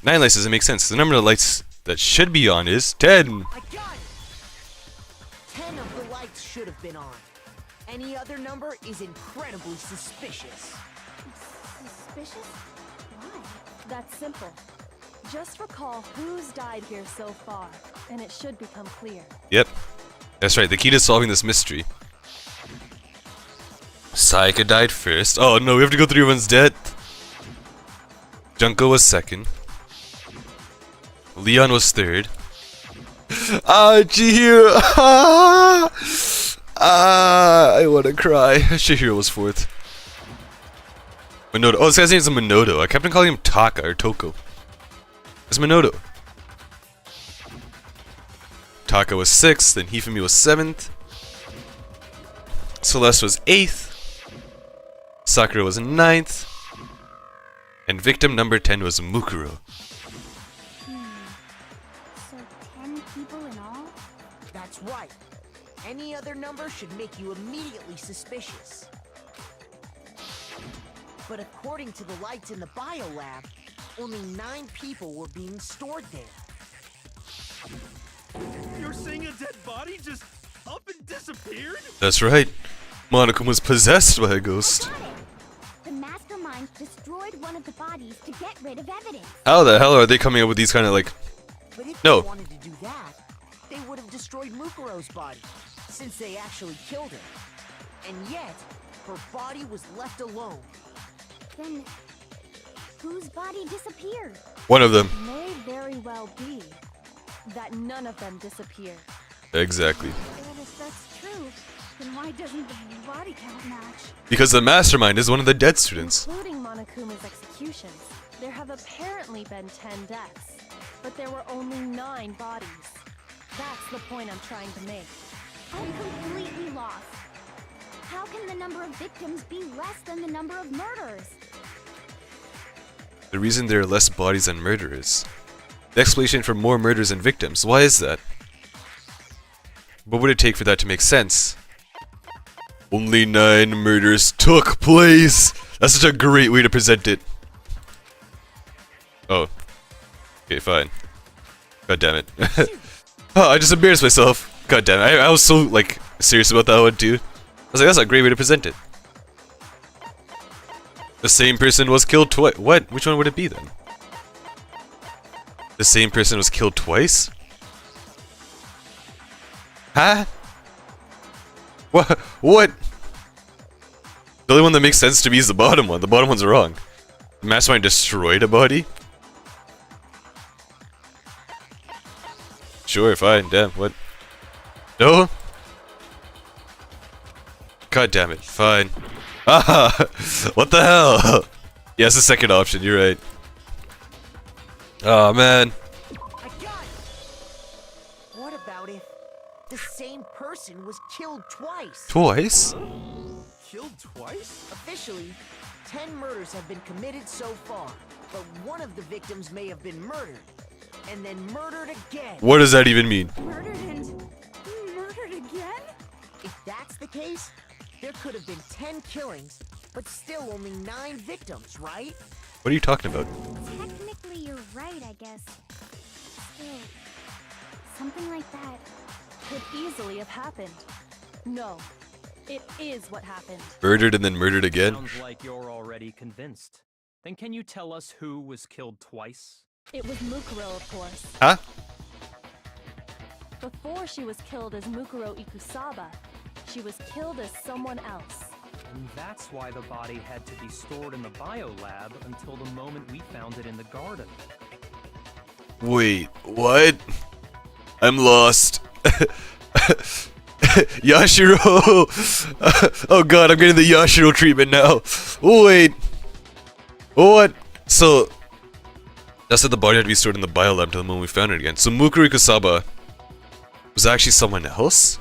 9 lights doesn't make sense. The number of lights that should be on is 10. I got it! 10 of the lights should have been on. Any other number is incredibly suspicious. Suspicious? Why? That's simple. Just recall who's died here so far, and it should become clear. Yep. That's right, the key to solving this mystery. Sayaka died first. Oh no, we have to go through everyone's death. Junko was second. Leon was third. Chihiro! I wanna cry. Chihiro was fourth. Minoto. Oh, this guy's name is Minoto. I kept on calling him Taka or Toko. It's Minoto. Taka was 6th, then Hifumi was 7th. Celeste was 8th. Sakura was 9th. And victim number 10 was Mukuro. So 10 people in all? That's right. Any other number should make you immediately suspicious. But according to the lights in the biolab, only 9 people were being stored there. You're saying a dead body just up and disappeared? That's right. Monokuma was possessed by a ghost. Got it! The mastermind destroyed one of the bodies to get rid of evidence. How the hell are they coming up with these kind of like... But if No. they wanted to do that, they would have destroyed Mukuro's body, since they actually killed her. And yet, her body was left alone. Then, whose body disappeared? One of them. May very well be that none of them disappear. Exactly. Well, if that's true, then why doesn't the body count match? Because the mastermind is one of the dead students. Including Monokuma's executions, there have apparently been 10 deaths, but there were only 9 bodies. That's the point I'm trying to make. I'm completely lost. How can the number of victims be less than the number of murderers? The reason there are less bodies than murderers. The explanation for more murders than victims. Why is that? What would it take for that to make sense? Only 9 murders took place! That's such a great way to present it. Oh. Okay, fine. God damn it. Oh, I just embarrassed myself. God damn it. I was so, like, serious about that one, too. I was like, that's a great way to present it. The same person was killed twice. What? Which one would it be, then? The same person was killed twice? Huh? What? What? The only one that makes sense to me is the bottom one. The bottom one's wrong. The mastermind destroyed a body? Sure, fine, damn, what? No? God damn it, fine. Ah! What the hell? Yeah, it's the second option, you're right. Oh man. I got it! What about if the same person was killed twice? Twice? Killed twice? Officially, 10 murders have been committed so far, but one of the victims may have been murdered, and then murdered again. What does that even mean? Murdered and murdered again? If that's the case, there could have been 10 killings, but still only 9 victims, right? What are you talking about? Technically, you're right, I guess. Still, something like that. Could easily have happened. No, it is what happened. Murdered and then murdered again? Sounds like you're already convinced. Then can you tell us who was killed twice? It was Mukuro, of course. Huh? Before she was killed as Mukuro Ikusaba, she was killed as someone else. And that's why the body had to be stored in the biolab until the moment we found it in the garden. Wait, what? I'm lost. Yashiro! Oh god, I'm getting the Yashiro treatment now. Oh wait. What? So that's that the body had to be stored in the biolab until the moment we found it again. So Mukuro Ikusaba was actually someone else?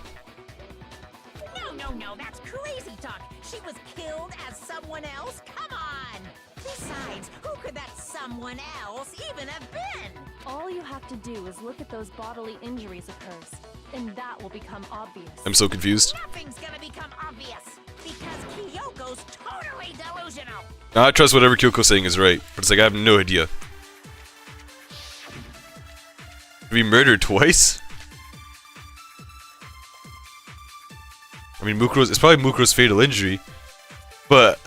No, that's crazy talk. She was killed as someone else? Come on! Besides, who could that someone else even have been? All you have to do is look at those bodily injuries of hers, and that will become obvious. I'm so confused. Nothing's gonna become obvious, because Kyoko's totally delusional. I trust whatever Kyoko's saying is right, but it's like I have no idea. To be murdered twice? I mean, it's probably Mukuro's fatal injury, but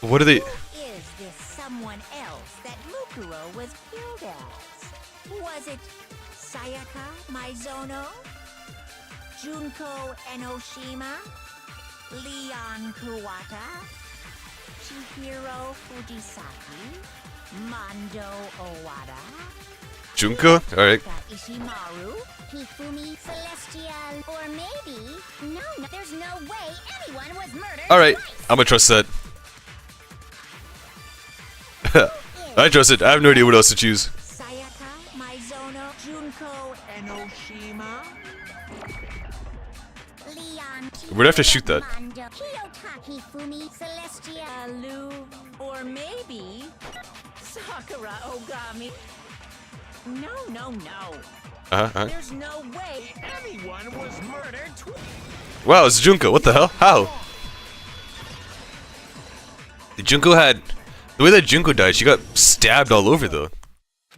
what are they? Who is this someone else that Mukuro was killed as? Was it Sayaka Maizono? Junko Enoshima? Leon Kuwata? Chihiro Fujisaki? Mondo Owada? Junko? Alright. Ishimaru, Hifumi, Celestial, or maybe... No, there's no way anyone was murdered. Alright, twice. I'm gonna trust that. I trust it. I have no idea what else to choose. Sayaka Maizono? Junko Enoshima? Leon, We'd have to shoot that. Mondo, Kiyotaki, Fumi, Celestial, Alu? Or maybe Sakura Ogami? No. There's no way anyone was murdered twice. Wow, it's Junko. What the hell? How? Junko had... The way that Junko died, she got stabbed all over though.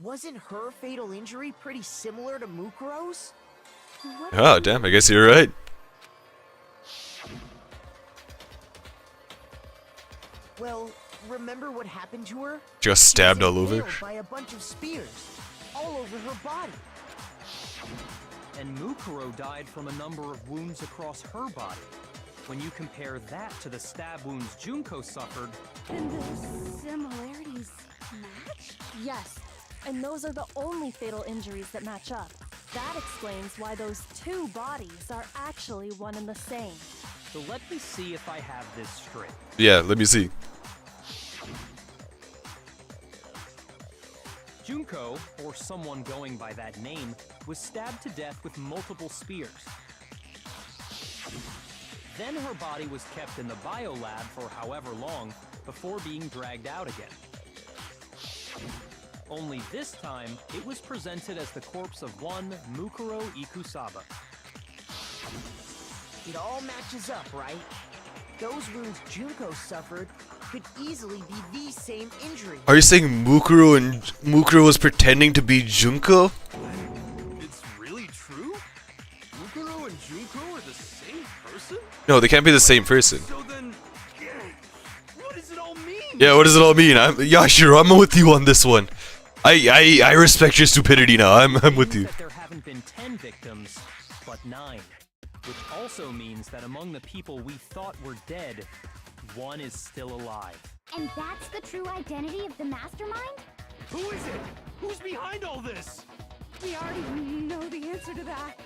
Wasn't her fatal injury pretty similar to Mukuro's? Oh, damn. I guess you're right. Well, remember what happened to her? She got stabbed all over. Impaled by a bunch of spears, all over her body. And Mukuro died from a number of wounds across her body. When you compare that to the stab wounds Junko suffered, And the similarities match? Yes, and those are the only fatal injuries that match up. That explains why those two bodies are actually one and the same. so let me see if I have this straight. Yeah, let me see. Junko, or someone going by that name, was stabbed to death with multiple spears. Then her body was kept in the biolab for however long before being dragged out again. Only this time, it was presented as the corpse of one Mukuro Ikusaba. It all matches up, right? Those wounds Junko suffered could easily be the same injury. Are you saying Mukuro was pretending to be Junko? It's really true? Mukuro and Junko are the same person? No, they can't be the same person. So then, what does it all mean? Yeah, what does it all mean? Yashiro, I'm with you on this one. I respect your stupidity now. I'm with you. That there haven't been 10 victims, but 9. Which also means that among the people we thought were dead, one is still alive. And that's the true identity of the mastermind? Who is it? Who's behind all this? We already know the answer to that.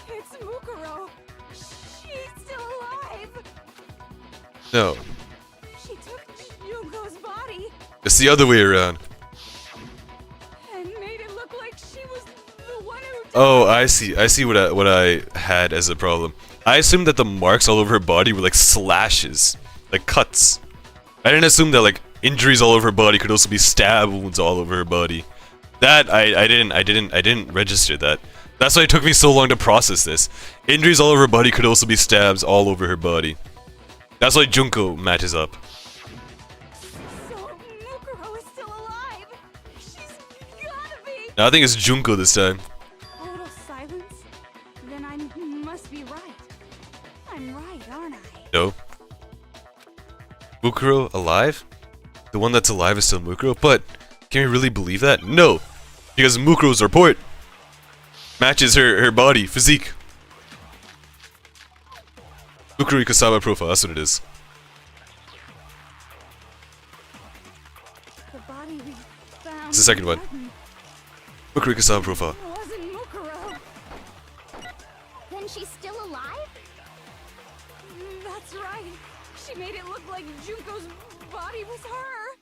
It's Mukuro. She's still alive. No, She took Junko's body it's the other way around. and made it look like she was the one who died. Oh, I see what I had as a problem. I assumed that the marks all over her body were like slashes, like cuts. I didn't assume that like injuries all over her body could also be stab wounds all over her body. That I didn't register that. That's why it took me so long to process this. Injuries all over her body could also be stabs all over her body. That's why Junko matches up. So Mukuro is still alive. She's gotta be. Now, I think it's Junko this time. Total silence? Then I must be right. I'm right, aren't I? No. Mukuro alive? The one that's alive is still Mukuro? But, can we really believe that? No! Because Mukuro's report matches her body, physique. Mukuro Ikusaba profile, that's what it is. The body we found. It's the second one. Mukuro Ikusaba profile. Wasn't Mukuro. Then she's still alive? That's right. She made it look like Junko's body was her.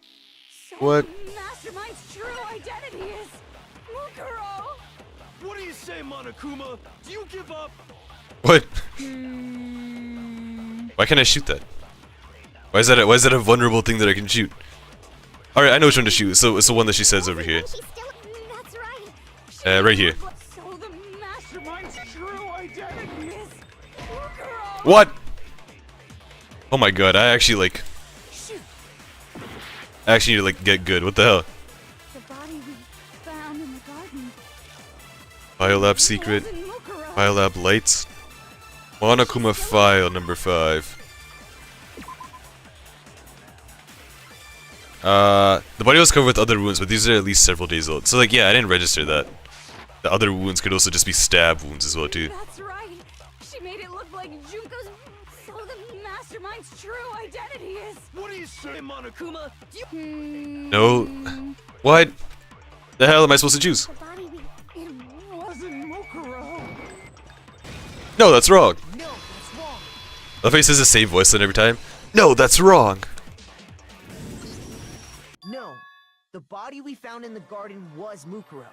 So What? Mastermind's true identity is Mukuro. What do you say, Monokuma? Do you give up? What? Why can't I shoot that? Why is that a vulnerable thing that I can shoot? Alright, I know which one to shoot. So it's the one that she says over here. She's still. That's right. Right here. So the Mastermind's true identity is Mukuro. What? Oh my god, I actually like... I actually need to like get good. What the hell? The body we found in the garden. Biolab secret. Wasn't Mukuro. Biolab lights. Monokuma file number 5. The body was covered with other wounds, but these are at least several days old. So like, yeah, I didn't register that. The other wounds could also just be stab wounds as well too. That's right. She made it look like Junko's. So the Mastermind's true identity is. What do you say, Monokuma? Do you No. What? The hell am I supposed to choose? The body we. It wasn't Mukuro. No, that's wrong. No, that's wrong. The face has the same voice line every time. No, that's wrong. No, the body we found in the garden was Mukuro.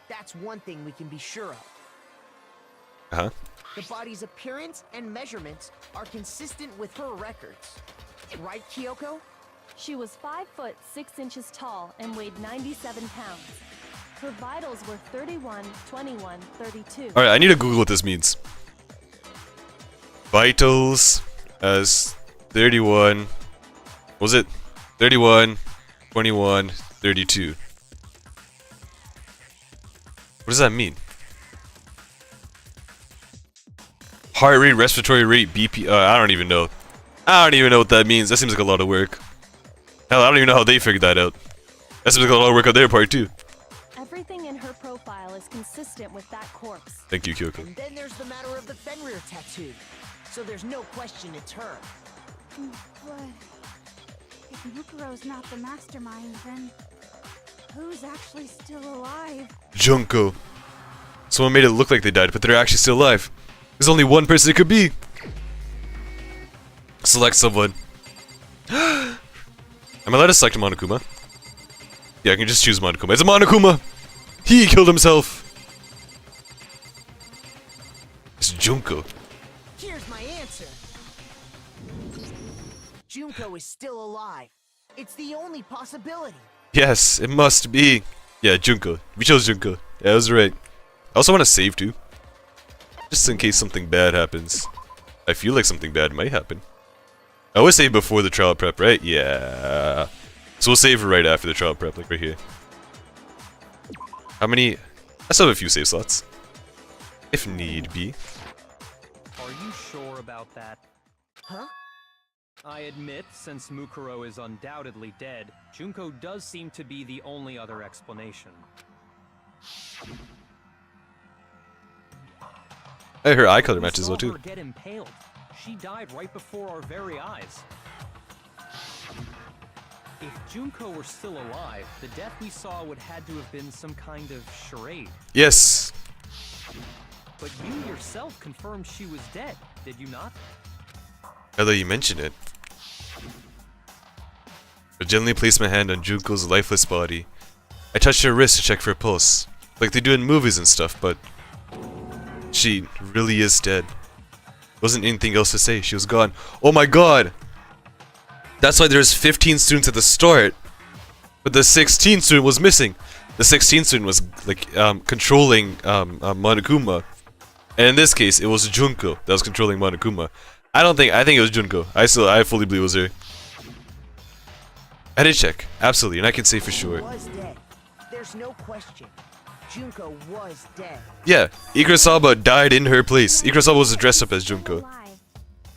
That's one thing we can be sure of. Uh-huh. The body's appearance and measurements are consistent with her records. Right, Kyoko? She was 5 foot 6 inches tall and weighed 97 pounds. Her vitals were 31, 21, 32. Alright, I need to Google what this means. Vitals as 31. What was it? 31, 21, 32. What does that mean? Heart rate, respiratory rate, BP. I don't even know. I don't even know what that means. That seems like a lot of work. Hell, I don't even know how they figured that out. That seems like a lot of work on their part too. Everything in her profile is consistent with that corpse. Thank you, Kyoko. And then there's the matter of the Fenrir tattoo. So there's no question it's her. But if Mukuro's not the mastermind, then who's actually still alive? Junko. Someone made it look like they died, but they're actually still alive. There's only one person it could be. Select someone. Am I allowed to select Monokuma? Yeah, I can just choose Monokuma. It's a Monokuma! He killed himself! It's Junko. Here's my answer. Junko is still alive. It's the only possibility. Yes, it must be. Yeah, Junko. We chose Junko. Yeah, I was right. I also want to save too. Just in case something bad happens. I feel like something bad might happen. I always save before the trial prep, right? Yeah. So we'll save right after the trial prep, like right here. How many? I still have a few save slots. If need be. Are you sure about that? Huh? I admit, since Mukuro is undoubtedly dead, Junko does seem to be the only other explanation. Hey, her eye color We matches saw well too. her get impaled. She died right before our very eyes. If Junko were still alive, the death we saw would had to have been some kind of charade. Yes. But you yourself confirmed she was dead, did you not? Although you mention it. I gently placed my hand on Junko's lifeless body. I touched her wrist to check for a pulse, like they do in movies and stuff, but she really is dead. Wasn't anything else to say, she was gone. Oh my god! That's why there's 15 students at the start, but the 16th student was missing. The 16th student was like controlling Monokuma, and in this case, it was Junko that was controlling Monokuma. I think it was Junko. I fully believe it was her. I did check, absolutely, and I can say for sure. Was dead. There's no question. Junko was dead. Yeah, Ikurasaba died in her place. Ikurasaba was dressed up as Junko. Alive.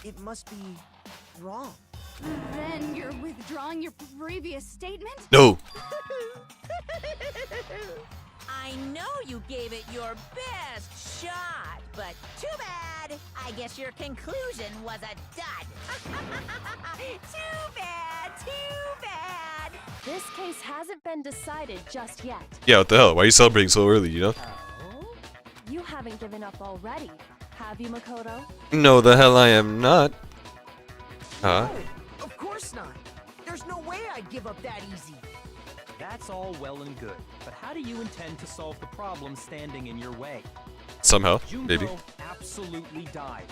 It must be wrong. Then you're withdrawing your previous statement? No. I know you gave it your best shot, but too bad. I guess your conclusion was a dud. Too bad, too bad. This case hasn't been decided just yet. Yeah, what the hell? Why are you celebrating so early, you know? Oh? You haven't given up already, have you, Makoto? No, the hell I am not. Huh? No, of course not. There's no way I'd give up that easy. That's all well and good, but how do you intend to solve the problem standing in your way? Somehow, Junko maybe. absolutely died.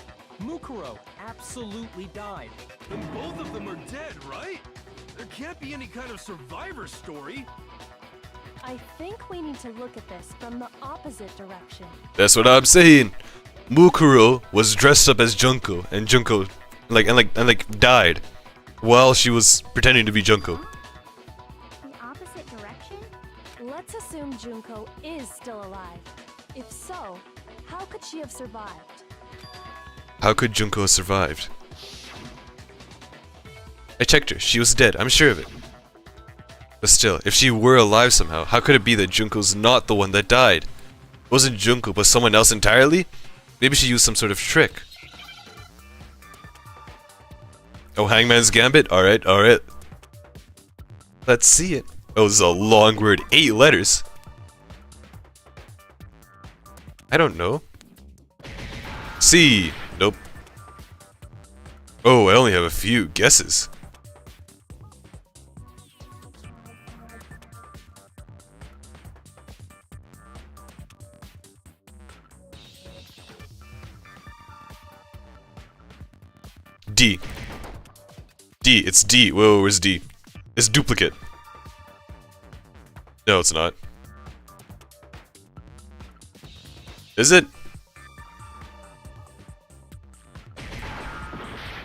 Mukuro absolutely died. Then both of them are dead, right? There can't be any kind of survivor story. I think we need to look at this from the opposite direction. That's what I'm saying. Mukuro was dressed up as Junko, and Junko, died while she was pretending to be Junko. The opposite direction? Let's assume Junko is still alive. If so, how could she have survived? How could Junko have survived? I checked her. She was dead. I'm sure of it. But still, if she were alive somehow, how could it be that Junko's not the one that died? It wasn't Junko, but someone else entirely? Maybe she used some sort of trick. Oh, Hangman's Gambit? Alright, alright. Let's see it. Oh, this is a long word. 8 letters. I don't know. C. Nope. Oh, I only have a few guesses. D. D. It's D. Whoa, where's D? It's duplicate. No, it's not. Is it?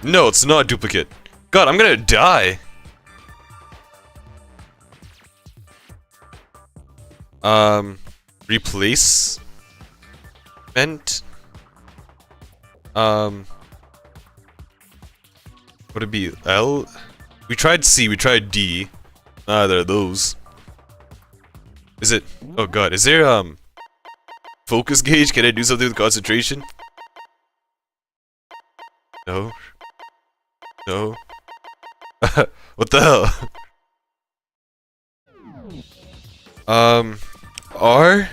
No, it's not duplicate. God, I'm gonna die. Replace. Would it be L? We tried C, we tried D. Neither of those. Is it? Oh god, is there, focus gauge? Can I do something with concentration? No. No. What the hell? R?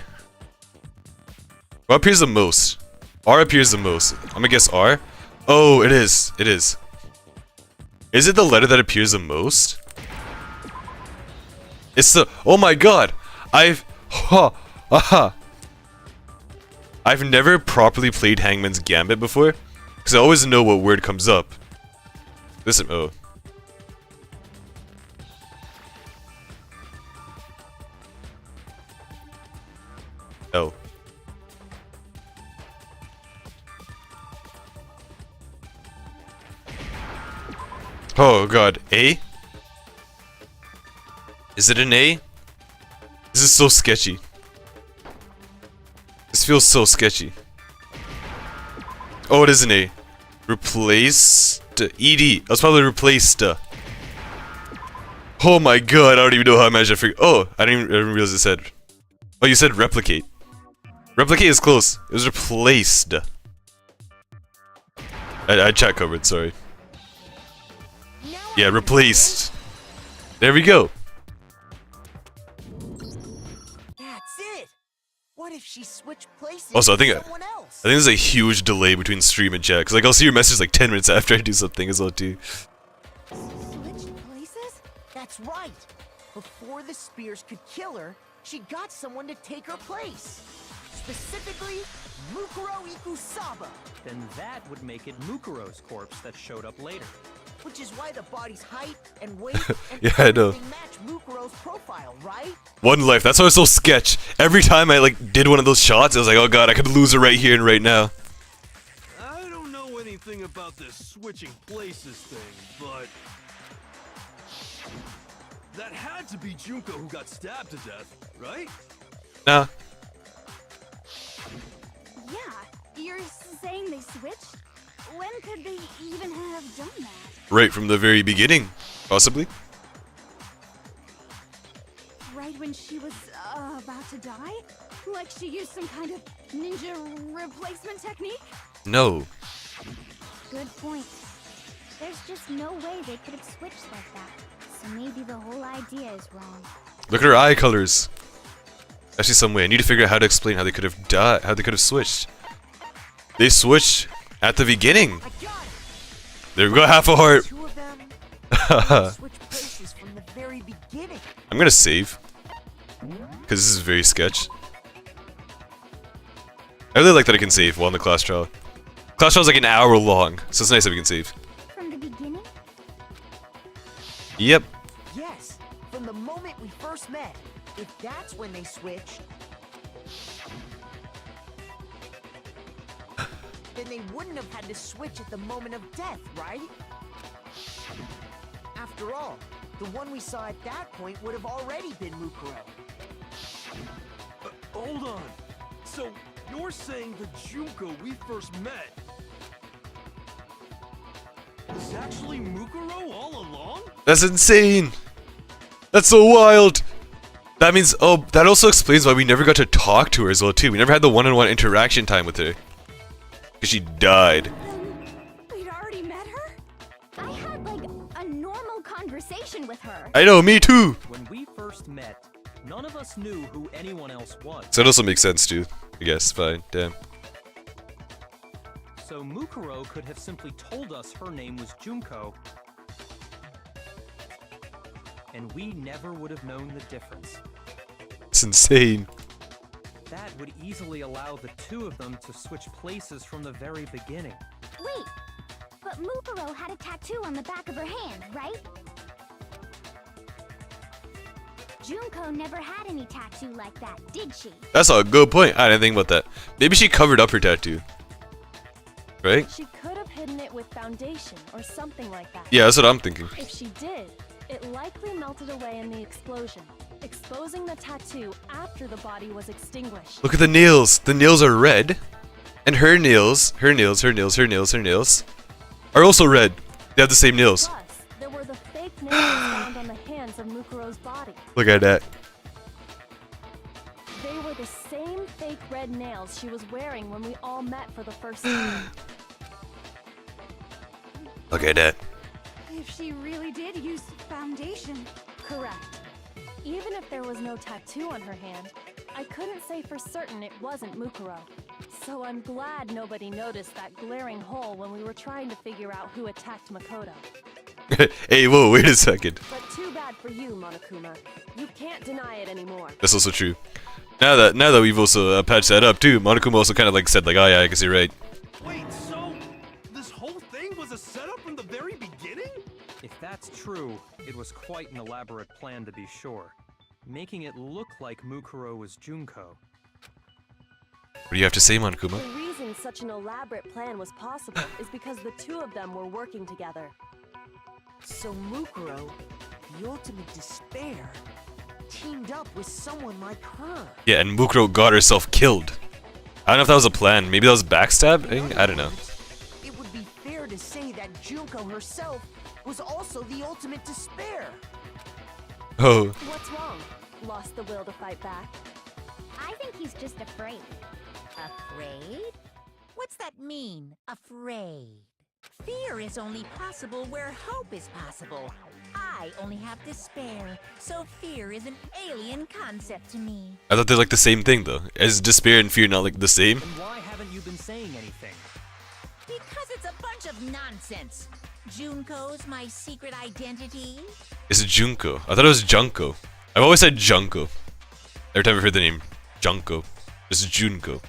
What appears the most? R appears the most. I'm gonna guess R. Oh, it is. It is. Is it the letter that appears the most? It's the. Oh my god! I've never properly played Hangman's Gambit before, because I always know what word comes up. Listen, oh. L. Oh god, A? Is it an A? This is so sketchy. This feels so sketchy. Oh, it is an A. Replaced? ED. I was probably replaced. Oh my god, I don't even know how I managed to figure. Oh, I didn't realize it said. Oh, you said replicate. Replicate is close. It was replaced. I chat covered, sorry. Yeah, replaced. There we go. That's it. What if she switched places Also, I think with someone else? there's a huge delay between stream and chat. Cause like I'll see your message like 10 minutes after I do something as well too. Switched places? That's right. Before the Spears could kill her, she got someone to take her place. Specifically, Mukuro Ikusaba. Then that would make it Mukuro's corpse that showed up later. Which is why the body's height and weight and Yeah, I know. everything match Mukuro's profile, right? One life. That's why it's so sketch. Every time I like did one of those shots, I was like, oh god, I could lose her right here and right now. I don't know anything about this switching places thing, but that had to be Junko who got stabbed to death, right? Nah. Yeah, you're saying they switched? When could they even have done that? Right from the very beginning, possibly. Right when she was about to die? Like she used some kind of ninja replacement technique? No. Good point. There's just no way they could have switched like that. So maybe the whole idea is wrong. Look at her eye colors. Actually, some way. I need to figure out how to explain how they could have died, how they could have switched. They switched at the beginning. I got it. There we go, half a heart. Two of them switch places from the very beginning. I'm gonna save. Because this is very sketch. I really like that I can save while in the class trial. Class trial is like an hour long, so it's nice that we can save. From the beginning? Yep. Yes, from the moment we first met. If that's when they switched, then they wouldn't have had to switch at the moment of death, right? After all, the one we saw at that point would have already been Mukuro. Hold on. So, you're saying the Junko we first met was actually Mukuro all along? That's insane! That's so wild! That means, oh, that also explains why we never got to talk to her as well, too. We never had the one-on-one interaction time with her. Because she died. We'd already met her? I had, like, a normal conversation with her. I know, me too! When we first met, none of us knew who anyone else was. So that also makes sense, too. I guess, fine, damn. So Mukuro could have simply told us her name was Junko, and we never would have known the difference. It's insane. That would easily allow the two of them to switch places from the very beginning. Wait, but Mukuro had a tattoo on the back of her hand, right? Junko never had any tattoo like that, did she? That's a good point. I didn't think about that. Maybe she covered up her tattoo. Right? She could have hidden it with foundation or something like that. Yeah, that's what I'm thinking. If she did, it likely melted away in the explosion, exposing the tattoo after the body was extinguished. Look at the nails. The nails are red. And her nails are also red. They have the same nails. Plus, there were the fake nails found on the hands of Mukuro's body. Look at that. They were the same fake red nails she was wearing when we all met for the first time. Look at that. If she really did use foundation. Correct. Even if there was no tattoo on her hand, I couldn't say for certain it wasn't Mukuro. So I'm glad nobody noticed that glaring hole when we were trying to figure out who attacked Makoto. Hey, whoa, wait a second. But too bad for you, Monokuma. You can't deny it anymore. That's also true. Now that we've also patched that up too, Monokuma also kind of like said like, oh yeah, I guess you're right. Wait, so this whole thing was a setup from the very beginning? If that's true, it was quite an elaborate plan to be sure, making it look like Mukuro was Junko. What do you have to say, Monokuma? The reason such an elaborate plan was possible is because the two of them were working together. So Mukuro, the ultimate despair, teamed up with someone like her. Yeah, and Mukuro got herself killed. I don't know if that was a plan. Maybe that was backstabbing? I don't know. It would be fair to say that Junko herself was also the ultimate despair. Oh. What's wrong? Lost the will to fight back? I think he's just afraid. Afraid? What's that mean, afraid? Fear is only possible where hope is possible. I only have despair, so fear is an alien concept to me. I thought they're like the same thing though. Is despair and fear not like the same? And why haven't you been saying anything? Because it's a bunch of nonsense. Junko's my secret identity. It's Junko. I thought it was Junko. I've always said Junko. Every time I've heard the name Junko. It's Junko.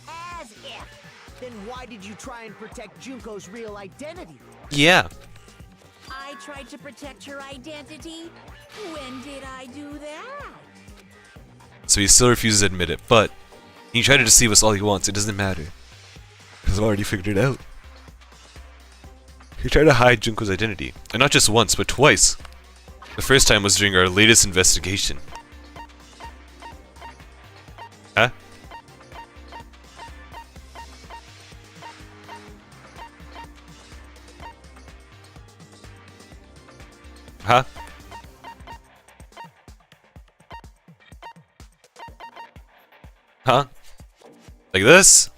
As if. Then why did you try and protect Junko's real identity? Yeah. I tried to protect her identity? When did I do that? So he still refuses to admit it, but he tried to deceive us all he wants. It doesn't matter. Because I've already figured it out. He tried to hide Junko's identity. And not just once, but twice. The first time was during our latest investigation. Huh? Huh? Huh? Like this?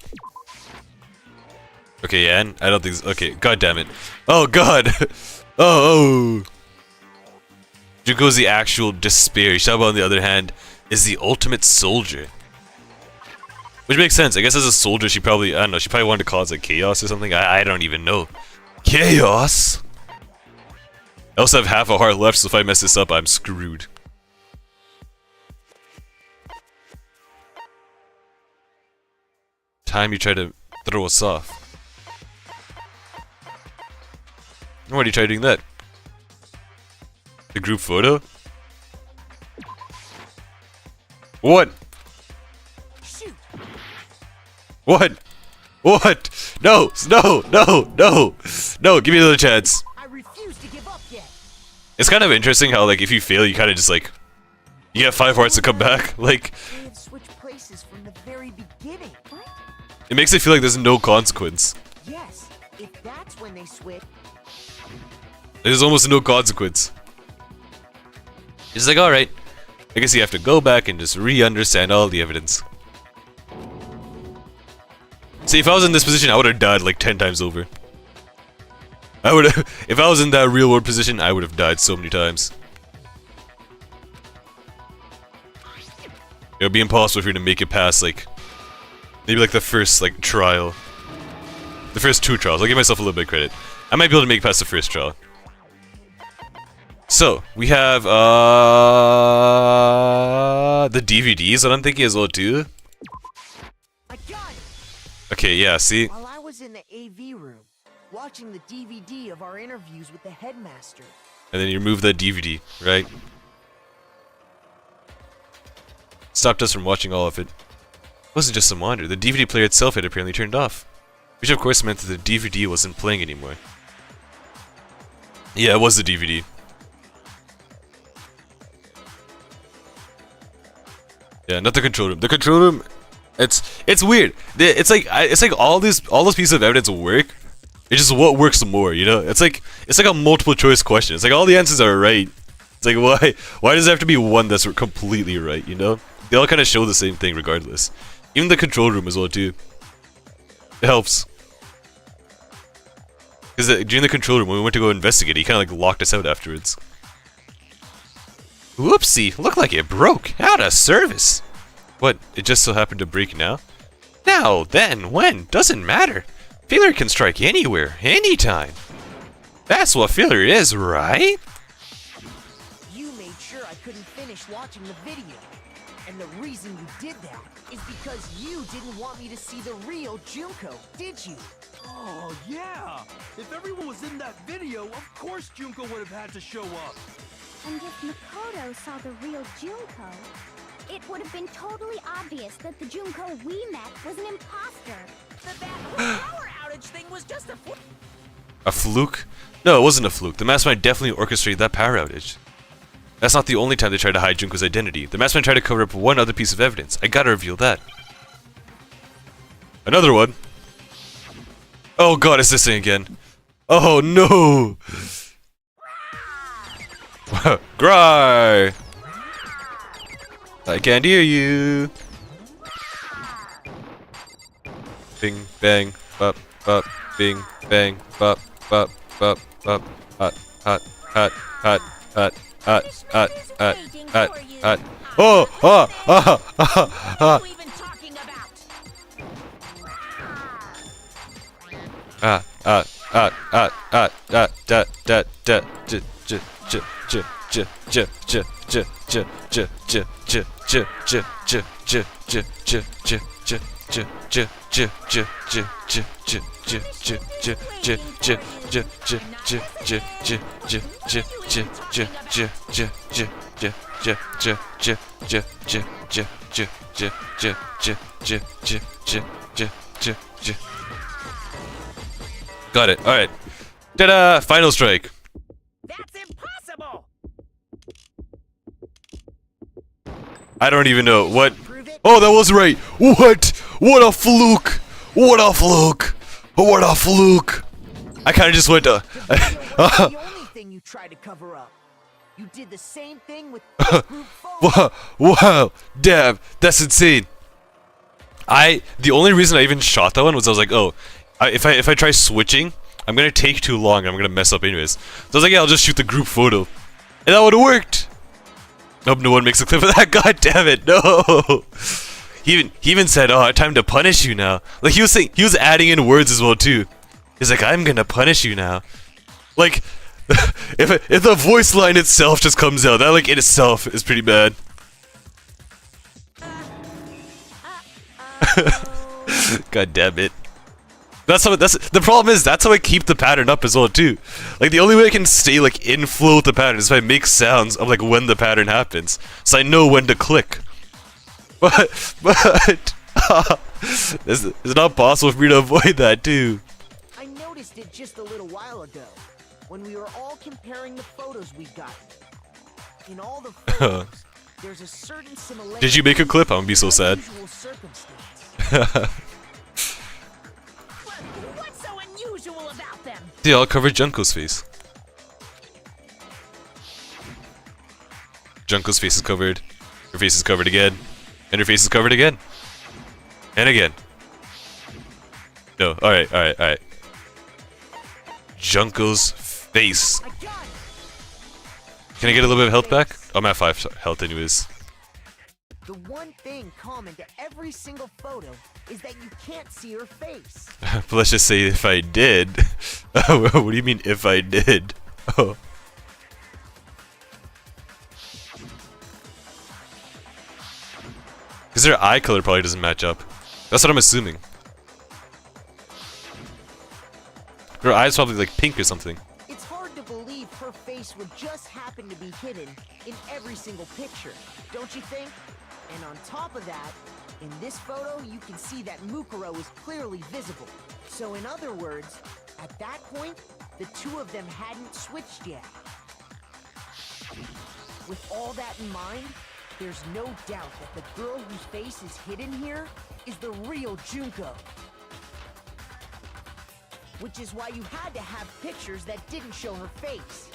Okay, yeah, and I don't think so. Okay, god damn it. Oh god! oh! Junko's the actual despair. Shaba, on the other hand, is the ultimate soldier. Which makes sense. I guess as a soldier, she probably, I don't know, she probably wanted to cause like chaos or something. I don't even know. Chaos? I also have half a heart left, so if I mess this up, I'm screwed. Time you try to throw us off. Why do you try doing that? The group photo? What? Shoot. What? What? No! No! No! No! No! Give me another chance. I refuse to give up yet. It's kind of interesting how, like, if you fail, you kind of just, like... You get 5 hearts to come back. Like... We had switched places from the very beginning. What? It makes it feel like there's no consequence. Yes, if that's when they switch. There's almost no consequence. It's like, alright. I guess you have to go back and just re-understand all the evidence. See, if I was in this position, I would have died like 10 times over. I would have... If I was in that real-world position, I would have died so many times. It would be impossible for you to make it past, like... Maybe like the first, like, trial. The first 2 trials. I'll give myself a little bit of credit. I might be able to make it past the first trial. So, we have, the DVDs that I'm thinking as well, too. I got it. Okay, yeah, see? While I was in the AV room, watching the DVD of our interviews with the headmaster. And then you remove that DVD, right? Stopped us from watching all of it. It wasn't just some wander. The DVD player itself had apparently turned off. Which of course meant that the DVD wasn't playing anymore. Yeah, it was the DVD. Yeah, not the control room. The control room, it's weird. It's like all those pieces of evidence work. It's just what works more, you know? It's like a multiple choice question. It's like all the answers are right. It's like why does there have to be one that's completely right, you know? They all kind of show the same thing regardless. Even the control room as well too. It helps. Because during the control room when we went to go investigate, he kind of like locked us out afterwards. Whoopsie, looked like it broke. Out of service. What, it just so happened to break now? Now, then, when, doesn't matter. Failure can strike anywhere, anytime. That's what failure is, right? You made sure I couldn't finish watching the video. And the reason you did that is because you didn't want me to see the real Junko, did you? Oh, yeah! If everyone was in that video, of course Junko would have had to show up. And if Makoto saw the real Junko, it would have been totally obvious that the Junko we met was an imposter. That power outage thing was just a fluke. A fluke? No, it wasn't a fluke. The mastermind definitely orchestrated that power outage. That's not the only time they tried to hide Junko's identity. The mastermind tried to cover up one other piece of evidence. I gotta reveal that. Another one. Oh god, it's this thing again. Oh no! Cry! I can't hear you. Bing bang bop bop bing bang bop bop bop bop hot hot hot hot hot hot hot hot hot hot. Oh What are you even talking about? Got it. All right. Ta-da! Final strike. That's impossible. I don't even know what. Oh, that was right. What? What a fluke! What a fluke! What a fluke! I kind of just went to. The only thing you tried to cover up. You did the same thing with group photo. Wow! Damn, that's insane. The only reason I even shot that one was I was like, oh, if I try switching, I'm gonna take too long and I'm gonna mess up anyways. So I was like, yeah, I'll just shoot the group photo, and that would have worked. Hope no one makes a clip of that. God damn it, no! He even said, "Oh, time to punish you now." Like he was adding in words as well too. He's like, "I'm gonna punish you now." Like, if the voice line itself just comes out, that like in itself is pretty bad. God damn it. That's the problem is that's how I keep the pattern up as well too. Like the only way I can stay like in flow with the pattern is if I make sounds of like when the pattern happens, so I know when to click. But it's not possible for me to avoid that too. I noticed it just a little while ago, when we were all comparing the photos we got. In all the photos, there's a certain similarity. Did you make a clip? I'm gonna be so sad. What's so unusual about them? They all covered Junko's face. Junko's face is covered. Her face is covered again. And her face is covered again. And again. No, alright. Junko's face. Can I get a little bit of health back? I'm at 5 health anyways. The one thing common to every single photo is that you can't see her face. But let's just say if I did. What do you mean if I did? Oh. Because their eye color probably doesn't match up. That's what I'm assuming. Her eyes probably like pink or something. It's hard to believe her face would just happen to be hidden in every single picture, don't you think? And on top of that, in this photo you can see that Mukuro is clearly visible. So in other words, at that point, the two of them hadn't switched yet. With all that in mind, there's no doubt that the girl whose face is hidden here is the real Junko. Which is why you had to have pictures that didn't show her face.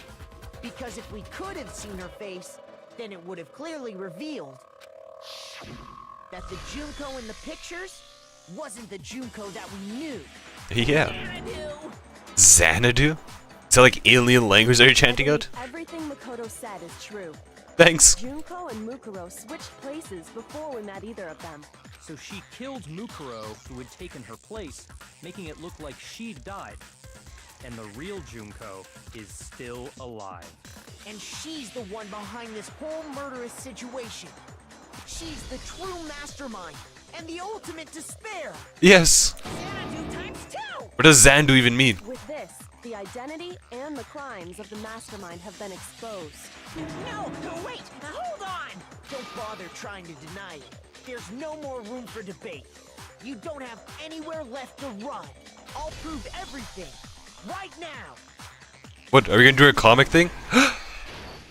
Because if we could have seen her face, then it would have clearly revealed that the Junko in the pictures wasn't the Junko that we knew. Yeah. Xanadu? Is that like alien language that you're chanting out? Everything Makoto said is true. Thanks. Junko and Mukuro switched places before we met either of them. So she killed Mukuro, who had taken her place, making it look like she'd died. And the real Junko is still alive. And she's the one behind this whole murderous situation. She's the true mastermind and the ultimate despair. Yes. Xanadu times 2! What does Xanadu even mean? With this, the identity and the crimes of the mastermind have been exposed. No, wait, hold on! Don't bother trying to deny it. There's no more room for debate. You don't have anywhere left to run. I'll prove everything. Right now. What, are we gonna do a comic thing?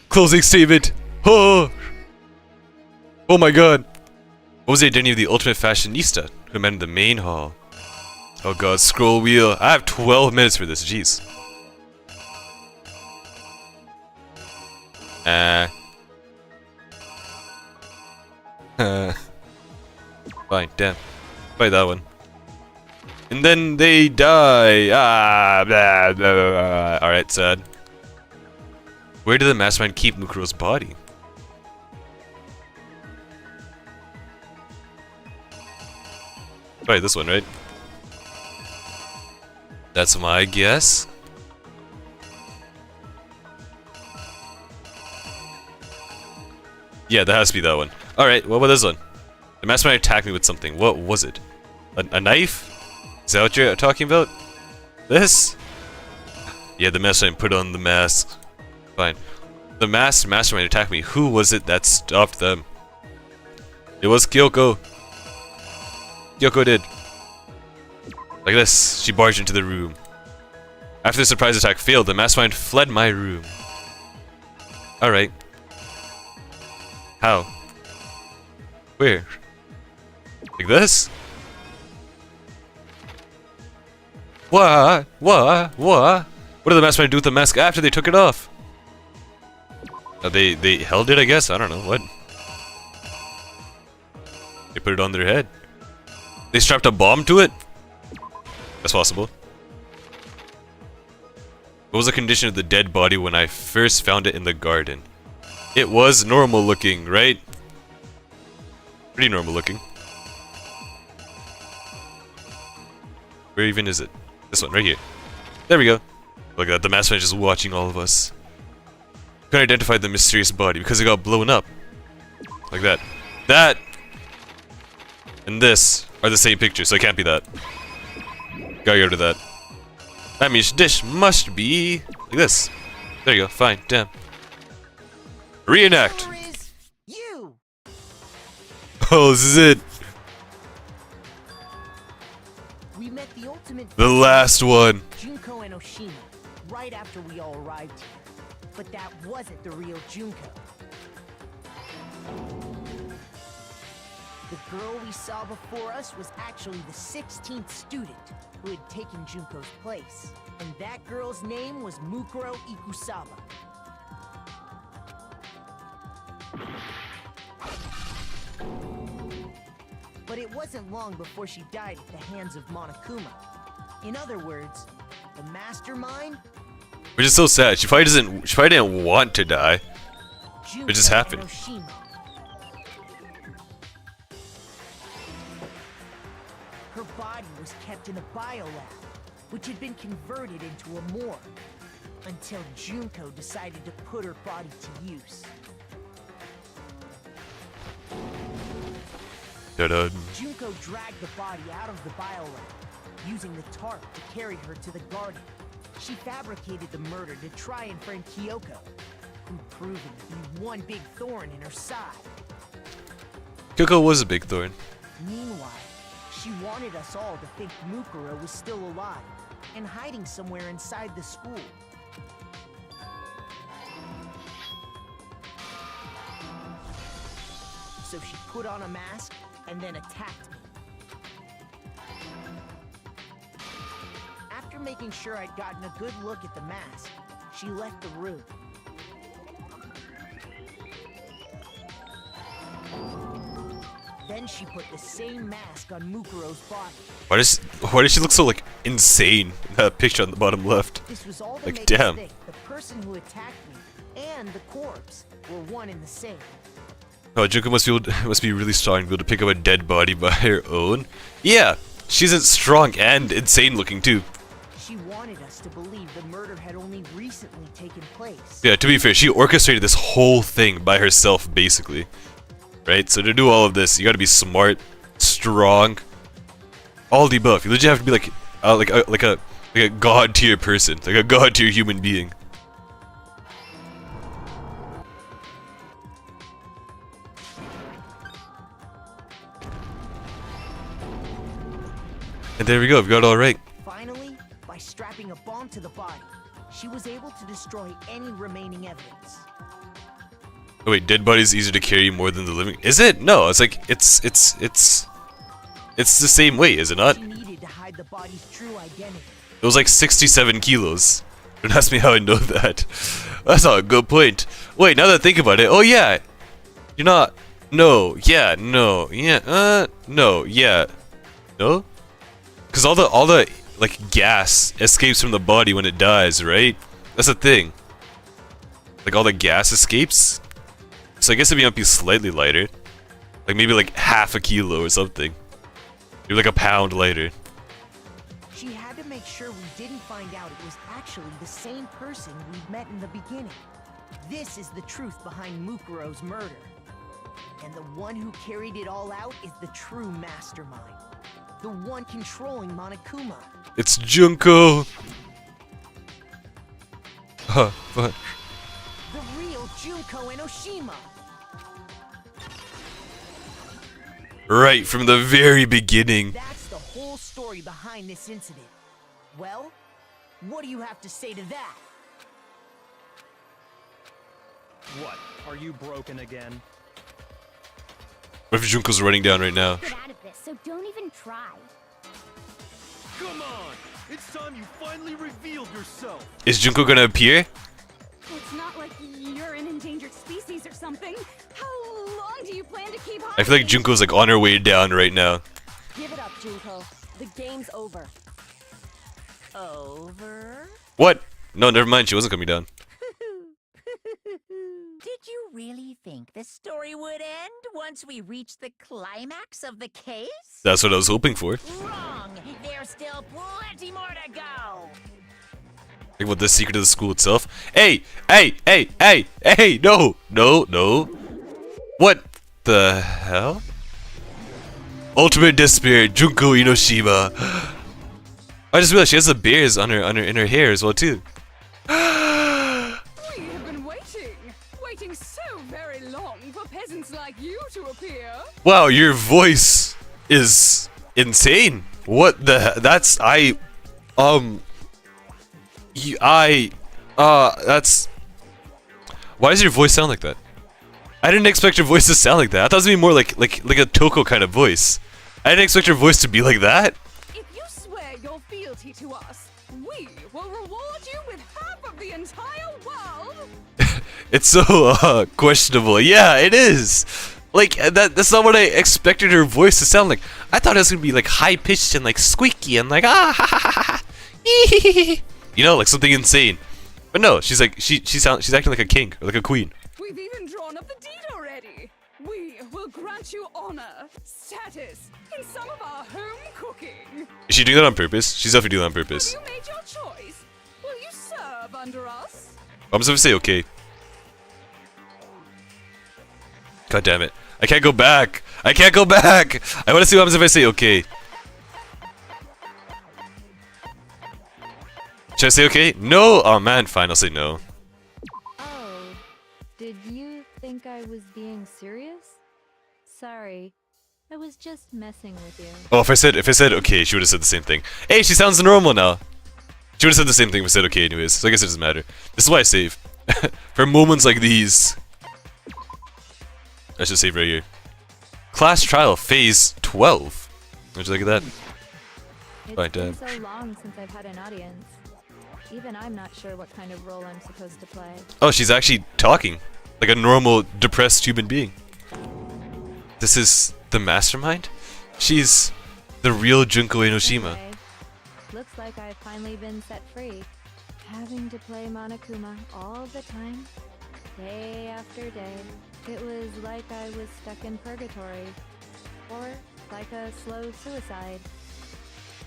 Closing statement! Oh! Oh my god! What was the identity of the ultimate fashionista who met in the main hall? Oh god, scroll wheel. I have 12 minutes for this, jeez. Fine, damn. Fight that one. And then they die! Ah, blah, blah, blah, blah. Alright, sad. Where did the mastermind keep Mukuro's body? Probably this one, right? That's my guess. Yeah, that has to be that one. Alright, what about this one? The mastermind attacked me with something. What was it? A knife? Is that what you're talking about? This? Yeah, the mastermind put on the mask. Fine. The mastermind attacked me. Who was it that stopped them? It was Kyoko. Kyoko did. Like this, she barged into the room. After the surprise attack failed, the mastermind fled my room. Alright. How? Where? Like this? What? What? What? What did the mastermind do with the mask after they took it off? They held it, I guess? I don't know, what? They put it on their head. They strapped a bomb to it? That's possible. What was the condition of the dead body when I first found it in the garden? It was normal looking, right? Pretty normal looking. Where even is it? This one, right here. There we go. Look at that, the mastermind just watching all of us. Couldn't identify the mysterious body because it got blown up. Like that. That! And this are the same picture, so it can't be that. Gotta get rid of that. That means this must be like this. There you go, fine, damn. Reenact! Killer is you. Oh, this is it. We met the ultimate The last one. Junko and Oshima right after we all arrived here. But that wasn't the real Junko. The girl we saw before us was actually the 16th student who had taken Junko's place. And that girl's name was Mukuro Ikusaba. But it wasn't long before she died at the hands of Monokuma. In other words, the mastermind... Which is so sad. She probably didn't want to die. Junko It just happened. and Oshima. Her body was kept in a biolab, which had been converted into a morgue, until Junko decided to put her body to use. Da-da. Junko dragged the body out of the biolab, using the tarp to carry her to the garden. She fabricated the murder to try and frame Kyoko, who'd proven to be one big thorn in her side. Kyoko was a big thorn. Meanwhile, she wanted us all to think Mukuro was still alive and hiding somewhere inside the school. So she put on a mask and then attacked me. After making sure I'd gotten a good look at the mask, she left the room. Then she put the same mask on Mukuro's body. Why does she look so like insane in that picture on the bottom left? This was all to Like, make damn. us think the person who attacked me and the corpse were one and the same. Oh, Junko must be really strong to be able to pick up a dead body by her own. Yeah, she's strong and insane looking too. She wanted us to believe the murder had only recently taken place. Yeah, to be fair, she orchestrated this whole thing by herself, basically. Right? So to do all of this, you gotta be smart, strong, all the above. You legit have to be like a god tier person, like a god tier human being. And there we go, we got it all right. Finally, by strapping a bomb to the body, she was able to destroy any remaining evidence. Oh wait, dead bodies easier to carry more than the living. Is it? No, it's like it's the same weight, is it not? She needed to hide the body's true identity. It was like 67 kilos. Don't ask me how I know that. That's not a good point. Wait, now that I think about it, oh yeah, you're not. No, yeah, no, yeah, no, yeah, no. Because all the like gas escapes from the body when it dies, right? That's the thing. Like all the gas escapes. So I guess it might be slightly lighter. Like maybe like half a kilo or something. Maybe like a pound lighter. She had to make sure we didn't find out it was actually the same person we'd met in the beginning. This is the truth behind Mukuro's murder. And the one who carried it all out is the true mastermind. The one controlling Monokuma. It's Junko! Huh, fuck. The real Junko and Oshima. Right from the very beginning. That's the whole story behind this incident. Well, what do you have to say to that? What? Are you broken again? What if Junko's running down right now? Get out of this, so don't even try. Come on! It's time you finally revealed yourself! Is Junko gonna appear? It's not like you're an endangered species or something. How long do you plan to keep hiding? I feel like Junko's like on her way down right now. Give it up, Junko. The game's over. Over? What? No, never mind, she wasn't coming down. Did you really think the story would end once we reach the climax of the case? That's what I was hoping for. Wrong! There's still plenty more to go! Think about the secret of the school itself. Hey! Hey! Hey! Hey! Hey! No! No! No! What the hell? Ultimate Despair, Junko Inoshima. I just realized she has the bears on her in her hair as well too. We have been waiting so very long for peasants like you to appear. Wow, your voice is insane. What the? That's that's. Why does your voice sound like that? I didn't expect your voice to sound like that. I thought it was gonna be more like a Toko kind of voice. I didn't expect your voice to be like that. If you swear your fealty to us, we will reward you with half of the entire world. It's so questionable. Yeah, it is. Like that's not what I expected her voice to sound like. I thought it was gonna be like high pitched and like squeaky and like ha ha ha ha. You know, like something insane. But no, she's acting like a king or like a queen. We've even drawn up the deed already. We will grant you honor, status, and some of our home cooking. Is she doing that on purpose? She's definitely doing that on purpose. Have you made your choice? Will you serve under us? I'm just gonna say okay. God damn it. I can't go back. I can't go back. I want to see what happens if I say okay. Should I say okay? No? Oh man, fine, I'll say no. Oh, did you think I was being serious? Sorry, I was just messing with you. Oh, if I said okay, she would have said the same thing. Hey, she sounds normal now. She would have said the same thing if I said okay anyways, so I guess it doesn't matter. This is why I save. For moments like these. I should save right here. Class trial phase 12. Would you look at that? It's been so long since I've had an audience. Even I'm not sure what kind of role I'm supposed to play. Oh, she's actually talking. Like a normal, depressed human being. This is the mastermind? She's the real Junko Enoshima. Anyway, looks like I've finally been set free. Having to play Monokuma all the time, day after day. It was like I was stuck in purgatory. Or like a slow suicide.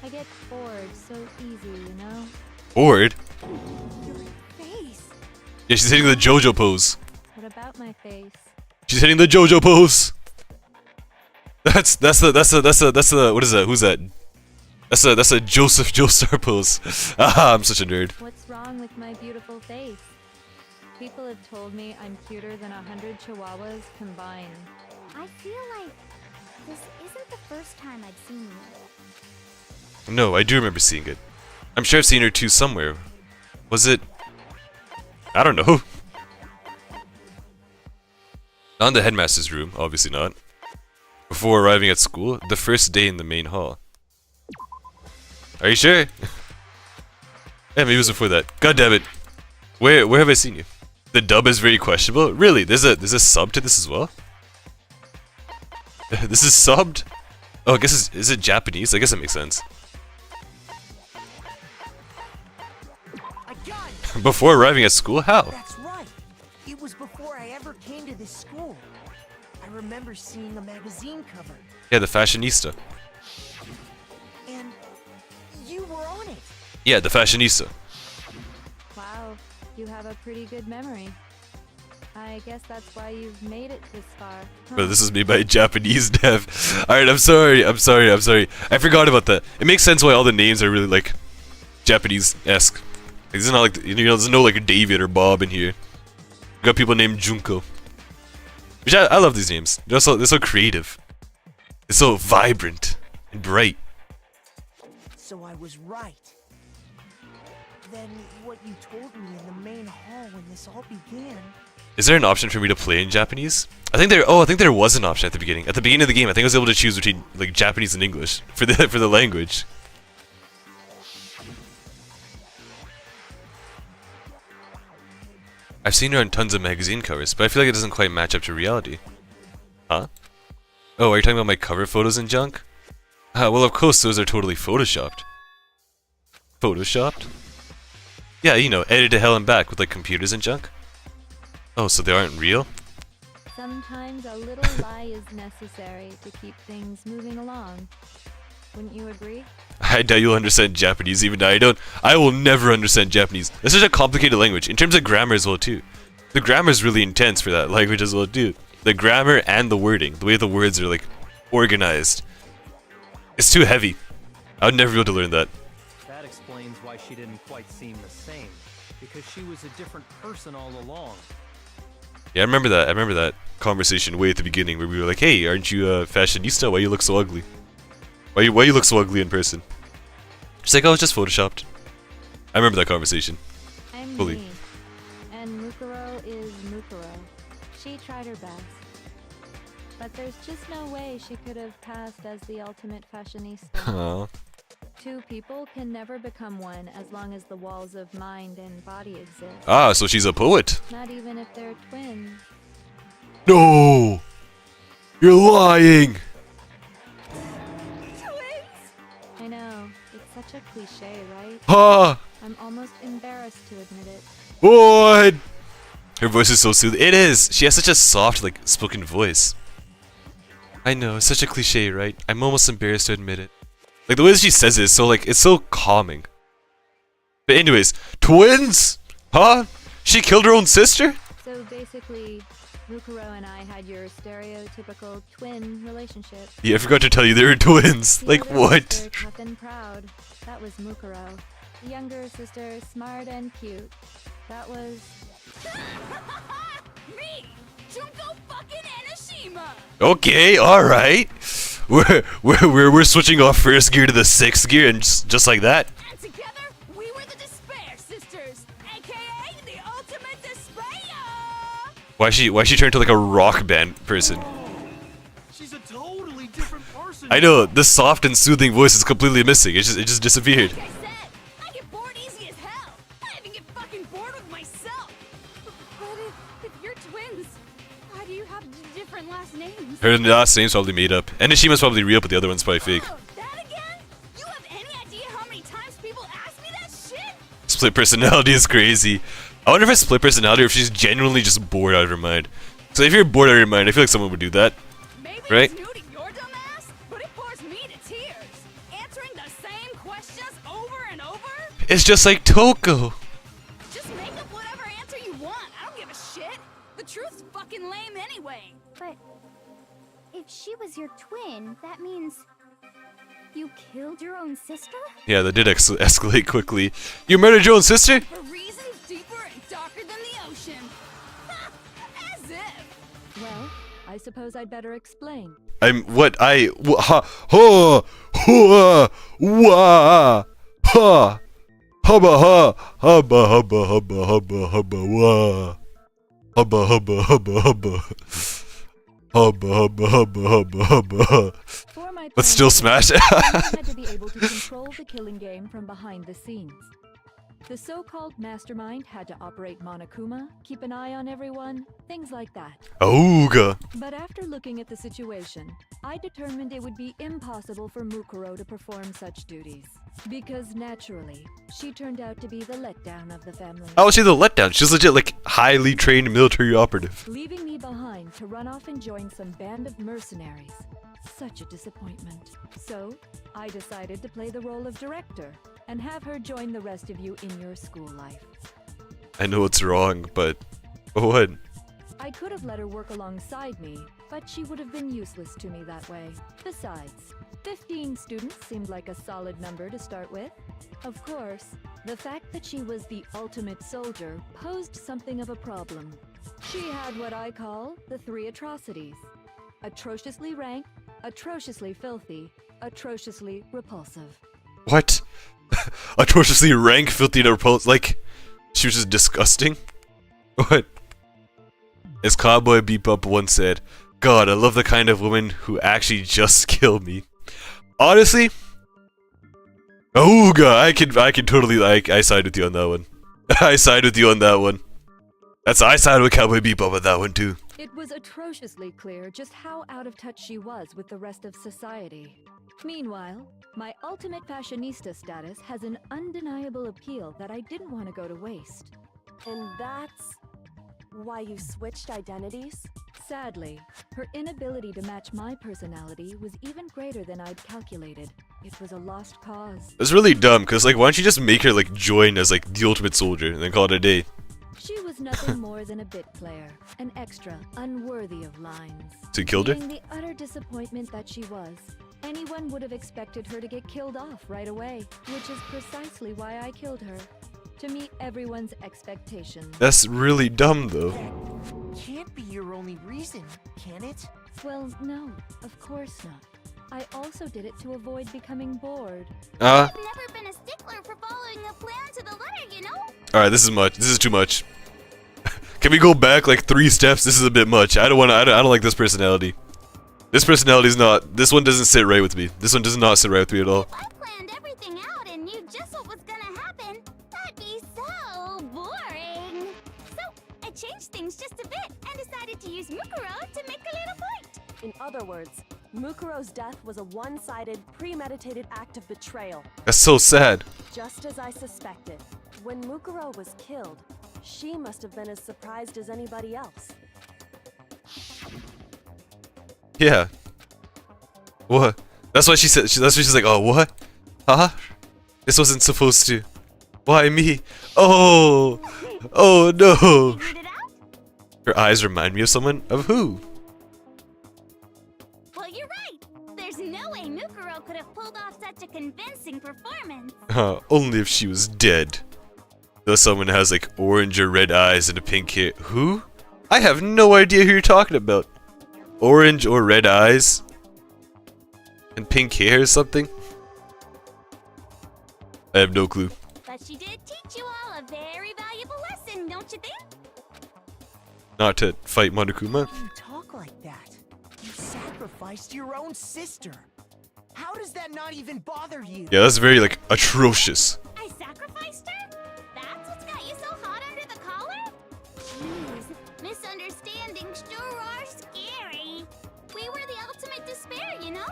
I get bored so easy, you know? Bored? Your face. Yeah, she's hitting the JoJo pose. What about my face? She's hitting the JoJo pose. That's the what is that? Who's that? That's a Joseph Joestar pose. Ah, I'm such a nerd. What's wrong with my beautiful face? People have told me I'm cuter than 100 chihuahuas combined. I feel like this isn't the first time I've seen you. No, I do remember seeing it. I'm sure I've seen her too somewhere. Was it? I don't know. Not in the headmaster's room, obviously not. Before arriving at school, the first day in the main hall. Are you sure? Yeah, maybe it was before that. God damn it. Where have I seen you? The dub is very questionable. Really? There's a sub to this as well? This is subbed? Oh, I guess is it Japanese? I guess that makes sense. Before arriving at school? How? That's right. It was before I ever came to this school. I remember seeing a magazine cover. Yeah, the Fashionista. And you were on it. Yeah, the Fashionista. Wow, you have a pretty good memory. I guess that's why you've made it this far. But this is made by a Japanese dev. Alright, I'm sorry. I forgot about that. It makes sense why all the names are really like Japanese-esque. Like, this is not like, there's no like David or Bob in here. We got people named Junko. Which I love these names. They're so creative. It's so vibrant and bright. So I was right. Then what you told me in the main hall when this all began. Is there an option for me to play in Japanese? I think there was an option at the beginning. At the beginning of the game, I think I was able to choose between like Japanese and English for the language. I've seen her on tons of magazine covers, but I feel like it doesn't quite match up to reality. Huh? Oh, are you talking about my cover photos and junk? Well, of course, those are totally photoshopped. Photoshopped? Yeah, you know, edited to hell and back with like computers and junk. Oh, so they aren't real? Sometimes a little lie is necessary to keep things moving along. Wouldn't you agree? I doubt you'll understand Japanese, even though I will never understand Japanese. It's such a complicated language, in terms of grammar as well too. The grammar is really intense for that language as well too. The grammar and the wording, the way the words are like organized. It's too heavy. I would never be able to learn that. That explains why she didn't quite seem the same. Because she was a different person all along. Yeah, I remember that. I remember that conversation way at the beginning where we were like, "Hey, aren't you a fashionista? Why you look so ugly? Why you look so ugly in person?" She's like, "Oh, it's just photoshopped." I remember that conversation. I'm Fully. me. And Mukuro is Mukuro. She tried her best. But there's just no way she could have passed as the ultimate fashionista. Aww. Two people can never become one as long as the walls of mind and body exist. Ah, so she's a poet. Not even if they're twins. No! You're lying! I know, it's such a cliche, right? Ah! I'm almost embarrassed to admit it. What? Her voice is so soothing. It is! She has such a soft, like, spoken voice. I know, it's such a cliche, right? I'm almost embarrassed to admit it. Like, the way that she says it is so, like, it's so calming. But anyways, twins? Huh? She killed her own sister? So basically, Mukuro and I had your stereotypical twin relationship. Yeah, I forgot to tell you they were twins. The Like, older what? sister, tough and proud. That was Mukuro. The younger sister, smart and cute. That was... Me! Junko fucking Enoshima! Okay, alright. We're switching off first gear to the sixth gear, and just like that. And together, we were the Despair Sisters, aka the ultimate despair! Why she turned to like a rock band person? She's a totally different person. I know, the soft and soothing voice is completely missing. It just disappeared. Like I said, I get bored easy as hell. I even get fucking bored with myself. But if you're twins, why do you have different last names? Her last name's probably made up. And Ishima's probably real, but the other one's probably fake. Oh, that again? You have any idea how many times people ask me that shit? Split personality is crazy. I wonder if it's split personality or if she's genuinely just bored out of her mind. So if you're bored out of your mind, I feel like someone would do that. Maybe Right? it's new to your dumb ass, but it bores me to tears. Answering the same questions over and over? It's just like Toko. Just make up whatever answer you want. I don't give a shit. The truth's fucking lame anyway. But if she was your twin, that means you killed your own sister? Yeah, that did escalate quickly. You murdered your own sister? For reasons deeper and darker than the ocean. As if. Well, I suppose I'd better explain. I'm what I ha ha ha wa ha hubba ha hubba hubba hubba hubba hubba wa hubba hubba hubba hubba hubba hubba hubba hubba hubba. For my Let's still smash. I had to be able to control the killing game from behind the scenes. The so-called mastermind had to operate Monokuma, keep an eye on everyone, things like that. Ooga. But after looking at the situation, I determined it would be impossible for Mukuro to perform such duties. Because naturally, she turned out to be the letdown of the family. I would say the letdown. She's legit like highly trained military operative. Leaving me behind to run off and join some band of mercenaries. Such a disappointment. So, I decided to play the role of director and have her join the rest of you in your school life. I know it's wrong, but what? I could have let her work alongside me, but she would have been useless to me that way. Besides, 15 students seemed like a solid number to start with. Of course, the fact that she was the ultimate soldier posed something of a problem. She had what I call the three atrocities. Atrociously rank, atrociously filthy, atrociously repulsive. What? Atrociously rank, filthy, and repulsive. Like, she was just disgusting? What? As Cowboy Bebop once said, God, I love the kind of woman who actually just kill me. Honestly, ooga, I can totally, I side with you on that one. I side with you on that one. I side with Cowboy Bebop on that one too. It was atrociously clear just how out of touch she was with the rest of society. Meanwhile, my ultimate fashionista status has an undeniable appeal that I didn't want to go to waste. And that's why you switched identities? Sadly, her inability to match my personality was even greater than I'd calculated. It was a lost cause. It's really dumb, because, like, why don't you just make her, like, join as, like, the ultimate soldier and then call it a day? She was nothing more than a bit player, an extra, unworthy of lines. So you killed her? Being the utter disappointment that she was, anyone would have expected her to get killed off right away, which is precisely why I killed her. To meet everyone's expectations. That's really dumb, though. Can't be your only reason, can it? Well, no, of course not. I also did it to avoid becoming bored. I've never been a stickler for following a plan to the letter, you know? Alright, this is much. This is too much. Can we go back like 3 steps? This is a bit much. I don't like this personality. This personality is not. This one doesn't sit right with me. This one does not sit right with me at all. If I planned everything out and knew just what was gonna happen, that'd be so boring. So, I changed things just a bit and decided to use Mukuro to make a little point. In other words, Mukuro's death was a one-sided, premeditated act of betrayal. That's so sad. Just as I suspected. When Mukuro was killed, she must have been as surprised as anybody else. Yeah. What? That's why she said. That's why she's like, oh, what? Huh? This wasn't supposed to. Why me? Oh. Oh no. Figured it out? Her eyes remind me of someone. Of who? Well, you're right. There's no way Mukuro could have pulled off such a convincing performance. Only if she was dead. Though someone has like orange or red eyes and a pink hair. Who? I have no idea who you're talking about. Orange or red eyes? And pink hair or something? I have no clue. But she did teach you all a very valuable lesson, don't you think? Not to fight Monokuma. You talk like that. You sacrificed your own sister. How does that not even bother you? Yeah, that's very like atrocious. I sacrificed her? That's what's got you so hot under the collar? Jeez, misunderstandings sure are scary. We were the ultimate despair, you know?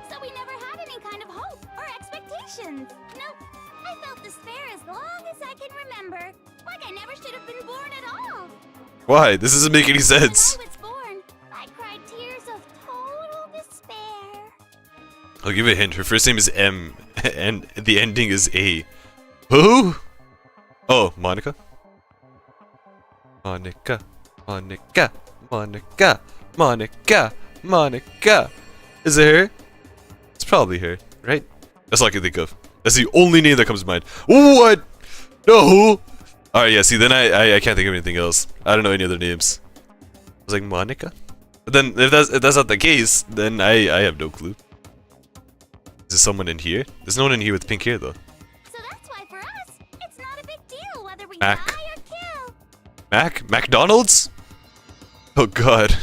So we never had any kind of hope or expectations. Nope, I felt despair as long as I can remember. Like I never should have been born at all. Why? This doesn't make any sense. When I was born, I cried tears of total despair. I'll give you a hint. Her first name is M, and the ending is A. Who? Oh, Monica? Monica. Monica. Monica. Monica. Monica. Is it her? It's probably her, right? That's all I can think of. That's the only name that comes to mind. What? No! Alright, yeah, see, then I can't think of anything else. I don't know any other names. I was like, Monica? But then, if that's not the case, then I have no clue. Is there someone in here? There's no one in here with pink hair, though. So that's why for us, it's not a big deal whether we Mac. die or kill. Mac? McDonald's? Oh god.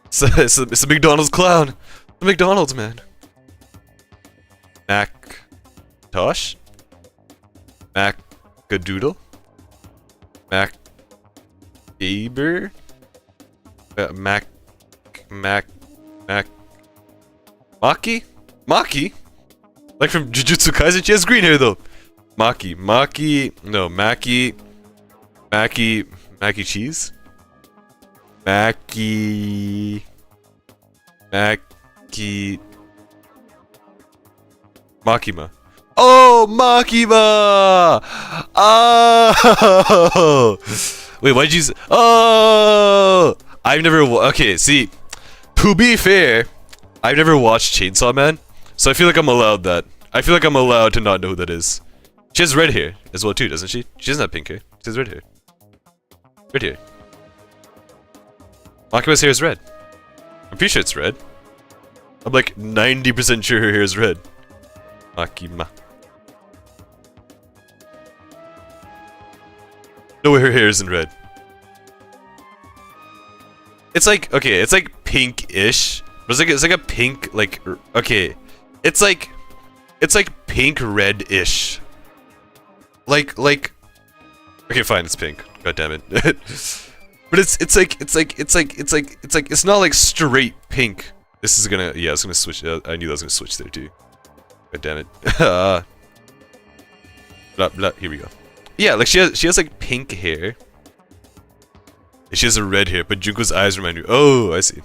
It's a McDonald's clown. The McDonald's man. Mac Tosh? Mac Gadoodle? Mac Gaber? Mac Maki? Maki? Like from Jujutsu Kaisen? She has green hair though. Maki cheese? Makima. Oh, Makima! Oh! Wait, why'd you say? Oh! I've never. Okay, see. To be fair, I've never watched Chainsaw Man, so I feel like I'm allowed that. I feel like I'm allowed to not know who that is. She has red hair as well too, doesn't she? She doesn't have pink hair. She has red hair. Red hair. Makima's hair is red. I'm pretty sure it's red. I'm like 90% sure her hair is red. Makima. No way her hair isn't red. It's like, okay, it's like pink-ish. But it's like a pink, like, okay. It's like pink red-ish. Like, okay, fine, it's pink. God damn it. But it's not like straight pink. This is gonna, yeah, it's gonna switch. I knew that was gonna switch there too. God damn it. Blah, blah, here we go. Yeah, like she has like pink hair. She has a red hair, but Junko's eyes remind me. Oh, I see.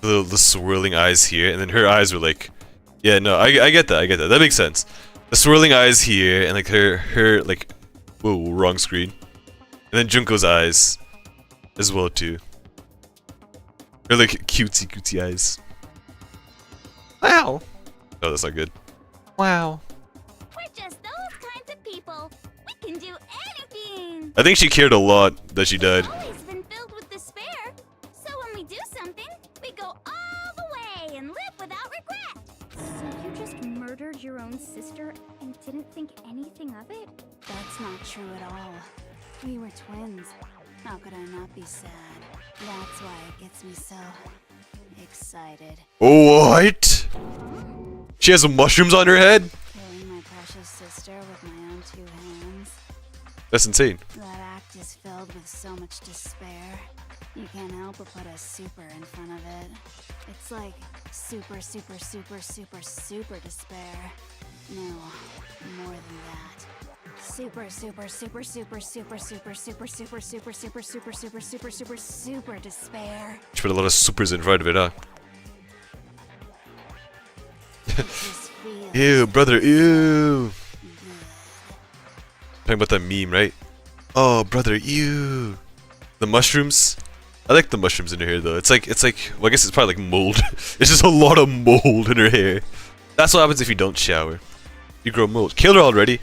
The swirling eyes here, and then her eyes were like, yeah, no, I get that, I get that. That makes sense. The swirling eyes here, and like her like, whoa, wrong screen. And then Junko's eyes, as well too. Her like cutesy eyes. Wow. Oh, that's not good. Wow. We're just those kinds of people. We can do anything. I think she cared a lot that she died. We've always been filled with despair. So when we do something, we go all the way and live without regret. So you just murdered your own sister and didn't think anything of it? That's not true at all. We were twins. How could I not be sad? That's why it gets me so excited. What? She has mushrooms on her head? Killing my precious sister with my own 2 hands. That's insane. That act is filled with so much despair. You can't help but put a super in front of it. It's like super, super, super, super, super despair. No, more than that. Super, super, super, super, super, super, super, super, super, super, super, super, super, super, super despair. She put a lot of supers in front of it, huh? Ew, brother, ew. Talking about that meme, right? Oh, brother, ew. The mushrooms. I like the mushrooms in her hair though. It's like, well, I guess it's probably like mold. It's just a lot of mold in her hair. That's what happens if you don't shower. You grow mold. Kill her already.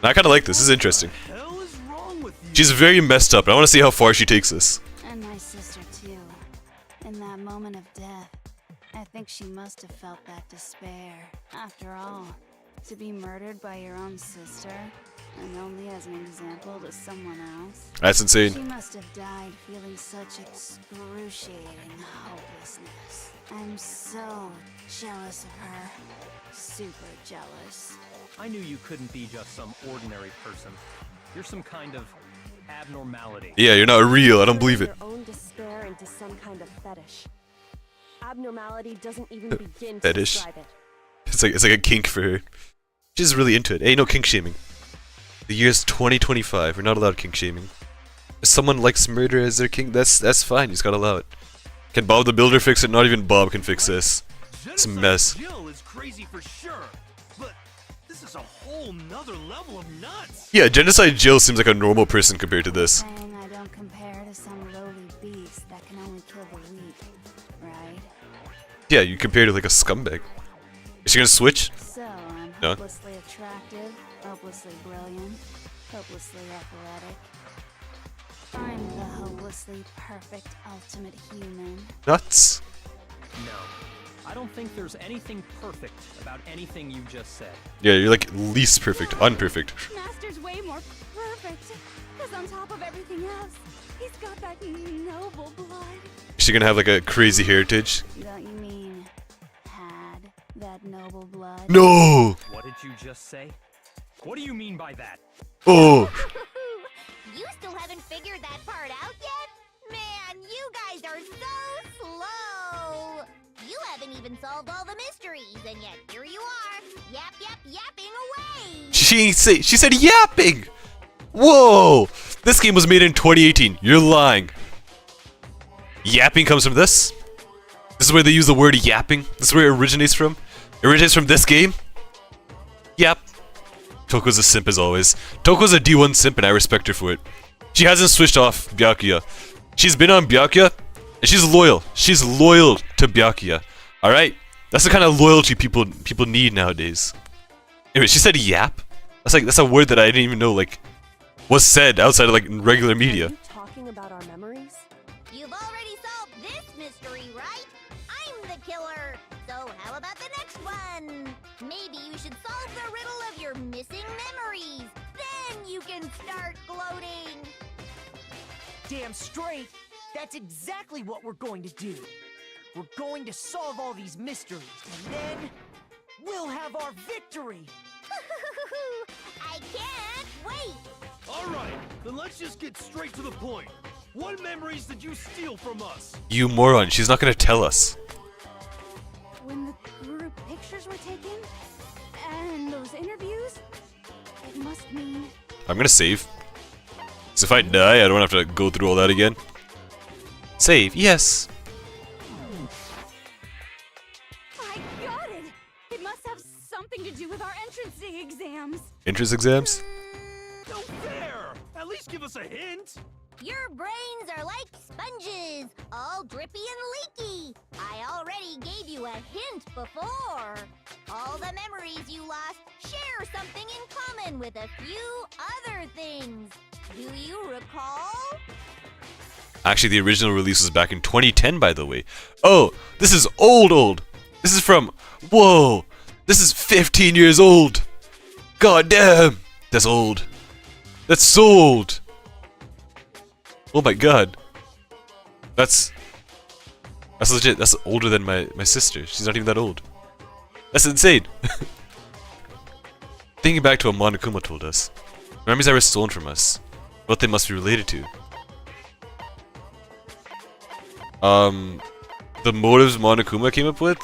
I kind of like this. This is interesting. What the hell is wrong with you? She's very messed up, and I want to see how far she takes this. And my sister too. In that moment of death, I think she must have felt that despair. After all, to be murdered by your own sister, and only as an example to someone else. That's insane. She must have died feeling such excruciating hopelessness. I'm so jealous of her. Super jealous. I knew you couldn't be just some ordinary person. You're some kind of abnormality. Yeah, you're not real. I don't believe it. Your own despair into some kind of fetish. Abnormality doesn't even begin to Fetish. describe it. It's like a kink for her. She's really into it. Hey, no kink shaming. The year's 2025. We're not allowed kink shaming. If someone likes murder as their kink, that's fine. You just gotta allow it. Can Bob the Builder fix it? Not even Bob can fix this. It's a mess. Jill is crazy for sure, but this is a whole nother level of nuts. Yeah, Genocide Jill seems like a normal person compared to this. Saying I don't compare to some lowly beast that can only kill the weak, right? Yeah, you compare to like a scumbag. Is she gonna switch? So I'm No. hopelessly attractive, hopelessly brilliant, hopelessly athletic. I'm the hopelessly perfect ultimate human. Nuts. No. I don't think there's anything perfect about anything you just said. Yeah, you're like least perfect, unperfect. Master's way more perfect. Because on top of everything else, he's got that noble blood. Is she gonna have like a crazy heritage? Don't you mean had that noble blood? No! What did you just say? What do you mean by that? Oh! You still haven't figured that part out yet? Man, you guys are so slow! You haven't even solved all the mysteries, and yet here you are, yapping away! She said yapping! Whoa! This game was made in 2018. You're lying. Yapping comes from this? This is where they use the word yapping? This is where it originates from? It originates from this game? Yep. Toko's a simp as always. Toko's a D1 simp and I respect her for it. She hasn't switched off Byakuya. She's been on Byakuya, and she's loyal. She's loyal to Byakuya. Alright? That's the kind of loyalty people need nowadays. Anyway, she said yap? That's a word that I didn't even know, like, was said outside of, like, regular media. Are you talking about our memories? You've already solved this mystery, right? I'm the killer! So how about the next one? Maybe you should solve the riddle of your missing memories. Then you can start gloating. Damn straight! That's exactly what we're going to do. We're going to solve all these mysteries, and then we'll have our victory! I can't wait! Alright, then let's just get straight to the point. What memories did you steal from us? You moron, she's not gonna tell us. When the group pictures were taken, and those interviews, it must mean... I'm gonna save. So if I die, I don't have to go through all that again. Save, yes. I got it! It must have something to do with our entrance exams. Entrance exams? No fair! At least give us a hint! Your brains are like sponges, all drippy and leaky. I already gave you a hint before. All the memories you lost share something in common with a few other things. Do you recall? Actually, the original release was back in 2010, by the way. Oh, this is old. This is from... Whoa! This is 15 years old! God damn! That's old. That's so old! Oh my god. That's legit. That's older than my sister. She's not even that old. That's insane. Thinking back to what Monokuma told us. Memories that were stolen from us. What they must be related to. The motives Monokuma came up with?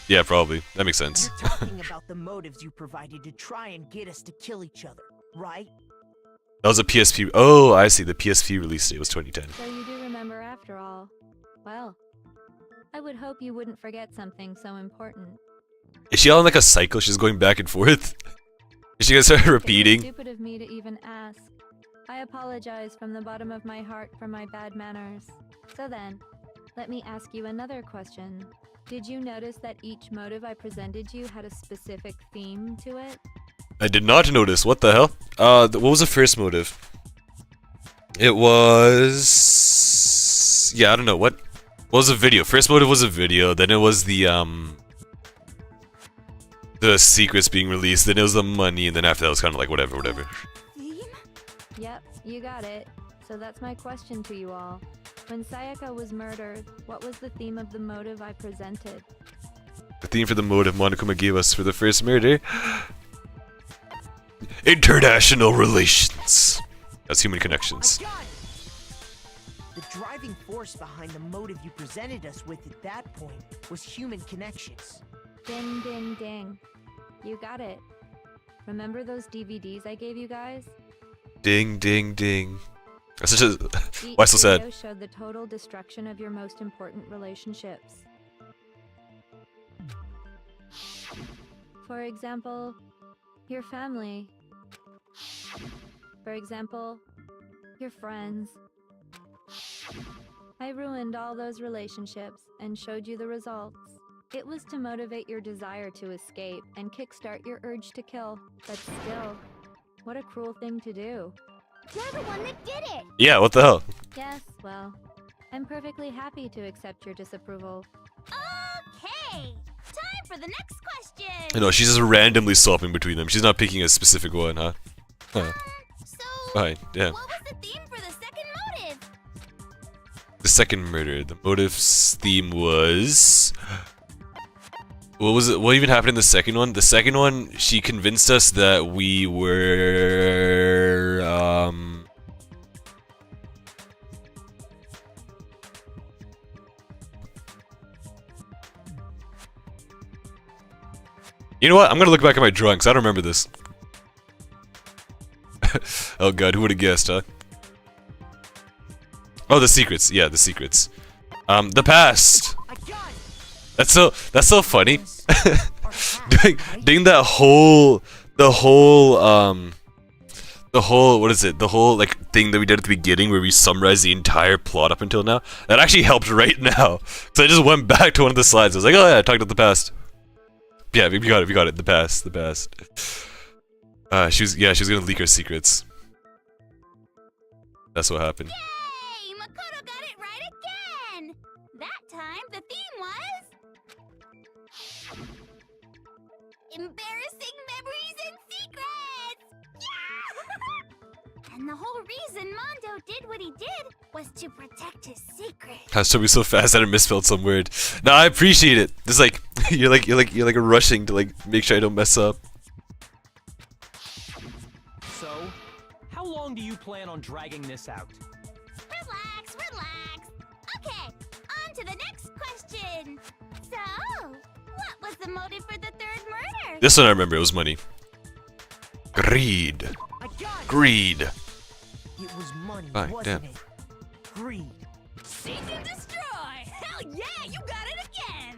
Yeah, probably. That makes sense. You're talking about the motives you provided to try and get us to kill each other, right? That was a PSP. Oh, I see. The PSP release date was 2010. So you do remember after all. Well, I would hope you wouldn't forget something so important. Is she on like a cycle? She's going back and forth? Is she gonna start repeating? It was stupid of me to even ask. I apologize from the bottom of my heart for my bad manners. So then, let me ask you another question. Did you notice that each motive I presented you had a specific theme to it? I did not notice. What the hell? What was the first motive? It was... Yeah, I don't know. What was the video? First motive was a video. Then it was the secrets being released. Then it was the money. And then after that was kind of like whatever. Theme? Yep, you got it. So that's my question to you all. When Sayaka was murdered, what was the theme of the motive I presented? The theme for the motive Monokuma gave us for the first murder? International relations. That's human connections. The driving force behind the motive you presented us with at that point was human connections. Ding, ding, ding. You got it. Remember those DVDs I gave you guys? Ding, ding, ding. That's such a... Each Why so sad? video showed the total destruction of your most important relationships. For example, your family. For example, your friends. I ruined all those relationships and showed you the results. It was to motivate your desire to escape and kickstart your urge to kill. But still, what a cruel thing to do. You're the one that did it! Yeah, what the hell? Yes, well, I'm perfectly happy to accept your disapproval. Okay! Time for the next question! I know, she's just randomly swapping between them. She's not picking a specific one, huh? Huh. So, Fine, yeah. what was the theme for the second motive? The second murder. The motive's theme was... What was it? What even happened in the second one? The second one, she convinced us that we were... You know what? I'm gonna look back at my drawing, 'cause I don't remember this. Oh god, who would've guessed, huh? Oh, the secrets. Yeah, the secrets. The past. That's so funny. doing that whole what is it? The whole like thing that we did at the beginning where we summarized the entire plot up until now. That actually helped right now. So I just went back to one of the slides. I was like, oh yeah, I talked about the past. Yeah, we got it. The past. She was gonna leak her secrets. That's what happened. Yay! Makoto got it right again! That time, the theme was... embarrassing memories and secrets! Yeah! And the whole reason Mondo did what he did was to protect his secret. I was trying to be so fast that I misspelled some word. No, I appreciate it. It's like you're like rushing to like make sure I don't mess up. So, how long do you plan on dragging this out? Relax. Okay, on to the next question. So, what was the motive for the third murder? This one I remember. It was money. Greed. It was money, Fine, wasn't damn. it? Greed. Seek and destroy! Hell yeah, you got it again!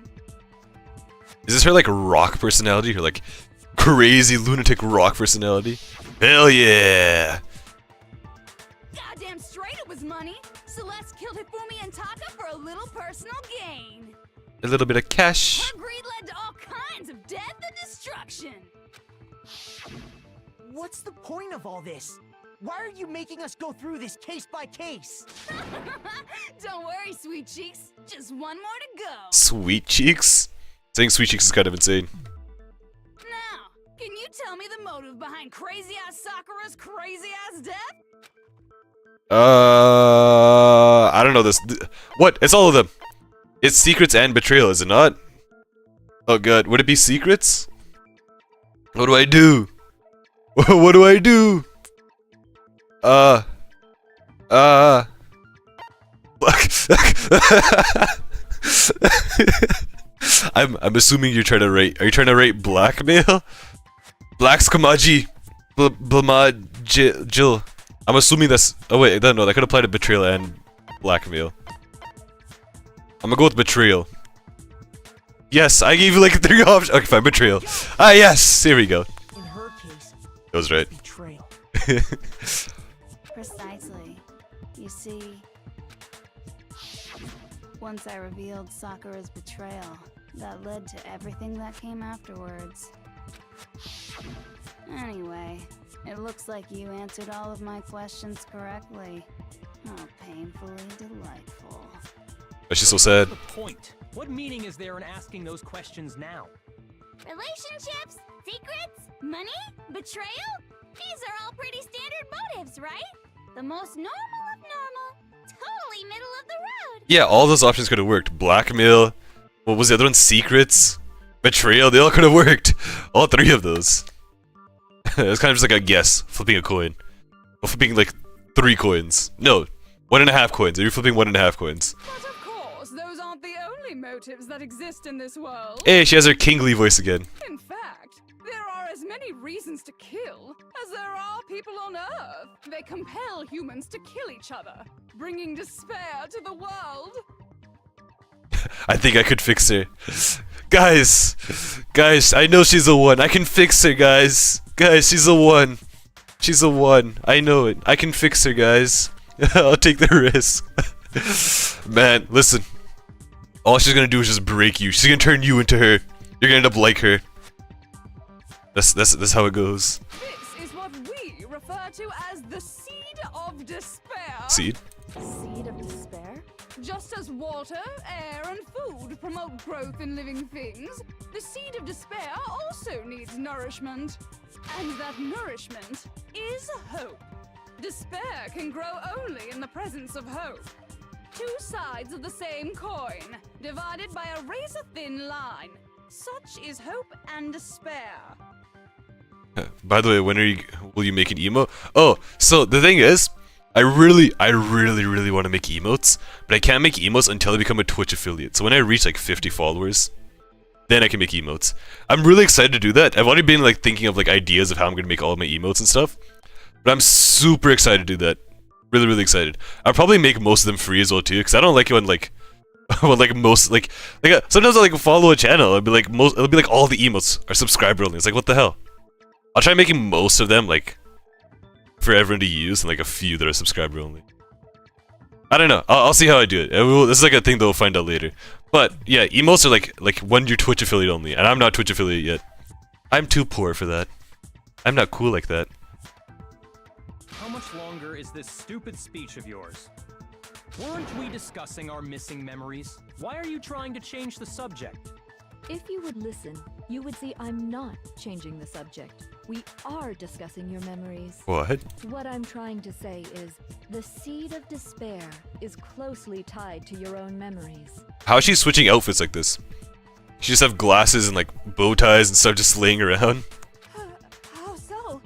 Is this her like rock personality? Her like crazy lunatic rock personality? Hell yeah! Goddamn straight it was money! Celeste killed Hifumi and Taka for a little personal gain. A little bit of cash. Her greed led to all kinds of death and destruction. What's the point of all this? Why are you making us go through this case by case? Don't worry, sweet cheeks. Just one more to go. Sweet cheeks? Saying sweet cheeks is kind of insane. Now, can you tell me the motive behind crazy-ass Sakura's crazy-ass death? I don't know this. What? It's all of them. It's secrets and betrayal, is it not? Oh god, would it be secrets? What do I do? What do I do? I'm assuming you're trying to rate. Are you trying to rate blackmail? Black's Kamaji. Jill. I'm assuming that's. Oh wait, no, that could apply to betrayal and blackmail. I'm gonna go with betrayal. Yes, I gave you like 3 options. Okay, fine, betrayal. Ah, yes, here we go. In her case, That was right. betrayal. Precisely. You see, once I revealed Sakura's betrayal, that led to everything that came afterwards. Anyway, it looks like you answered all of my questions correctly. How painfully delightful. But she's so sad. The point. What meaning is there in asking those questions now? Relationships? Secrets? Money? Betrayal? These are all pretty standard motives, right? The most normal of normal. Totally middle of the road. Yeah, all those options could have worked. Blackmail. What was the other one? Secrets. Betrayal. They all could have worked. All 3 of those. It was kind of just like a guess. Flipping a coin. Or flipping like 3 coins. No. 1.5 coins. Are you flipping 1.5 coins? But of course, those aren't the only motives that exist in this world. Hey, she has her kingly voice again. In fact, there are as many reasons to kill as there are people on Earth. They compel humans to kill each other, bringing despair to the world. I think I could fix her. Guys, I know she's a 1. I can fix her, guys. Guys, she's a 1. She's a 1. I know it. I can fix her, guys. I'll take the risk. Man, listen. All she's gonna do is just break you. She's gonna turn you into her. You're gonna end up like her. That's how it goes. This is what we refer to as the seed of despair. Seed? Seed of despair? Just as water, air, and food promote growth in living things, the seed of despair also needs nourishment. And that nourishment is hope. Despair can grow only in the presence of hope. 2 sides of the same coin, divided by a razor-thin line. Such is hope and despair. By the way, when will you make an emo? Oh, so the thing is, I really want to make emotes, but I can't make emotes until I become a Twitch affiliate. So when I reach like 50 followers, then I can make emotes. I'm really excited to do that. I've already been like thinking of like ideas of how I'm gonna make all of my emotes and stuff, but I'm super excited to do that. Really excited. I'll probably make most of them free as well too, because I don't like it when like, when like most like sometimes I like follow a channel. It'll be like all the emotes are subscriber only. It's like what the hell? I'll try making most of them like for everyone to use, and like a few that are subscriber only. I don't know. I'll see how I do it. This is like a thing that we'll find out later. But yeah, emotes are like when you're Twitch affiliate only, and I'm not Twitch affiliate yet. I'm too poor for that. I'm not cool like that. How much longer is this stupid speech of yours? Weren't we discussing our missing memories? Why are you trying to change the subject? If you would listen, you would see I'm not changing the subject. We are discussing your memories. What? What I'm trying to say is, the seed of despair is closely tied to your own memories. How is she switching outfits like this? She just have glasses and like bow ties and stuff just laying around? How so?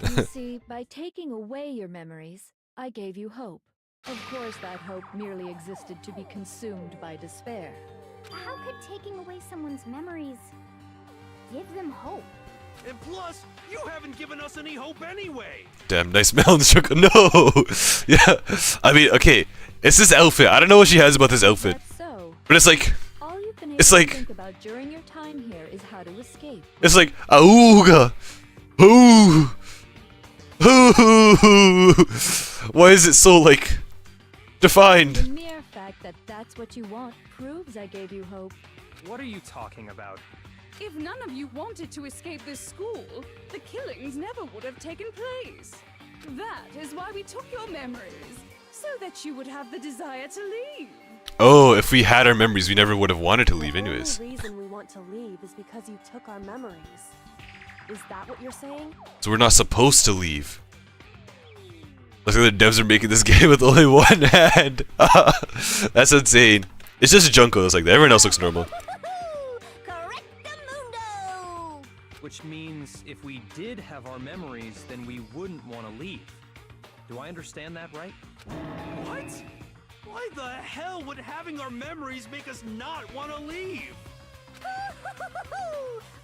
You see, by taking away your memories, I gave you hope. Of course, that hope merely existed to be consumed by despair. How could taking away someone's memories give them hope? And plus, you haven't given us any hope anyway. Damn, nice melon sugar. No! Yeah. I mean, okay. It's this outfit. I don't know what she has about this outfit. That's so. But it's like, All you've been able it's to like, think about during your time here is how to escape. it's like, auga. Ooh. Ooh. Why is it so, like, defined? The mere fact that that's what you want proves I gave you hope. What are you talking about? If none of you wanted to escape this school, the killings never would have taken place. That is why we took your memories, so that you would have the desire to leave. Oh, if we had our memories, we never would have wanted to leave anyways. The only reason we want to leave is because you took our memories. Is that what you're saying? So we're not supposed to leave. Looks like the devs are making this game with only one hand. That's insane. It's just Junko that's like that. Everyone else looks normal. Correctamundo! Which means if we did have our memories, then we wouldn't want to leave. Do I understand that right? What? Why the hell would having our memories make us not want to leave?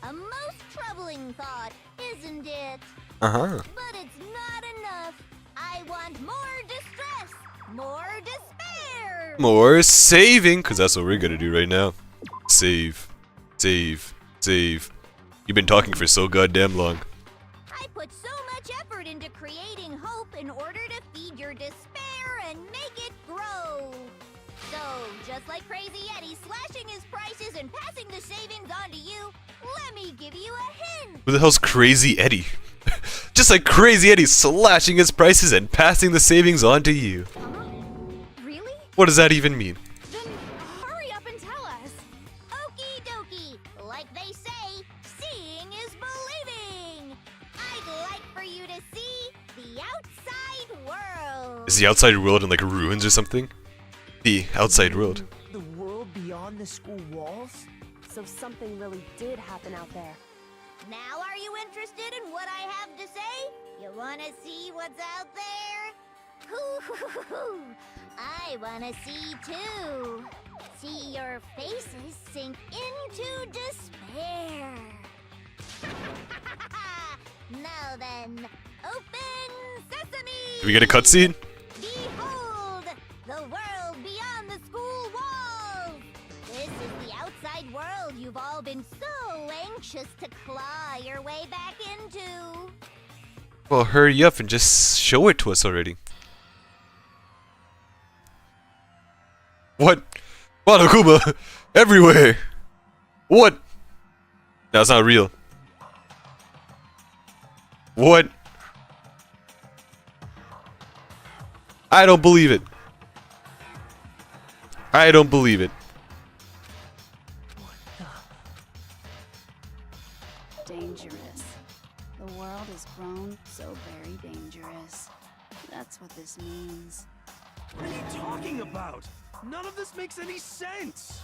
A most troubling thought, isn't it? Uh-huh. But it's not enough. I want more distress, more despair. More saving, because that's what we're gonna do right now. Save. Save. Save. You've been talking for so goddamn long. I put so much effort into creating hope in order to feed your despair and make it grow. So, just like Crazy Eddie slashing his prices and passing the savings on to you, let me give you a hint. Who the hell's Crazy Eddie? Just like Crazy Eddie slashing his prices and passing the savings on to you. Really? What does that even mean? Then hurry up and tell us. Okie dokie. Like they say, seeing is believing. I'd like for you to see the outside world. Is the outside world in like ruins or something? The outside world. The world beyond the school walls? So something really did happen out there. Now are you interested in what I have to say? You wanna see what's out there? Hoo-hoo-hoo-hoo. I wanna see too. See your faces sink into despair. Now then, open sesame! Do we get a cutscene? Behold, the world beyond the school walls! This is the outside world you've all been so anxious to claw your way back into. Well, hurry up and just show it to us already. What? Monokuma! Everywhere! What? That's not real. What? I don't believe it. I don't believe it. Dangerous. The world has grown so very dangerous. That's what this means. What are you talking about? None of this makes any sense.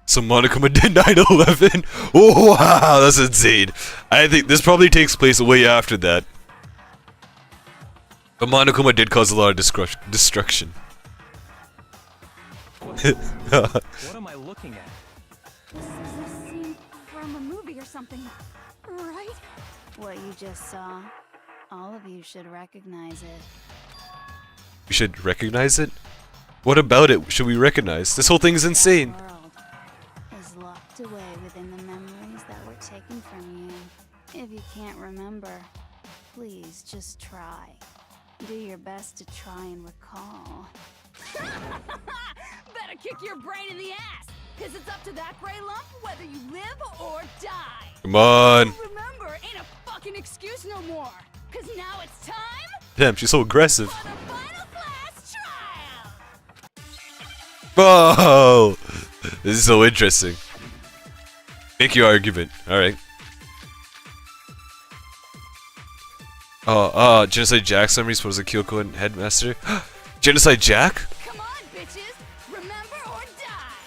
So Monokuma did 9/11? Oh, wow, that's insane. I think this probably takes place way after that. But Monokuma did cause a lot of destruction. What am I looking at? This is a scene from a movie or something, right? What you just saw. All of you should recognize it. We should recognize it? What about it should we recognize? This whole thing is insane. That world is locked away within the memories that were taken from you. If you can't remember, please just try. Do your best to try and recall. Better kick your brain in the ass, because it's up to that gray lump whether you live or die. Come on. Remember, ain't a fucking excuse no more, because now it's time Damn, she's so aggressive. for the final class trial. Oh, this is so interesting. Make your argument. Alright. Genocide Jack's memory supposed to kill Kyoko and Headmaster? Genocide Jack? Come on, bitches! Remember or die!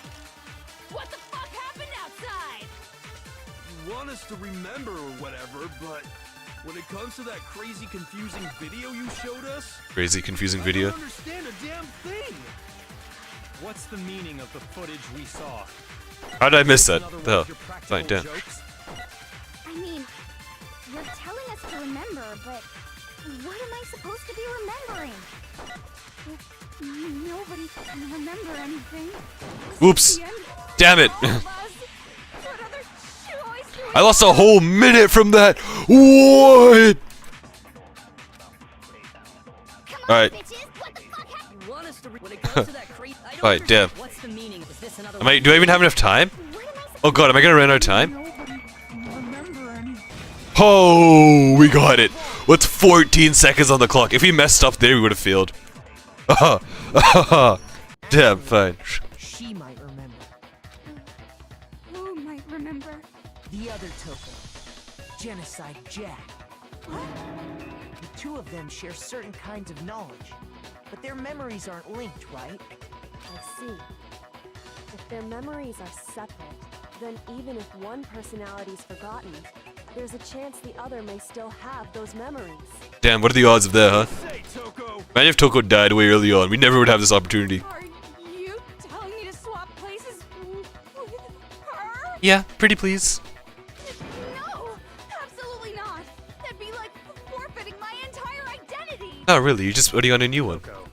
What the fuck happened outside? You want us to remember or whatever, but when it comes to that crazy, confusing video you showed us, Crazy, confusing I video. don't understand a damn thing. What's the meaning of the footage we saw? How did I miss that? In other The hell? words, your practical Fine, damn. jokes? I mean, remember, but what am I supposed to be remembering? Nobody can remember anything. Oops. The end, Damn it. all of us. What other choice do we I lost a whole minute from that. What? Come on, Alright. bitches! What the fuck happened? You want us to when it comes to that crate, I don't Alright, damn. understand. What's the meaning? Is this another Do I even have enough time? What am I supposed Oh god, am I gonna run out of time? Nobody can remember anything. Oh, we got it. With 14 seconds on the clock. If we messed up there, we would have failed. Damn, fine. She might remember. Who might remember? The other Toko. Genocide Jack. The two of them share certain kinds of knowledge, but their memories aren't linked, right? I see. If their memories are separate, then even if one personality's forgotten, there's a chance the other may still have those memories. Damn, what are the odds of that, huh? Say, Toko. Imagine if Toko died way early on. We never would have this opportunity. Are you telling me to swap places with her? Yeah, pretty please. No, absolutely not. That'd be like forfeiting my entire identity. Not really, you're just putting on a new one. Toko,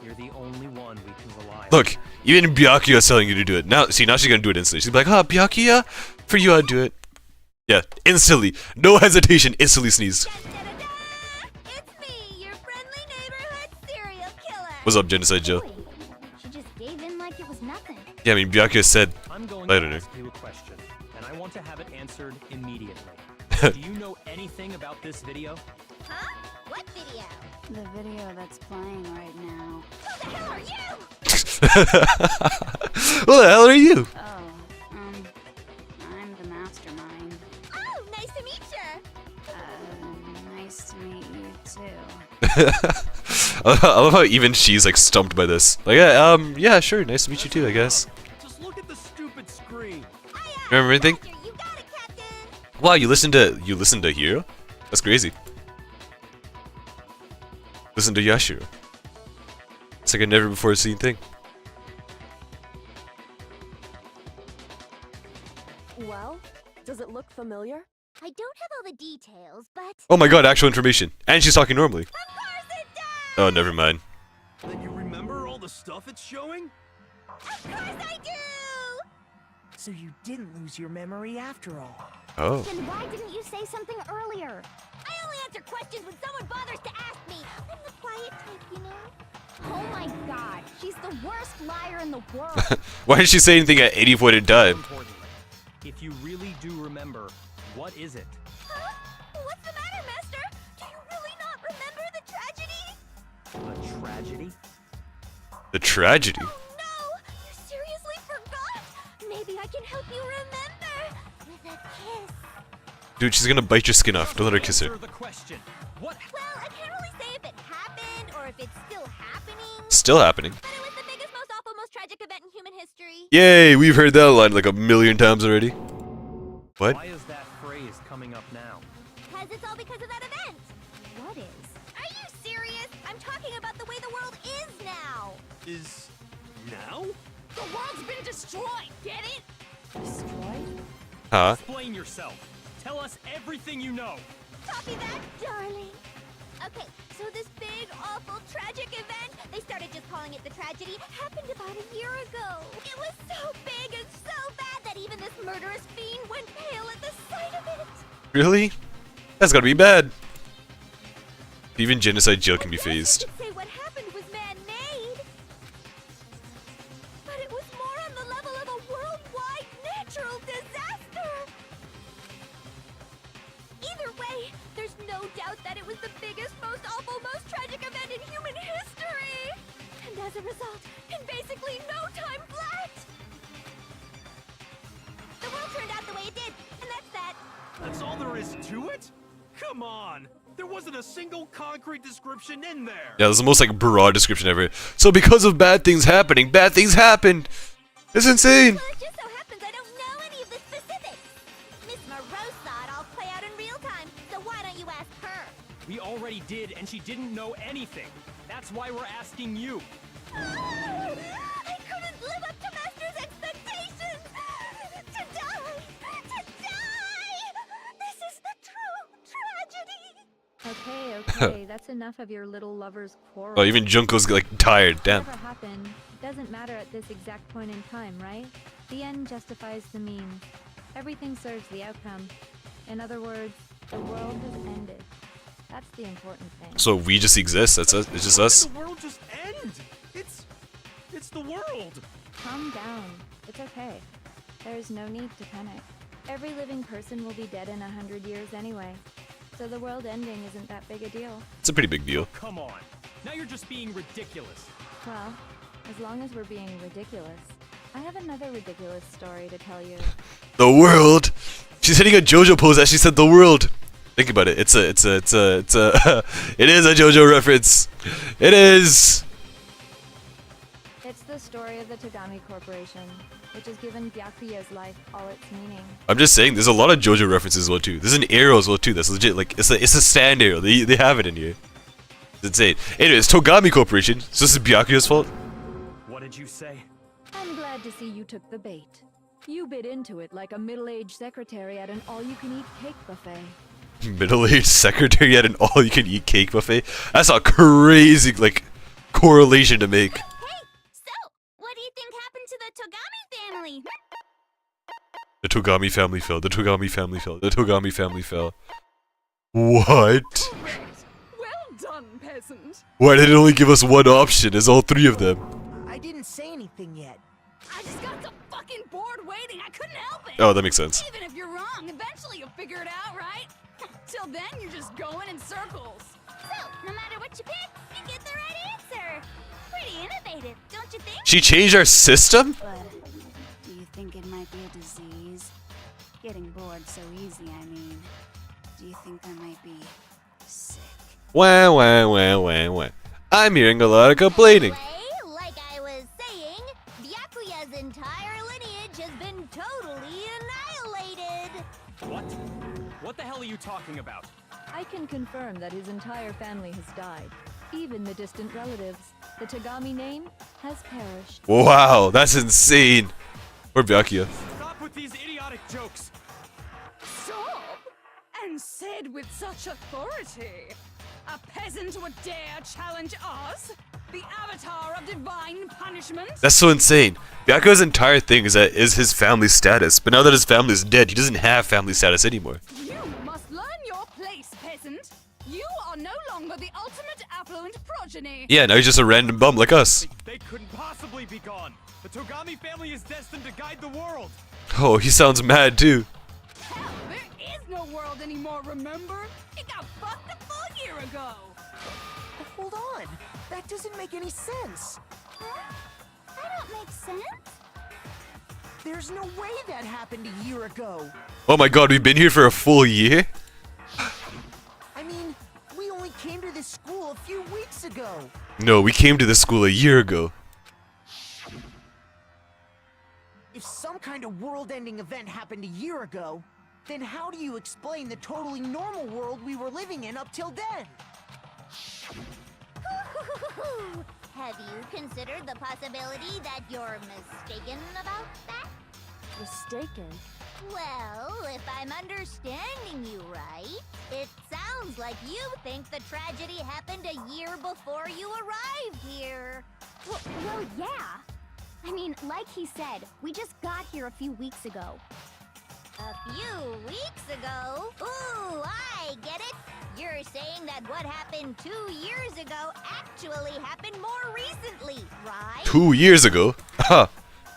you're the only one we can rely on. Look, even Byakuya's telling you to do it. Now she's gonna do it instantly. She's like, Byakuya, for you I'd do it. Yeah, instantly. No hesitation, instantly sneeze. Da-da-da-da! It's me, your friendly neighborhood serial killer. What's up, Genocide Jill? Really? She just gave in like it was nothing. Yeah, I mean, Byakuya said, I'm going I to don't know. ask you a question, and I want to have it answered immediately. Do you know anything about this video? Huh? What video? The video that's playing right now. Who the hell are you? Who the hell are you? Oh, I'm the mastermind. Oh, nice to meet you. Nice to meet you too. I love how even she's like stumped by this. Like, yeah, sure, nice to meet you too, I guess. Just look at the stupid screen. Remember anything? Roger, you got it, Captain. Wow, you listened to Hiro? That's crazy. Listen to Yashiro. It's like a never before seen thing. Well, does it look familiar? I don't have all the details, but Oh my god, actual information. And she's talking normally. of course it does. Oh, never mind. Then you remember all the stuff it's showing? Of course I do. So you didn't lose your memory after all. Oh. Then why didn't you say something earlier? I only answer questions when someone bothers to ask me. I'm the quiet type, you know. Oh my god, she's the worst liar in the world. Why did she say anything at 80-point time? Importantly, if you really do remember, what is it? Huh? What's the matter, Master? Do you really not remember the tragedy? A tragedy? The tragedy. Oh no! You seriously forgot? Maybe I can help you remember with a kiss. Dude, she's gonna bite your skin off. Don't let her kiss her. Answer the question. What? Well, I can't really say if it happened or if it's still happening. Still happening. But it was the biggest, most awful, most tragic event in human history. Yay, we've heard that line like a million times already. What? Why is that phrase coming up now? Because it's all because of that event. What is? Are you serious? I'm talking about the way the world is now. Is now? The world's been destroyed. Get it? Destroyed? Huh? Explain yourself. Tell us everything you know. Copy that, darling. Okay, so this big, awful, tragic event, they started just calling it the tragedy, happened about a year ago. It was so big and so bad that even this murderous fiend went pale at the sight of it. Really? That's gotta be bad. Even Genocide Jill can be phased. You could say what happened was man-made. But it was more on the level of a worldwide natural disaster. Either way, there's no doubt that it was the biggest, most awful, most tragic event in human history. And as a result, in basically no time flat, the world turned out the way it did, and that's that. That's all there is to it? Come on! There wasn't a single concrete description in there! Yeah, that's the most like broad description ever. So because of bad things happening, bad things happened. It's insane. Well, it just so happens I don't know any of the specifics. Miss Moreau saw it all play out in real time, so why don't you ask her? We already did, and she didn't know anything. That's why we're asking you. I couldn't live up to Master's expectations! To die! To die! This is a true tragedy! Okay, that's enough of your little lover's quarrel. Oh, even Junko's like tired. Damn. Whatever happened doesn't matter at this exact point in time, right? The end justifies the means. Everything serves the outcome. In other words, the world has ended. That's the important thing. So we just exist. That's us. It's just us. The world just end. It's the world. Calm down. It's okay. There's no need to panic. Every living person will be dead in 100 years anyway. So the world ending isn't that big a deal. It's a pretty big deal. Come on. Now you're just being ridiculous. Well, as long as we're being ridiculous, I have another ridiculous story to tell you. The world. She's hitting a JoJo pose as she said the world. Think about it. It is a JoJo reference. It is. It's the story of the Tagami Corporation, which has given Byakuya's life all its meaning. I'm just saying, there's a lot of JoJo references as well too. There's an arrow as well too. That's legit. Like it's a sand arrow. They have it in here. It's insane. Anyways, Tagami Corporation. So this is Byakuya's fault. What did you say? I'm glad to see you took the bait. You bit into it like a middle-aged secretary at an all-you-can-eat cake buffet. Middle-aged secretary at an all-you-can-eat cake buffet. That's a crazy like correlation to make. Hey, so what do you think happened to the Togami family? The Togami family fell. The Togami family fell. The Togami family fell. What? Well done, peasant. Why did it only give us one option as all three of them? I didn't say anything yet. I just got so fucking bored waiting. I couldn't help it. Oh, that makes sense. Even if you're wrong, eventually you'll figure it out, right? Till then, you're just going in circles. So, no matter what you pick, you get the right answer. Pretty innovative, don't you think? She changed our system? But do you think it might be a disease? Getting bored so easy, I mean. Do you think I might be sick? Wah, wah, wah, wah, wah. I'm hearing a lot of complaining. Anyway, like I was saying, Byakuya's entire lineage has been totally annihilated. What? What the hell are you talking about? I can confirm that his entire family has died. Even the distant relatives. The Tagami name has perished. Wow, that's insane. Poor Byakuya. Stop with these idiotic jokes. Stop! And said with such authority. A peasant would dare challenge us? The avatar of divine punishment? That's so insane. Byakuya's entire thing is his family status, but now that his family is dead, he doesn't have family status anymore. You must learn your place, peasant. You are no longer the ultimate affluent progeny. Yeah, now he's just a random bum like us. They couldn't possibly be gone. The Togami family is destined to guide the world. Oh, he sounds mad too. Hell, there is no world anymore, remember? It got fucked a full year ago. Hold on. That doesn't make any sense. Huh? That don't make sense. There's no way that happened a year ago. Oh my god, we've been here for a full year? I mean, we only came to this school a few weeks ago. No, we came to this school a year ago. If some kind of world-ending event happened a year ago, then how do you explain the totally normal world we were living in up till then? Have you considered the possibility that you're mistaken about that? Mistaken? Well, if I'm understanding you right, it sounds like you think the tragedy happened a year before you arrived here. Well, yeah. I mean, like he said, we just got here a few weeks ago. A few weeks ago? Ooh, I get it. You're saying that what happened 2 years ago actually happened more recently, right? 2 years ago? Ha!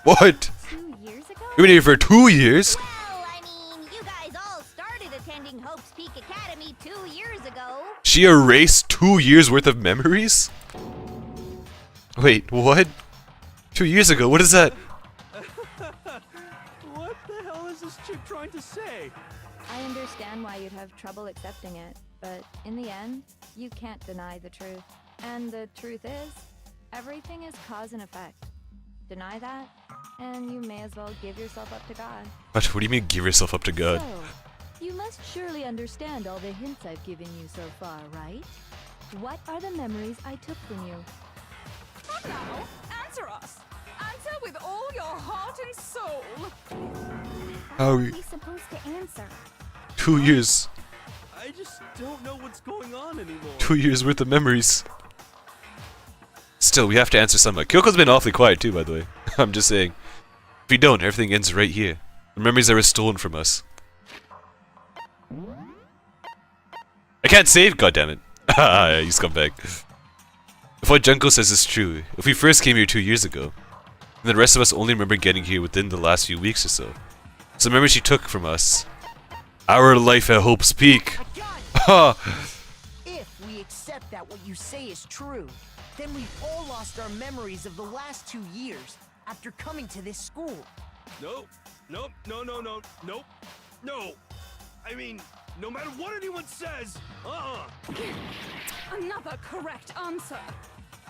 What? 2 years ago? We've been here for 2 years? Well, I mean, you guys all started attending Hope's Peak Academy 2 years ago. She erased 2 years worth of memories? Wait, what? 2 years ago? What is that? What the hell is this chick trying to say? I understand why you'd have trouble accepting it, but in the end, you can't deny the truth. And the truth is, everything is cause and effect. Deny that, and you may as well give yourself up to God. What do you mean give yourself up to God? So, you must surely understand all the hints I've given you so far, right? What are the memories I took from you? Come now, answer us. Answer with all your heart and soul. How How are we- we supposed to answer? 2 years. I just don't know what's going on anymore. 2 years worth of memories. Still, we have to answer somehow. Kyoko's been awfully quiet too, by the way. I'm just saying. If we don't, everything ends right here. The memories that were stolen from us. I can't save, goddammit. Ah, you scumbag. If what Junko says is true, if we first came here 2 years ago, then the rest of us only remember getting here within the last few weeks or so. So the memories she took from us. Our life at Hope's Peak. If we accept that what you say is true, then we've all lost our memories of the last 2 years after coming to this school. Nope. Nope. No. No. I mean, no matter what anyone says, Another correct answer.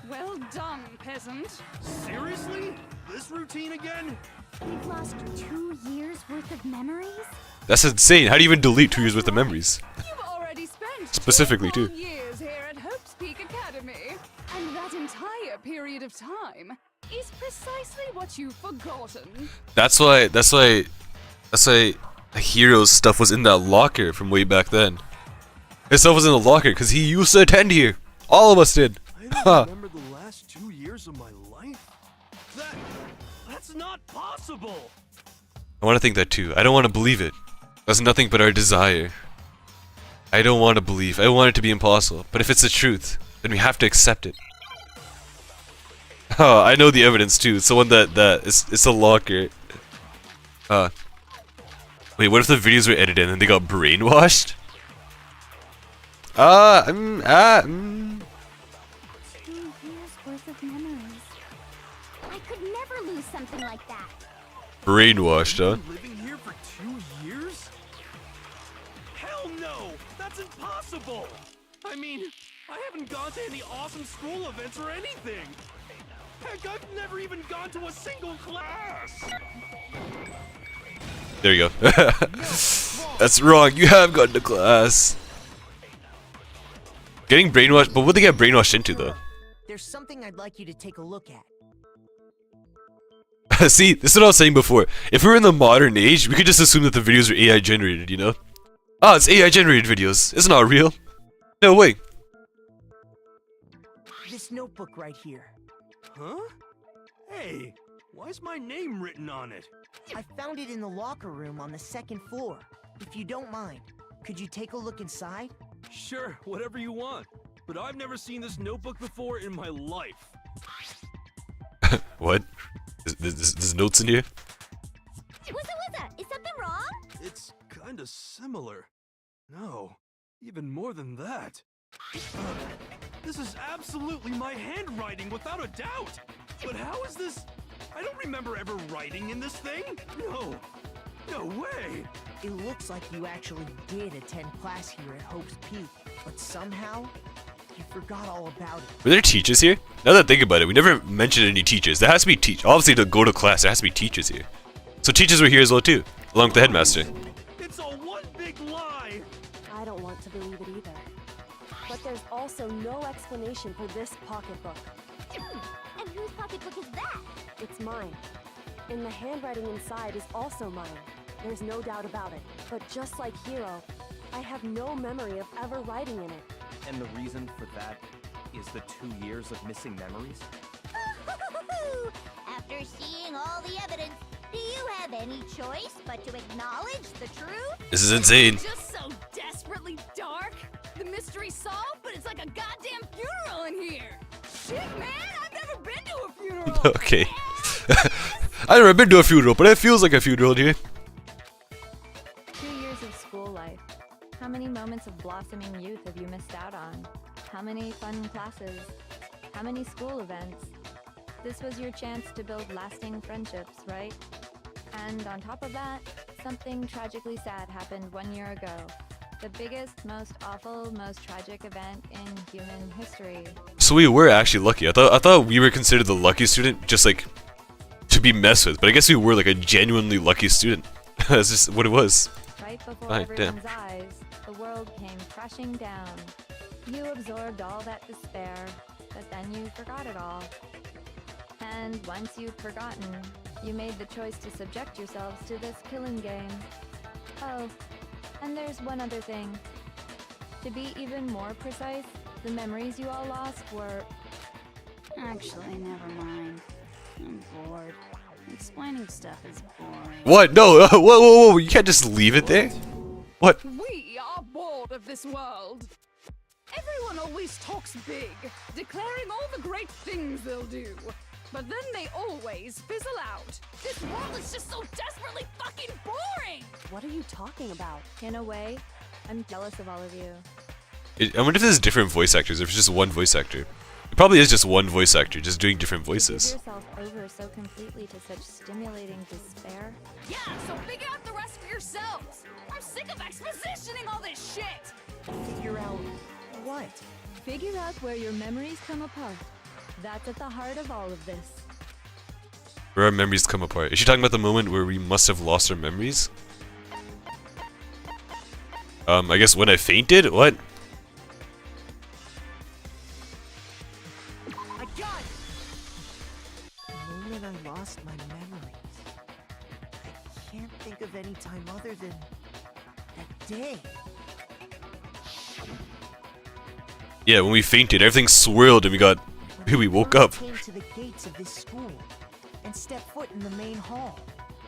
Well done, peasant. Seriously? This routine again? We've lost 2 years worth of memories? That's insane. How do you even delete 2 years worth of memories? You've already spent Specifically, 2 too. years here at Hope's Peak Academy. And that entire period of time is precisely what you've forgotten. That's why Hero's stuff was in that locker from way back then. His stuff was in the locker because he used to attend here. All of us did. I don't remember the last 2 years of my life? That's not possible! I want to think that too. I don't want to believe it. That's nothing but our desire. I don't want to believe. I want it to be impossible. But if it's the truth, then we have to accept it. Oh, I know the evidence too. It's the one it's a locker. Wait, what if the videos were edited and they got brainwashed? 2 years worth of memories. I could never lose something like that. Brainwashed, huh? Living here for 2 years? Hell no! That's impossible! I mean, I haven't gone to any awesome school events or anything! Heck, I've never even gone to a single class! There you go. That's wrong. You have gone to class. Getting brainwashed, but what they get brainwashed into though? There's something I'd like you to take a look at. See, this is what I was saying before. If we were in the modern age, we could just assume that the videos are AI generated, you know? Oh, it's AI generated videos. It's not real. No way. This notebook right here. Huh? Hey, why's my name written on it? I found it in the locker room on the 2nd floor. If you don't mind, could you take a look inside? Sure, whatever you want. But I've never seen this notebook before in my life. What? There's notes in here? Wuzza, is something wrong? It's kinda similar. No, even more than that. This is absolutely my handwriting, without a doubt! But how is this? I don't remember ever writing in this thing! No way! It looks like you actually did attend class here at Hope's Peak, but somehow, you forgot all about it. Were there teachers here? Now that I think about it, we never mentioned any teachers. There has to be obviously to go to class, there has to be teachers here. So teachers were here as well too, along with the headmaster. It's all one big lie! I don't want to believe it either. But there's also no explanation for this pocketbook. And whose pocketbook is that? It's mine. And the handwriting inside is also mine. There's no doubt about it. But just like Hiro, I have no memory of ever writing in it. And the reason for that is the 2 years of missing memories? After seeing all the evidence, do you have any choice but to acknowledge the truth? This is insane. Just so desperately dark. The mystery's solved, but it's like a goddamn funeral in here. Shit, man, I've never been to a funeral. Okay. I've never been to a funeral, but it feels like a funeral here. 2 years of school life. How many moments of blossoming youth have you missed out on? How many fun classes? How many school events? This was your chance to build lasting friendships, right? And on top of that, something tragically sad happened 1 year ago. The biggest, most awful, most tragic event in human history. So we were actually lucky. I thought we were considered the lucky student, just like to be messed with. But I guess we were like a genuinely lucky student. That's just what it was. Right before Fine, everyone's eyes, the world came crashing down. You absorbed all that despair, but then you forgot it all. And once you've forgotten, you made the choice to subject yourselves to this killing game. Oh, and there's one other thing. To be even more precise, the memories you all lost were... Actually, never mind. I'm bored. Explaining stuff is boring. What? No, whoa, you can't just leave it there. What? We are bored of this world. Everyone always talks big, declaring all the great things they'll do. But then they always fizzle out. This world is just so desperately fucking boring! What are you talking about? In a way, I'm jealous of all of you. I wonder if there's different voice actors, or if it's just one voice actor. It probably is just one voice actor, just doing different voices. You give yourself over so completely to such stimulating despair. Yeah, so figure out the rest for yourselves! I'm sick of expositioning all this shit! Figure out what? Figure out where your memories come apart. That's at the heart of all of this. Where our memories come apart. Is she talking about the moment where we must have lost our memories? I guess when I fainted? What? I got it! The moment I lost my memories. I can't think of any time other than that day. Yeah, when we fainted, everything swirled and we woke up. I came to the gates of this school and stepped foot in the main hall.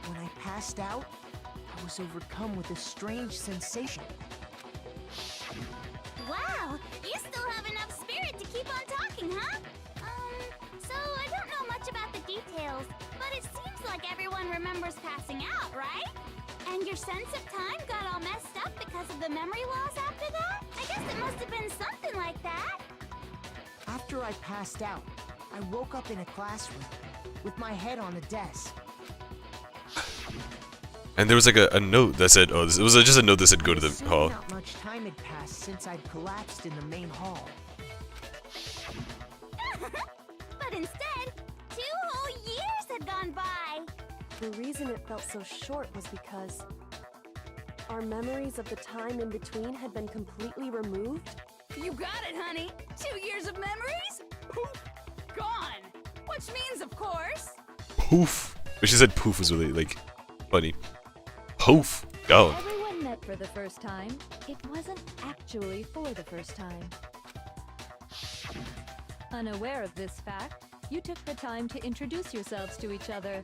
When I passed out, I was overcome with a strange sensation. Wow, you still have enough spirit to keep on talking, huh? So I don't know much about the details, but it seems like everyone remembers passing out, right? And your sense of time got all messed up because of the memory loss after that? I guess it must have been something like that. After I passed out, I woke up in a classroom with my head on a desk. And there was like a note that said, oh, it was just a note that said go to the hall. Not much time had passed since I'd collapsed in the main hall. But instead, 2 whole years had gone by. The reason it felt so short was because our memories of the time in between had been completely removed. You got it, honey! 2 years of memories? Poof! Gone! Which means, of course... Poof. But she said poof was really, like, funny. Poof. Go. Everyone met for the first time. It wasn't actually for the first time. Unaware of this fact, you took the time to introduce yourselves to each other,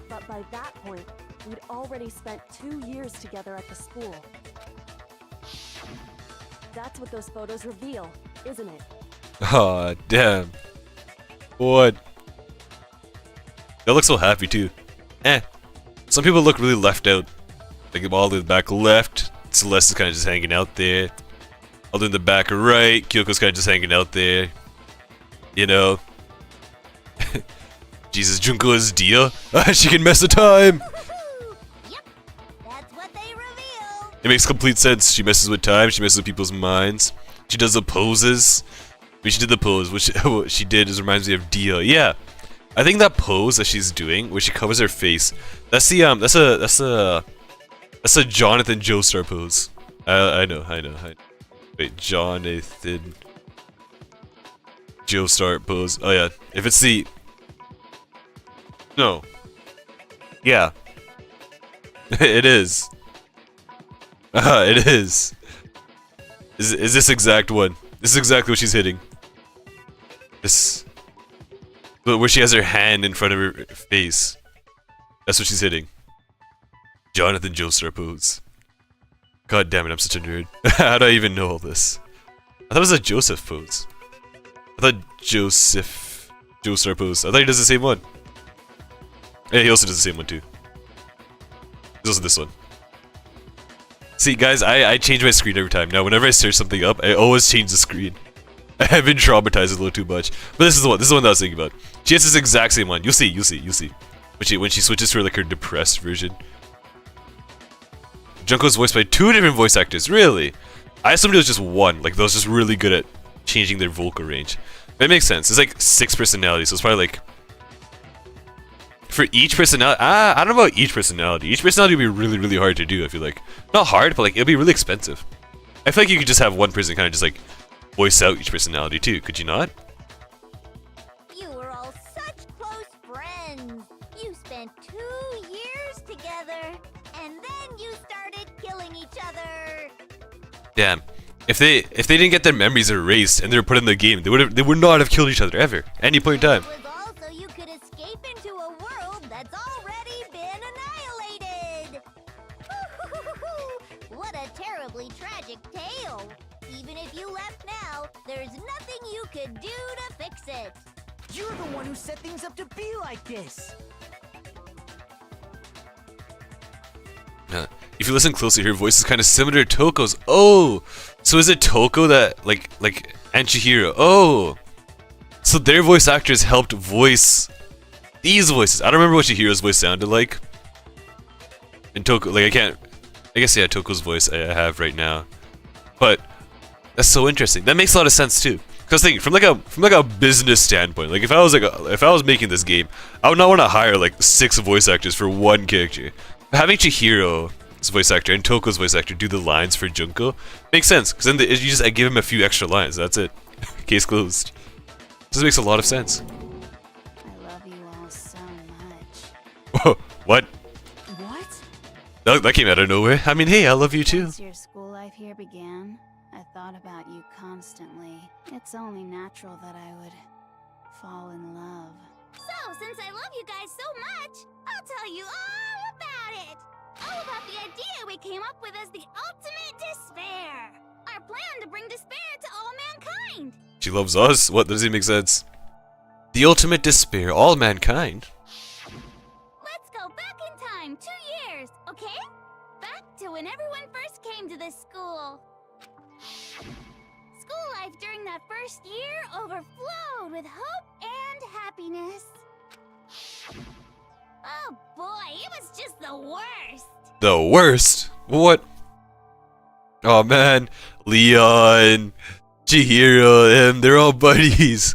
But by that point, we'd already spent 2 years together at the school. That's what those photos reveal, isn't it? Aw, damn. What? They look so happy too. Some people look really left out. Like all in the back left, Celeste is kind of just hanging out there. All in the back right, Kyoko's kind of just hanging out there. You know. Jesus, Junko is Dia. She can mess the time! Yep, that's what they reveal. It makes complete sense. She messes with time, she messes with people's minds. She does the poses. I mean, she did the pose. What she did is reminds me of Dia. Yeah. I think that pose that she's doing, where she covers her face, that's the that's a Jonathan Joestar pose. I know. Wait, Jonathan Joestar pose. Oh yeah, if it's the no, yeah, it is. It is. Is this exact one? This is exactly what she's hitting. This. But where she has her hand in front of her face. That's what she's hitting. Jonathan Joestar pose. God damn it, I'm such a nerd. How do I even know all this? I thought it was a Joseph pose. I thought Joseph Joestar pose. I thought he does the same one. Yeah, he also does the same one too. There's also this one. See guys, I change my screen every time. Now whenever I search something up, I always change the screen. I've been traumatized a little too much. But this is the one that I was thinking about. She has this exact same one. You'll see. When she switches to like her depressed version. Junko's voiced by 2 different voice actors, really? I assumed it was just one, like those just really good at changing their vocal range. That makes sense. There's like 6 personalities, so it's probably like for each personality. I don't know about each personality. Each personality would be really, really hard to do, I feel like. Not hard, but like it'd be really expensive. I feel like you could just have one person kind of just like voice out each personality too, could you not? You were all such close friends. You spent 2 years together, and then you started killing each other. Damn. If they didn't get their memories erased and they were put in the game, they would not have killed each other ever. Any point in time. It was also you could escape into a world that's already been annihilated. What a terribly tragic tale. Even if you left now, there's nothing you could do to fix it. You're the one who set things up to be like this. If you listen closely, her voice is kind of similar to Toko's. Oh, so is it Toko that like and Chihiro? Oh, so their voice actors helped voice these voices. I don't remember what Chihiro's voice sounded like. And Toko, like I guess yeah, Toko's voice I have right now. But that's so interesting. That makes a lot of sense too. Cause think from like a business standpoint, like if I was making this game, I would not want to hire like 6 voice actors for one character. Having Chihiro's voice actor and Toko's voice actor do the lines for Junko makes sense. Cause then you just give him a few extra lines. That's it. Case closed. This makes a lot of sense. I love you all so much. Whoa, what? What? That came out of nowhere. I mean, hey, I love you too. Once your school life here began, I thought about you constantly. It's only natural that I would fall in love. So, since I love you guys so much, I'll tell you all about it. All about the idea we came up with as the ultimate despair. Our plan to bring despair to all mankind. She loves us? What? That doesn't make sense. The ultimate despair, all mankind. Let's go back in time 2 years, okay? Back to when everyone first came to this school. School life during that first year overflowed with hope and happiness. Oh boy, it was just the worst. The worst? What? Oh man, Leon, Chihiro, they're all buddies.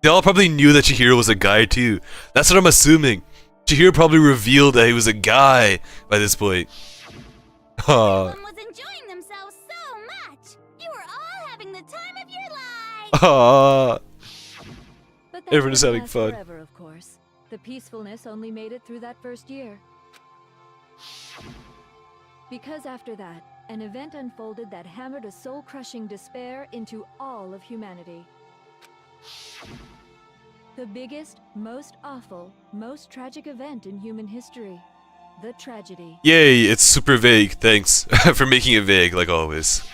They all probably knew that Chihiro was a guy too. That's what I'm assuming. Chihiro probably revealed that he was a guy by this point. Everyone was enjoying themselves so much. You were all having the time of your lives. But that Everyone is didn't having last fun. Forever, of course. The peacefulness only made it through that first year. Because after that, an event unfolded that hammered a soul-crushing despair into all of humanity. The biggest, most awful, most tragic event in human history. The tragedy. Yay, it's super vague. Thanks for making it vague, like always.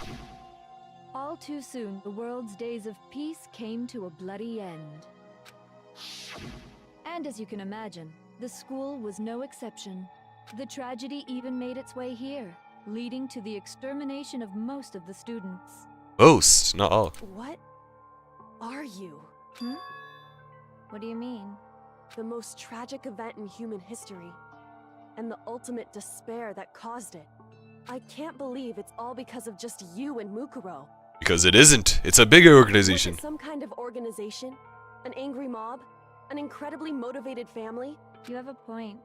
All too soon, the world's days of peace came to a bloody end. And as you can imagine, the school was no exception. The tragedy even made its way here, leading to the extermination of most of the students. Most, not all. What are you? What do you mean? The most tragic event in human history, and the ultimate despair that caused it. I can't believe it's all because of just you and Mukuro. Because it isn't. It's a bigger organization. Was it some kind of organization? An angry mob? An incredibly motivated family? You have a point.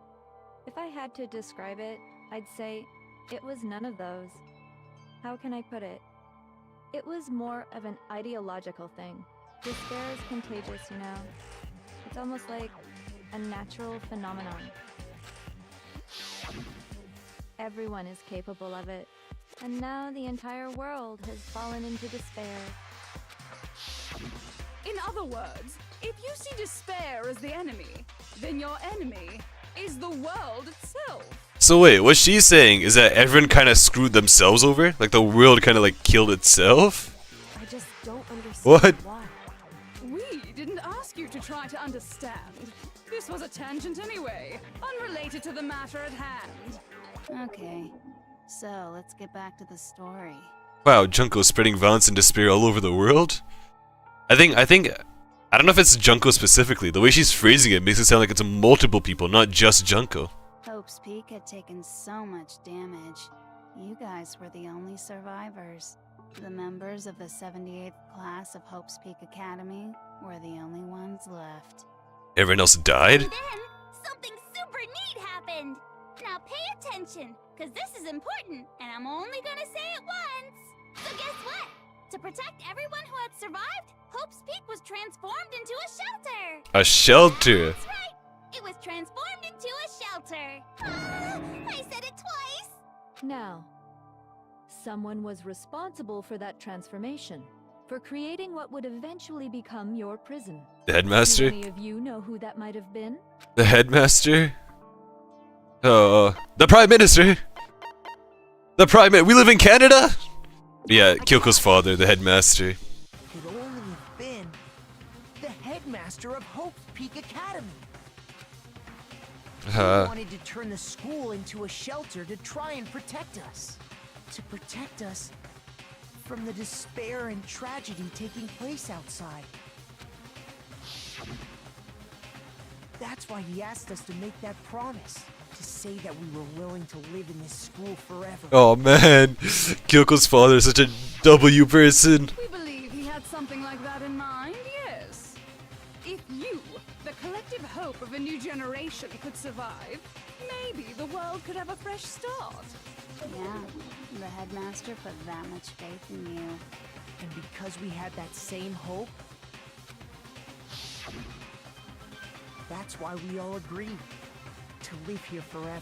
If I had to describe it, I'd say it was none of those. How can I put it? It was more of an ideological thing. Despair is contagious, you know. It's almost like a natural phenomenon. Everyone is capable of it. And now the entire world has fallen into despair. In other words, if you see despair as the enemy, then your enemy is the world itself. So wait, what she's saying is that everyone kind of screwed themselves over? Like the world kind of like killed itself? I just don't understand What? why. We didn't ask you to try to understand. This was a tangent anyway, unrelated to the matter at hand. Okay, so let's get back to the story. Wow, Junko's spreading violence and despair all over the world? I don't know if it's Junko specifically. The way she's phrasing it makes it sound like it's multiple people, not just Junko. Hope's Peak had taken so much damage. You guys were the only survivors. The members of the 78th class of Hope's Peak Academy were the only ones left. Everyone else died? And then, something super neat happened. Now pay attention, because this is important, and I'm only gonna say it once. So guess what? To protect everyone who had survived, Hope's Peak was transformed into a shelter. A shelter? That's right. It was transformed into a shelter. I said it twice. Now, someone was responsible for that transformation, for creating what would eventually become your prison. The headmaster? Do any of you know who that might have been? The headmaster? The Prime Minister? The Prime Minister? We live in Canada? Yeah, Kyoko's father, the headmaster. Could only have been the headmaster of Hope's Peak Academy. He wanted to turn the school into a shelter to try and protect us. To protect us from the despair and tragedy taking place outside. That's why he asked us to make that promise. To say that we were willing to live in this school forever. Oh man, Kyoko's father is such a W person. We believe he had something like that in mind, yes. If you, the collective hope of a new generation, could survive, maybe the world could have a fresh start. Yeah, the headmaster put that much faith in you. And because we had that same hope, that's why we all agreed to live here forever.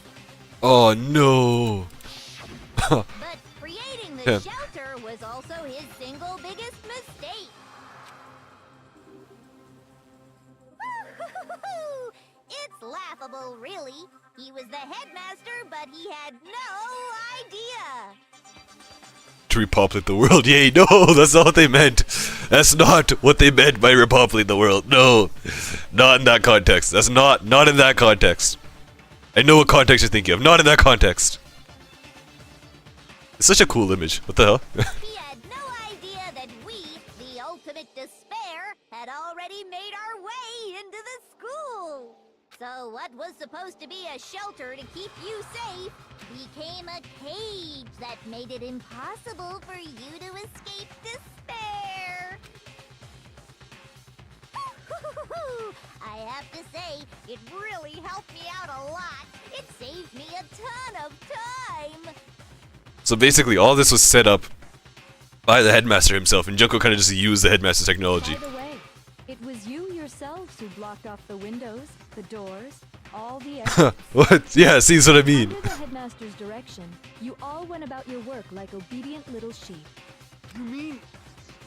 Oh no. But creating the shelter was also his single biggest mistake. It's laughable, really. He was the headmaster, but he had no idea. To repopulate the world. Yay, no, that's not what they meant. That's not what they meant by repopulate the world. No. Not in that context. That's not in that context. I know what context you're thinking of. Not in that context. It's such a cool image. What the hell? He had no idea that we, the ultimate despair, had already made our way into the school. So what was supposed to be a shelter to keep you safe became a cage that made it impossible for you to escape despair. I have to say, it really helped me out a lot. It saved me a ton of time. So basically, all this was set up by the headmaster himself, and Junko kind of just used the headmaster's technology. By the way, it was you yourselves who blocked off the windows, the doors, all the exits. What? Yeah, see, that's what I mean. Under the headmaster's direction, you all went about your work like obedient little sheep. You mean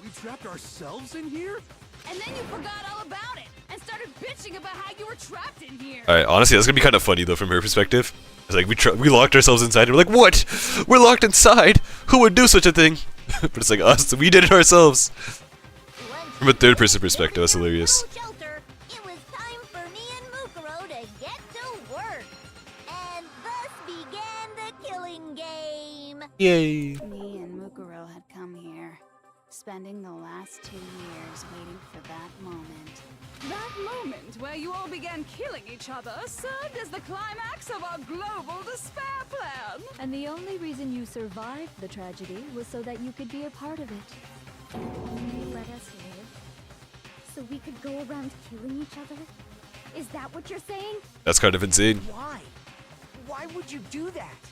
we trapped ourselves in here? And then you forgot all about it and started bitching about how you were trapped in here. Alright, honestly, that's gonna be kind of funny though from her perspective. It's like we locked ourselves inside, and we're like, what? We're locked inside? Who would do such a thing? But it's like us, we did it ourselves. From a third person perspective, that's hilarious. Shelter, it was time for me and Mukuro to get to work. And thus began the killing game. Yay. Me and Mukuro had come here, spending the last 2 years waiting for that moment. That moment where you all began killing each other served as the climax of our global despair plan. And the only reason you survived the tragedy was so that you could be a part of it. They let us live, so we could go around killing each other? Is that what you're saying? That's kind of insane. Why? Why would you do that?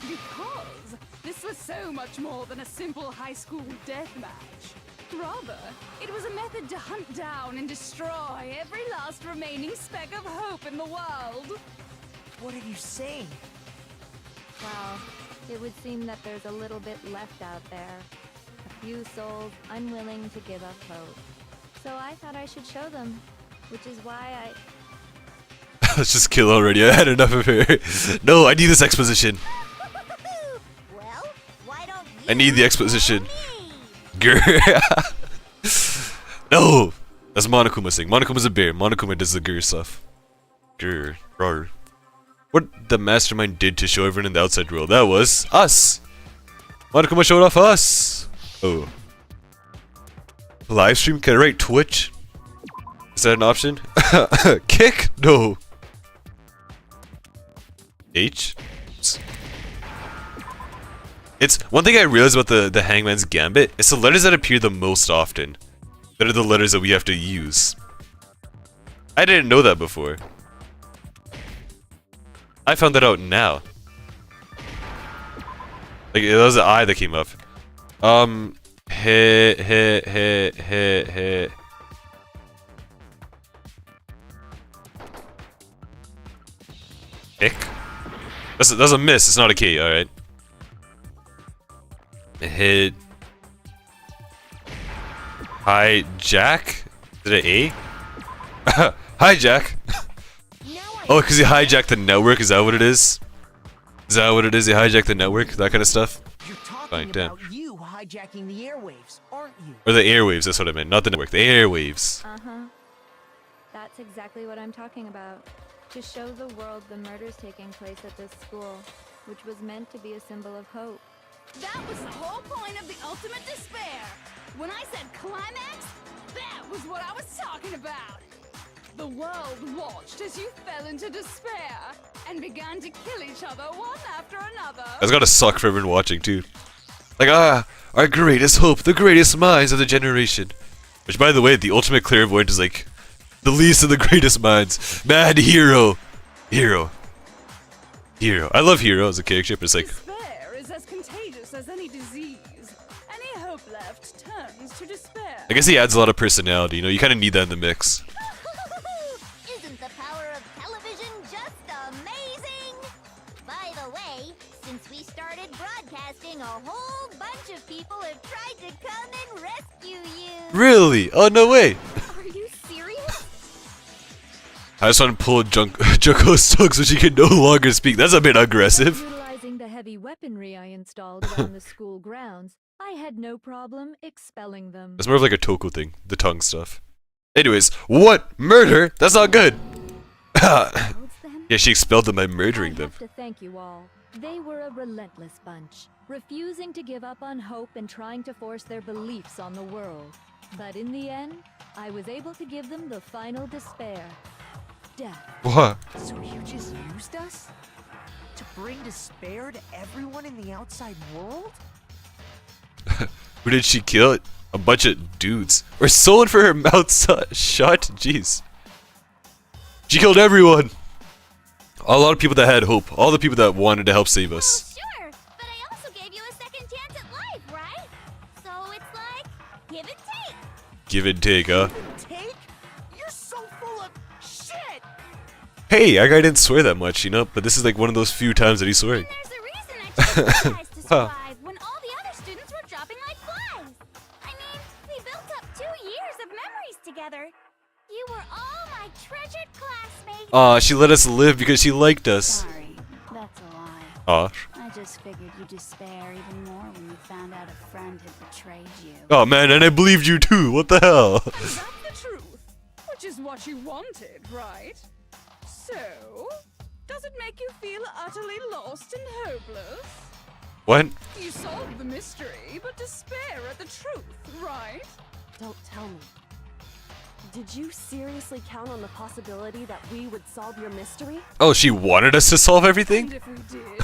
Because this was so much more than a simple high school deathmatch. Rather, it was a method to hunt down and destroy every last remaining speck of hope in the world. What are you saying? Well, it would seem that there's a little bit left out there. A few souls unwilling to give up hope. So I thought I should show them, which is why Let's just kill already. I had enough of her. No, I need this exposition. Well, why don't you I need the exposition. Grr. No! That's Monokuma's thing. Monokuma's a bear. Monokuma does the grr stuff. Grr. Rawr. What the mastermind did to show everyone in the outside world, that was us! Monokuma showed off us! Oh. Live stream? Can I write Twitch? Is that an option? Kick? No. H? It's one thing I realized about the Hangman's Gambit. It's the letters that appear the most often that are the letters that we have to use. I didn't know that before. I found that out now. Like it was an I that came up. Hit. Hick. That's a miss. It's not a K. All right. Hit. Hijack? Did it A? Hijack! Oh, because he hijacked the network? Is that what it is? Is that what it is? He hijacked the network? That kind of stuff? You're talking Fine, damn. about you hijacking the airwaves, aren't you? Or the airwaves, that's what I meant. Not the network, the airwaves. Uh-huh. That's exactly what I'm talking about. To show the world the murders taking place at this school, which was meant to be a symbol of hope. That was the whole point of the ultimate despair. When I said climax, that was what I was talking about. The world watched as you fell into despair and began to kill each other one after another. That's gotta suck for everyone watching too. Like, our greatest hope, the greatest minds of the generation. Which, by the way, the ultimate clairvoyant is like the least of the greatest minds. Mad hero. Hero. Hero. I love Hero as a character, but it's like, Despair is as contagious as any disease. Any hope left turns to despair. I guess he adds a lot of personality, you know, you kinda need that in the mix. Isn't the power of television just amazing? By the way, since we started broadcasting, a whole bunch of people have tried to come and rescue you. Really? Oh, no way! Are you serious? I just want to pull Junko's tongue so she can no longer speak. That's a bit aggressive. Utilizing the heavy weaponry I installed around the school grounds, I had no problem expelling them. That's more of like a Toko thing, the tongue stuff. Anyways, what? Murder? That's not good! Yeah, she expelled them by murdering them. I have to thank you all. They were a relentless bunch, refusing to give up on hope and trying to force their beliefs on the world. But in the end, I was able to give them the final despair. Death. What? So you just used us? To bring despair to everyone in the outside world? Who did she kill? A bunch of dudes. Or someone for her mouth shut? Jeez. She killed everyone! A lot of people that had hope. All the people that wanted to help save us. Sure, but I also gave you a second chance at life, right? So it's like, give and take. Give and take, huh? Take? You're so full of shit! Hey, our guy didn't swear that much, you know? But this is like one of those few times that he's swearing. There's a reason I chose you guys to survive when all the other students were dropping like flies. I mean, we built up 2 years of memories together. You were all my treasured classmates. Aw, she let us live because she liked us. Sorry, that's a lie. Aw. I just figured you'd despair even more when you found out a friend had betrayed you. Oh man, and I believed you too. What the hell? That's the truth, which is what you wanted, right? So, does it make you feel utterly lost and hopeless? What? You solved the mystery, but despair at the truth, right? Don't tell me. Did you seriously count on the possibility that we would solve your mystery? Oh, she wanted us to solve everything? And if we did,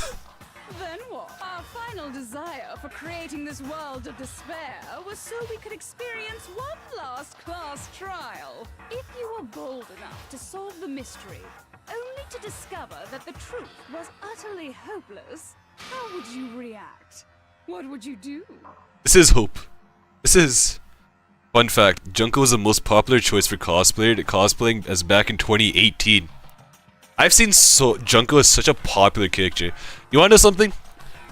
then what? Our final desire for creating this world of despair was so we could experience one last class trial. If you were bold enough to solve the mystery, only to discover that the truth was utterly hopeless, how would you react? What would you do? This is hope. This is... Fun fact, Junko was the most popular choice for cosplaying as back in 2018. I've seen Junko is such a popular character. You wanna know something?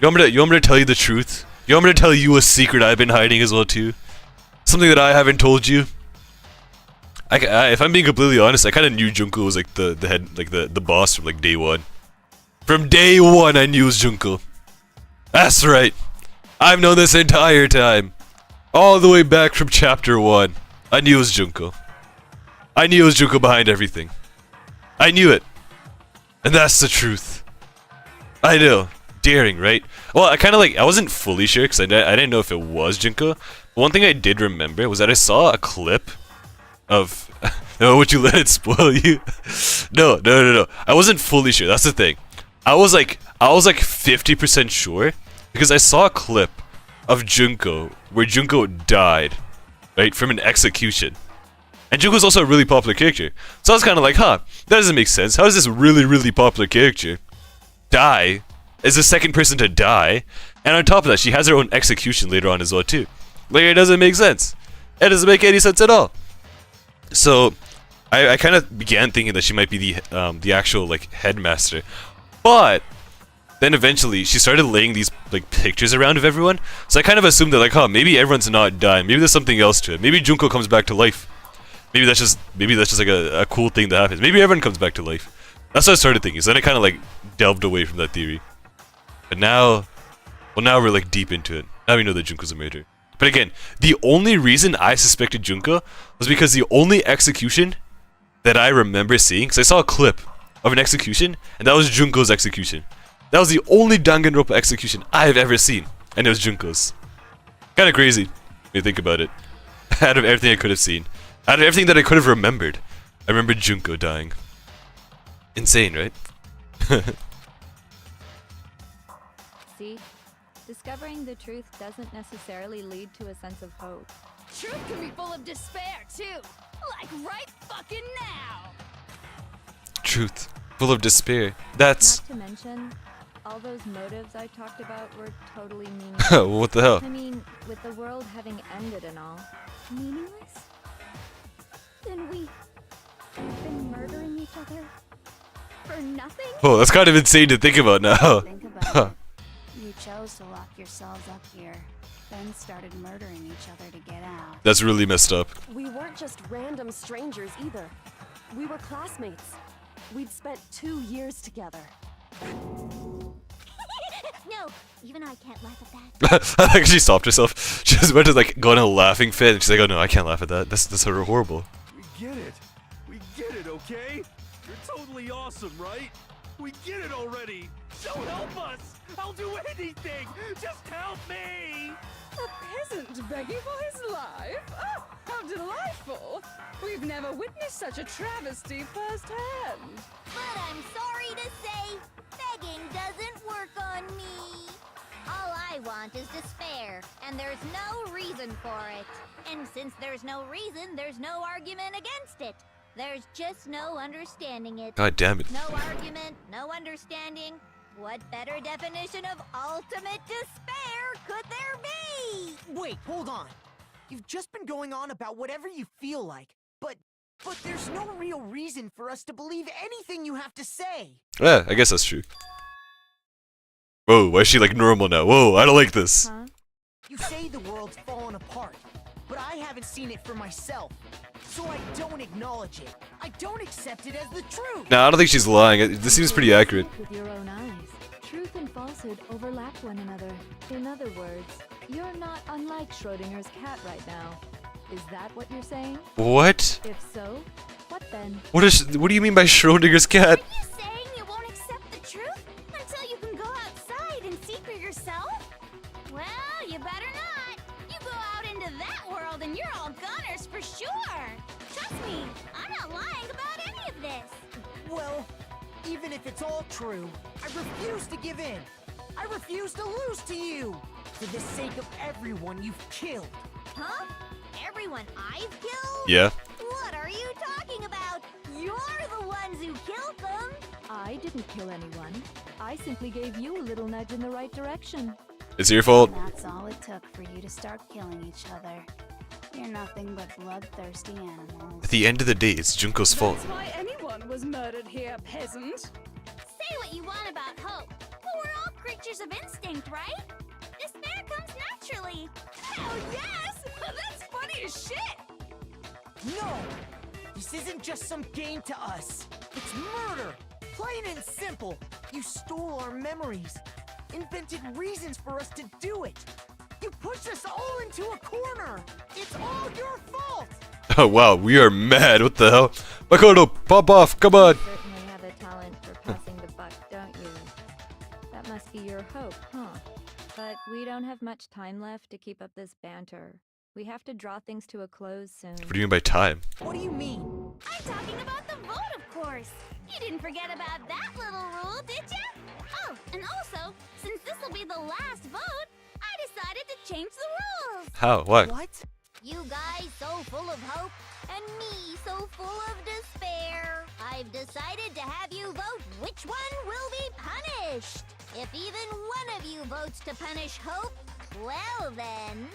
You want me to tell you the truth? You want me to tell you a secret I've been hiding as well too? Something that I haven't told you? If I'm being completely honest, I kinda knew Junko was like the head, like the boss from like day one. From day one I knew it was Junko. That's right. I've known this entire time. All the way back from chapter 1. I knew it was Junko. I knew it was Junko behind everything. I knew it. And that's the truth. I know. Daring, right? Well, I wasn't fully sure because I didn't know if it was Junko. But one thing I did remember was that I saw a clip of... No, would you let it spoil you? No. I wasn't fully sure. That's the thing. I was like 50% sure because I saw a clip of Junko where Junko died, right, from an execution. And Junko's also a really popular character. So I was kind of like, huh, that doesn't make sense. How does this really popular character die as the second person to die? And on top of that, she has her own execution later on as well too. Like, it doesn't make sense. It doesn't make any sense at all. So I kind of began thinking that she might be the actual like headmaster. But then eventually she started laying these like pictures around of everyone. So I kind of assumed that like, huh, maybe everyone's not dying. Maybe there's something else to it. Maybe Junko comes back to life. Maybe that's just like a cool thing that happens. Maybe everyone comes back to life. That's what I started thinking. So then I kind of like delved away from that theory. But now, well, now we're like deep into it. Now we know that Junko's a murderer. But again, the only reason I suspected Junko was because the only execution that I remember seeing, because I saw a clip of an execution, and that was Junko's execution. That was the only Danganronpa execution I've ever seen, and it was Junko's. Kind of crazy, when you think about it. Out of everything I could have seen, out of everything that I could have remembered, I remembered Junko dying. Insane, right? See? Discovering the truth doesn't necessarily lead to a sense of hope. Truth can be full of despair, too. Like right fucking now. Truth, full of despair. That's... Not to mention, all those motives I talked about were totally meaningless. What the hell? I mean, with the world having ended and all. Meaningless? Then we've been murdering each other for nothing? Oh, that's kind of insane to think about now. Think about it. You chose to lock yourselves up here, then started murdering each other to get out. That's really messed up. We weren't just random strangers either. We were classmates. We'd spent 2 years together. No, even I can't laugh at that. I think she stopped herself. She just went to like go in a laughing fit, and she's like, "Oh no, I can't laugh at that. That's horrible." We get it. We get it, okay? You're totally awesome, right? We get it already. So help us. I'll do anything. Just help me. A peasant begging for his life? Oh, how delightful! We've never witnessed such a travesty firsthand. But I'm sorry to say, begging doesn't work on me. All I want is despair, and there's no reason for it. And since there's no reason, there's no argument against it. There's just no understanding it. God damn it. No argument, no understanding. What better definition of ultimate despair could there be? Wait, hold on. You've just been going on about whatever you feel like, but there's no real reason for us to believe anything you have to say. Yeah, I guess that's true. Whoa, why is she like normal now? Whoa, I don't like this. Huh? You say the world's fallen apart, but I haven't seen it for myself. So I don't acknowledge it. I don't accept it as the truth. Nah, I don't think she's lying. This seems pretty accurate. With your own eyes, truth and falsehood overlap one another. In other words, you're not unlike Schrodinger's cat right now. Is that what you're saying? What? If so, what then? What do you mean by Schrodinger's cat? Are you saying you won't accept the truth until you can go outside and see for yourself? Well, you better not. You go out into that world and you're all goners for sure. Trust me, I'm not lying about any of this. Well, even if it's all true, I refuse to give in. I refuse to lose to you. For the sake of everyone you've killed. Huh? Everyone I've killed? Yeah. What are you talking about? You're the ones who killed them. I didn't kill anyone. I simply gave you a little nudge in the right direction. It's your fault. And that's all it took for you to start killing each other. You're nothing but bloodthirsty animals. At the end of the day, it's Junko's fault. That's why anyone was murdered here, peasant. Say what you want about hope, but we're all creatures of instinct, right? Despair comes naturally. Hell yes! That's funny as shit! No! This isn't just some game to us. It's murder! Plain and simple. You stole our memories. Invented reasons for us to do it. You pushed us all into a corner. It's all your fault! Oh wow, we are mad. What the hell? Makoto, pop off, come on! You certainly have a talent for passing the buck, don't you? That must be your hope, huh? But we don't have much time left to keep up this banter. We have to draw things to a close soon. What do you mean by time? What do you mean? I'm talking about the vote, of course. You didn't forget about that little rule, did you? Oh, and also, since this will be the last vote, I decided to change the rules. How? Why? What? You guys so full of hope, and me so full of despair. I've decided to have you vote which one will be punished. If even one of you votes to punish hope, well then,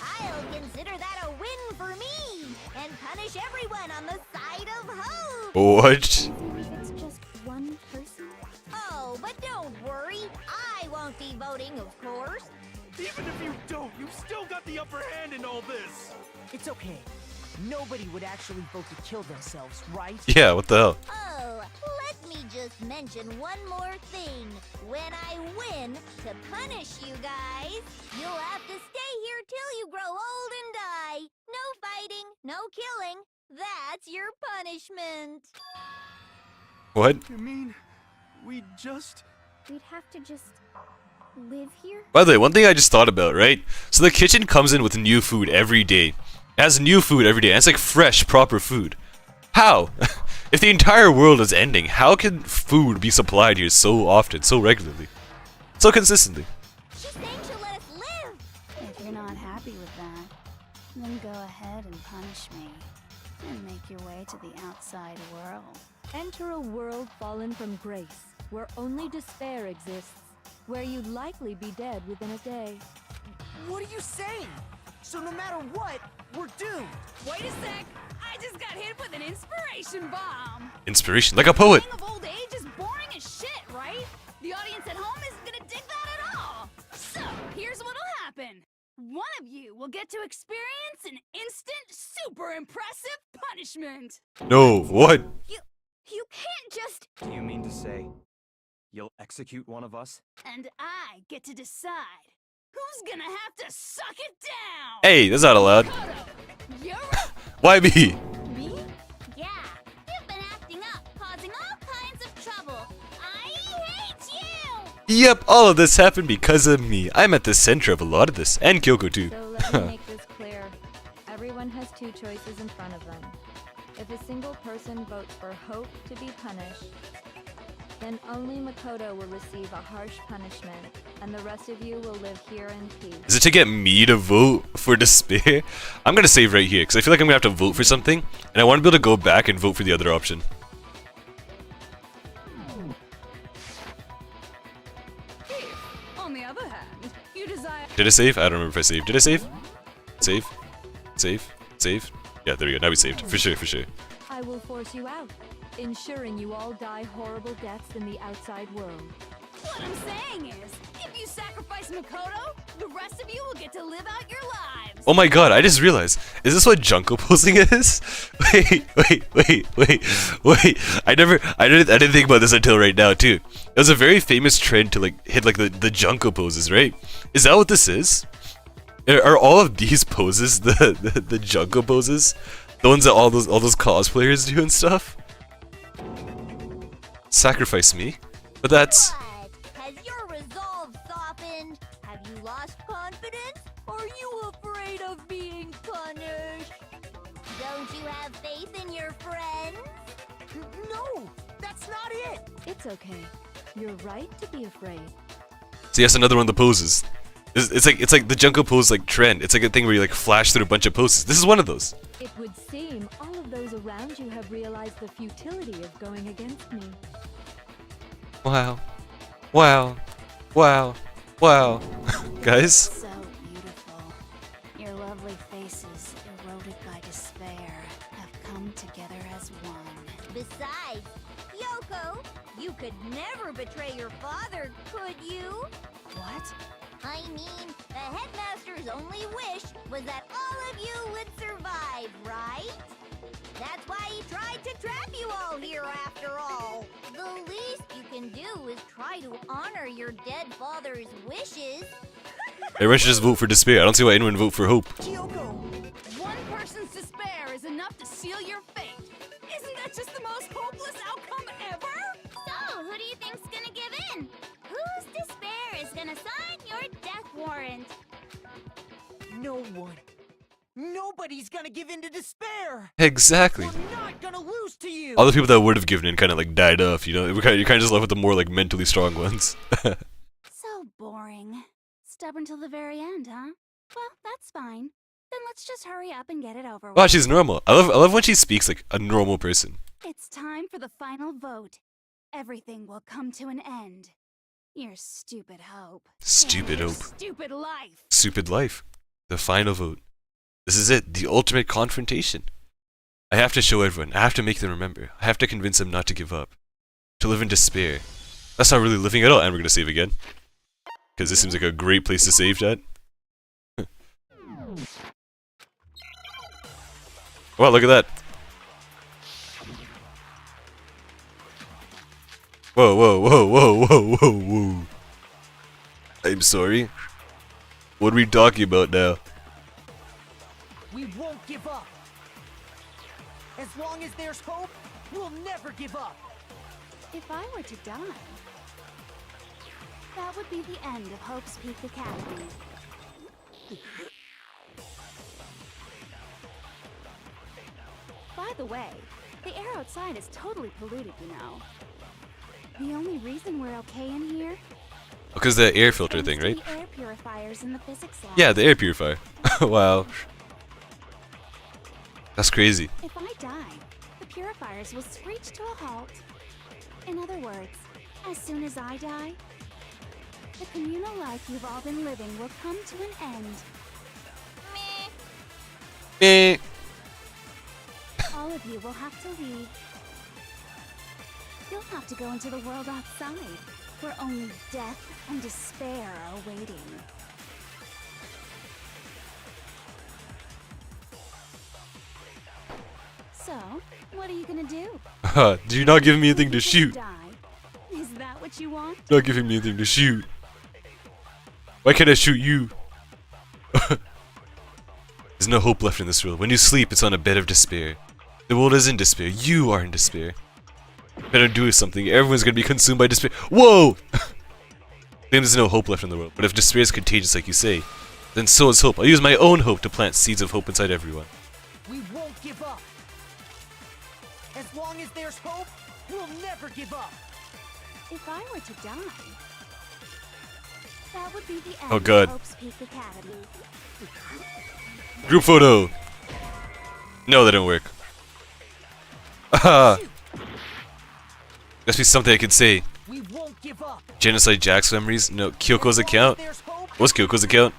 I'll consider that a win for me, and punish everyone on the side of hope. What? If it's just one person, Oh, but don't worry. I won't be voting, of course. Even if you don't, you've still got the upper hand in all this. It's okay. Nobody would actually vote to kill themselves, right? Yeah, what the hell? Oh, let me just mention one more thing. When I win, to punish you guys, you'll have to stay here till you grow old and die. No fighting, no killing. That's your punishment. What? You mean we just... We'd have to just live here? By the way, one thing I just thought about, right? So the kitchen comes in with new food every day. It has new food every day, and it's like fresh, proper food. How? If the entire world is ending, how can food be supplied here so often, so regularly, so consistently? She's saying she'll let us live. If you're not happy with that, then go ahead and punish me. And make your way to the outside world. Enter a world fallen from grace, where only despair exists, where you'd likely be dead within a day. What are you saying? So no matter what, we're doomed. Wait a sec. I just got hit with an inspiration bomb. Inspiration, like a poet. Thing of old age is boring as shit, right? The audience at home isn't gonna dig that at all. So, here's what'll happen. One of you will get to experience an instant, super impressive punishment. No, what? You can't just... Do you mean to say you'll execute one of us? And I get to decide who's gonna have to suck it down. Hey, that's not allowed. You're Why me? me? Yeah, you've been acting up, causing all kinds of trouble. I hate you! Yep, all of this happened because of me. I'm at the center of a lot of this, and Kyoko too. So let me make this clear. Everyone has two choices in front of them. If a single person votes for Hope to be punished, then only Makoto will receive a harsh punishment, and the rest of you will live here in peace. Is it to get me to vote for despair? I'm gonna save right here, because I feel like I'm gonna have to vote for something, and I want to be able to go back and vote for the other option. If, on the other hand, you desire... Did I save? I don't remember if I saved. Did I save? Save? Save? Save? Yeah, there we go. Now we saved. For sure, for sure. I will force you out, ensuring you all die horrible deaths in the outside world. What I'm saying is, if you sacrifice Makoto, the rest of you will get to live out your lives. Oh my god, I just realized. Is this what Junko posing is? Wait. I didn't think about this until right now too. It was a very famous trend to like hit like the Junko poses, right? Is that what this is? Are all of these poses the Junko poses? The ones that all those cosplayers do and stuff? Sacrifice me? But that's... What? Has your resolve softened? Have you lost confidence? Are you afraid of being punished? Don't you have faith in your friends? No, that's not it. It's okay. You're right to be afraid. So yes, another one of the poses. It's like the Junko pose like trend. It's like a thing where you like flash through a bunch of poses. This is one of those. It would seem all of those around you have realized the futility of going against me. Wow. Wow. Wow. Wow. Guys? So beautiful. Your lovely faces, eroded by despair, have come together as one. Besides, Yoko, you could never betray your father, could you? What? I mean, the headmaster's only wish was that all of you would survive, right? That's why he tried to trap you all here after all. The least you can do is try to honor your dead father's wishes. Everyone should just vote for despair. I don't see why anyone would vote for hope. Kyoko, One person's despair is enough to seal your fate. Isn't that just the most hopeless outcome ever? So, who do you think's gonna give in? Whose despair is gonna sign your death warrant? no one. Nobody's gonna give in to despair. Exactly. We're not gonna lose to you. All the people that would have given in kind of like died off, you know? You're kind of just left with the more like mentally strong ones. So boring. Stubborn till the very end, huh? Well, that's fine. Then let's just hurry up and get it over with. Wow, she's normal. I love when she speaks like a normal person. It's time for the final vote. Everything will come to an end. Your stupid hope. Stupid Your hope. Stupid life. Stupid life. The final vote. This is it. The ultimate confrontation. I have to show everyone. I have to make them remember. I have to convince them not to give up. To live in despair. That's not really living at all, and we're gonna save again. Because this seems like a great place to save, chat. Wow, look at that. Whoa, whoa, whoa, whoa, whoa, whoa, whoa. I'm sorry. What are we talking about now? We won't give up. As long as there's hope, we'll never give up. If I were to die, that would be the end of Hope's Peak Academy. By the way, the air outside is totally polluted, you know. The only reason we're okay in here? Because the air filter thing, right? The air purifiers in the physics lab. Yeah, the air purifier. Wow. That's crazy. If I die, the purifiers will screech to a halt. In other words, as soon as I die, the communal life you've all been living will come to an end. Eh. All of you will have to leave. You'll have to go into the world outside, where only death and despair are waiting. So, what are you gonna do? Do you not give me anything to shoot? Die? Is that what you want? Not giving me anything to shoot. Why can't I shoot you? There's no hope left in this world. When you sleep, it's on a bed of despair. The world is in despair. You are in despair. Better do something. Everyone's gonna be consumed by despair. Whoa! Then there's no hope left in the world. But if despair is contagious, like you say, then so is hope. I'll use my own hope to plant seeds of hope inside everyone. We won't give up. As long as there's hope, we'll never give up. If I were to die, that would be the end Oh, God. of Hope's Peak Academy. Group photo! No, that didn't work. Aha! Must be something I can say. We won't give up. Genocide Jack's memories? No, Kyoko's account? What's Kyoko's account?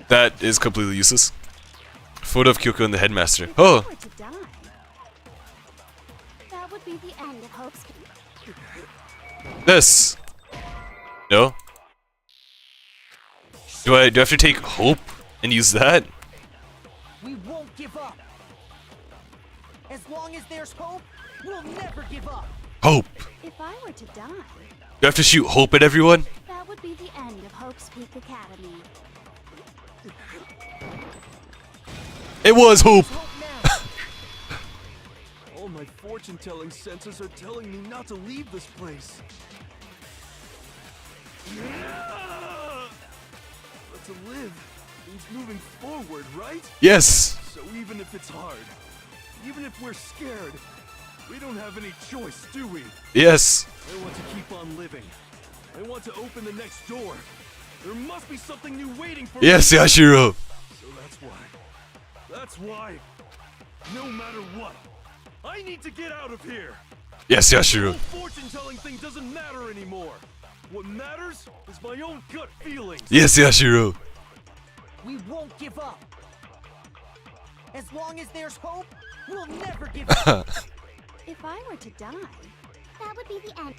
That is completely useless. Photo of Kyoko and the headmaster. Oh! If I were to die, that would be the end of Hope's Peak. This! No? Do I have to take hope and use that? We won't give up. As long as there's hope, we'll never give up. Hope! If I were to die, Do I have to shoot hope at everyone? that would be the end of Hope's Peak Academy. It was hope! All my fortune-telling senses are telling me not to leave this place. But to live means moving forward, right? Yes! So even if it's hard, even if we're scared, we don't have any choice, do we? Yes! I want to keep on living. I want to open the next door. There must be something new waiting for Yes, me. Yashiro! So that's why. That's why. No matter what, I need to get out of here. Yes, The Yashiro. whole fortune-telling thing doesn't matter anymore. What matters is my own gut feelings. Yes, Yashiro. We won't give up. As long as there's hope, we'll never give up. If I were to die, that would be the end.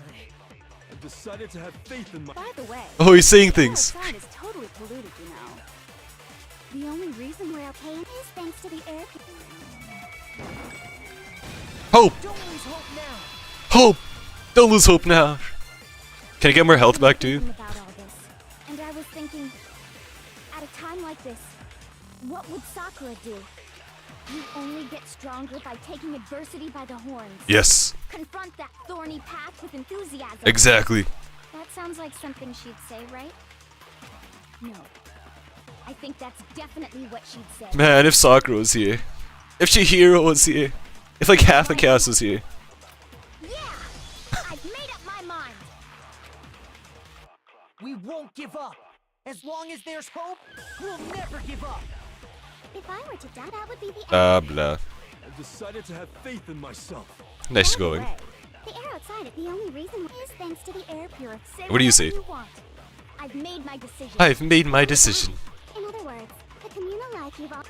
I've decided to have faith in my. By the way, Oh, he's saying the air things. outside is totally polluted, you know. The only reason we're okay is thanks to the air. Hope! Don't lose hope now. Hope! Don't lose hope now. Can I get more health back too? Thinking about all this, and I was thinking, at a time like this, what would Sakura do? You only get stronger by taking adversity by the horns. Yes. Confront that thorny path with enthusiasm. Exactly. That sounds like something she'd say, right? No. I think that's definitely what she'd say. Man, if Sakura was here. If Chihiro was here. If like half the cast was here. Yeah! I've made up my mind! We won't give up. As long as there's hope, we'll never give up. If I were to die, that would be the end. Blah. I've decided to have faith in myself. Nice By the going. way, the air outside, the only reason is thanks to the air purifier. What do you say? I've made my decision. I've made my decision. In other words, the communal life you've all...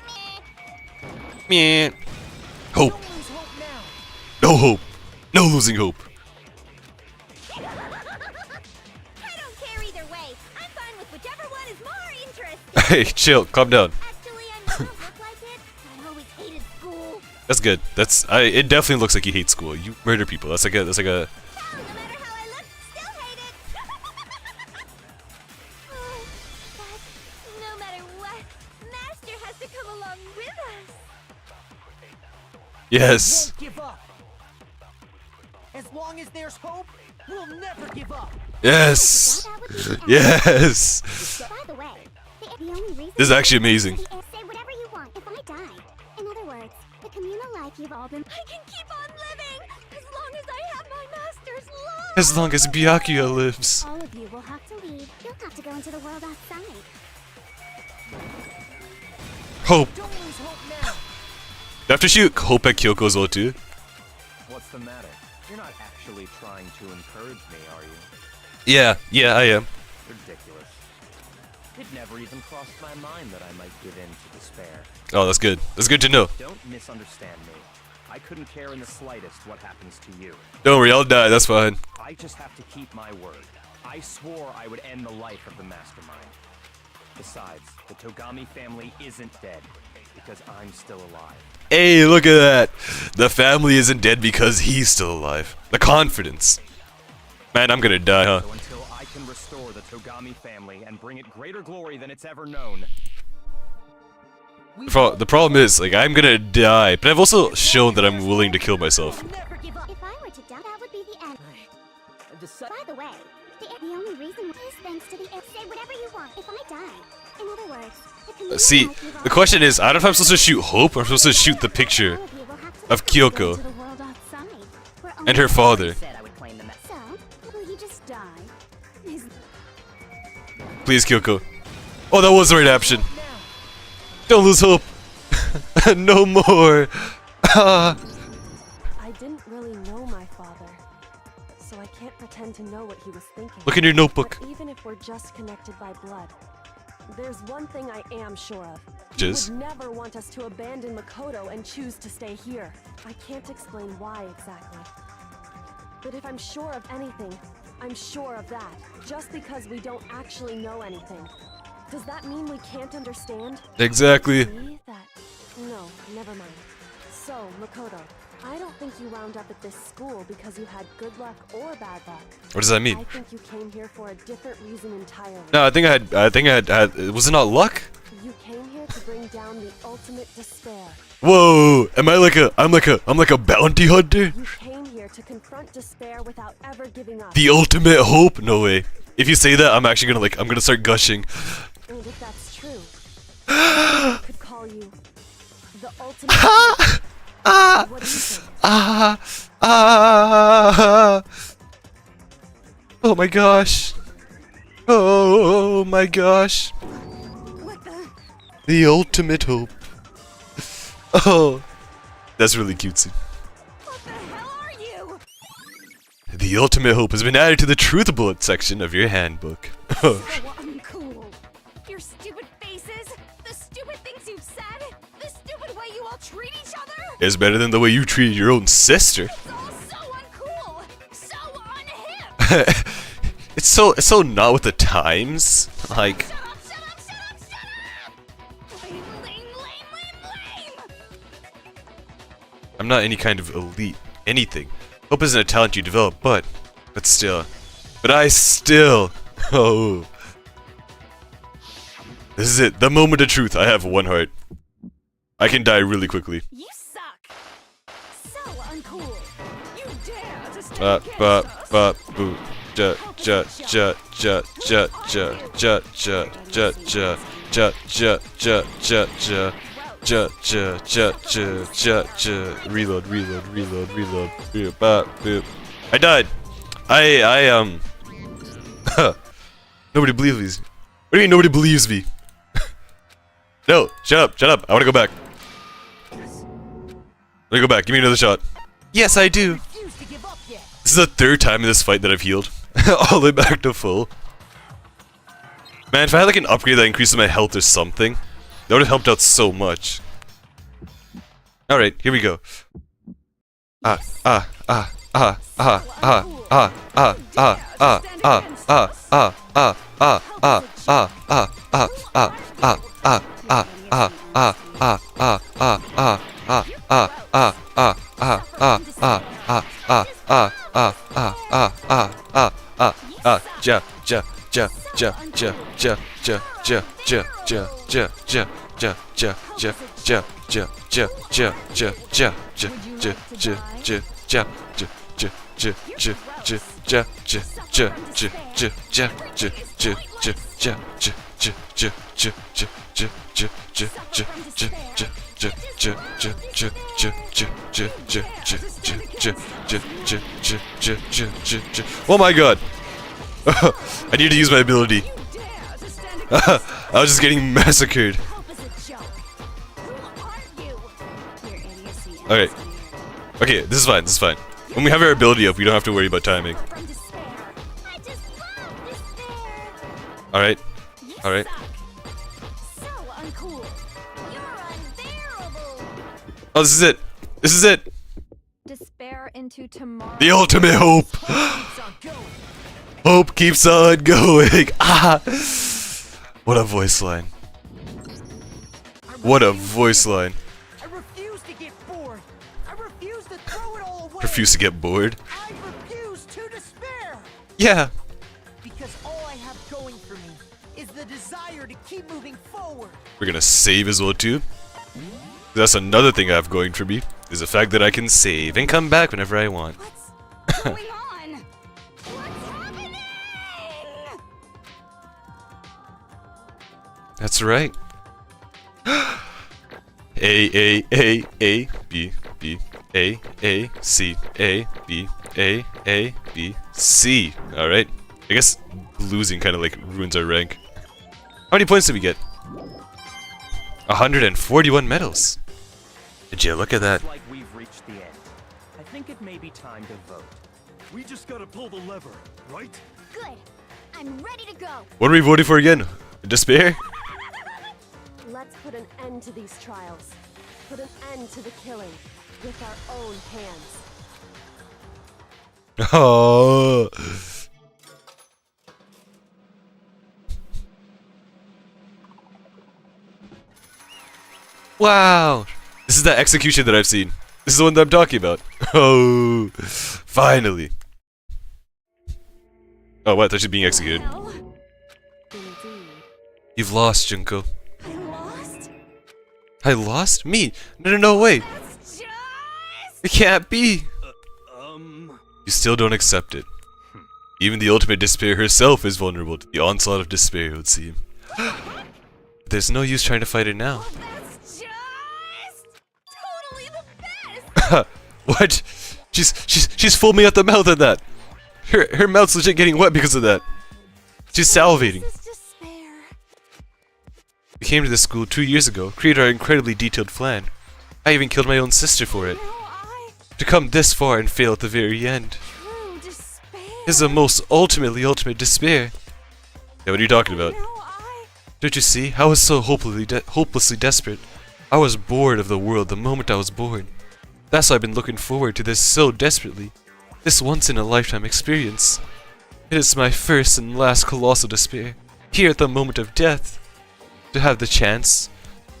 Meh. Hope. Don't lose hope now. No hope. No losing hope. I don't care either way. I'm fine with whichever one is more interesting. Hey, chill, calm down. Actually, I never look like it. I always hated school. That's good. It definitely looks like you hate school. You murder people. That's like a No matter how I look, still hate it. Oh, but no matter what, Master has to come along with us. Yes. Won't give up. As long as there's hope, we'll never give up. Yes. Yes. By the way, the only reason This is actually amazing. say whatever you want if I die. In other words, the communal life you've all been. I can keep on living as long as I have my master's love. As long as Byakuya lives. All of you will have to leave. You'll have to go into the world outside. Hope. Don't lose hope now. Do I have to shoot Hope at Kyoko's ult too? What's the matter? You're not actually trying to encourage me, are you? Yeah, I am. Ridiculous. It never even crossed my mind that I might give in to despair. Oh, that's good. That's good to know. Don't misunderstand me. I couldn't care in the slightest what happens to you. Don't worry, I'll die. That's fine. I just have to keep my word. I swore I would end the life of the mastermind. Besides, the Togami family isn't dead, because I'm still alive. Hey, look at that. The family isn't dead because he's still alive. The confidence. Man, I'm gonna die, huh? So until I can restore the Togami family and bring it greater glory than it's ever known. The problem is, like, I'm gonna die, but I've also shown that I'm willing to kill myself. Never give up. If I were to die, that would be the end. By the way, the only reason is thanks to the say whatever you want if I die. In other words, the communal See, life you've the all question is, I don't know if I'm supposed to shoot Hope or I'm supposed to shoot the picture of Kyoko to the world outside. Where and her father. Said I would claim the So, will you just die? Is Please, Kyoko. Oh, that was the right option. Don't lose hope. No more. I didn't really know my father, so I can't pretend to know what he was thinking. Look in your notebook. But even if we're just connected by blood, there's one thing I am sure of. He Jizz. would never want us to abandon Makoto and choose to stay here. I can't explain why exactly. But if I'm sure of anything, I'm sure of that. Just because we don't actually know anything. Does that mean we can't understand? Exactly. See that? No, never mind. So, Makoto, I don't think you wound up at this school because you had good luck or bad luck. What does that mean? I think you came here for a different reason entirely. No, I think I had, was it not luck? You came here to bring down the ultimate despair. Whoa, I'm like a bounty hunter? You came here to confront despair without ever giving up. The ultimate hope? No way. If you say that, I'm actually gonna I'm gonna start gushing. And if that's true, I could call you the ultimate hope. What do you think? Oh my gosh. Oh my gosh. What the? The ultimate hope. Oh, that's really cutesy. What the hell are you? The ultimate hope has been added to the truth bullet section of your handbook. Oh. So uncool. Your stupid faces, the stupid things you've said, the stupid way you all treat each other. It's better than the way you treated your own sister. It's all so uncool, so unhip. It's so not with the times. Like, Shut up, shut up, shut up, shut up! Lame, lame, lame, lame, lame! I'm not any kind of elite anything. Hope isn't a talent you develop, but still. But I still. Oh. This is it. The moment of truth. I have one heart. I can die really quickly. You suck. So uncool. You dare to stand against Boo. Ja. Reload. Boop. I died. Nobody believes me. What do you mean nobody believes me? No, shut up. I wanna go back. Let me go back. Give me another shot. Yes, I do. Refuse to give up yet. This is the third time in this fight that I've healed. All the way back to full. Man, if I had like an upgrade that increases my health or something, that would have helped out so much. Alright, here we go. Oh my god! I need to use my ability. I was just getting massacred. Okay. Okay, this is fine, this is fine. When we have our ability up, we don't have to worry about timing. Alright. Alright. Oh, this is it! This is it! Despair into tomorrow. The ultimate hope! Hope keeps on going! Ah! What a voice line. What a voice line. I refuse to get bored. I refuse to throw it all away. Refuse to get bored? I refuse to despair. Yeah. Because all I have going for me is the desire to keep moving forward. We're gonna save as well too. That's another thing I have going for me, is the fact that I can save and come back whenever I want. What's going on? What's happening? That's right. A B B A C A B B C. All right. I guess losing kind of like ruins our rank. How many points did we get? 141 medals. Did you look at that? Looks like we've reached the end. I think it may be time to vote. We just gotta pull the lever, right? Good. I'm ready to go. What are we voting for again? Despair? Let's put an end to these trials. Put an end to the killing with our own hands. Oh. Wow. This is the execution that I've seen. This is the one that I'm talking about. Oh. Finally. Oh, what? I thought she was being executed. You've lost, Junko. I lost? I lost? Me? No, wait. It can't be. You still don't accept it. Even the ultimate despair herself is vulnerable to the onslaught of despair, it would seem. There's no use trying to fight it now. That's just totally the best. What? She's full me at the mouth at that. Her mouth's legit getting wet because of that. She's salivating. We came to this school 2 years ago, created our incredibly detailed plan. I even killed my own sister for it. To come this far and fail at the very end. Is the most ultimate despair. Yeah, what are you talking about? Don't you see? I was so hopelessly desperate. I was bored of the world the moment I was born. That's why I've been looking forward to this so desperately. This once-in-a-lifetime experience. It is my first and last colossal despair. Here at the moment of death. To have the chance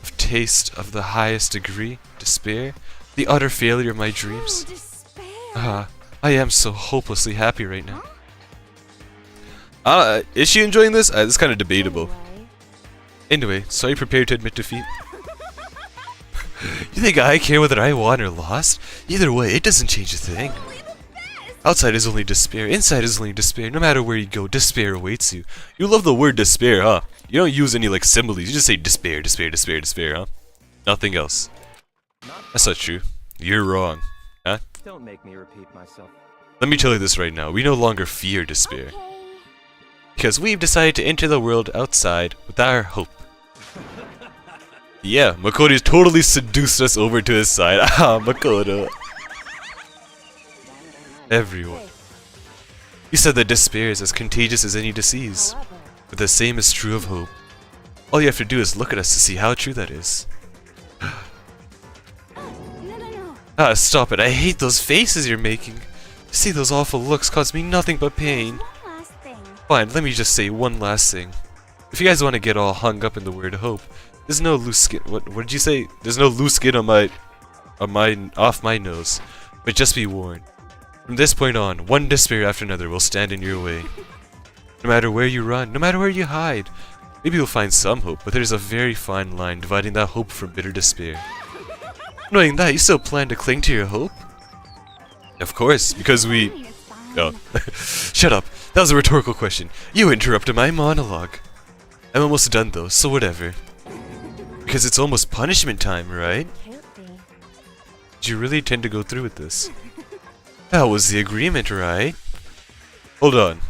of taste of the highest degree, despair, the utter failure of my dreams. I am so hopelessly happy right now. Is she enjoying this? This is kind of debatable. Anyway, so are you prepared to admit defeat? You think I care whether I won or lost? Either way, it doesn't change a thing. Outside is only despair, inside is only despair. No matter where you go, despair awaits you. You love the word despair, huh? You don't use any like similes, you just say despair, huh? Nothing else. That's not true. You're wrong. Huh? Don't make me repeat myself. Let me tell you this right now, we no longer fear despair. Because we've decided to enter the world outside with our hope. Yeah, Makoto's totally seduced us over to his side. Makoto. Everyone. He said that despair is as contagious as any disease, but the same is true of hope. All you have to do is look at us to see how true that is. No. Stop it. I hate those faces you're making. See, those awful looks cause me nothing but pain. One last thing. Fine, let me just say one last thing. If you guys want to get all hung up in the word hope, there's no loose skin. What did you say? There's no loose skin off my nose. But just be warned. From this point on, one despair after another will stand in your way. No matter where you run, no matter where you hide, maybe you'll find some hope, but there's a very fine line dividing that hope from bitter despair. Knowing that, you still plan to cling to your hope? Of course, because we... Oh. Shut up. That was a rhetorical question. You interrupted my monologue. I'm almost done though, so whatever. Because it's almost punishment time, right? Did you really intend to go through with this? That was the agreement, right? Hold on.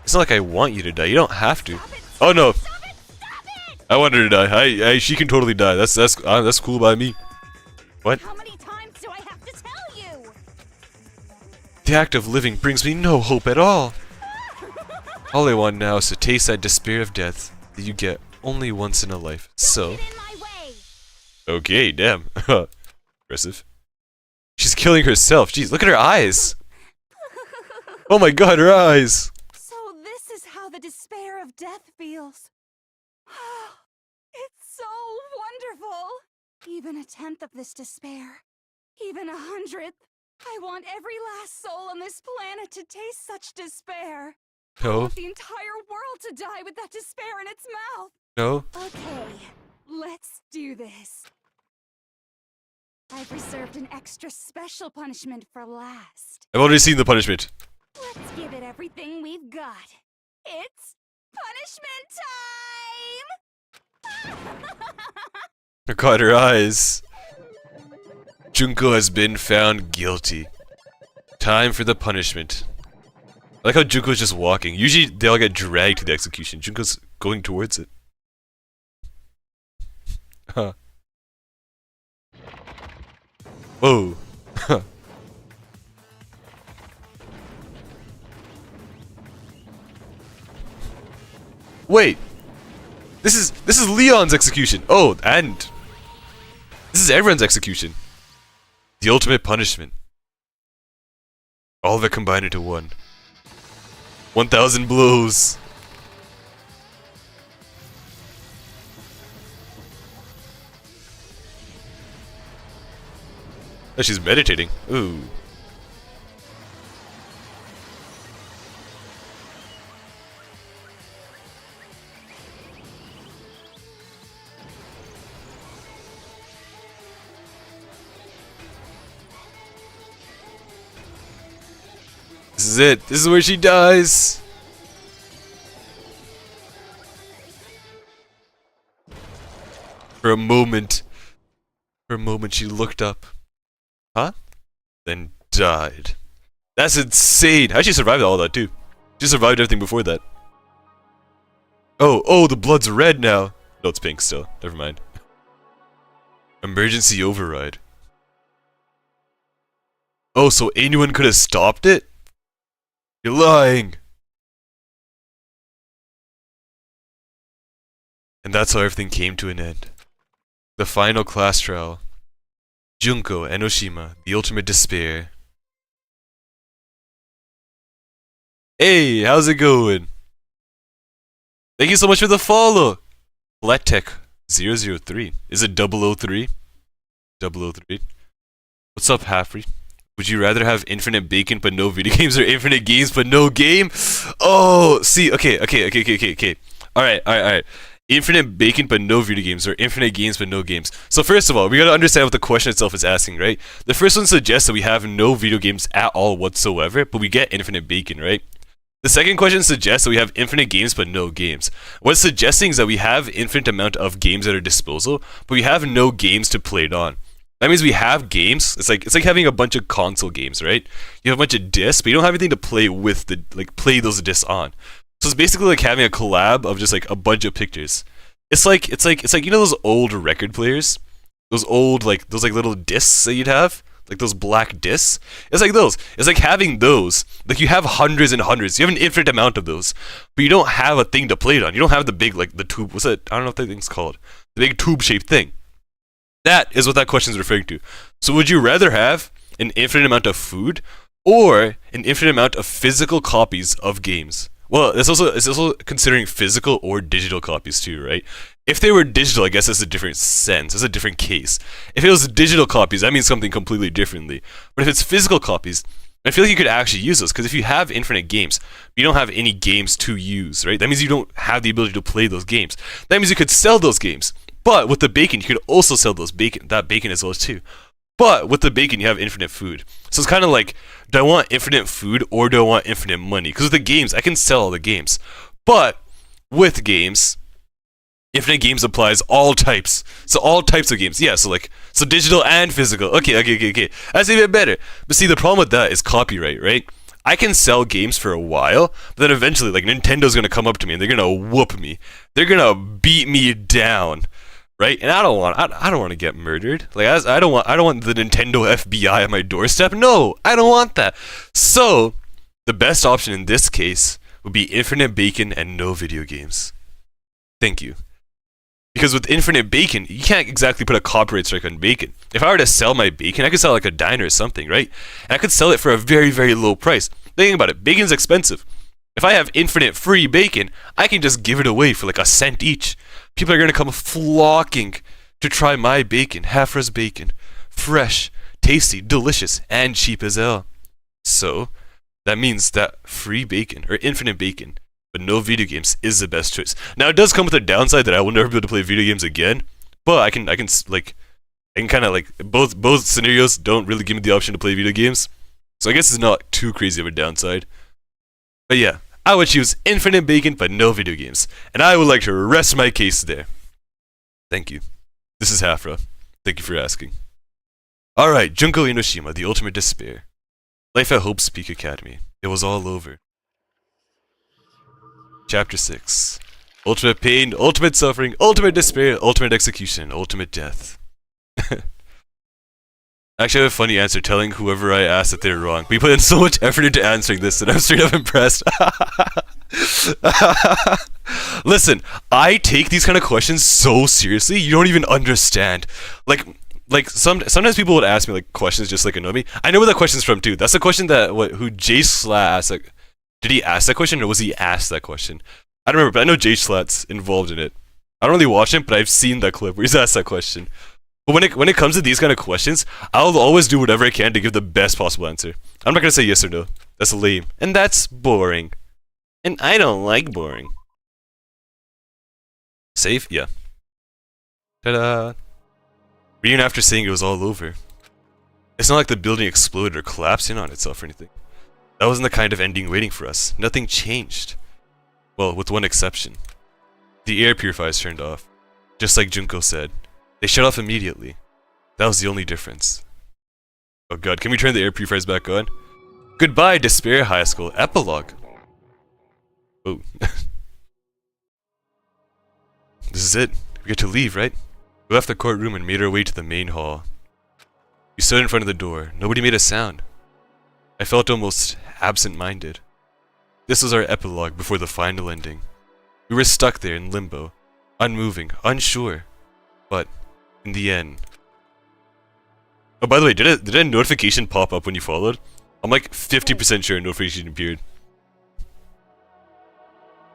It's not like I want you to die. You don't have to. Oh no! I want her to die. She can totally die. That's cool by me. What? How many times do I have to tell you? The act of living brings me no hope at all. All I want now is to taste that despair of death that you get only once in a life. So... Okay, damn. Aggressive. She's killing herself. Jeez, look at her eyes. Oh my god, her eyes. So this is how the despair of death feels. It's so wonderful. Even a tenth of this despair, even 100th. I want every last soul on this planet to taste such despair. I No. want the entire world to die with that despair in its mouth. No. Okay, let's do this. I've reserved an extra special punishment for last. I've already seen the punishment. Let's give it everything we've got. It's punishment time! Oh god, her eyes. Junko has been found guilty. Time for the punishment. I like how Junko's just walking. Usually they all get dragged to the execution. Junko's going towards it. Huh. Whoa. Wait. This is Leon's execution. Oh, and this is everyone's execution. The ultimate punishment. All of it combined into one. 1,000 blows. Oh, she's meditating. Ooh. This is it. This is where she dies. For a moment she looked up. Huh? Then died. That's insane. How did she survive all that too? She survived everything before that. Oh, the blood's red now. No, it's pink still. Never mind. Emergency override. Oh, so anyone could have stopped it? You're lying! And that's how everything came to an end. The final class trial. Junko Enoshima, the ultimate despair. Hey, how's it going? Thank you so much for the follow! Lettech003. Is it 003? 003. What's up, Halfrey? Would you rather have infinite bacon but no video games or infinite games but no game? Oh, see, okay. Alright. Infinite bacon but no video games or infinite games but no games. So first of all, we gotta understand what the question itself is asking, right? The first one suggests that we have no video games at all whatsoever, but we get infinite bacon, right? The second question suggests that we have infinite games but no games. What's suggesting is that we have infinite amount of games at our disposal, but we have no games to play it on. That means we have games. It's like having a bunch of console games, right? You have a bunch of discs, but you don't have anything to play with play those discs on. So it's basically like having a collab of just like a bunch of pictures. It's like you know those old record players, those old those little discs that you'd have, like those black discs. It's like those. It's like having those. Like you have hundreds and hundreds. You have an infinite amount of those, but you don't have a thing to play it on. You don't have the big the tube. What's that? I don't know what that thing's called. The big tube-shaped thing. That is what that question is referring to. So would you rather have an infinite amount of food or an infinite amount of physical copies of games. Well, it's also considering physical or digital copies too, right? If they were digital, I guess that's a different sense. That's a different case. If it was digital copies, that means something completely differently. But if it's physical copies, I feel like you could actually use those, because if you have infinite games, but you don't have any games to use, right? That means you don't have the ability to play those games. That means you could sell those games. But with the bacon, you could also sell that bacon as well too. But with the bacon, you have infinite food. So it's kind of like, do I want infinite food or do I want infinite money? Because with the games, I can sell all the games. But with games, infinite games applies all types. So all types of games. Yeah, so digital and physical. Okay. That's even better. But see, the problem with that is copyright, right? I can sell games for a while, but then eventually, like, Nintendo's gonna come up to me and they're gonna whoop me. They're gonna beat me down. Right, and I don't want to get murdered. Like, I don't want the Nintendo FBI at my doorstep. No, I don't want that. So, the best option in this case would be infinite bacon and no video games. Thank you. Because with infinite bacon, you can't exactly put a copyright strike on bacon. If I were to sell my bacon, I could sell like a diner or something, right? And I could sell it for a very, very low price. Think about it. Bacon's expensive. If I have infinite free bacon, I can just give it away for like a cent each. People are going to come flocking to try my bacon, Hafra's bacon. Fresh, tasty, delicious, and cheap as hell. So, that means that free bacon, or infinite bacon, but no video games is the best choice. Now, it does come with a downside that I will never be able to play video games again, but I can kind of like, both scenarios don't really give me the option to play video games. So I guess it's not too crazy of a downside. But yeah, I would choose infinite bacon, but no video games. And I would like to rest my case there. Thank you. This is Hafra. Thank you for asking. Alright, Junko Inoshima, The Ultimate Despair. Life at Hope's Peak Academy. It was all over. Chapter 6. Ultimate pain, ultimate suffering, ultimate despair, ultimate execution, ultimate death. Actually, I have a funny answer telling whoever I asked that they're wrong. We put in so much effort into answering this that I'm straight up impressed. Listen, I take these kind of questions so seriously, you don't even understand. Sometimes people would ask me like questions just like annoy me. I know where that question's from too. That's the question that who Jay Slat asked. Like, did he ask that question or was he asked that question? I don't remember, but I know Jay Slat's involved in it. I don't really watch him, but I've seen that clip where he's asked that question. But when it comes to these kind of questions, I'll always do whatever I can to give the best possible answer. I'm not gonna say yes or no. That's lame. And that's boring. And I don't like boring. Save? Yeah. Ta-da! Even after saying it was all over. It's not like the building exploded or collapsed in on itself or anything. That wasn't the kind of ending waiting for us. Nothing changed. Well, with one exception. The air purifiers turned off. Just like Junko said. They shut off immediately. That was the only difference. Oh god, can we turn the air purifiers back on? Goodbye, Despair High School. Epilogue. Oh. This is it. We get to leave, right? We left the courtroom and made our way to the main hall. We stood in front of the door. Nobody made a sound. I felt almost absent-minded. This was our epilogue before the final ending. We were stuck there in limbo, unmoving, unsure. But in the end... Oh, by the way, did a notification pop up when you followed? I'm like 50% sure a notification appeared.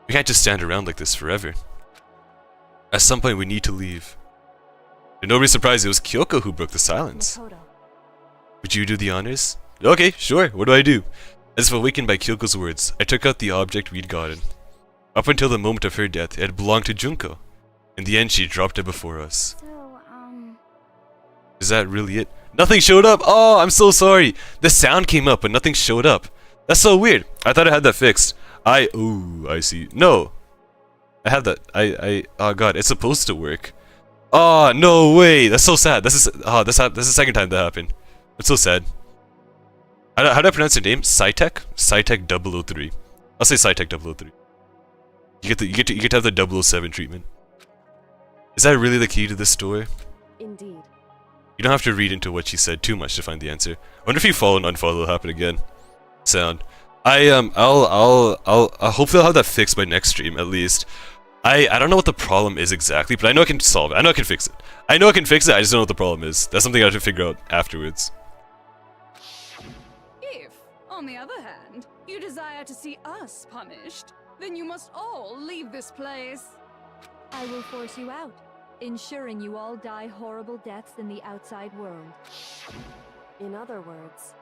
We can't just stand around like this forever. At some point we need to leave. And nobody's surprised it was Kyoko who broke the silence. Would you do the honors? Okay, sure, what do I do? As if awakened by Kyoko's words, I took out the object we'd gotten. Up until the moment of her death, it had belonged to Junko. In the end, she dropped it before us. Is that really it? Nothing showed up! Oh, I'm so sorry! The sound came up, but nothing showed up. That's so weird. I thought I had that fixed. Ooh, I see. No! I have that. Oh god, it's supposed to work. Oh, no way! That's so sad. That's the second time that happened. It's so sad. How do I pronounce your name? Cytec? Cytec 003. I'll say Cytec 003. You get to have the 007 treatment. Is that really the key to this story? Indeed. You don't have to read into what she said too much to find the answer. I wonder if you follow and unfollow will happen again. Sound. I'll hopefully I'll have that fixed by next stream at least. I don't know what the problem is exactly, but I know I can solve it. I know I can fix it. I just don't know what the problem is. That's something I have to figure out afterwards. If On the other hand, you desire to see us punished, then you must all leave this place. I will force you out, ensuring you all die horrible deaths in the outside world. In other words,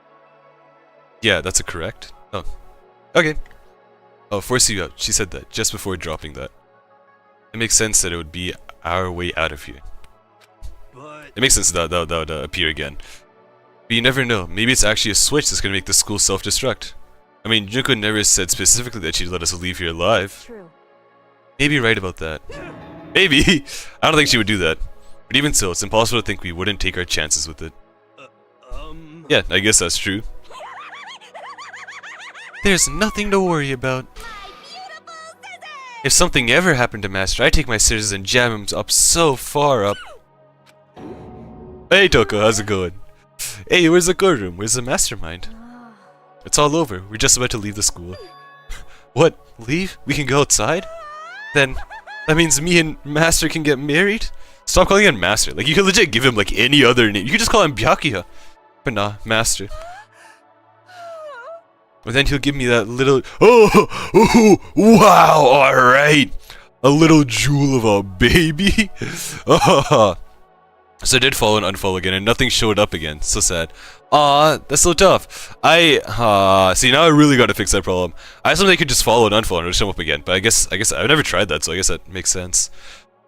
Yeah, that's a correct. Oh. Okay. Oh, force you out. She said that just before dropping that. It makes sense that it would be our way out of here. But It makes sense that that would appear again. But you never know. Maybe it's actually a switch that's gonna make the school self-destruct. I mean, Junko never said specifically that she'd let us leave here alive. true. Maybe you're right about that. Maybe! I don't think she would do that. But even so, it's impossible to think we wouldn't take our chances with it. Yeah, I guess that's true. There's nothing to worry about. If something ever happened to Master, I'd take my scissors and jam him up so far up. Hey Toko, how's it going? Hey, where's the courtroom? Where's the mastermind? It's all over. We're just about to leave the school. What? Leave? We can go outside? Then, that means me and Master can get married? Stop calling him Master. Like, you could legit give him, like, any other name. You could just call him Byakuya. But nah, Master. And then he'll give me that little... Oh, wow, alright! A little jewel of a baby? So I did follow and unfollow again, and nothing showed up again. So sad. Aw, that's so tough. See, now I really gotta fix that problem. I assumed I could just follow and unfollow and it'll show up again, but I guess I've never tried that, so I guess that makes sense.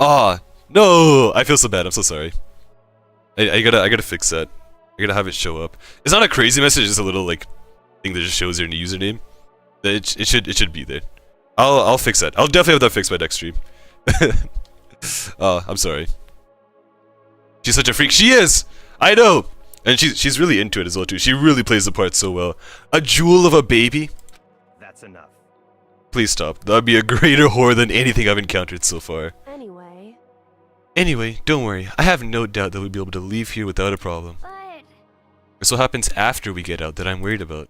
No! I feel so bad, I'm so sorry. I gotta fix that. I gotta have it show up. It's not a crazy message, it's just a little, like, thing that just shows your username. It should be there. I'll fix that. I'll definitely have that fixed by next stream. I'm sorry. She's such a freak. She is! I know! And she's really into it as well too. She really plays the part so well. A jewel of a baby? That's enough. Please stop. That'd be a greater horror than anything I've encountered so far. Anyway, don't worry. I have no doubt that we'll be able to leave here without a problem. It's what happens after we get out that I'm worried about.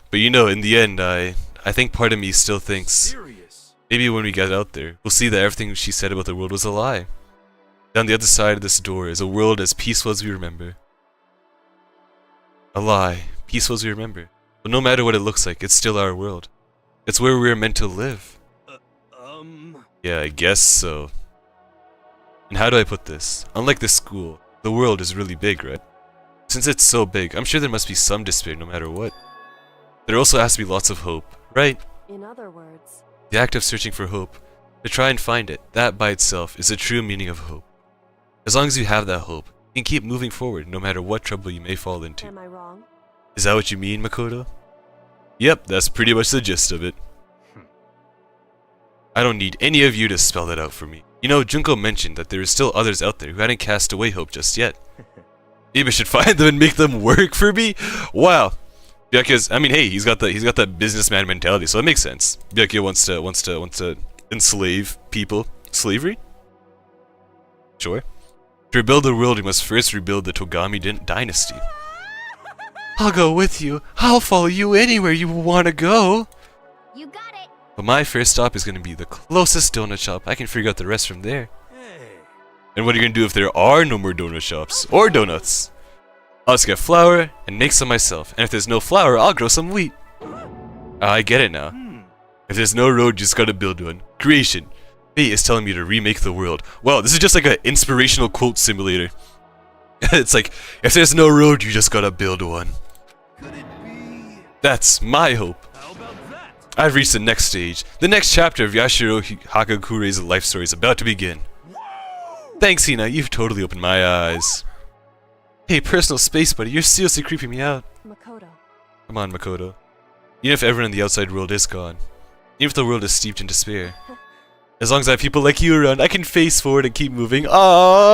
But you know, in the end, I think part of me still thinks maybe when we get out there, we'll see that everything she said about the world was a lie. Down the other side of this door is a world as peaceful as we remember. A lie, peaceful as we remember. But no matter what it looks like, it's still our world. It's where we're meant to live. Yeah, I guess so. And how do I put this? Unlike this school, the world is really big, right? Since it's so big, I'm sure there must be some despair no matter what. There also has to be lots of hope, right? In other words, the act of searching for hope, to try and find it, that by itself is the true meaning of hope. As long as you have that hope, you can keep moving forward no matter what trouble you may fall into. Am I wrong? Is that what you mean, Makoto? Yep, that's pretty much the gist of it. I don't need any of you to spell that out for me. You know, Junko mentioned that there are still others out there who hadn't cast away hope just yet. Maybe I should find them and make them work for me? Wow. Byakuya's, I mean, hey, he's got that businessman mentality, so it makes sense. Byakuya wants to enslave people. Slavery? Sure. To rebuild the world, we must first rebuild the Togami dynasty. I'll go with you. I'll follow you anywhere you want to go. You got it. But my first stop is going to be the closest donut shop. I can figure out the rest from there. And what are you going to do if there are no more donut shops? Or donuts? I'll just get flour and make some myself. And if there's no flour, I'll grow some wheat. I get it now. If there's no road, you just gotta build one. Creation. Fate is telling me to remake the world. Wow, this is just like an inspirational quote simulator. It's like, if there's no road, you just gotta build one. That's my hope. I've reached the next stage. The next chapter of Yashiro Hakakure's life story is about to begin. Thanks, Hina. You've totally opened my eyes. Hey, personal space buddy, you're seriously creeping me out. Makoto. Come on, Makoto. Even if everyone in the outside world is gone, even if the world is steeped in despair, as long as I have people like you around, I can face forward and keep moving. Kyoko.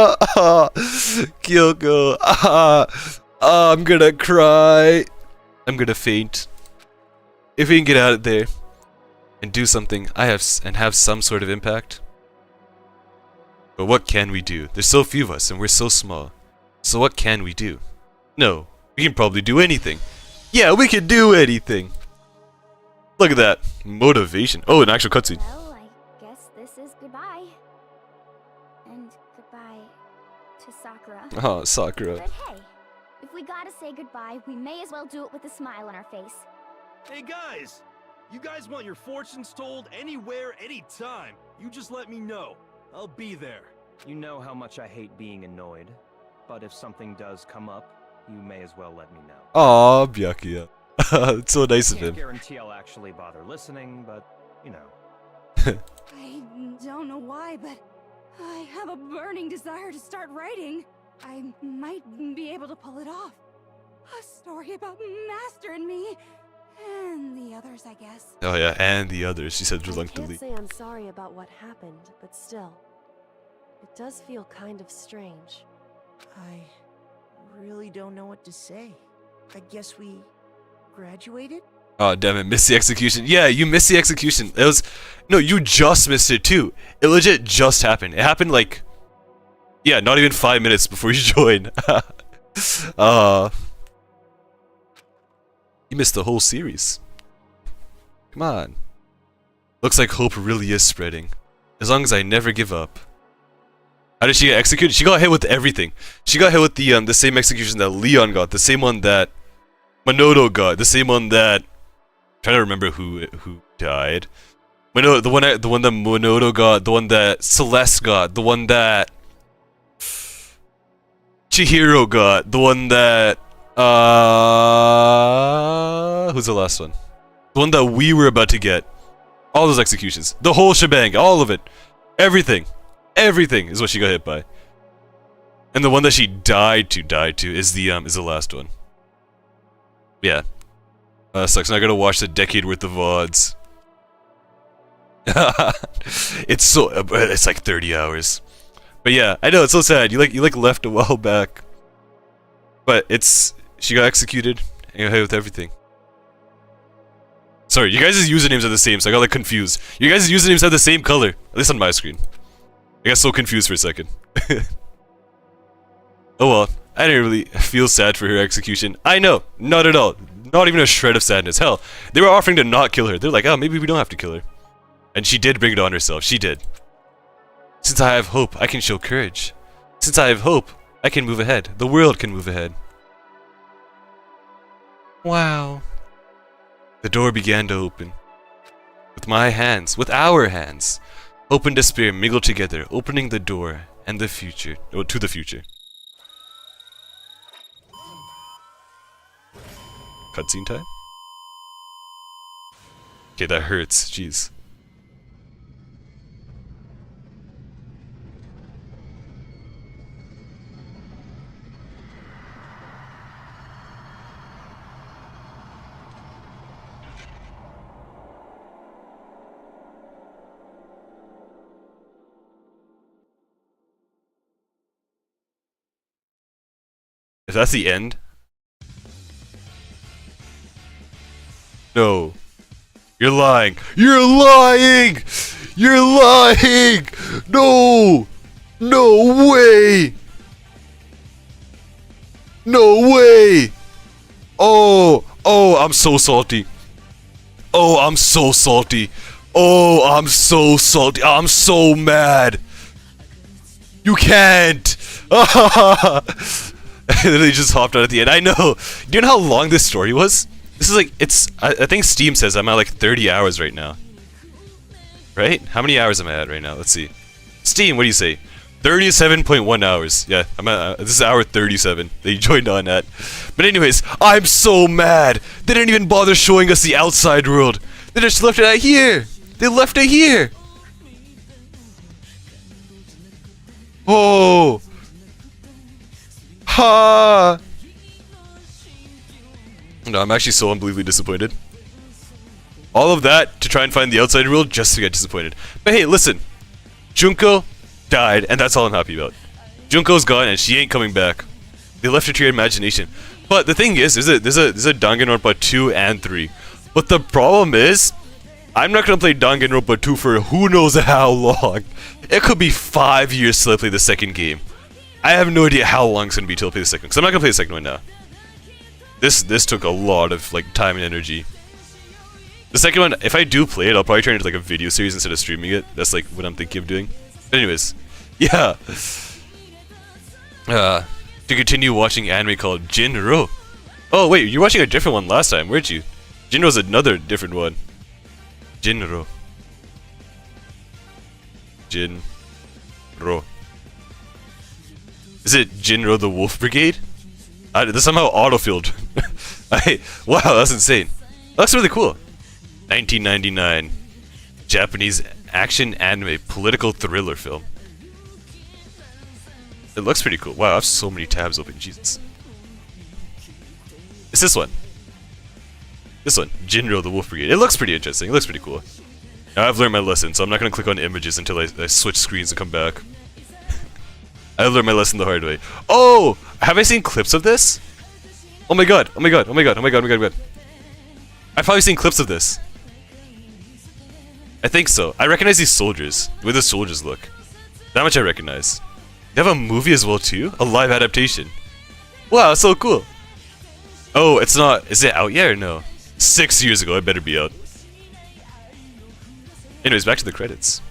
I'm gonna cry. I'm gonna faint. If we can get out of there and do something, have some sort of impact. But what can we do? There's so few of us, and we're so small. So what can we do? No, we can probably do anything. Yeah, we can do anything. Look at that. Motivation. Oh, an actual cutscene. Well, I guess this is goodbye. And goodbye to Sakura. Oh, Sakura. But hey, if we we gotta say goodbye, we may as well do it with a smile on our face. Hey guys! You guys want your fortunes told anywhere, anytime. You just let me know. I'll be there. You know how much I hate being annoyed, but if something does come up, you may as well let me know. Aw, Byakuya. It's so nice of Can't him. guarantee I'll actually bother listening, but, you know. I don't know why, but I have a burning desire to start writing. I might be able to pull it off. A story about Master and me, and the others, I guess. Oh yeah, and the others, she said I reluctantly. can't say I'm sorry about what happened, but still, it does feel kind of strange. I really don't know what to say. I guess we graduated? Oh damn it, missed the execution. Yeah, you missed the execution. It was... No, you just missed it too. It legit just happened. It happened like... Yeah, not even 5 minutes before you joined. You missed the whole series. Come on. Looks like hope really is spreading. As long as I never give up. How did she get executed? She got hit with everything. She got hit with the same execution that Leon got, the same one that Manoto got, the same one that... I'm trying to remember who died. The one that Manoto got, the one that Celeste got, the one that Chihiro got, the one that who's the last one? The one that we were about to get. All those executions. The whole shebang, all of it. Everything. Everything is what she got hit by. And the one that she died to is the last one. Yeah. Sucks. Now I gotta watch the decade worth of VODs. It's like 30 hours. But yeah, I know, it's so sad. You left a while back. But she got executed and got hit with everything. Sorry, you guys' usernames are the same, so I got like confused. You guys' usernames have the same color, at least on my screen. I got so confused for a second. Oh well, I didn't really feel sad for her execution. I know, not at all. Not even a shred of sadness. Hell, they were offering to not kill her. They're like, oh, maybe we don't have to kill her. And she did bring it on herself. She did. Since I have hope, I can show courage. Since I have hope, I can move ahead. The world can move ahead. Wow. The door began to open. With my hands, with our hands, hope and despair mingled together, opening the door and the future, to the future. Cutscene time? Okay, that hurts. Jeez. If that's the end? No. You're lying. You're lying! You're lying! No! No way! No way! Oh! Oh, I'm so salty. Oh, I'm so salty. Oh, I'm so salty. I'm so mad. You can't! And then they just hopped out at the end. I know! Do you know how long this story was? This is like, I think Steam says I'm at like 30 hours right now. Right? How many hours am I at right now? Let's see. Steam, what do you say? 37.1 hours. Yeah, I'm at, this is hour 37 that you joined on at. But anyways, I'm so mad! They didn't even bother showing us the outside world! They just left it at here! They left it here! Oh! Ha! No, I'm actually so unbelievably disappointed. All of that to try and find the outside world just to get disappointed. But hey, listen. Junko died, and that's all I'm happy about. Junko's gone, and she ain't coming back. They left her to your imagination. But the thing is, there's a Danganronpa 2 and 3. But the problem is, I'm not gonna play Danganronpa 2 for who knows how long. It could be 5 years till I play the second game. I have no idea how long it's gonna be till I play the second one, because I'm not gonna play the second one now. This took a lot of like time and energy. The second one, if I do play it, I'll probably turn it into like a video series instead of streaming it. That's like what I'm thinking of doing. But anyways, yeah. to continue watching anime called Jinro. Oh wait, you're watching a different one last time, weren't you? Jinro's another different one. Jinro. Jinro. Is it Jinro the Wolf Brigade? This somehow autofilled. Wow, that's insane. That looks really cool. 1999. Japanese action anime political thriller film. It looks pretty cool. Wow, I have so many tabs open, Jesus. It's this one. This one, Jinro the Wolf Brigade. It looks pretty interesting. It looks pretty cool. Now I've learned my lesson, so I'm not going to click on images until I switch screens and come back. I learned my lesson the hard way. Oh! Have I seen clips of this? Oh my god, oh my god, oh my god, oh my god, oh my god, oh my god. I've probably seen clips of this. I think so. I recognize these soldiers. The way the soldiers look. That much I recognize. They have a movie as well too? A live adaptation. Wow, that's so cool. Oh, it's not. Is it out yet or no? 6 years ago, it better be out. Anyways, back to the credits.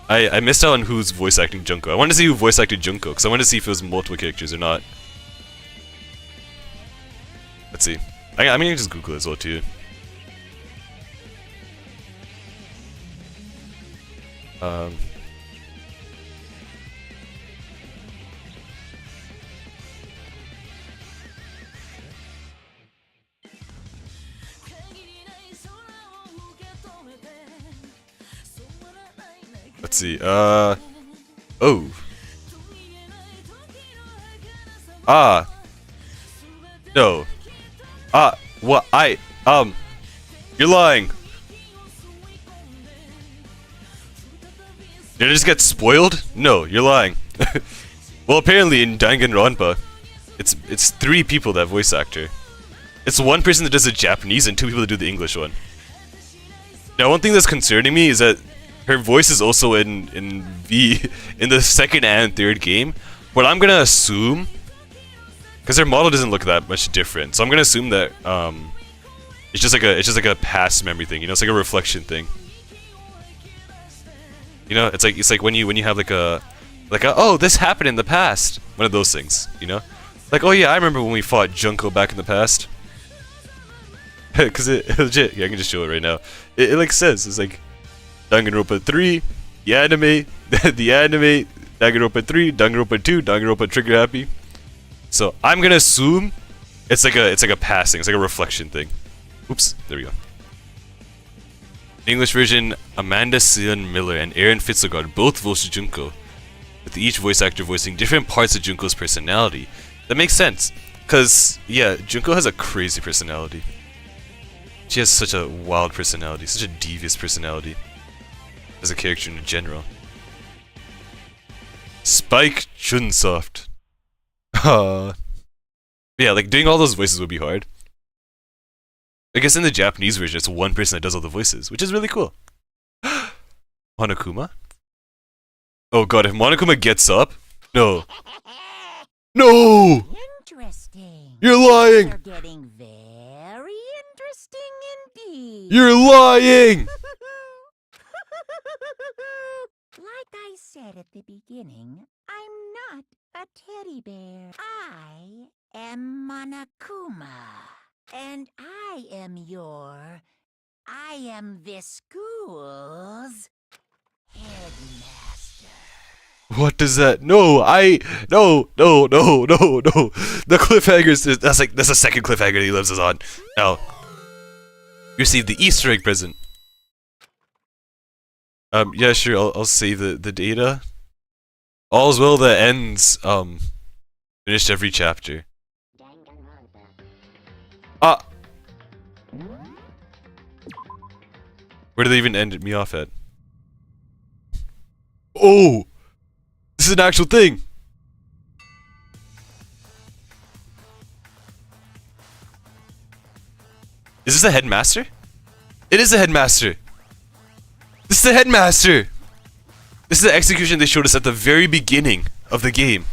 I missed out on who's voice acting Junko. I wanted to see who voice acted Junko, because I wanted to see if it was multiple characters or not. Let's see. I mean, I can just Google it as well too. Let's see, oh. No. What? You're lying. Did I just get spoiled? No, you're lying. Well, apparently in Danganronpa, it's 3 people that voice actor. It's 1 person that does the Japanese and 2 people that do the English one. Now, one thing that's concerning me is that her voice is also in the second and third game, but I'm gonna assume, because her model doesn't look that much different, so I'm gonna assume that it's just like a past memory thing, you know, it's like a reflection thing. You know, it's like when you have like a oh, this happened in the past, one of those things, you know, like, oh yeah, I remember when we fought Junko back in the past. Because it legit, yeah, I can just show it right now. It like says, it's like Danganronpa 3, the anime, Danganronpa 3, Danganronpa 2, Danganronpa Trigger Happy. So I'm gonna assume it's like a passing, it's like a reflection thing. Oops, there we go. The English version, Amanda Seon Miller and Aaron Fitzgerald both voiced Junko, with each voice actor voicing different parts of Junko's personality. That makes sense, cause yeah, Junko has a crazy personality. She has such a wild personality, such a devious personality as a character in general. Spike Chunsoft. Yeah, like doing all those voices would be hard. I guess in the Japanese version, it's 1 person that does all the voices, which is really cool. Monokuma? Oh god, if Monokuma gets up? No. No! Interesting. You're lying! You're getting very interesting indeed. You're lying! Like I said at the beginning, I'm not a teddy bear. I am Monokuma. And I am this school's headmaster. What does that? No. The cliffhangers. That's the second cliffhanger that he lives us on. Now, you received the Easter egg present. Yeah, sure. I'll save the data. All's well that ends. Finished every chapter. Where did they even end me off at? Oh! This is an actual thing! Is this the headmaster? It is the headmaster! This is the headmaster! This is the execution they showed us at the very beginning of the game.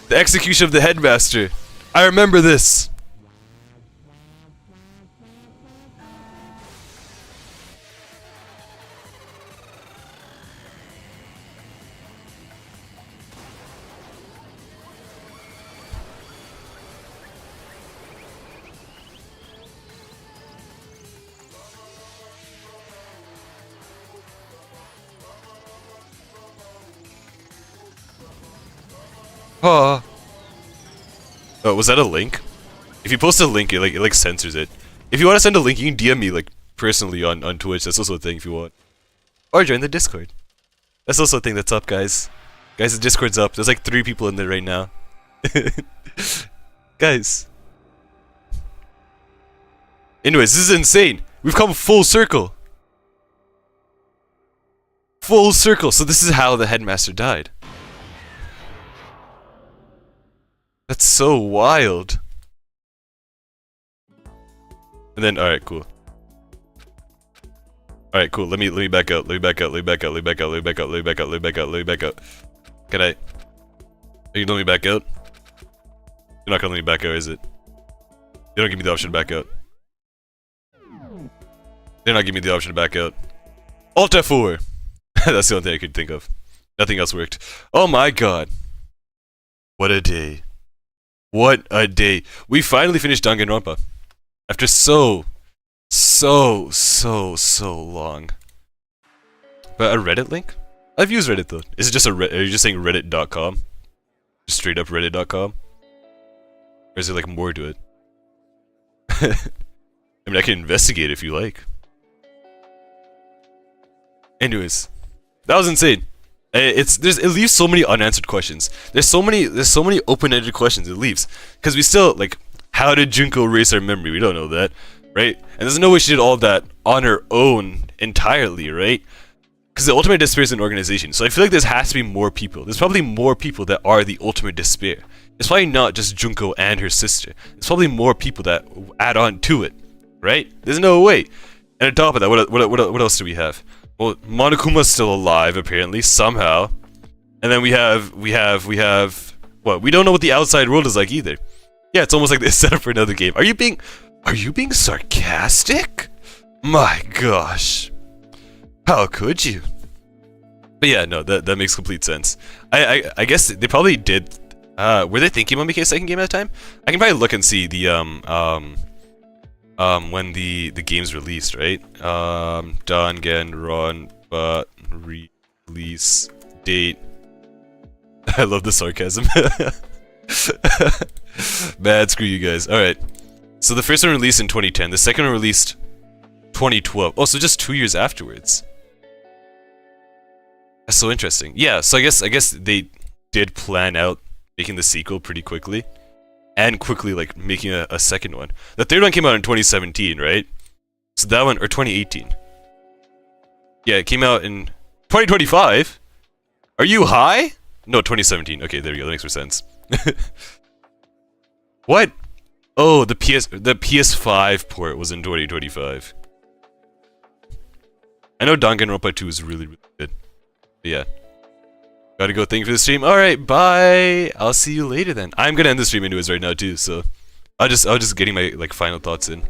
The execution of the headmaster. I remember this. Oh, was that a link? If you post a link, it like censors it. If you want to send a link, you can DM me like personally on Twitch. That's also a thing if you want. Or join the Discord. That's also a thing that's up, guys. Guys, the Discord's up. There's like 3 people in there right now. Guys. Anyways, this is insane. We've come full circle. Full circle. So this is how the headmaster died. That's so wild. And then, alright, cool. Alright, cool. Let me back out. Let me back out. Let me back out. Let me back out. Let me back out. Let me back out. Let me back out. Let me back out. Can I? Are you gonna let me back out? You're not gonna let me back out, is it? You don't give me the option to back out. They're not giving me the option to back out. Alt F4! That's the only thing I could think of. Nothing else worked. Oh my god. What a day. What a day. We finally finished Danganronpa. After so long. But a Reddit link? I've used Reddit though. Is it just a are you just saying reddit.com? Just straight up reddit.com? Or is there like more to it? I mean, I can investigate if you like. Anyways, that was insane. It leaves so many unanswered questions. There's so many open-ended questions it leaves. Because we still, like, how did Junko erase her memory? We don't know that, right? And there's no way she did all that on her own entirely, right? Because the Ultimate Despair is an organization, so I feel like there has to be more people. There's probably more people that are the Ultimate Despair. It's probably not just Junko and her sister. There's probably more people that add on to it, right? There's no way. And on top of that, what else do we have? Well, Monokuma's still alive apparently somehow, and then we have what? We don't know what the outside world is like either. Yeah, it's almost like they set up for another game. Are you being sarcastic? My gosh, how could you? But yeah, no, that makes complete sense. I guess they probably did. Were they thinking about making a second game at the time? I can probably look and see the when the game's released, right? Danganronpa release date. I love the sarcasm. Bad, screw you guys. Alright. So the first one released in 2010, the second one released 2012. Oh, so just 2 years afterwards. That's so interesting. Yeah, so I guess they did plan out making the sequel pretty quickly. And quickly, like, making a second one. The third one came out in 2017, right? So that one, or 2018. Yeah, it came out in 2025? Are you high? No, 2017. Okay, there we go, that makes more sense. What? Oh, the PS5 port was in 2025. I know Danganronpa 2 is really, really good. But yeah. Gotta go, thank you for the stream. Alright, bye! I'll see you later then. I'm gonna end the stream anyways right now too, so I'll just getting my like final thoughts in.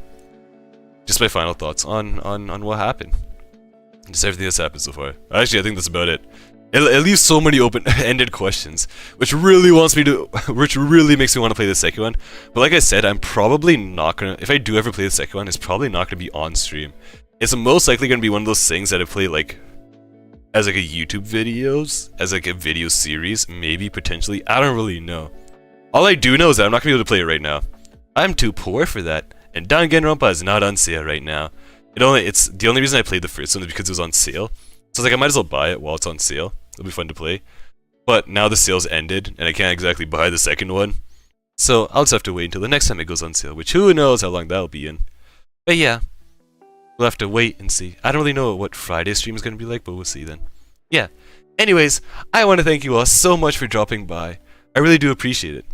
Just my final thoughts on what happened. Just everything that's happened so far. Actually, I think that's about it. It leaves so many open-ended questions, which really makes me want to play the second one. But like I said, I'm probably not gonna, if I do ever play the second one, it's probably not gonna be on stream. It's most likely gonna be one of those things that I play like as like a YouTube videos, as like a video series, maybe, potentially. I don't really know. All I do know is that I'm not gonna be able to play it right now. I'm too poor for that, and Danganronpa is not on sale right now. It's the only reason I played the first one is because it was on sale. So I was like, I might as well buy it while it's on sale. It'll be fun to play. But now the sale's ended, and I can't exactly buy the second one. So I'll just have to wait until the next time it goes on sale, which who knows how long that'll be in. But yeah. We'll have to wait and see. I don't really know what Friday's stream is going to be like, but we'll see then. Yeah. Anyways, I want to thank you all so much for dropping by. I really do appreciate it.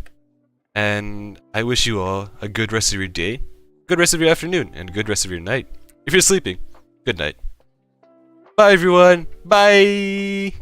And I wish you all a good rest of your day, good rest of your afternoon, and a good rest of your night. If you're sleeping, good night. Bye everyone. Bye.